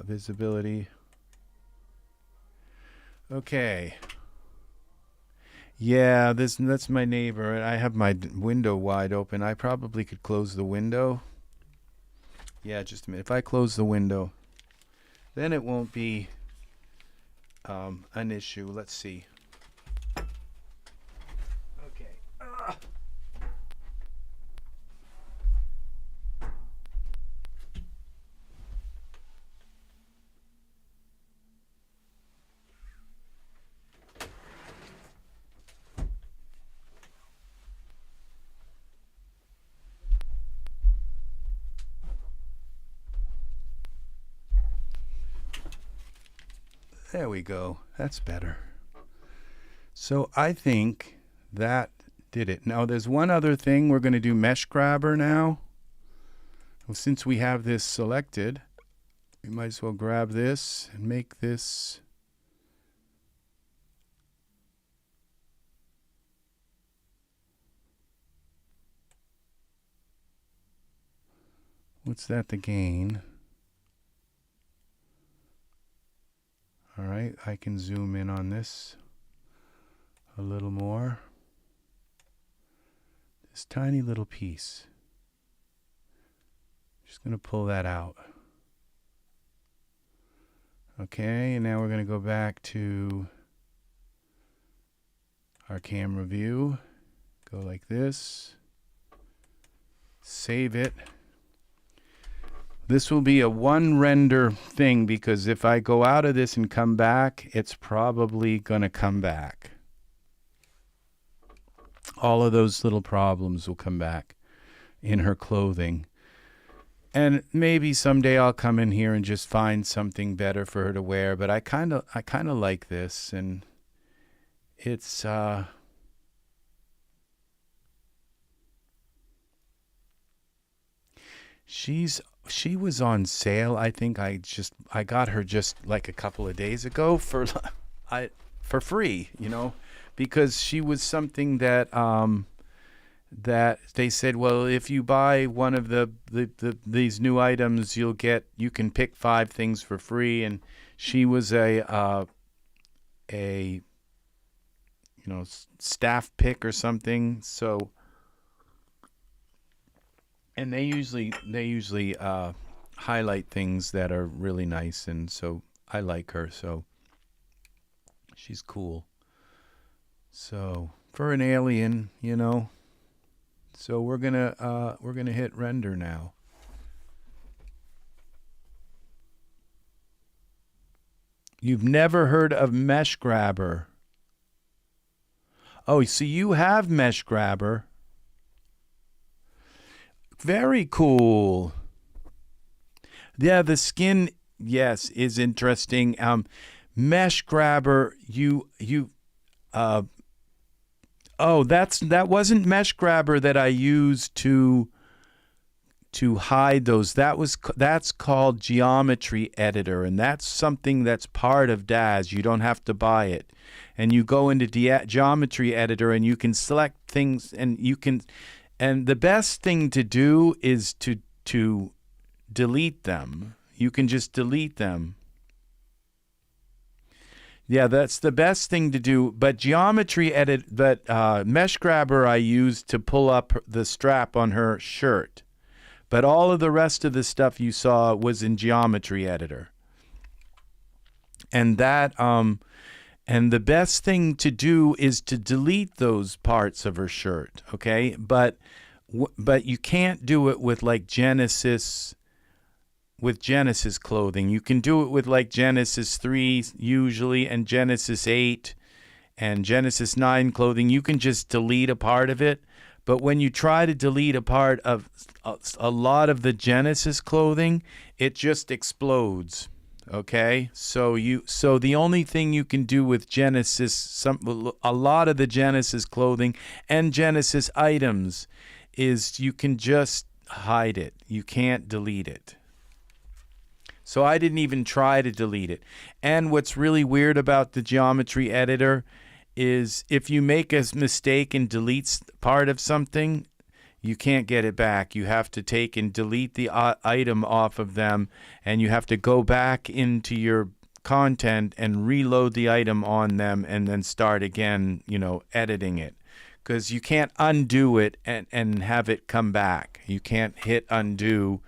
Visibility. Okay. Yeah, that's my neighbor, and I have my window wide open. I probably could close the window. Yeah, just a minute. If I close the window, then it won't be an issue. Let's see. Okay. There we go. That's better. So I think that did it. Now there's one other thing. We're going to do mesh grabber now. Well, since we have this selected, we might as well grab this and make this. What's that, the gain? All right, I can zoom in on this a little more. This tiny little piece. Just going to pull that out. Okay, and now we're going to go back to our camera view. Go like this. Save it. This will be a one render thing because if I go out of this and come back, it's probably going to come back. All of those little problems will come back in her clothing. And maybe someday I'll come in here and just find something better for her to wear, but I kind of like this, and it's she was on sale. I think I got her just like a couple of days ago for free, you know, because she was something that that they said, well, if you buy one of these new items, you can pick 5 things for free, and she was a staff pick or something. So. And they usually highlight things that are really nice, and so I like her. So she's cool. So for an alien, you know. So we're gonna hit render now. You've never heard of mesh grabber? Oh, so you have mesh grabber. Very cool. Yeah, the skin, yes, is interesting. Mesh grabber, that wasn't mesh grabber that I used to hide those. That's called geometry editor, and that's something that's part of Daz. You don't have to buy it, and you go into geometry editor and you can select things, and you can. And the best thing to do is to delete them. You can just delete them. Yeah, that's the best thing to do. But mesh grabber I used to pull up the strap on her shirt. But all of the rest of the stuff you saw was in geometry editor. And and the best thing to do is to delete those parts of her shirt, okay? But you can't do it with like Genesis clothing. You can do it with like Genesis 3 usually, and Genesis 8 and Genesis 9 clothing. You can just delete a part of it. But when you try to delete a part of a lot of the Genesis clothing, it just explodes. Okay, so the only thing you can do with Genesis, a lot of the Genesis clothing and Genesis items, is you can just hide it. You can't delete it. So I didn't even try to delete it. And what's really weird about the geometry editor is if you make a mistake and delete part of something, you can't get it back. You have to take and delete the item off of them, and you have to go back into your content and reload the item on them and then start again, editing it. Because you can't undo it and have it come back. You can't hit undo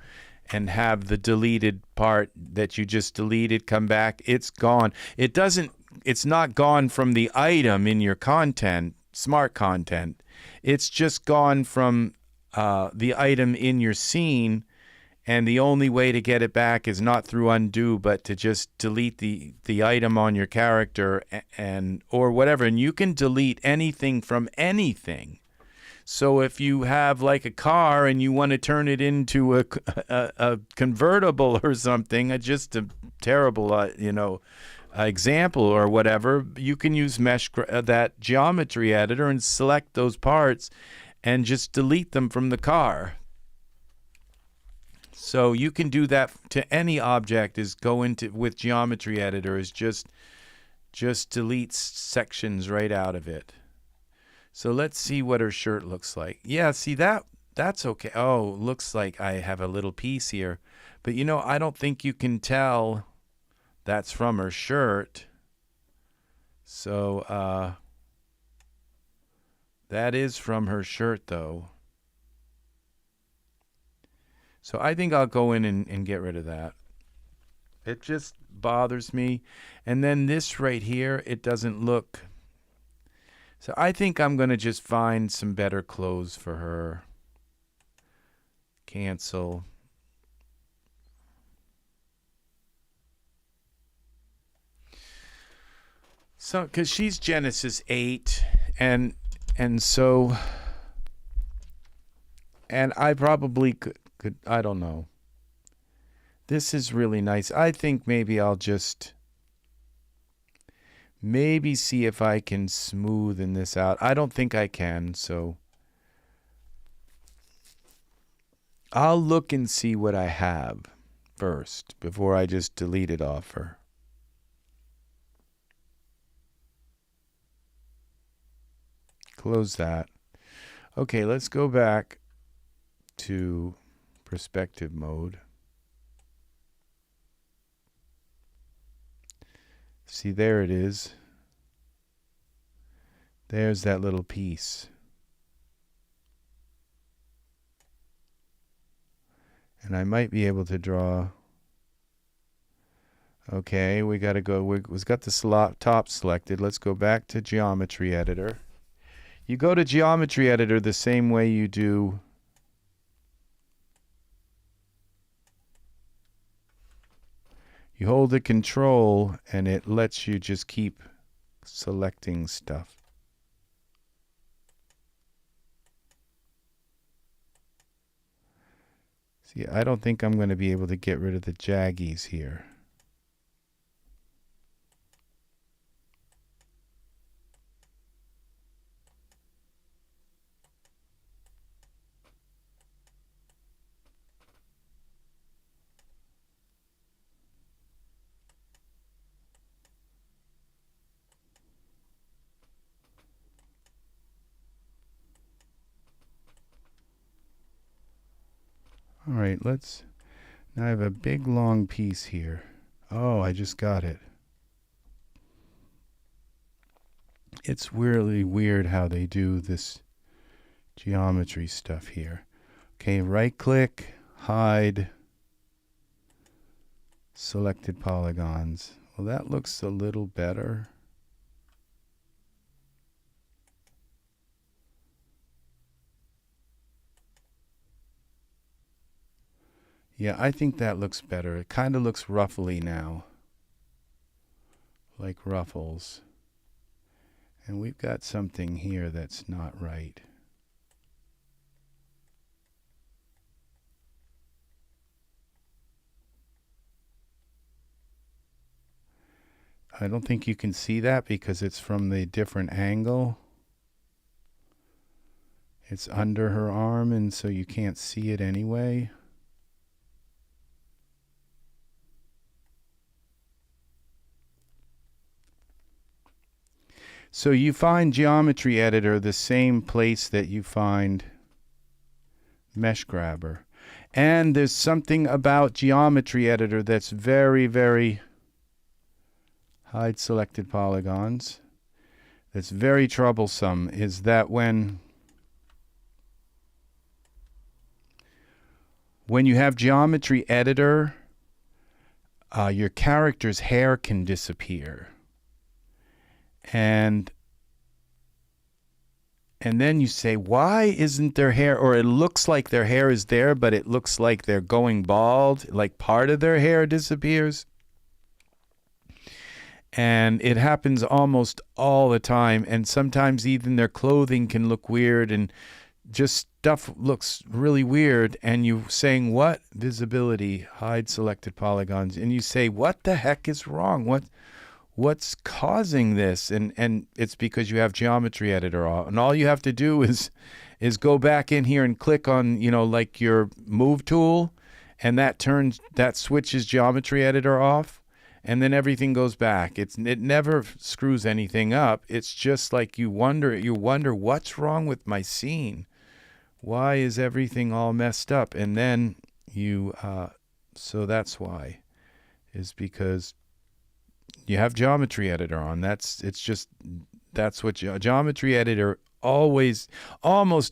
and have the deleted part that you just deleted come back. It's gone. It's not gone from the item in your content, smart content. It's just gone from the item in your scene, and the only way to get it back is not through undo, but to just delete the item on your character or whatever. And you can delete anything from anything. So if you have like a car and you want to turn it into a convertible or something, just a terrible, example or whatever, you can use that geometry editor and select those parts and just delete them from the car. So you can do that to any object. Is go into with geometry editor is just delete sections right out of it. So let's see what her shirt looks like. Yeah, see that's okay. Oh, looks like I have a little piece here. But I don't think you can tell that's from her shirt. So that is from her shirt though. So I think I'll go in and get rid of that. It just bothers me. And then this right here, it doesn't look. So I think I'm going to just find some better clothes for her. Cancel. So, because she's Genesis 8, and so, and I probably could, I don't know. This is really nice. I think maybe I'll just see if I can smoothen this out. I don't think I can, so I'll look and see what I have first before I just delete it off her. Close that. Okay, let's go back to perspective mode. See, there it is. There's that little piece. And I might be able to draw. Okay, we got to go. We've got the top selected. Let's go back to geometry editor. You go to geometry editor the same way you do you hold the control and it lets you just keep selecting stuff. See, I don't think I'm going to be able to get rid of the jaggies here. All right, now I have a big long piece here. Oh, I just got it. It's really weird how they do this geometry stuff here. Okay, right click, hide, selected polygons. Well, that looks a little better. Yeah, I think that looks better. It kind of looks ruffly now, like ruffles. And we've got something here that's not right. I don't think you can see that because it's from the different angle. It's under her arm, and so you can't see it anyway. So you find Geometry Editor the same place that you find Mesh Grabber. And there's something about Geometry Editor that's very, very hide selected polygons. That's very troublesome is that when you have geometry editor, your character's hair can disappear. And then you say, why isn't their hair, or it looks like their hair is there, but it looks like they're going bald, like part of their hair disappears. And it happens almost all the time. And sometimes even their clothing can look weird and just stuff looks really weird. And you saying, what? Visibility, hide selected polygons. And you say, what the heck is wrong? What's causing this? And it's because you have geometry editor off. And all you have to do is go back in here and click on, like your move tool, and that switches geometry editor off, and then everything goes back. It never screws anything up. It's just like you wonder what's wrong with my scene? Why is everything all messed up? And then so that's why, is because you have geometry editor on. That's what geometry editor almost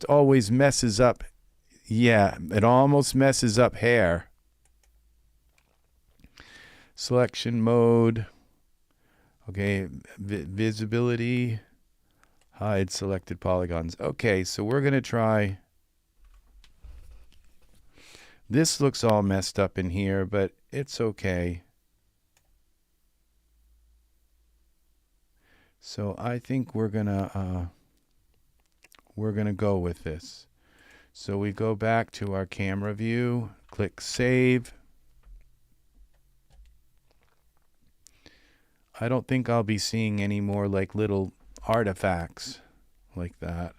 always messes up. Yeah, it almost messes up hair. Selection mode. Okay, visibility, hide selected polygons. Okay, so we're going to try. This looks all messed up in here, but it's okay. So I think we're gonna go with this. So we go back to our camera view, click save. I don't think I'll be seeing any more like little artifacts like that.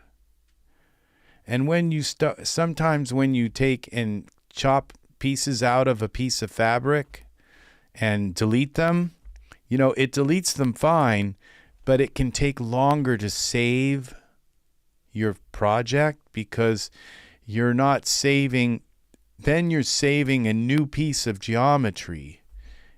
And when you sometimes when you take and chop pieces out of a piece of fabric and delete them, it deletes them fine, but it can take longer to save your project because you're not saving, then you're saving a new piece of geometry.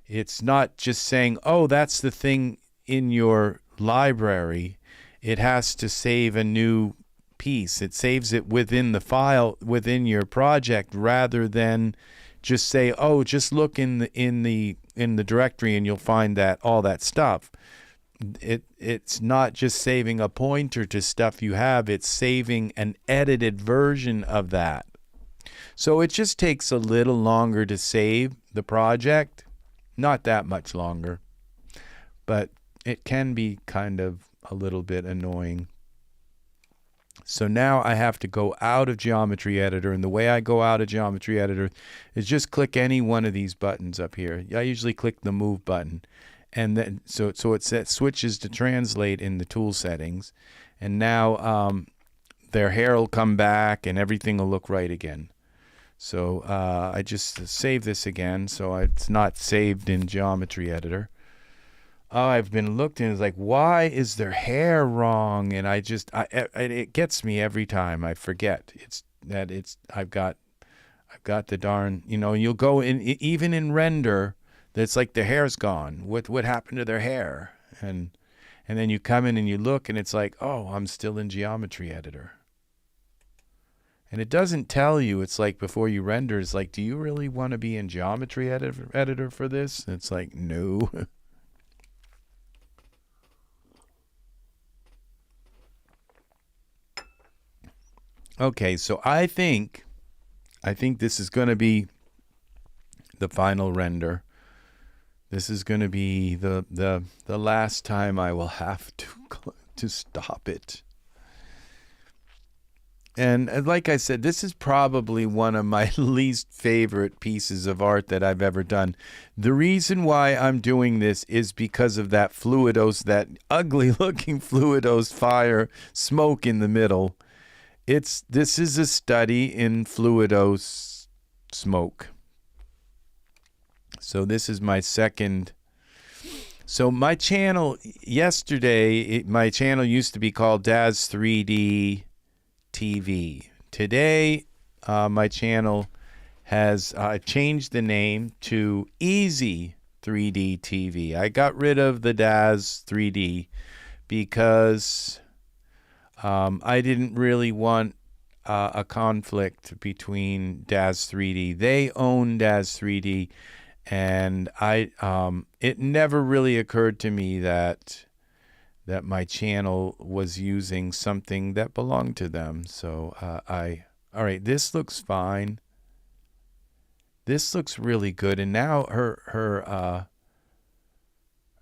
It's not just saying, oh, that's the thing in your library. It has to save a new piece. It saves it within the file, within your project, rather than just say, oh, just look in the directory and you'll find that all that stuff. It's not just saving a pointer to stuff you have, it's saving an edited version of that. So it just takes a little longer to save the project. Not that much longer, but it can be kind of a little bit annoying. So now I have to go out of Geometry Editor, and the way I go out of Geometry Editor is just click any one of these buttons up here. I usually click the Move button, and then so it switches to Translate in the tool settings, and now their hair will come back and everything will look right again. So I just save this again, so it's not saved in Geometry Editor. I've been looked and it's like, why is their hair wrong? And it gets me every time. I forget I've got the darn, you'll go in, even in render, that's like the hair's gone. What happened to their hair? And then you come in and you look and it's like, oh, I'm still in Geometry Editor. And it doesn't tell you, it's like before you render, it's like, do you really want to be in Geometry Editor for this? And it's like, no. Okay, so I think this is going to be the final render. This is going to be the last time I will have to stop it. And like I said, this is probably one of my least favorite pieces of art that I've ever done. The reason why I'm doing this is because of that Fluidos, that ugly looking Fluidos fire smoke in the middle. This is a study in Fluidos smoke. So this is my second. So my channel yesterday, my channel used to be called Daz 3D TV. Today, my channel has changed the name to EZ3DTV. EZ3DTV. I got rid of the Daz 3D because I didn't really want a conflict between Daz 3D. They own Daz 3D, and it never really occurred to me that my channel was using something that belonged to them. So all right, this looks fine. This looks really good. And now her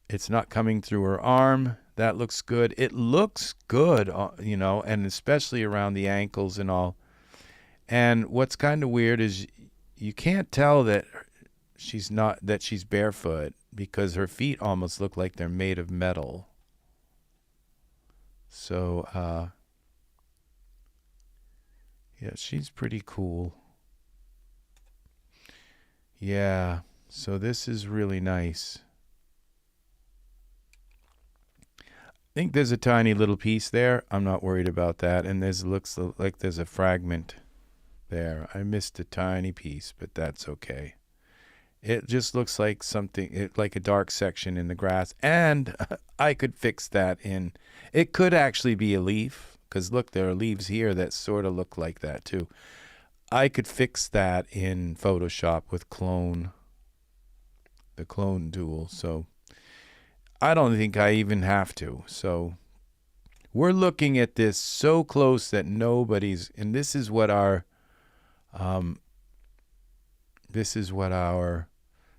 it's not coming through her arm. That looks good. It looks good, you know, and especially around the ankles and all. And what's kind of weird is you can't tell that she's barefoot because her feet almost look like they're made of metal. So, yeah, she's pretty cool. Yeah, so this is really nice. I think there's a tiny little piece there. I'm not worried about that. And looks like there's a fragment there. I missed a tiny piece, but that's okay. It just looks like something, like a dark section in the grass. And I could fix that in. It could actually be a leaf, because look, there are leaves here that sort of look like that too. I could fix that in Photoshop with the clone tool. So I don't think I even have to. So we're looking at this so close that nobody's, and this is what our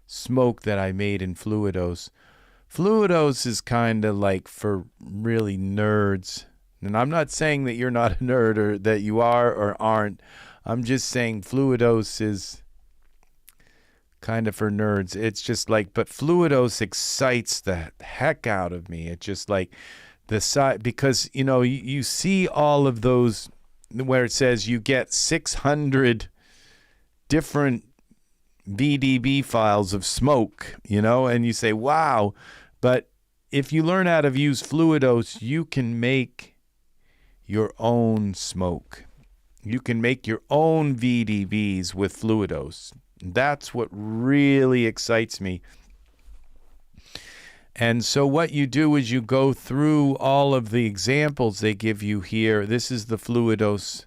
smoke that I made in Fluidos. Fluidos is kind of like for really nerds. And I'm not saying that you're not a nerd or that you are or aren't. I'm just saying Fluidos is kind of for nerds. It's just like, but Fluidos excites the heck out of me. It's just like the side, because, you know, you see all of those where it says you get 600 different VDB files of smoke, you know, and you say, wow. But if you learn how to use Fluidos, you can make your own smoke. You can make your own VDBs with Fluidos. That's what really excites me. And so what you do is you go through all of the examples they give you here. This is the Fluidos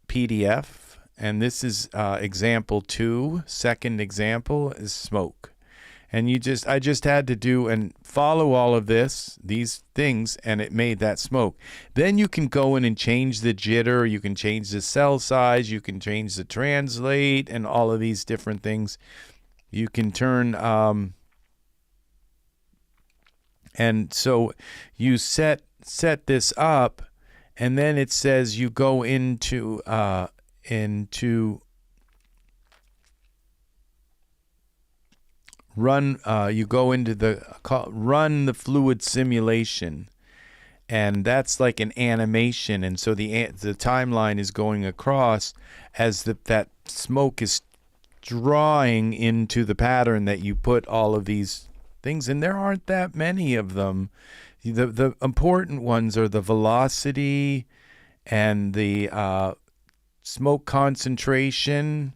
PDF, and this is example 2. Second example is smoke. And I just had to do and follow all of these things, and it made that smoke. Then you can go in and change the jitter, you can change the cell size, you can change the translate, and all of these different things. You can turn, and so you set this up, and then it says you go into run the fluid simulation, and that's like an animation, and so the timeline is going across as that smoke is drawing into the pattern that you put all of these things, and there aren't that many of them. The important ones are the velocity and the smoke concentration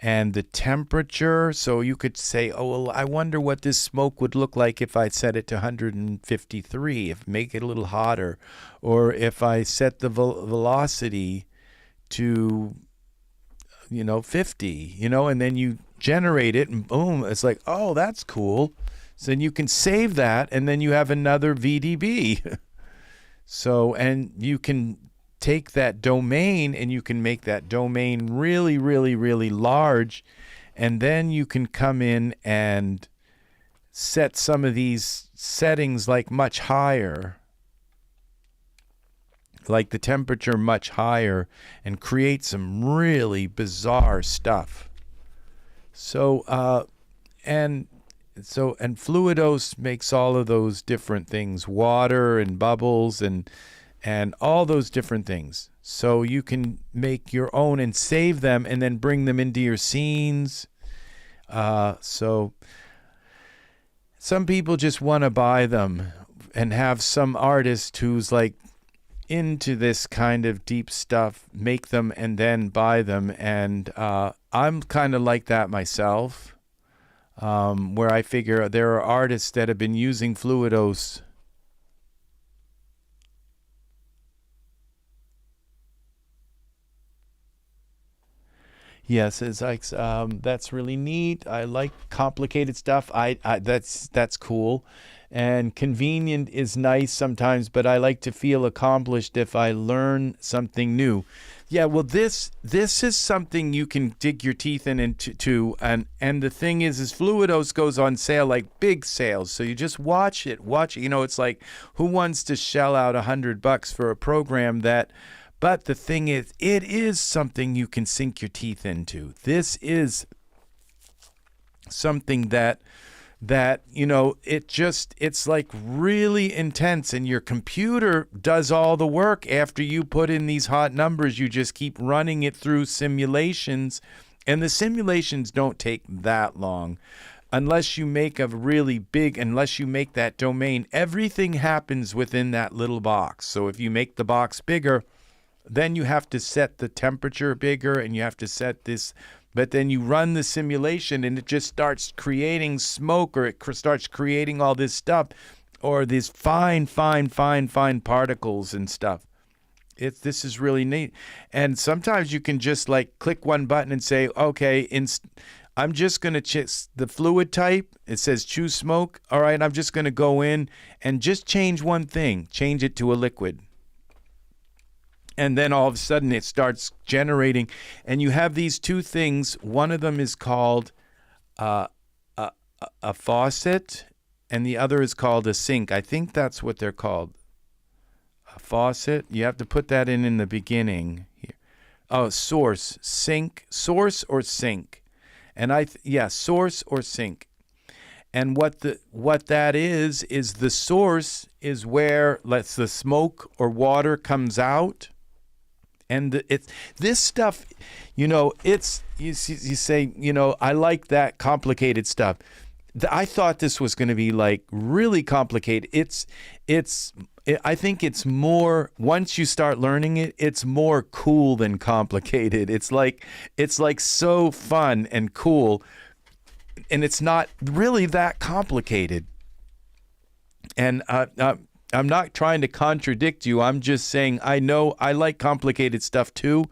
and the temperature. So you could say, oh, well, I wonder what this smoke would look like if I set it to 153, make it a little hotter, or if I set the velocity to 50, and then you generate it and boom, it's like, oh, that's cool. So then you can save that, and then you have another VDB. So, and you can take that domain and you can make that domain really, really, really large. And then you can come in and set some of these settings like much higher, like the temperature much higher, and create some really bizarre stuff. So, and Fluidos makes all of those different things, water and bubbles and all those different things. So you can make your own and save them and then bring them into your scenes. So some people just want to buy them and have some artist who's like into this kind of deep stuff make them and then buy them. And I'm kind of like that myself, where I figure there are artists that have been using Fluidos. Yes, it's like that's really neat. I like complicated stuff. That's cool, and convenient is nice sometimes. But I like to feel accomplished if I learn something new. Yeah, well, this is something you can dig your teeth into, and the thing is Fluidos goes on sale, like big sales. So you just watch it. You know, it's like, who wants to shell out $100 for a program that? But the thing is, it is something you can sink your teeth into. This is something that you know, it's like really intense, and your computer does all the work after you put in these hot numbers. You just keep running it through simulations, and the simulations don't take that long. Unless you make unless you make that domain, everything happens within that little box. So if you make the box bigger, then you have to set the temperature bigger, and you have to set this, but then you run the simulation and it just starts creating smoke, or it starts creating all this stuff, or these fine particles and stuff. This is really neat. And sometimes you can just like click one button and say, okay, I'm just going to choose the fluid type. It says choose smoke. All right, I'm just going to go in and just change one thing, change it to a liquid. And then all of a sudden it starts generating, and you have these two things. One of them is called a faucet, and the other is called a sink. I think that's what they're called. A faucet. You have to put that in the beginning here. Oh, source, sink, source or sink, and source or sink. And what that is the source is where the smoke or water comes out. And this stuff, you know, you say, you know, I like that complicated stuff. I thought this was going to be like really complicated. I think it's more, once you start learning it, it's more cool than complicated. It's like so fun and cool, and it's not really that complicated. And I'm not trying to contradict you. I'm just saying I know I like complicated stuff too,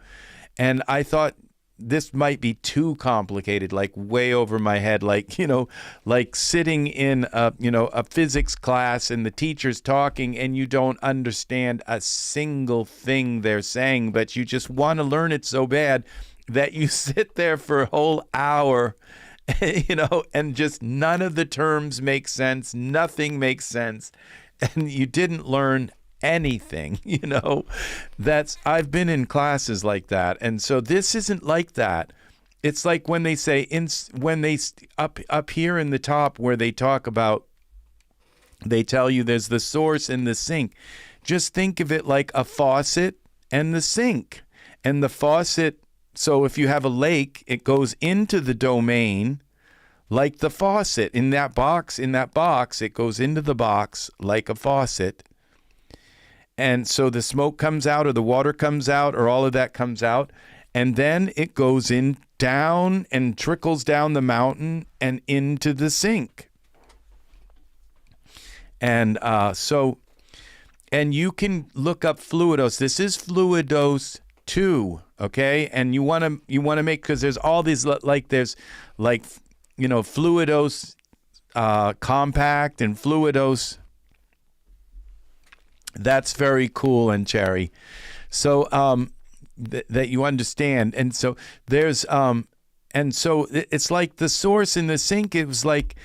and I thought this might be too complicated, like way over my head, like, you know, like sitting in a physics class and the teacher's talking and you don't understand a single thing they're saying, but you just want to learn it so bad that you sit there for a whole hour, you know, and just none of the terms make sense, nothing makes sense. And you didn't learn anything, you know. I've been in classes like that, and so this isn't like that. It's like when they say up here in the top where they talk about, they tell you there's the source and the sink. Just think of it like a faucet and the sink, and the faucet. So if you have a lake, it goes into the domain. Like the faucet in that box, it goes into the box like a faucet. And so the smoke comes out, or the water comes out, or all of that comes out. And then it goes in down and trickles down the mountain and into the sink. And and you can look up Fluidos. This is Fluidos 2, okay? And you want to make, because there's all these, you know, Fluidos compact and Fluidos. That's very cool and cherry. So that you understand. And so there's and so it's like the source in the sink. It was like,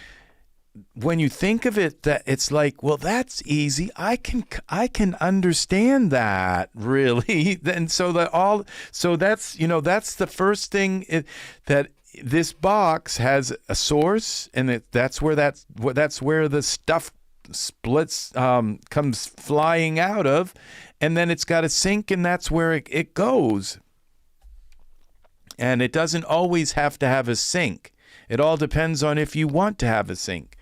when you think of it, that it's like, well, that's easy. I can understand that, really. And so that's, you know, that's the first thing that this box has a source, and that's where the stuff splits, comes flying out of, and then it's got a sink, and that's where it goes. And it doesn't always have to have a sink. It all depends on if you want to have a sink,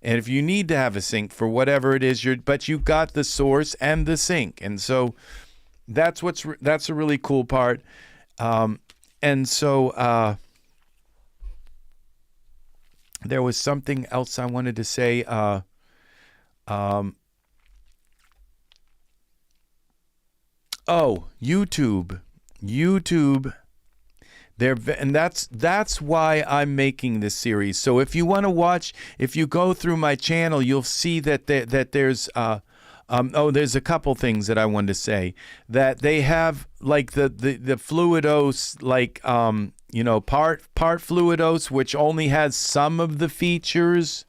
and if you need to have a sink for whatever it is but you've got the source and the sink, and so that's a really cool part. And so there was something else I wanted to say. Oh, YouTube. And that's why I'm making this series. So if you want to watch, if you go through my channel, you'll see that there's there's a couple things that I wanted to say. That they have like the Fluidos, like part Fluidos, which only has some of the features.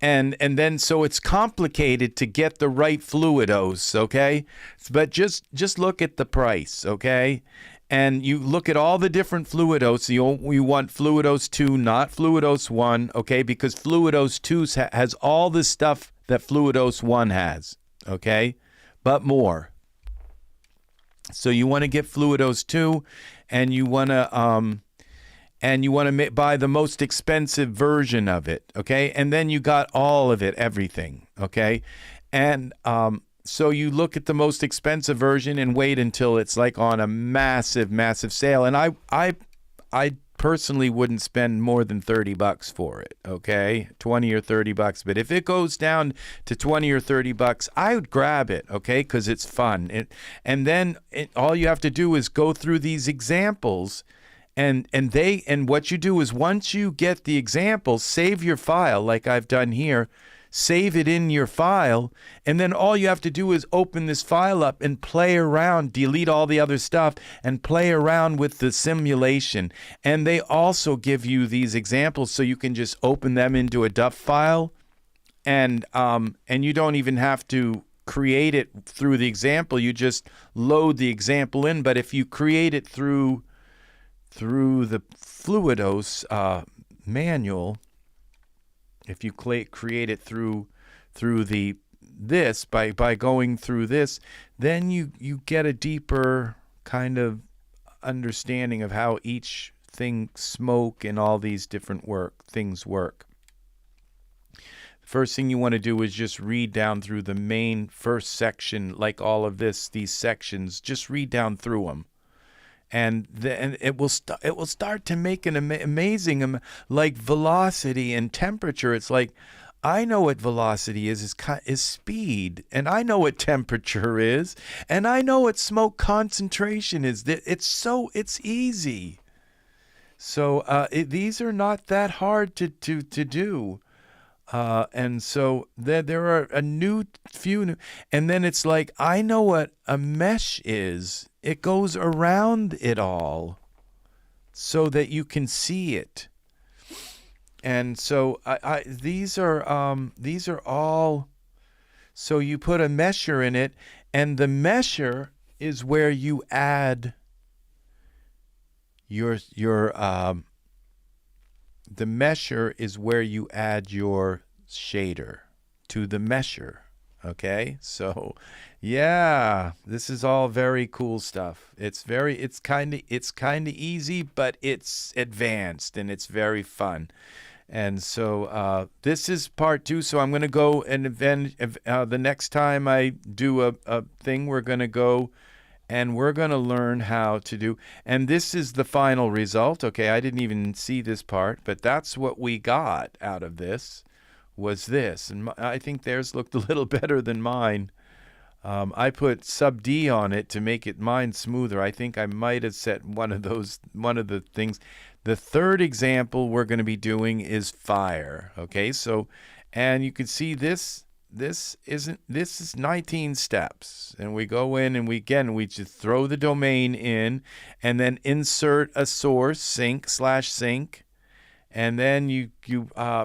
And then so it's complicated to get the right Fluidos, okay? But just look at the price, okay? And you look at all the different Fluidos. You want Fluidos 2, not Fluidos 1, okay? Because Fluidos 2 has all the stuff that Fluidos 1 has, okay? But more. So you want to get Fluidos 2, and you want to buy the most expensive version of it, okay? And then you got all of it, everything, okay? And so you look at the most expensive version and wait until it's like on a massive, massive sale. And I personally wouldn't spend more than $30 for it, okay? 20 or $30. But if it goes down to 20 or $30, I would grab it, okay? Because it's fun. And then all you have to do is go through these examples. And what you do is once you get the example, save your file like I've done here, save it in your file, and then all you have to do is open this file up and play around, delete all the other stuff, and play around with the simulation. And they also give you these examples so you can just open them into a DUF file, and you don't even have to create it through the example. You just load the example in. But if you create it through the Fluidos manual, if you create it through this by going through this, then you get a deeper kind of understanding of how each thing, smoke and all these different things work. First thing you want to do is just read down through the main first section, like all of these sections. Just read down through them. And then it will start to make an amazing, like velocity and temperature. It's like, I know what velocity is speed, and I know what temperature is, and I know what smoke concentration is. It's easy. So these are not that hard to do. And so there are a few, and then it's like, I know what a mesh is. It goes around it all so that you can see it. And so these are all, so you put a mesher in it, and the mesher is where you add your the mesher is where you add your shader to the mesher. Okay, so yeah, this is all very cool stuff. It's kind of easy, but it's advanced and it's very fun. And so this is part 2. So I'm going to go, and then the next time I do a thing, we're going to go and we're going to learn how to do. And this is the final result. Okay, I didn't even see this part, but that's what we got out of this. Was this, and I think theirs looked a little better than mine. I put sub D on it to make mine smoother. I think I might have set one of the things. The third example we're going to be doing is fire. Okay, so, and you can see this is 19 steps, and we go in and we just throw the domain in, and then insert a source, sync/sync. And then you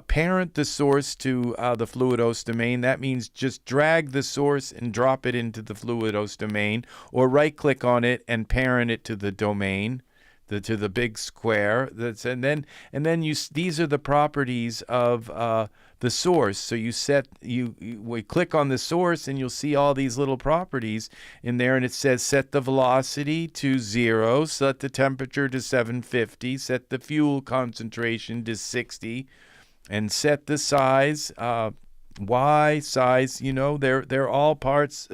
parent the source to the Fluidos domain. That means just drag the source and drop it into the Fluidos domain, or right-click on it and parent it to the domain, to the big square. And then these are the properties of the source. So we click on the source, and you'll see all these little properties in there, and it says set the velocity to 0, set the temperature to 750, set the fuel concentration to 60, and set the size. Y size, they're all parts.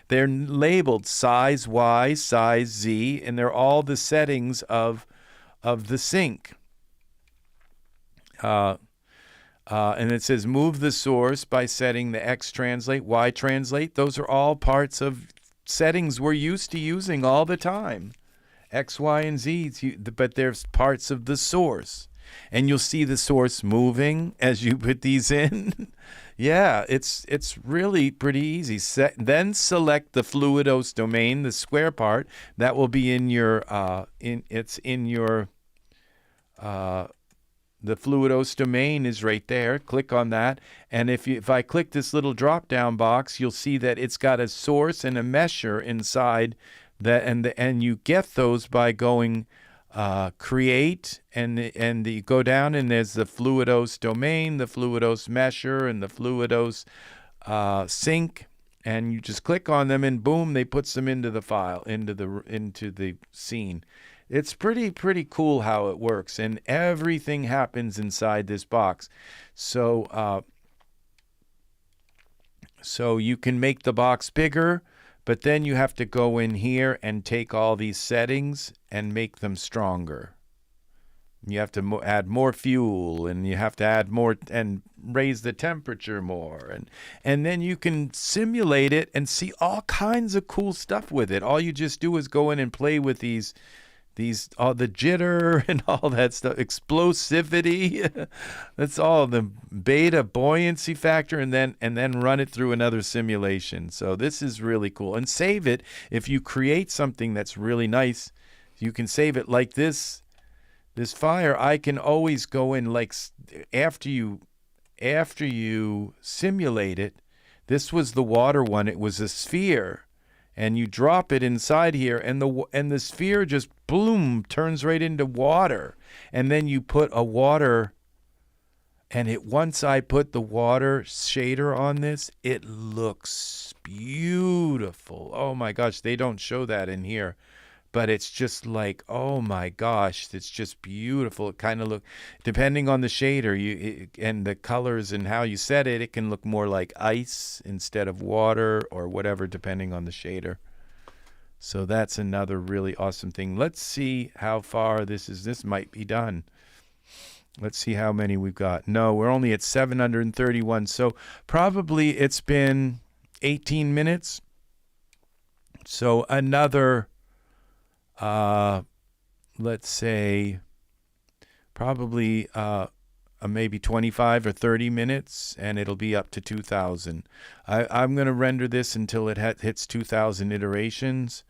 They're labeled size Y, size Z, and they're all the settings of the sync. And it says move the source by setting the X translate, Y translate. Those are all parts of settings we're used to using all the time. X, Y, and Z, but there's parts of the source. And you'll see the source moving as you put these in. Yeah, it's really pretty easy. Then select the Fluidos domain, the square part. That will be in your, the Fluidos domain is right there. Click on that. And if I click this little drop-down box, you'll see that it's got a source and a mesher inside that, and you get those by going create, and you go down, and there's the Fluidos domain, the Fluidos mesher, and the Fluidos sync, and you just click on them, and boom, they puts them into the file, into the scene. It's pretty cool how it works, and everything happens inside this box. So so you can make the box bigger, but then you have to go in here and take all these settings and make them stronger. You have to add more fuel, and you have to add more and raise the temperature more, and then you can simulate it and see all kinds of cool stuff with it. All you just do is go in and play with these all the jitter and all that stuff, explosivity. That's all the beta buoyancy factor, and then run it through another simulation. So this is really cool. And save it. If you create something that's really nice, you can save it like this fire. I can always go in, like, after you simulate it. This was the water one. It was a sphere. And you drop it inside here, and the sphere just boom turns right into water. And then you put a water, and once I put the water shader on this, it looks beautiful. Oh my gosh, they don't show that in here, but it's just like, oh my gosh, it's just beautiful. It kind of look, depending on the shader and the colors and how you set it, it can look more like ice instead of water or whatever, depending on the shader. So that's another really awesome thing. Let's see how far this is. This might be done. Let's see how many we've got. No, we're only at 731. So probably it's been 18 minutes. So another, let's say, probably maybe 25 or 30 minutes, and it'll be up to 2,000. I'm going to render this until it hits 2,000 iterations.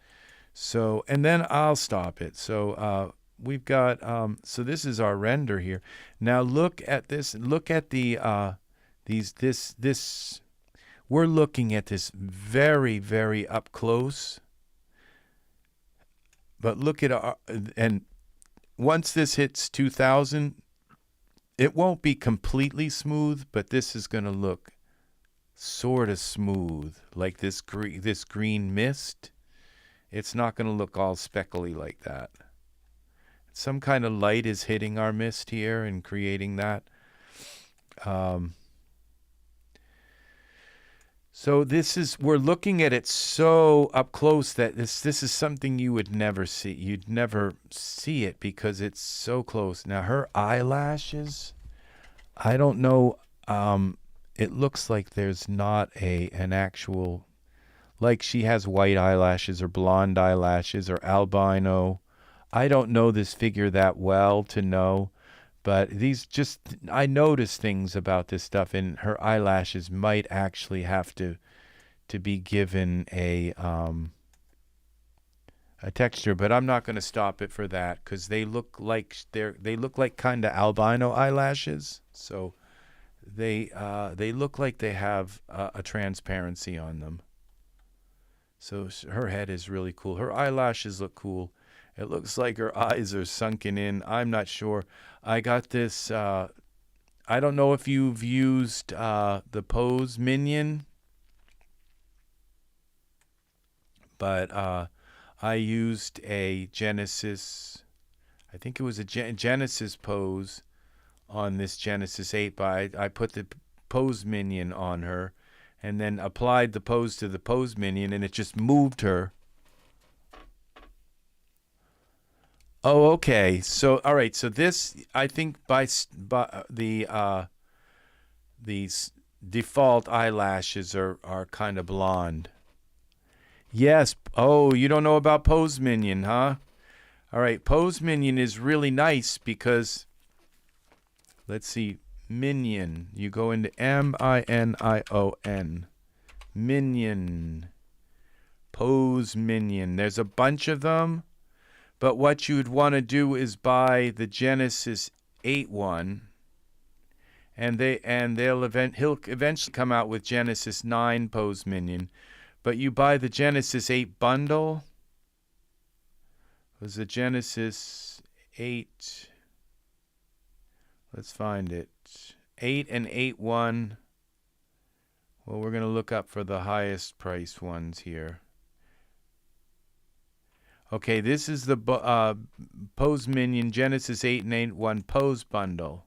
So, and then I'll stop it. So we've got, so this is our render here. Now look at this. Look at the we're looking at this very, very up close. But look at our, and once this hits 2,000, it won't be completely smooth, but this is going to look sort of smooth, like this green mist. It's not going to look all speckly like that. Some kind of light is hitting our mist here and creating that. So we're looking at it so up close that this is something you would never see. You'd never see it because it's so close. Now her eyelashes, I don't know. It looks like there's not an actual, like she has white eyelashes or blonde eyelashes or albino. I don't know this figure that well to know. But I notice things about this stuff, and her eyelashes might actually have to be given a texture. But I'm not going to stop it for that because they look like kind of albino eyelashes. So they look like they have a transparency on them. So her head is really cool. Her eyelashes look cool. It looks like her eyes are sunken in. I'm not sure. I got this. I don't know if you've used the Pose Minion, but I used a Genesis. I think it was a Genesis Pose on this Genesis 8. But I put the Pose Minion on her, and then applied the pose to the Pose Minion, and it just moved her. Oh, okay. So, all right. So this, I think by the these default eyelashes are kind of blonde. Yes. Oh, you don't know about Pose Minion, huh? All right. Pose Minion is really nice because, let's see, Minion. You go into Minion. Minion. Pose Minion. There's a bunch of them, but what you would want to do is buy the Genesis 8 one, and he'll eventually come out with Genesis 9 Pose Minion. But you buy the Genesis 8 bundle. It was the Genesis 8. Let's find it. 8 and 8.1. Well, we're going to look up for the highest price ones here. Okay, this is the Pose Minion Genesis 8 and 8.1 Pose Bundle.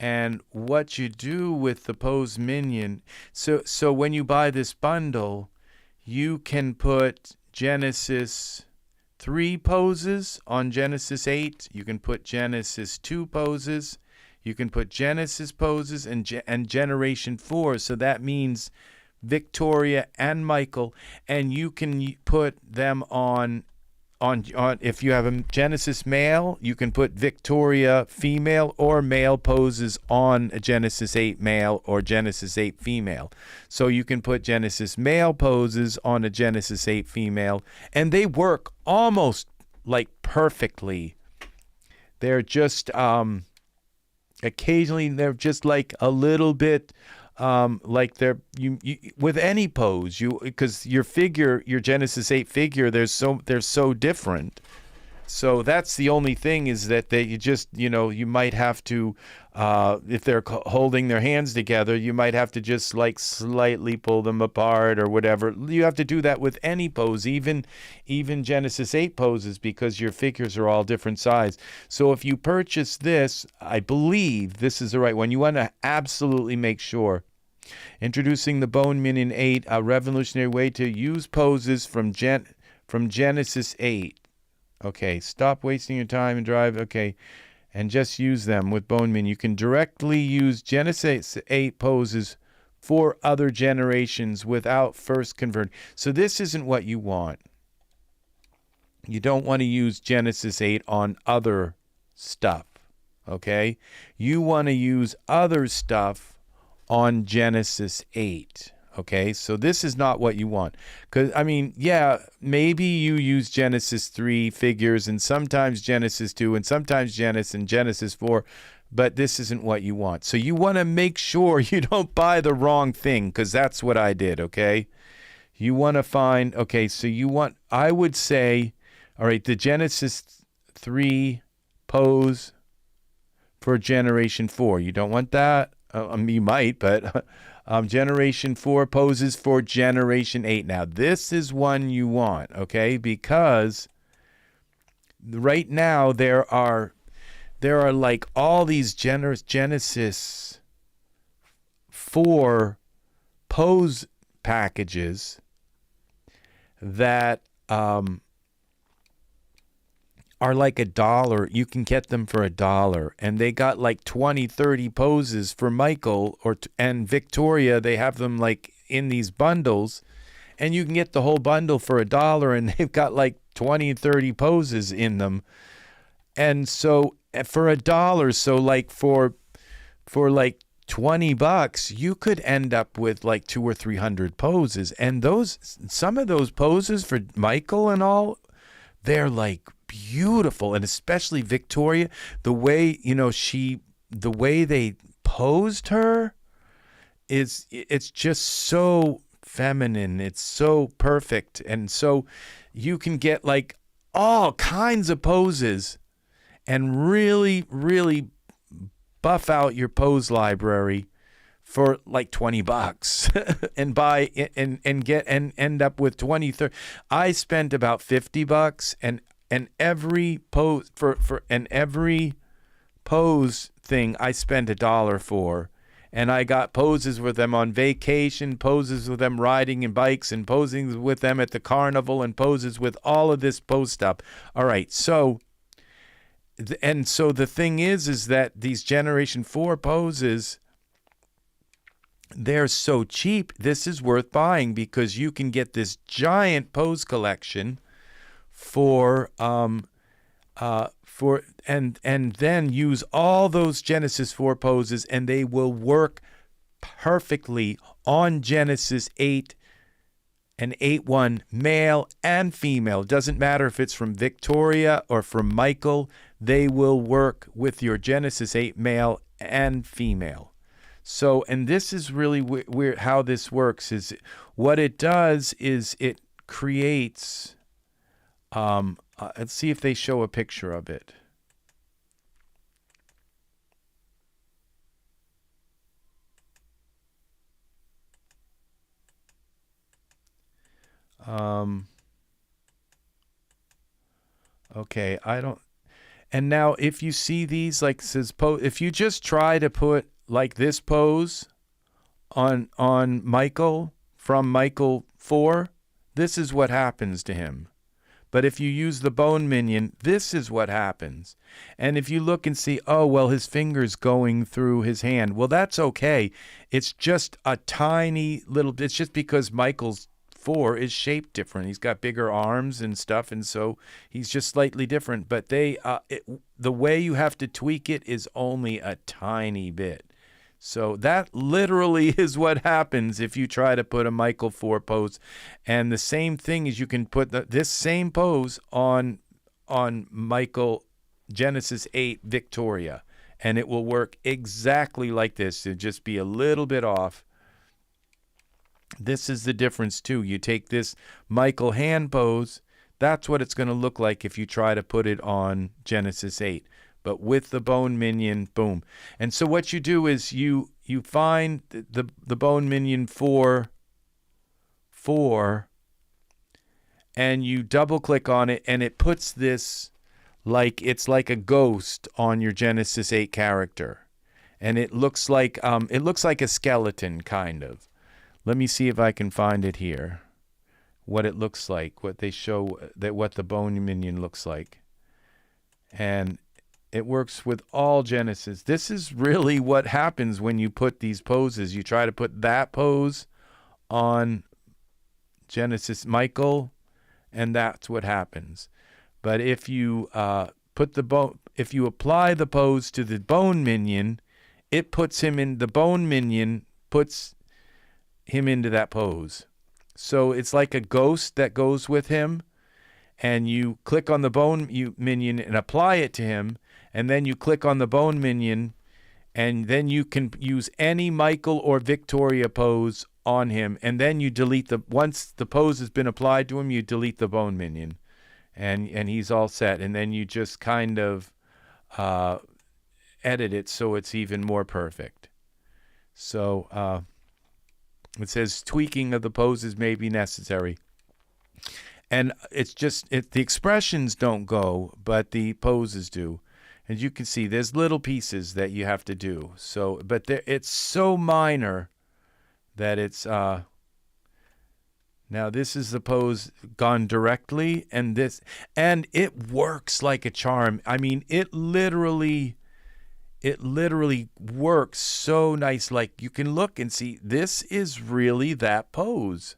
And what you do with the Pose Minion, so when you buy this bundle, you can put Genesis 3 poses on Genesis 8. You can put Genesis 2 poses. You can put Genesis poses and Generation 4. So that means Victoria and Michael. And you can put them on if you have a Genesis male, you can put Victoria female or male poses on a Genesis 8 male or Genesis 8 female. So you can put Genesis male poses on a Genesis 8 female, and they work almost like perfectly. They're just occasionally they're just like a little bit like they're you with any pose, because your Genesis 8 figure, they're so different. So that's the only thing, is that you just, you might have to, if they're holding their hands together, you might have to just like slightly pull them apart or whatever. You have to do that with any pose, even Genesis 8 poses, because your figures are all different size. So if you purchase this, I believe this is the right one. You want to absolutely make sure. Introducing the Bone Minion 8, a revolutionary way to use poses from Genesis 8. Okay, stop wasting your time and drive. Okay, and just use them with Bone Minion. You can directly use Genesis 8 poses for other generations without first converting. So this isn't what you want. You don't want to use Genesis 8 on other stuff, okay? You want to use other stuff on Genesis 8. Okay, so this is not what you want. Because, I mean, yeah, maybe you use Genesis 3 figures and sometimes Genesis 2 and sometimes Genesis 4, but this isn't what you want. So you want to make sure you don't buy the wrong thing, because that's what I did, okay? You want to find, okay, so I would say, all right, the Genesis 3 pose for Generation 4. You don't want that? You might, but Generation 4 poses for Generation 8. Now, this is one you want, okay? Because right now there are like all these Genesis 4 pose packages that are like $1. You can get them for $1, and they got like 20, 30 poses for Michael and Victoria. They have them like in these bundles, and you can get the whole bundle for $1, and they've got like 20, 30 poses in them. And so for $1, so like for like $20, you could end up with like 200 or 300 poses. And some of those poses for Michael and all, they're like beautiful. And especially Victoria, the way they posed her it's just so feminine. It's so perfect. And so you can get like all kinds of poses and really, really buff out your pose library for like $20 and buy and end up with 20, 30. I spent about $50 and every pose every pose thing I spent $1 for. And I got poses with them on vacation, poses with them riding in bikes, and posing with them at the carnival, and poses with all of this pose stuff. All right, so the thing is that these Generation 4 poses, they're so cheap. This is worth buying because you can get this giant pose collection for and then use all those Genesis 4 poses, and they will work perfectly on Genesis 8 and 8.1, male and female. Doesn't matter if it's from Victoria or from Michael. They will work with your Genesis 8 male and female. So, and this is really weird how this works. Is what it does is it creates. Let's see if they show a picture of it. Okay, I don't. And now, if you see these, like says pose, if you just try to put like this pose on Michael from Michael 4, this is what happens to him. But if you use the bone minion, this is what happens. And if you look and see, oh, well, his finger's going through his hand. Well, that's okay. It's just a tiny little, it's just because Michael's 4 is shaped different. He's got bigger arms and stuff, and so he's just slightly different. But the way you have to tweak it is only a tiny bit. So that literally is what happens if you try to put a Michael 4 pose. And the same thing is you can put this same pose on Michael Genesis 8 Victoria, and it will work exactly like this. It'll just be a little bit off. This is the difference too. You take this Michael hand pose, that's what it's going to look like if you try to put it on Genesis 8. But with the bone minion, boom. And so what you do is you find the bone minion 4, and you double click on it, and it puts this like it's like a ghost on your Genesis 8 character. And it looks like a skeleton kind of. Let me see if I can find it here. What it looks like, what they show, what the bone minion looks like. And it works with all Genesis. This is really what happens when you put these poses. You try to put that pose on Genesis Michael, and that's what happens. But if you if you apply the pose to the bone minion, it puts him in, the bone minion puts him into that pose. So it's like a ghost that goes with him, and you click on the bone minion and apply it to him. And then you click on the bone minion, and then you can use any Michael or Victoria pose on him. And then you delete once the pose has been applied to him, you delete the bone minion, and he's all set. And then you just kind of edit it so it's even more perfect. So it says tweaking of the poses may be necessary. And it's just, the expressions don't go, but the poses do. As you can see, there's little pieces that you have to do. So, but it's so minor that it's, now this is the pose gone directly, and it works like a charm. I mean, it literally works so nice. Like, you can look and see, this is really that pose.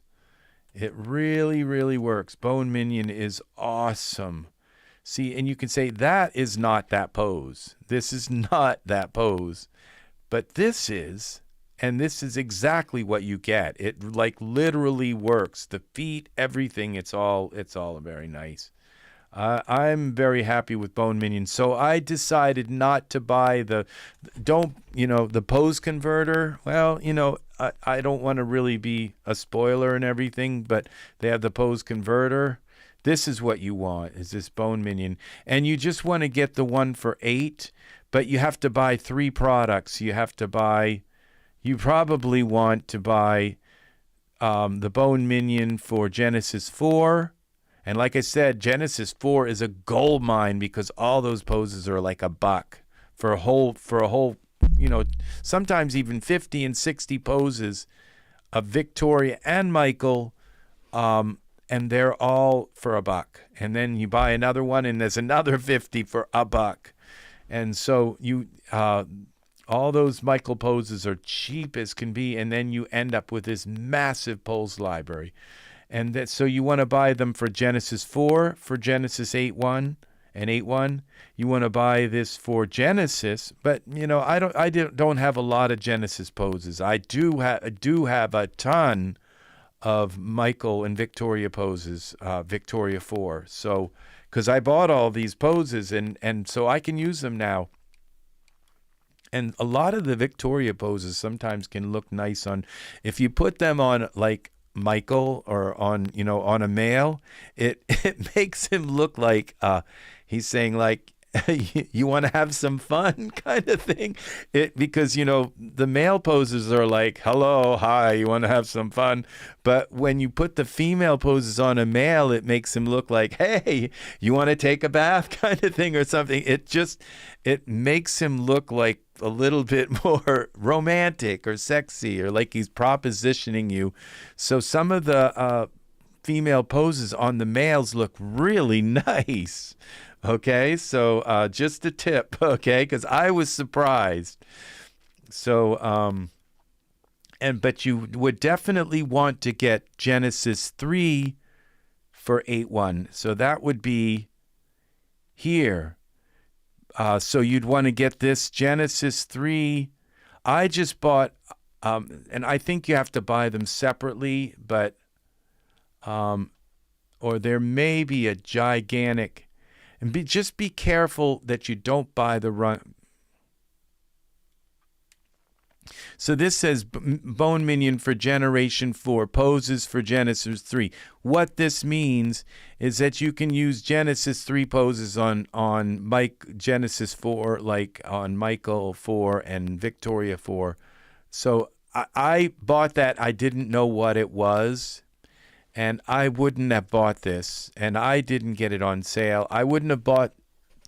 It really, really works. Bone Minion is awesome. See, and you can say that is not that pose. This is not that pose. But this is, and this is exactly what you get. It like literally works. The feet, everything, it's all very nice. I'm very happy with Bone Minion. So I decided not to buy the pose converter. Well, I don't want to really be a spoiler and everything, but they have the pose converter. This is what you want, is this Bone Minion. And you just want to get the one for $8, but you have to buy 3 products. You probably want to buy the Bone Minion for Genesis 4. And like I said, Genesis 4 is a gold mine because all those poses are like $1 for a whole, sometimes even 50 and 60 poses of Victoria and Michael. And they're all for $1. And then you buy another one, and there's another 50 for $1. And so all those Michael poses are cheap as can be, and then you end up with this massive pose library. And that, so you want to buy them for Genesis 4, for Genesis 8.1 and 8.1. You want to buy this for Genesis, but you know, I don't have a lot of Genesis poses. I do have a ton of Michael and Victoria poses, Victoria 4. So, because I bought all these poses, and so I can use them now. And a lot of the Victoria poses sometimes can look nice on, if you put them on like Michael or on, you know, on a male, it makes him look like he's saying like, you want to have some fun kind of thing. Because, you know, the male poses are like, hello, hi, you want to have some fun. But when you put the female poses on a male, it makes him look like, hey, you want to take a bath kind of thing or something. It makes him look like a little bit more romantic or sexy, or like he's propositioning you. So some of the female poses on the males look really nice. Okay, so just a tip, okay, because I was surprised. So, but you would definitely want to get Genesis 3 for 8.1. So that would be here. So you'd want to get this Genesis 3. I just bought, and I think you have to buy them separately, but, or there may be a gigantic. And just be careful that you don't buy the run. So this says Bone Minion for Generation 4, poses for Genesis 3. What this means is that you can use Genesis 3 poses on Genesis 4, like on Michael 4 and Victoria 4. So I bought that. I didn't know what it was. And I wouldn't have bought this, and I didn't get it on sale. I wouldn't have bought,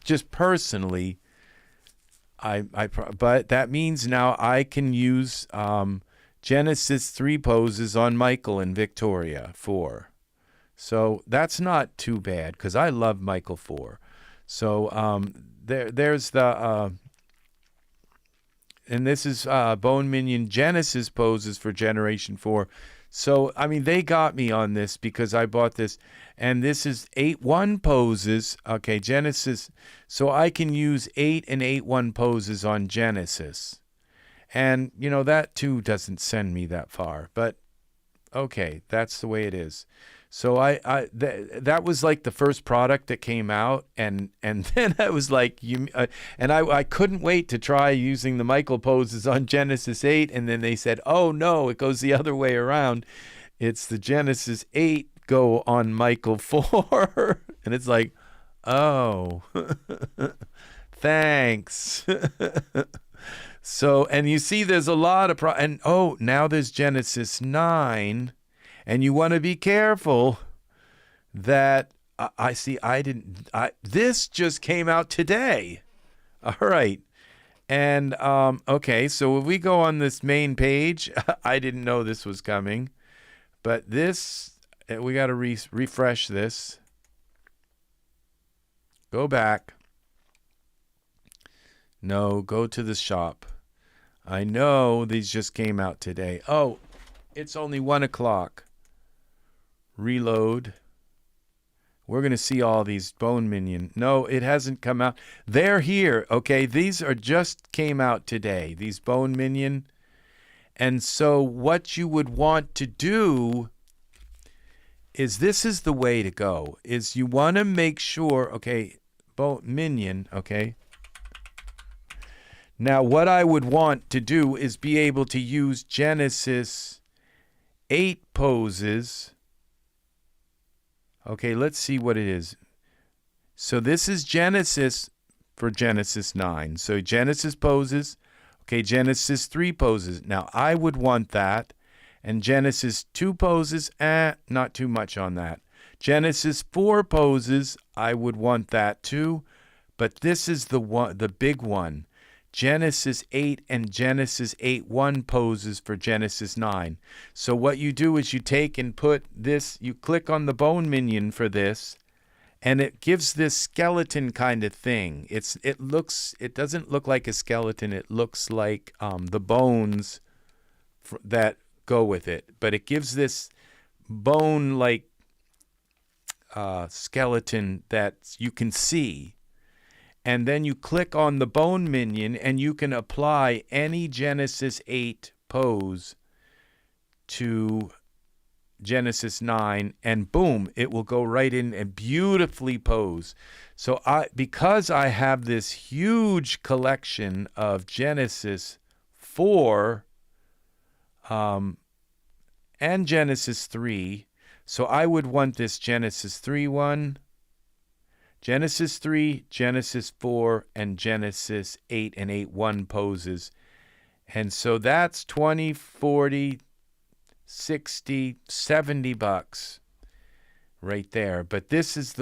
just personally. But that means now I can use Genesis 3 poses on Michael and Victoria 4. So that's not too bad, because I love Michael 4. So there's the, and this is Bone Minion Genesis poses for Generation 4. So, I mean, they got me on this because I bought this. And this is 8.1 poses. Okay, Genesis. So I can use 8 and 8.1 poses on Genesis. And, you know, that too doesn't send me that far. But, okay, that's the way it is. So that was like the first product that came out, and then I was like, I couldn't wait to try using the Michael poses on Genesis 8, and then they said, oh no, it goes the other way around. It's the Genesis 8 go on Michael 4, and it's like, oh, thanks. So, and you see, there's a lot of and oh, now there's Genesis 9. And you want to be careful that this just came out today. All right. And, okay, so if we go on this main page, I didn't know this was coming. But this, we got to refresh this. Go back. No, go to the shop. I know these just came out today. Oh, it's only 1 o'clock. Reload. We're going to see all these Bone Minion. No, it hasn't come out. They're here, okay? These are just came out today, these Bone Minion. And so what you would want to do is, this is the way to go, is you want to make sure, okay, Bone Minion, okay? Now, what I would want to do is be able to use Genesis 8 poses. Okay, let's see what it is. So this is Genesis for Genesis 9. So Genesis poses. Okay, Genesis 3 poses. Now, I would want that. And Genesis 2 poses, not too much on that. Genesis 4 poses, I would want that too. But this is the big one. Genesis 8 and Genesis 8.1 poses for Genesis 9. So what you do is you take and put this, you click on the Bone Minion for this, and it gives this skeleton kind of thing. It doesn't look like a skeleton. It looks like the bones that go with it, but it gives this bone like skeleton that you can see. And then you click on the bone minion and you can apply any Genesis 8 pose to Genesis 9, and boom, it will go right in and beautifully pose. So because I have this huge collection of Genesis 4 and Genesis 3, so I would want this Genesis 3 one, Genesis 3, Genesis 4, and Genesis 8 and 8.1 poses. And so that's 20, 40, 60, 70 bucks right there. But this is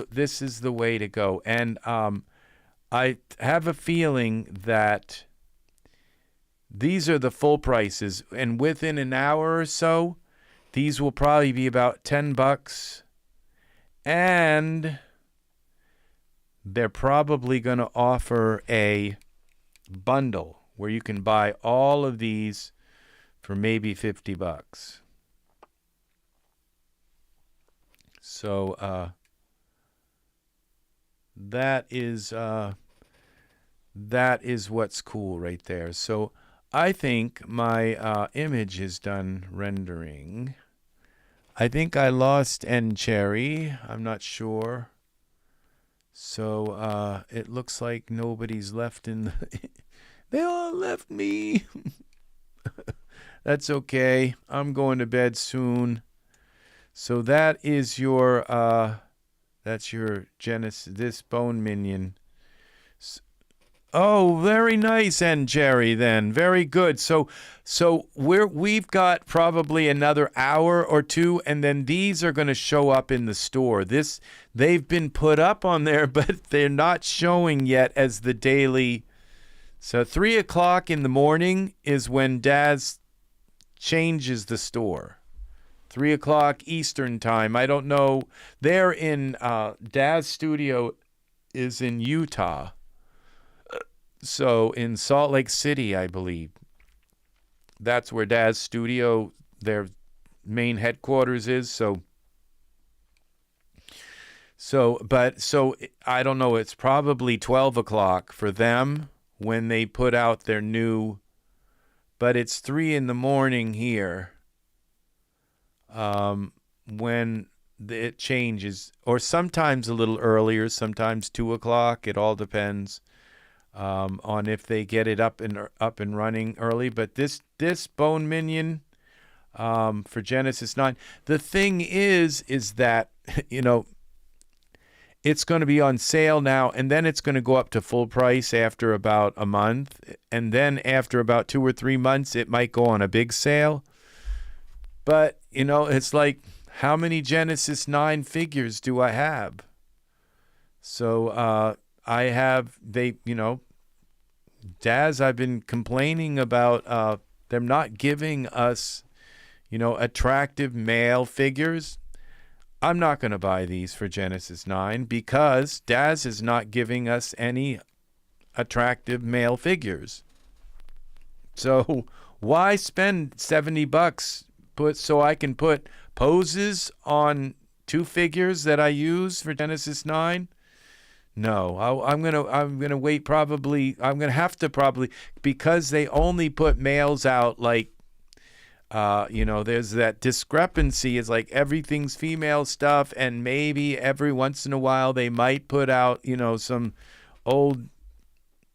the way to go. And I have a feeling that these are the full prices, and within an hour or so, these will probably be about 10 bucks. And they're probably going to offer a bundle where you can buy all of these for maybe 50 bucks. So that is what's cool right there. So I think my image is done rendering. I think I lost Cherry. I'm not sure. So it looks like nobody's left in the... They all left me. That's okay. I'm going to bed soon. So that is your that's your Genesis, this bone minion. Oh, very nice, Jerry. Then very good. So we've got probably another hour or two, and then these are going to show up in the store. They've been put up on there, but they're not showing yet as the daily. So 3 o'clock in the morning is when Daz changes the store. 3 o'clock Eastern time. I don't know. They're in Daz Studio is in Utah. So in Salt Lake City, I believe. That's where Daz Studio, their main headquarters is. So I don't know. It's probably 12 o'clock for them when they put out their new, but it's 3 in the morning here. When it changes, or sometimes a little earlier, sometimes 2 o'clock. It all depends on if they get it up and running early. But this bone minion for Genesis 9, the thing is that it's going to be on sale now, and then it's going to go up to full price after about a month, and then after about 2 or 3 months, it might go on a big sale. But it's like, how many Genesis 9 figures do I have? So I have, Daz, I've been complaining about them not giving us, attractive male figures. I'm not going to buy these for Genesis 9 because Daz is not giving us any attractive male figures. So why spend 70 bucks so I can put poses on 2 figures that I use for Genesis 9? No, I'm gonna wait. Probably I'm gonna have to because they only put males out like. There's that discrepancy. It's like everything's female stuff, and maybe every once in a while they might put out, some old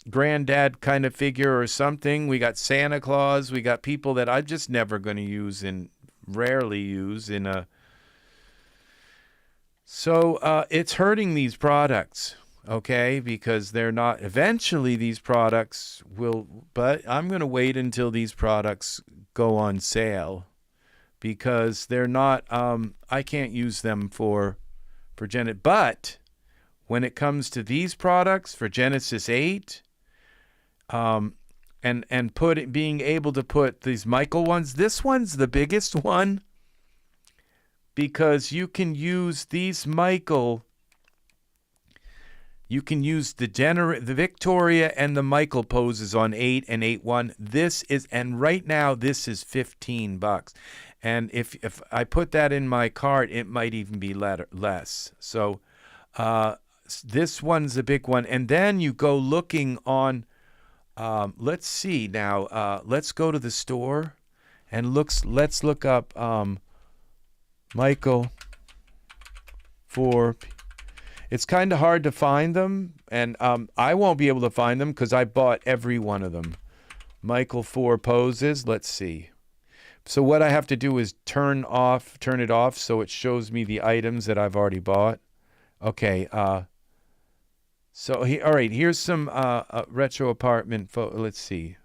granddad kind of figure or something. We got Santa Claus. We got people that I'm just never going to use and rarely use in a. So it's hurting these products, okay, because they're not. Eventually, these products will, but I'm going to wait until these products go on sale because they're not. I can't use them for Genesis. But when it comes to these products for Genesis 8, and being able to put these Michael ones. This one's the biggest one because you can use these Michael You can use the Victoria and the Michael poses on 8 and 8.1. This is, and right now this is $15. And if I put that in my cart, it might even be less. So this one's a big one. And then you go looking on, let's see now, let's go to the store and let's look up Michael 4. It's kind of hard to find them, and I won't be able to find them because I bought every one of them. Michael 4 poses. Let's see. So what I have to do is turn it off so it shows me the items that I've already bought. Okay. So all right. Here's some retro apartment photo. Let's see.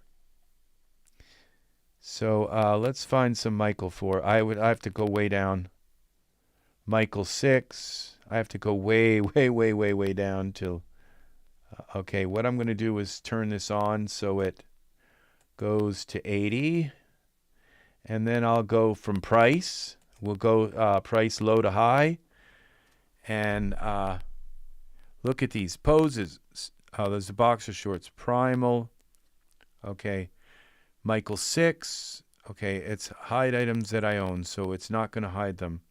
So let's find some Michael 4. I have to go way down. Michael 6. I have to go way down till. Okay, what I'm going to do is turn this on so it goes to 80. And then I'll go from price. We'll go price low to high. And look at these poses. There's the boxer shorts. Primal. Okay. Michael 6. Okay, it's hide items that I own, so it's not going to hide them.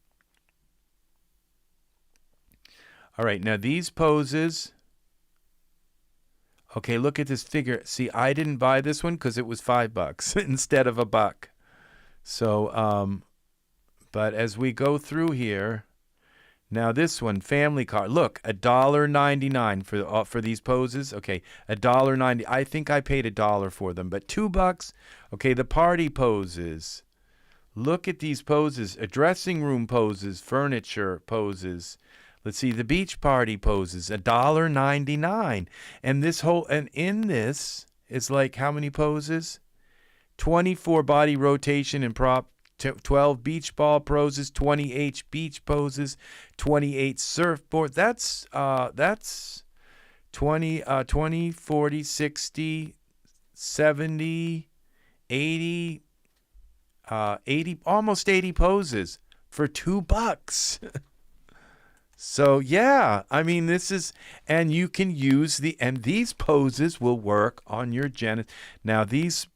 All right, now these poses. Okay, look at this figure. See, I didn't buy this one because it was $5 instead of $1. So, but as we go through here, now this one, family car. Look, $1.99 for these poses. Okay, $1.90. I think I paid $1 for them, but $2. Okay, the party poses. Look at these poses. Dressing room poses, furniture poses. Let's see, the beach party poses, $1.99. And in this is like how many poses? 24 body rotation and prop, 12 beach ball poses, 28 beach poses, 28 surfboard. That's 20, 40, 60, 70, 80, 80, almost 80 poses for $2. So yeah, I mean and you can use these poses will work on your Genesis. Now this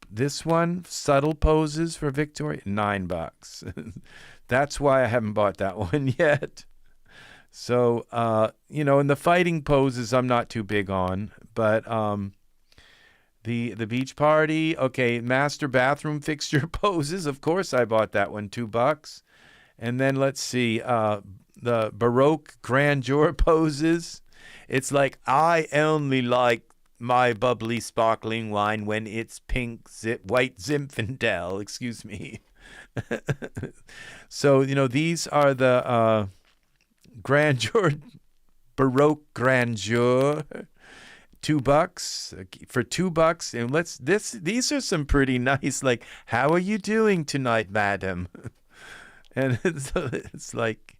one, subtle poses for Victoria, $9. That's why I haven't bought that one yet. So and the fighting poses I'm not too big on, but the beach party, okay, master bathroom fixture poses, of course I bought that one, $2. And then let's see, the Baroque grandeur poses. It's like, I only like my bubbly sparkling wine when it's white Zinfandel, excuse me. So, these are the grandeur, Baroque grandeur, $2 for $2. And these are some pretty nice, like, how are you doing tonight, madam? And it's like,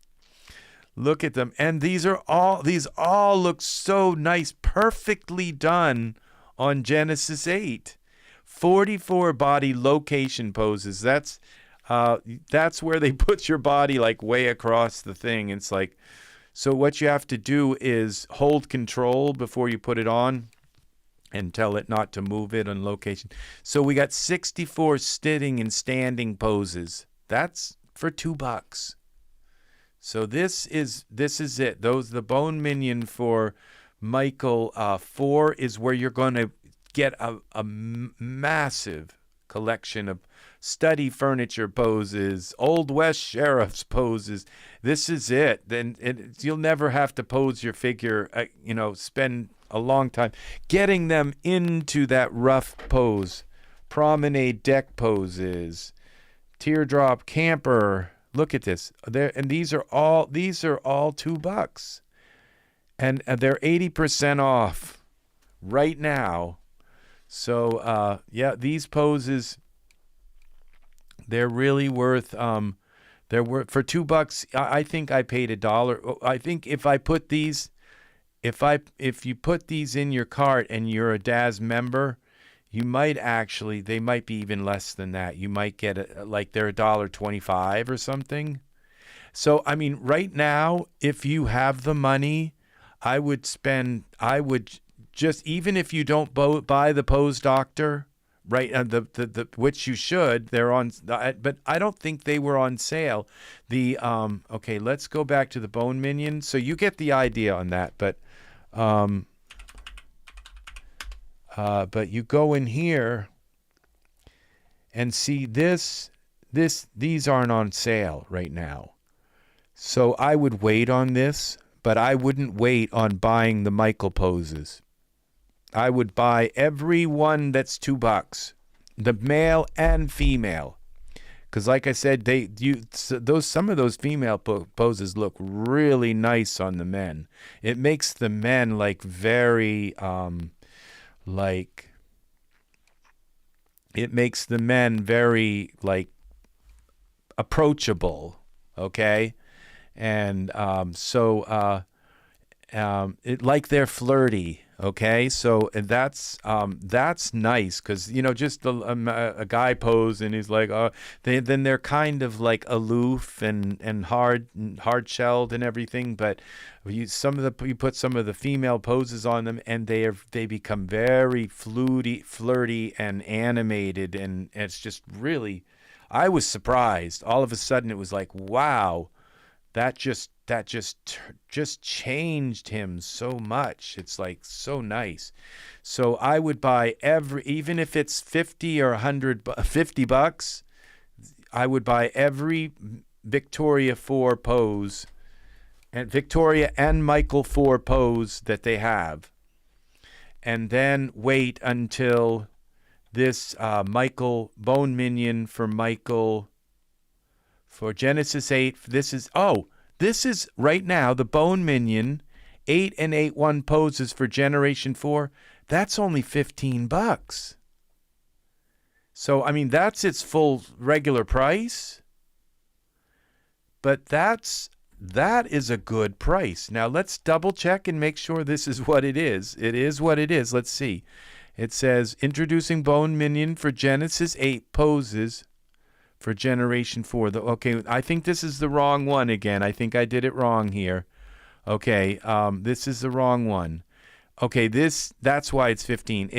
look at them. And these all look so nice, perfectly done on Genesis 8. 44 body location poses. That's where they put your body like way across the thing. It's like, so what you have to do is hold control before you put it on and tell it not to move it on location. So we got 64 sitting and standing poses. That's for $2. So this is it. The bone minion for Michael 4 is where you're going to get a massive collection of study furniture poses, Old West sheriff's poses. This is it. Then you'll never have to pose your figure. Spend a long time getting them into that rough pose. Promenade deck poses, teardrop camper. Look at this. These are all $2. And they're 80% off right now. So these poses, they're really worth they're worth for $2. I think I paid $1. I think if you put these in your cart and you're a Daz member, they might be even less than that. You might get they're $1.25 or something. So, I mean, right now, if you have the money, I would just, even if you don't buy the Pose Doctor, right? The which you should. They're on, but I don't think they were on sale. Okay, let's go back to the Bone Minion. So you get the idea on that, but you go in here and see these aren't on sale right now. So I would wait on this, but I wouldn't wait on buying the Michael poses. I would buy every one that's $2, the male and female, because like I said, some of those female poses look really nice on the men. It makes the men like very it makes the men very like approachable, okay, and it like they're flirty. Okay, so that's nice, because just a guy pose and he's like, then they're kind of like aloof and hard shelled and everything. But you put some of the female poses on them, and they become very flirty and animated, and it's just really, I was surprised. All of a sudden, it was like, wow, that just changed him so much. It's like so nice. So I would buy even if it's $50 or $50, I would buy every Victoria 4 pose, and Victoria and Michael 4 pose that they have, and then wait until this Michael Bone Minion for Genesis 8. This is right now the Bone Minion 8 and 8-1 poses for Generation 4. That's only $15. So, I mean, that's its full regular price. But that is a good price. Now, let's double check and make sure this is what it is. It is what it is. Let's see. It says, introducing Bone Minion for Genesis 8 poses for Generation 4. Okay, I think this is the wrong one again. I think I did it wrong here. Okay, this is the wrong one. Okay, that's why it's 15.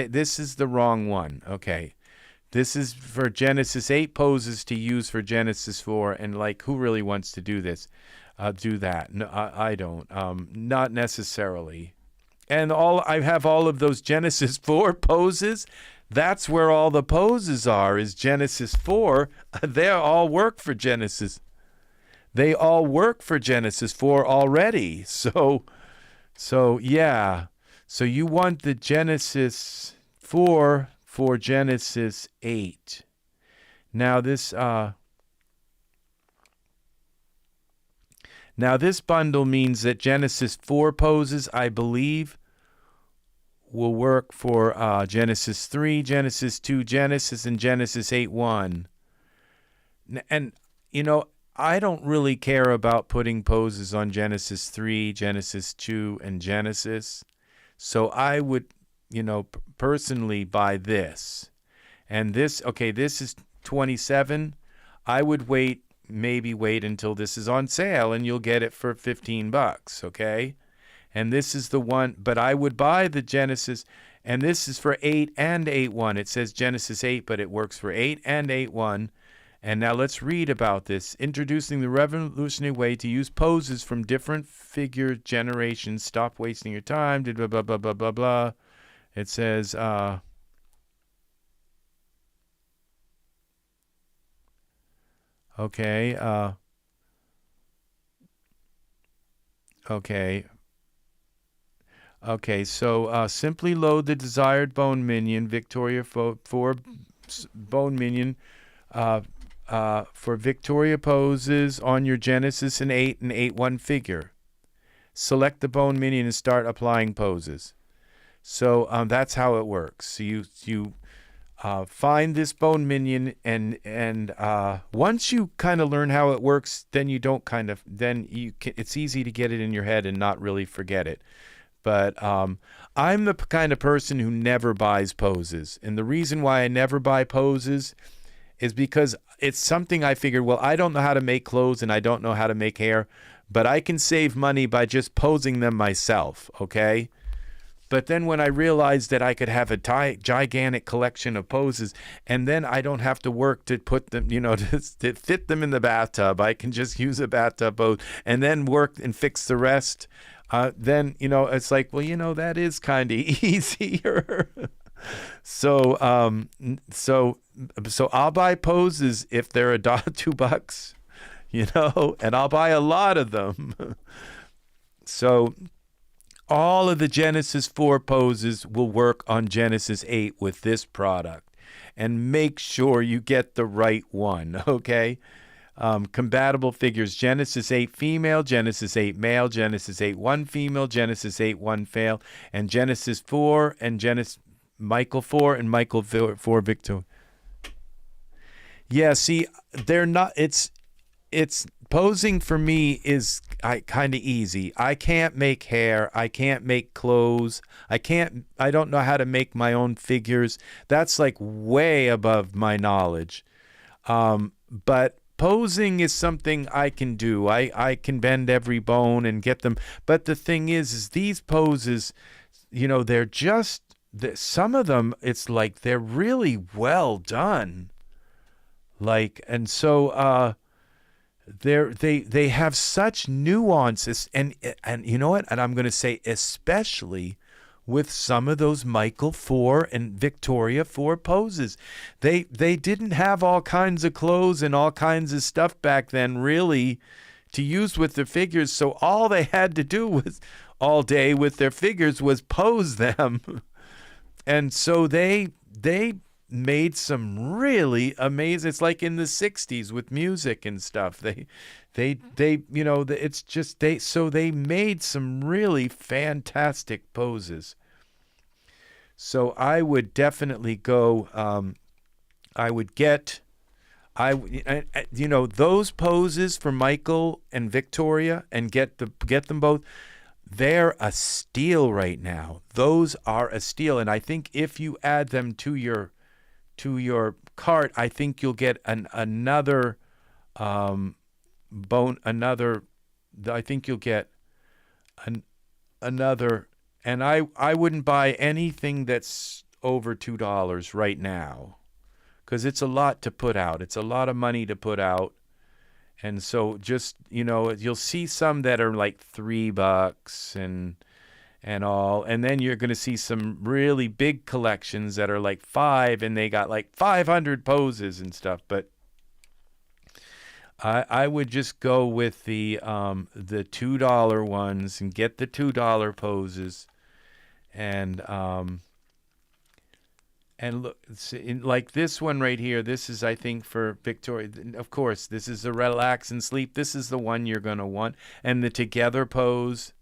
This is the wrong one. Okay, this is for Genesis 8 poses to use for Genesis 4, and like, who really wants to do this? Do that? No, I don't. Not necessarily. And I have all of those Genesis 4 poses. That's where all the poses are, is Genesis 4. They all work for Genesis. They all work for Genesis 4 already. So yeah. So you want the Genesis 4 for Genesis 8. Now this bundle means that Genesis 4 poses, I believe, will work for Genesis 3, Genesis 2, Genesis, and Genesis 8.1. And, I don't really care about putting poses on Genesis 3, Genesis 2, and Genesis. So I would, personally buy this. And this is 27. I would maybe wait until this is on sale, and you'll get it for $15, okay? And this is the one, but I would buy the Genesis, and this is for 8 and 8.1. It says Genesis 8, but it works for 8 and 8.1. And now let's read about this. Introducing the revolutionary way to use poses from different figure generations. Stop wasting your time. Blah, blah, blah, blah, blah, blah. It says, okay. Okay, so simply load the desired Bone Minion, Victoria 4 Bone Minion, for Victoria poses on your Genesis and 8 and 8.1 figure. Select the Bone Minion and start applying poses. So that's how it works. So you find this Bone Minion, and once you kind of learn how it works, then it's easy to get it in your head and not really forget it. But I'm the kind of person who never buys poses. And the reason why I never buy poses is because it's something I figured, well, I don't know how to make clothes and I don't know how to make hair, but I can save money by just posing them myself, okay? But then when I realized that I could have a gigantic collection of poses, and then I don't have to work to put them, to fit them in the bathtub. I can just use a bathtub pose and then work and fix the rest. Then, it's like, well, that is kind of easier. So I'll buy poses if they're $2, and I'll buy a lot of them. So all of the Genesis 4 poses will work on Genesis 8 with this product. And make sure you get the right one, okay? Compatible figures: Genesis 8 female, Genesis 8 male, Genesis 8 1 female, Genesis 8 1 male, and Genesis 4 and Michael 4 and Michael 4 Victor. Yeah, see, they're not. It's posing for me is kind of easy. I can't make hair. I can't make clothes. I don't know how to make my own figures. That's like way above my knowledge. But posing is something I can do. I can bend every bone and get them. But the thing is these poses, they're just, some of them, it's like they're really well done. And so they have such nuances, and you know what? And I'm going to say especially with some of those Michael 4 and Victoria 4 poses. They didn't have all kinds of clothes and all kinds of stuff back then really to use with their figures, so all they had to do was all day with their figures was pose them. And so they made some really amazing, it's like in the 60s with music and stuff. So they made some really fantastic poses. So I would definitely go, those poses for Michael and Victoria, and get them both. They're a steal right now. Those are a steal. And I think if you add them to your cart, I think you'll get another bone, I think you'll get another, and I wouldn't buy anything that's over $2 right now, because it's a lot to put out. It's a lot of money to put out. And so just, you'll see some that are like $3 and all, and then you're going to see some really big collections that are like $5, and they got like 500 poses and stuff. But I would just go with the $2 ones and get the $2 poses, and look, like this one right here. This is, I think, for Victoria. Of course, this is the relax and sleep. This is the one you're going to want, and the together pose.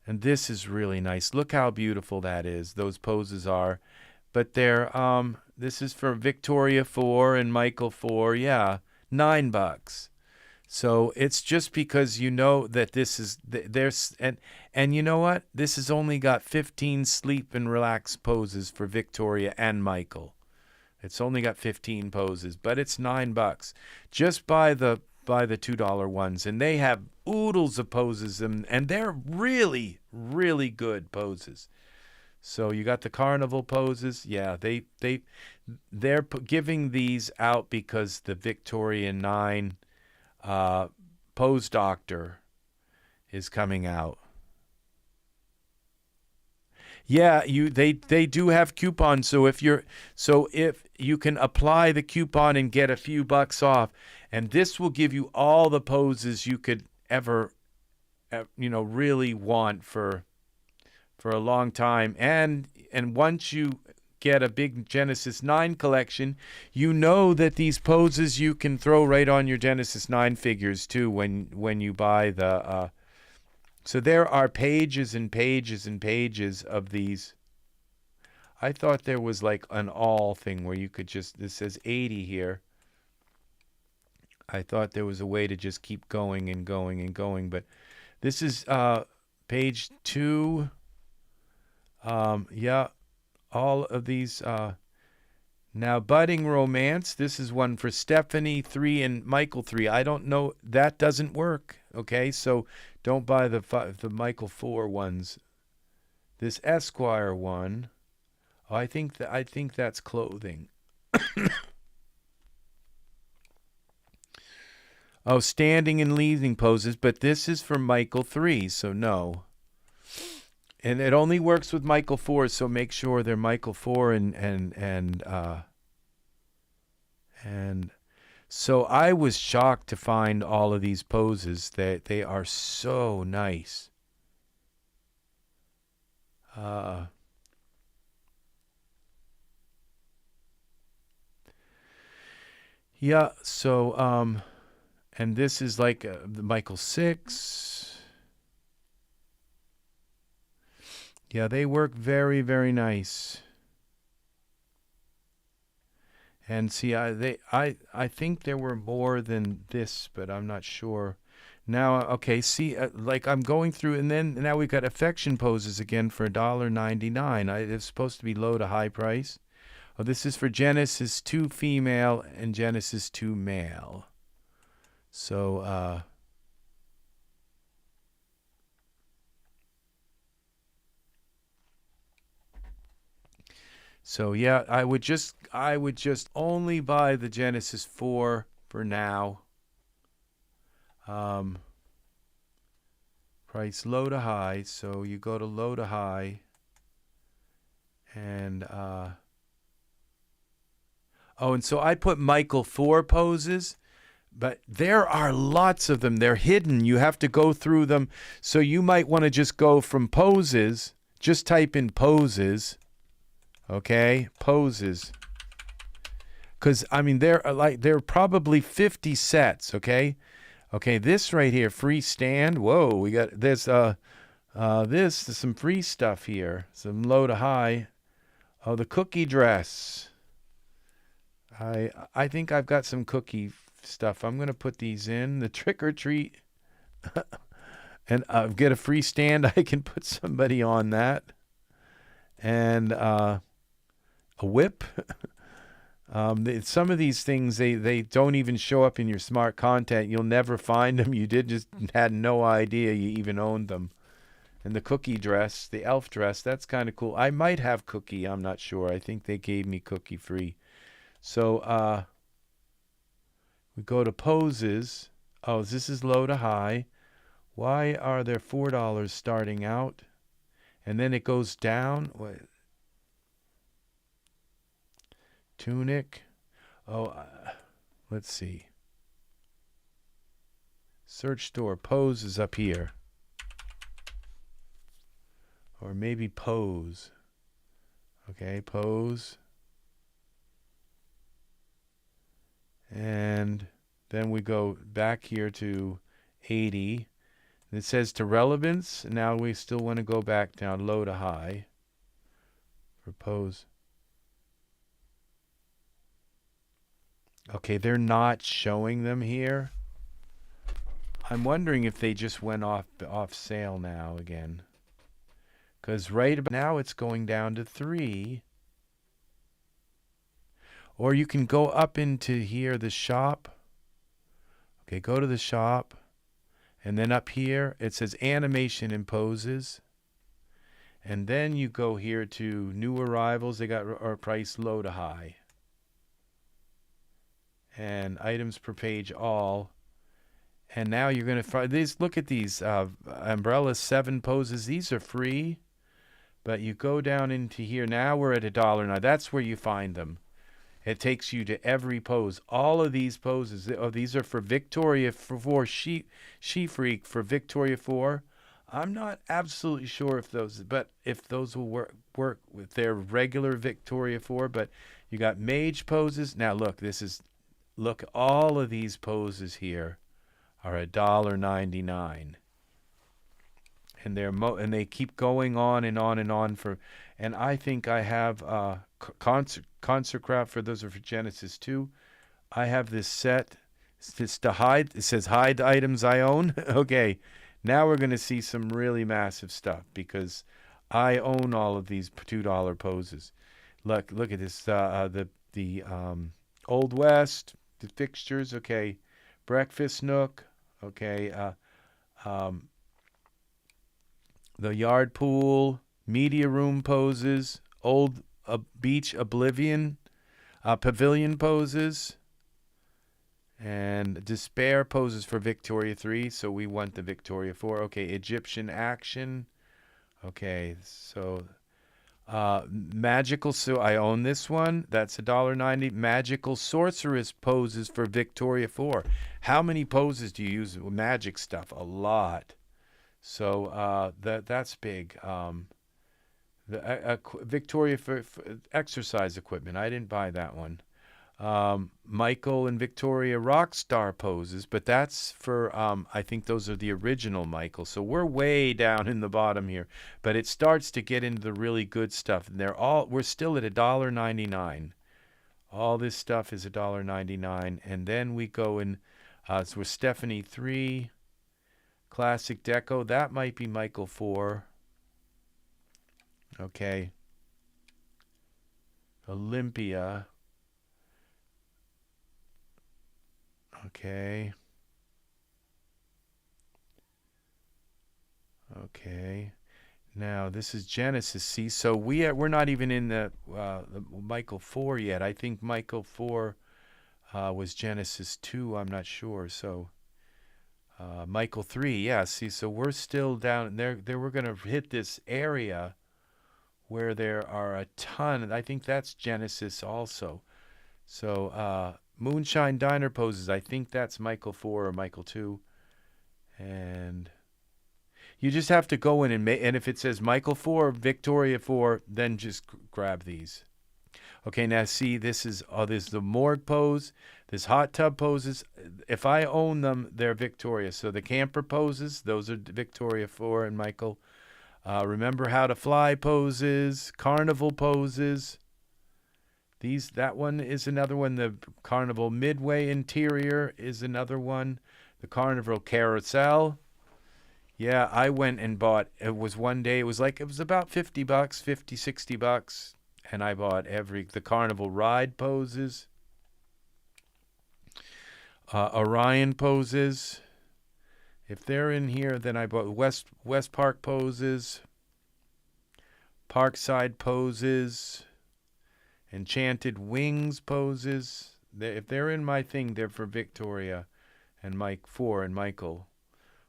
And this is really nice. Look how beautiful that is. Those poses are. But they're, this is for Victoria 4 and Michael 4. Yeah, $9. So it's just because that this is, and you know what? This has only got 15 sleep and relax poses for Victoria and Michael. It's only got 15 poses, but it's $9. Just buy the $2 ones, and they have oodles of poses, and they're really, really good poses. So you got the carnival poses. Yeah, they're giving these out because the Victorian 9 Pose Doctor is coming out. Yeah, they do have coupons. So if you can apply the coupon and get a few bucks off, and this will give you all the poses you could ever, really want for a long time. And once you get a big Genesis 9 collection, that these poses you can throw right on your Genesis 9 figures too when you buy the. So there are pages and pages and pages of these. I thought there was like an all thing where you could just, this says 80 here. I thought there was a way to just keep going and going and going, but this is page 2. Yeah, all of these Now, Budding Romance, this is one for Stephanie 3 and Michael 3. I don't know, that doesn't work, okay? So don't buy the Michael 4 ones. This Esquire one, oh, I think that's clothing. Oh, standing and leading poses, but this is for Michael 3, so no. And it only works with Michael 4, so make sure they're Michael 4 and so I was shocked to find all of these poses. That they are so nice. Yeah, so and this is like the Michael 6. Yeah, they work very, very nice. And see, I think there were more than this, but I'm not sure. Now, okay, see, like I'm going through, and then now we've got affection poses again for $1.99. It's supposed to be low to high price. Oh, this is for Genesis 2 female and Genesis 2 male. So, so yeah, I would just only buy the Genesis 4 for now. Price low to high, so you go to low to high, and oh, and so I put Michael 4 poses, but there are lots of them. They're hidden. You have to go through them. So you might want to just go from poses. Just type in poses. Okay, poses. Because I mean, there are probably 50 sets. Okay, this right here, free stand. Whoa, we got there's some free stuff here. Some low to high. Oh, the cookie dress. I think I've got some cookie stuff. I'm gonna put these in the trick or treat, and get a free stand. I can put somebody on that, and a whip. Some of these things they don't even show up in your smart content. You'll never find them. You just had no idea you even owned them. And the cookie dress, the elf dress, that's kind of cool. I might have cookie. I'm not sure. I think they gave me cookie free. So we go to poses. Oh, this is low to high. Why are there $4 starting out? And then it goes down. What? Tunic. Oh, let's see. Search store. Pose is up here. Or maybe pose. Okay, pose. And then we go back here to 80. And it says to relevance. Now we still want to go back down low to high for pose. Okay, they're not showing them here. I'm wondering if they just went off sale now again. Because right about now it's going down to 3. Or you can go up into here, the shop. Okay, go to the shop. And then up here, it says animation and poses. And then you go here to new arrivals. They got our price low to high. And items per page all. And now you're going to find these. Look at these umbrella 7 poses. These are free. But you go down into here. Now we're at $1 now. That's where you find them. It takes you to every pose. All of these poses. Oh, these are for Victoria 4 She Freak for Victoria 4. I'm not absolutely sure if those will work with their regular Victoria 4. But you got mage poses. Now look, all of these poses here are $1.99. And they keep going on and on and on and I think I have concert craft for those are for Genesis 2. I have this set. It's to hide. It says hide items I own. Okay, now we're going to see some really massive stuff because I own all of these $2 poses. Look at this. the Old West, the fixtures, okay. Breakfast nook, okay. The yard pool, media room poses, old beach oblivion, pavilion poses, and despair poses for Victoria 3, so we want the Victoria 4. Okay, Egyptian action. Okay, so magical, so I own this one. That's $1.90. Magical sorceress poses for Victoria 4. How many poses do you use with magic stuff? A lot. So that's big. The Victoria for exercise equipment. I didn't buy that one. Michael and Victoria Rockstar poses, but that's for I think those are the original Michael. So we're way down in the bottom here, but it starts to get into the really good stuff, and we're still at $1.99. All this stuff is $1.99, and then we go in. So we're Stephanie 3, Classic Deco. That might be Michael 4. Okay. Olympia. Okay. Okay. Now this is Genesis. See, so we're not even in the Michael 4 yet. I think Michael 4 was Genesis 2. I'm not sure. So Michael 3, yeah. See, so we're still down there. We're gonna hit this area where there are a ton. I think that's Genesis also. So Moonshine Diner poses. I think that's Michael 4 or Michael 2. And you just have to go in and if it says Michael 4, Victoria 4, then just grab these. Okay, now see, this is the morgue pose. This hot tub poses. If I own them, they're Victoria. So the camper poses, those are Victoria 4 and Michael. Remember how to fly poses, carnival poses. That one is another one. The Carnival Midway interior is another one. The Carnival Carousel. Yeah, I went and bought, it was one day, it was about $50, $60, and I bought the Carnival Ride poses. Orion poses. If they're in here, then I bought West Park poses. Parkside poses. Enchanted Wings poses. If they're in my thing, they're for Victoria and Mike 4 and Michael.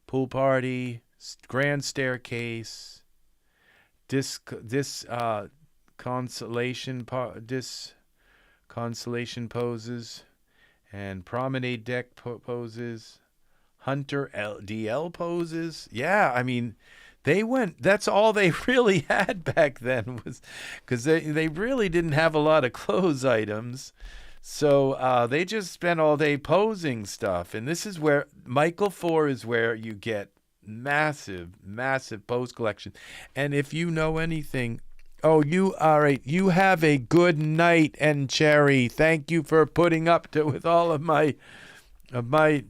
Pool party, grand staircase, consolation poses, and promenade deck poses. Hunter DL poses. Yeah, I mean, that's all they really had back then, was because they really didn't have a lot of clothes items. So they just spent all day posing stuff. And this is where Michael 4 is where you get massive, massive pose collection. And if you know anything, all right, you have a good night, and Cherry. Thank you for putting up with all of my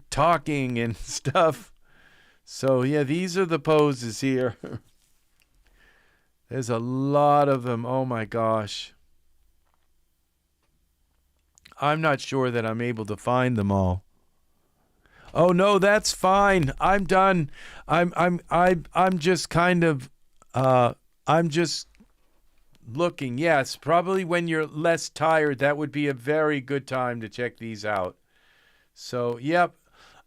talking and stuff. So yeah, these are the poses here. There's a lot of them. Oh my gosh. I'm not sure that I'm able to find them all. Oh no, that's fine. I'm done. I'm just kind of I'm just looking. Yes, probably when you're less tired, that would be a very good time to check these out. So, yep.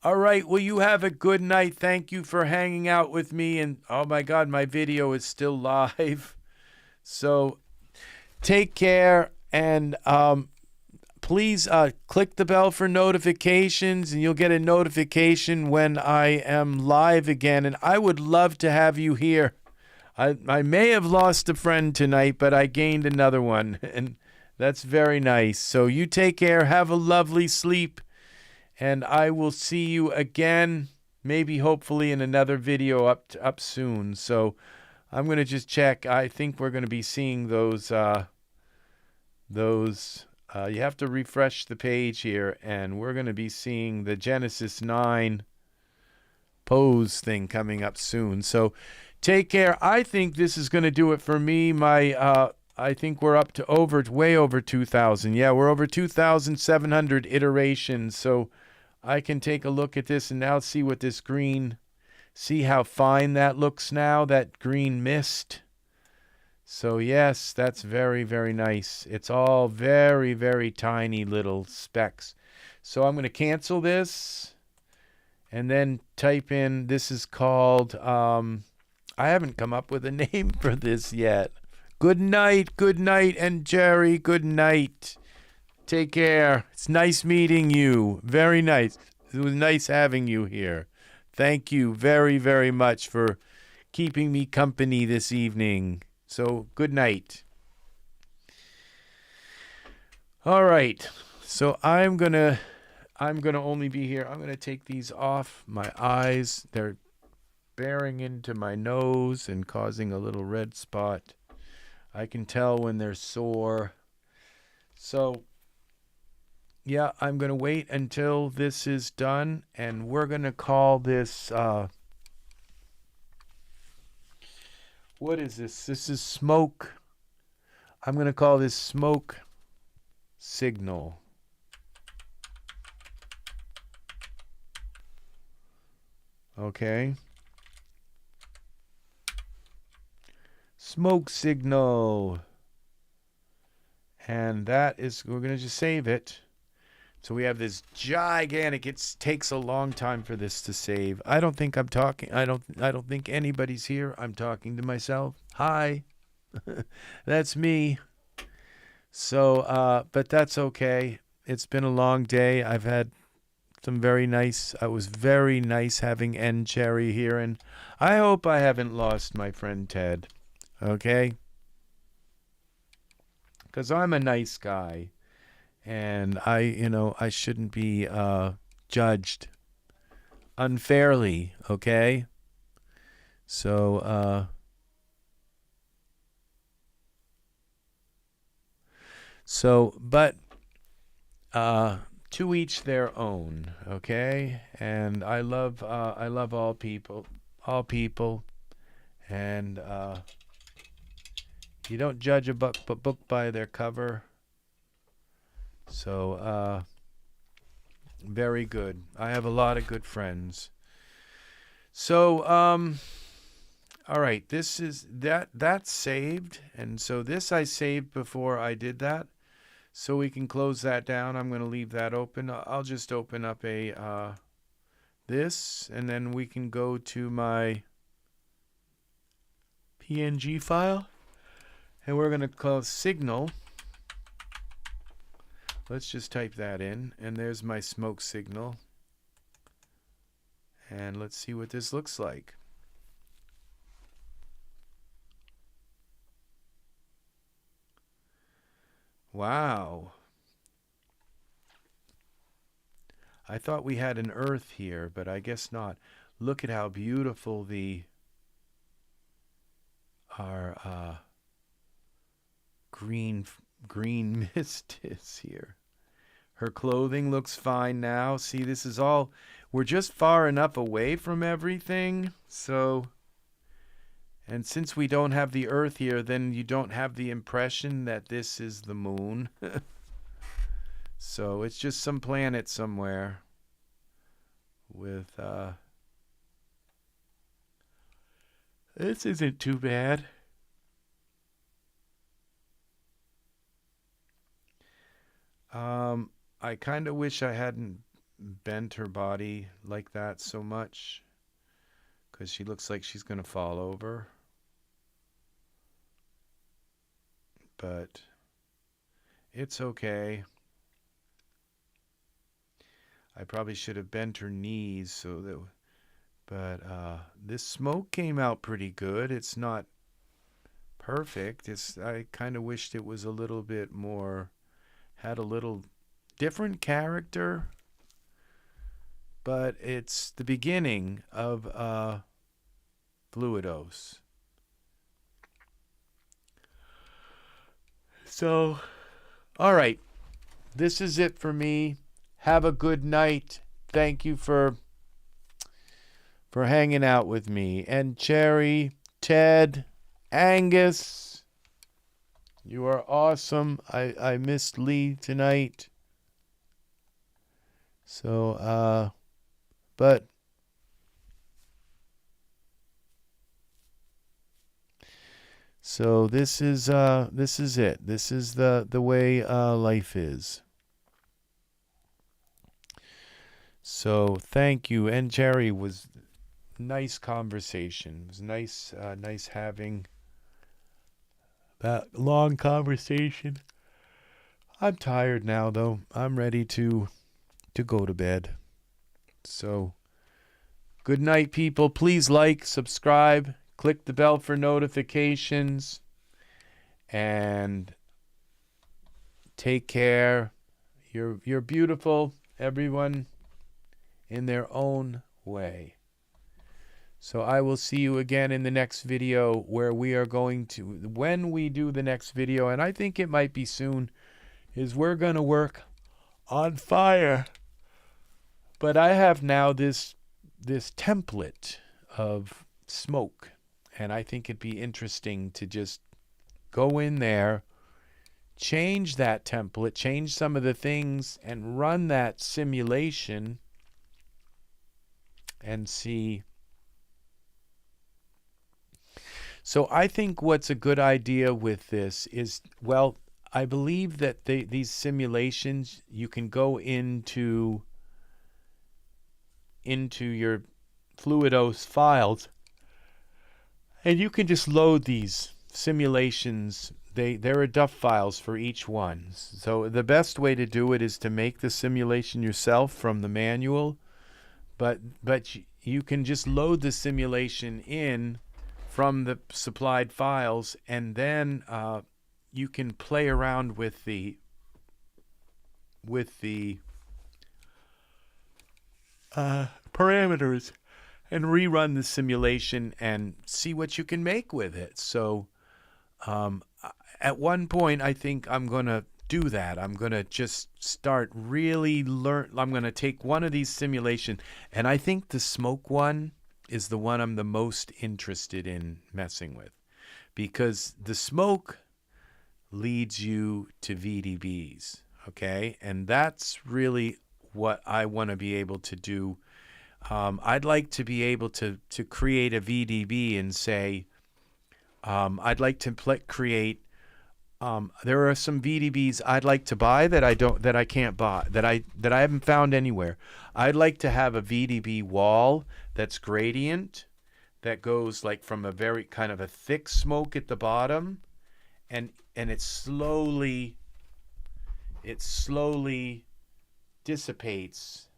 All right. Well, you have a good night. Thank you for hanging out with me. And oh my God, my video is still live. So take care, and please click the bell for notifications, and you'll get a notification when I am live again. And I would love to have you here. I may have lost a friend tonight, but I gained another one, and that's very nice. So you take care. Have a lovely sleep. And I will see you again, maybe hopefully in another video up soon. So I'm going to just check. I think we're going to be seeing those. You have to refresh the page here, and we're going to be seeing the Genesis 9 pose thing coming up soon. So take care. I think this is going to do it for me. My I think we're up to way over 2,000. Yeah, we're over 2,700 iterations. So I can take a look at this and now see what this green, see how fine that looks now, that green mist. So yes, that's very, very nice. It's all very, very tiny little specks. So I'm going to cancel this and then type in, this is called, I haven't come up with a name for this yet. Good night, and Jerry, good night. Take care. It's nice meeting you. Very nice. It was nice having you here. Thank you very, very much for keeping me company this evening. So, good night. All right. So, I'm going to only be here. I'm going to take these off my eyes. They're bearing into my nose and causing a little red spot. I can tell when they're sore. So, yeah, I'm going to wait until this is done, and we're going to call this, what is this? This is smoke. I'm going to call this smoke signal. Okay. Smoke signal. And that is, we're going to just save it. So we have this gigantic, it takes a long time for this to save. I don't think I'm talking, I don't think anybody's here. I'm talking to myself. Hi. That's me. So, but that's okay. It's been a long day. I've had some very nice, it was very nice having N Cherry here, and I hope I haven't lost my friend Ted. Okay? Because I'm a nice guy. And I shouldn't be judged unfairly, okay? So, but to each their own, okay? And I love all people, and you don't judge a book by their cover. So, very good. I have a lot of good friends. So, all right, this is, that's saved. And so this I saved before I did that. So we can close that down. I'm going to leave that open. I'll just open up a, this, and then we can go to my PNG file. And we're going to close signal. Let's just type that in, and there's my smoke signal. And let's see what this looks like. Wow. I thought we had an earth here, but I guess not. Look at how beautiful our green mist is here. Her clothing looks fine now. See, this is all, we're just far enough away from everything. So, and since we don't have the earth here, then you don't have the impression that this is the moon. So it's just some planet somewhere with, this isn't too bad. I kind of wish I hadn't bent her body like that so much, because she looks like she's going to fall over. But it's okay. I probably should have bent her knees so that, but this smoke came out pretty good. It's not perfect. I kind of wished it was a little bit more, had a little different character, but it's the beginning of Fluidos. So, all right, this is it for me. Have a good night. Thank you for hanging out with me. And Cherry, Ted, Angus. You are awesome. I missed Lee tonight. So, but so this is it. This is the way life is. So thank you. And Jerry, was nice conversation. It was nice nice having that long conversation. I'm tired now though. I'm ready to go to bed. So good night, people. Please like, subscribe, click the bell for notifications, and take care. You're beautiful, everyone in their own way. So I will see you again in the next video, where we are going to, when we do the next video, and I think it might be soon, is we're going to work on fire. But I have now this template of smoke, and I think it'd be interesting to just go in there, change that template, change some of the things, and run that simulation and see. So I think what's a good idea with this is, well, I believe that these simulations, you can go into your Fluidos files, and you can just load these simulations. There are DUF files for each one. So the best way to do it is to make the simulation yourself from the manual, but you can just load the simulation in from the supplied files, and then you can play around with the parameters and rerun the simulation and see what you can make with it. So at one point, I think I'm going to do that. I'm going to just start really I'm going to take one of these simulations, and I think the smoke one is the one I'm the most interested in messing with, because the smoke leads you to VDBs, okay? And that's really what I want to be able to do. I'd like to be able to create a VDB and say, I'd like to create. There are some VDBs I'd like to buy that I can't buy, that I haven't found anywhere. I'd like to have a VDB wall that's gradient, that goes like from a very kind of a thick smoke at the bottom, and it slowly dissipates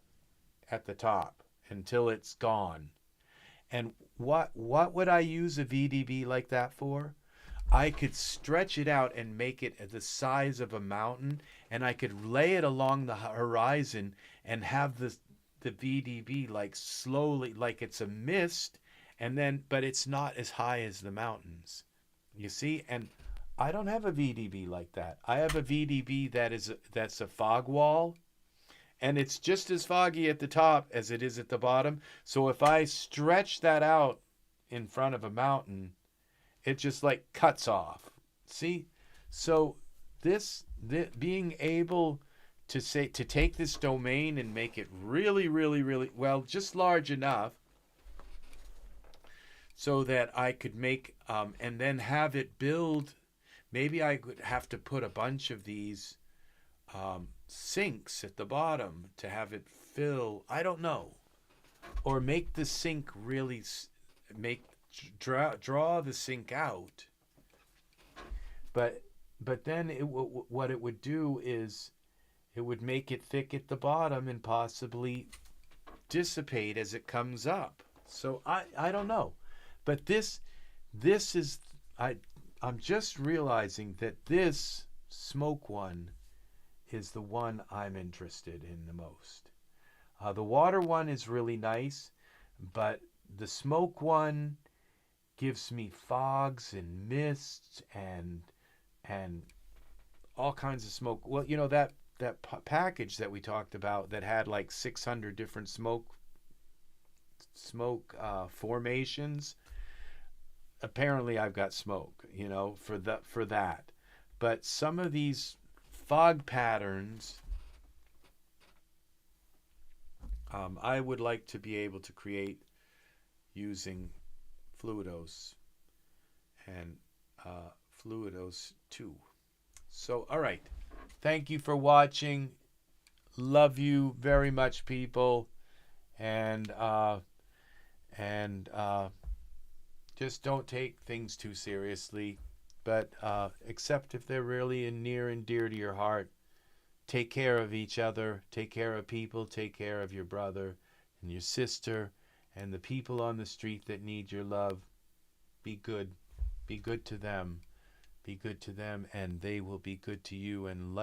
at the top until it's gone. And what would I use a VDB like that for? I could stretch it out and make it the size of a mountain, and I could lay it along the horizon and have the VDB like slowly, like it's a mist, and then, but it's not as high as the mountains, you see? And I don't have a VDB like that. I have a VDB that's a fog wall, and it's just as foggy at the top as it is at the bottom. So if I stretch that out in front of a mountain, it just like cuts off. See? So this being able to take this domain and make it really, really, really, well, just large enough so that I could make, and then have it build. Maybe I would have to put a bunch of these sinks at the bottom to have it fill. I don't know. Or make the sink really, draw the sink out. But then what it would do is it would make it thick at the bottom and possibly dissipate as it comes up. So I don't know. But this is, I'm just realizing that this smoke one is the one I'm interested in the most. The water one is really nice, but the smoke one gives me fogs and mists and all kinds of smoke. Well, you know, that package that we talked about that had like 600 different smoke formations. Apparently I've got smoke, you know, for that. But some of these fog patterns, I would like to be able to create using Fluidos and Fluidos 2. So, all right. Thank you for watching. Love you very much, people. And just don't take things too seriously. But except if they're really near and dear to your heart. Take care of each other. Take care of people. Take care of your brother and your sister and the people on the street that need your love. Be good. Be good to them. Be good to them, and they will be good to you. And life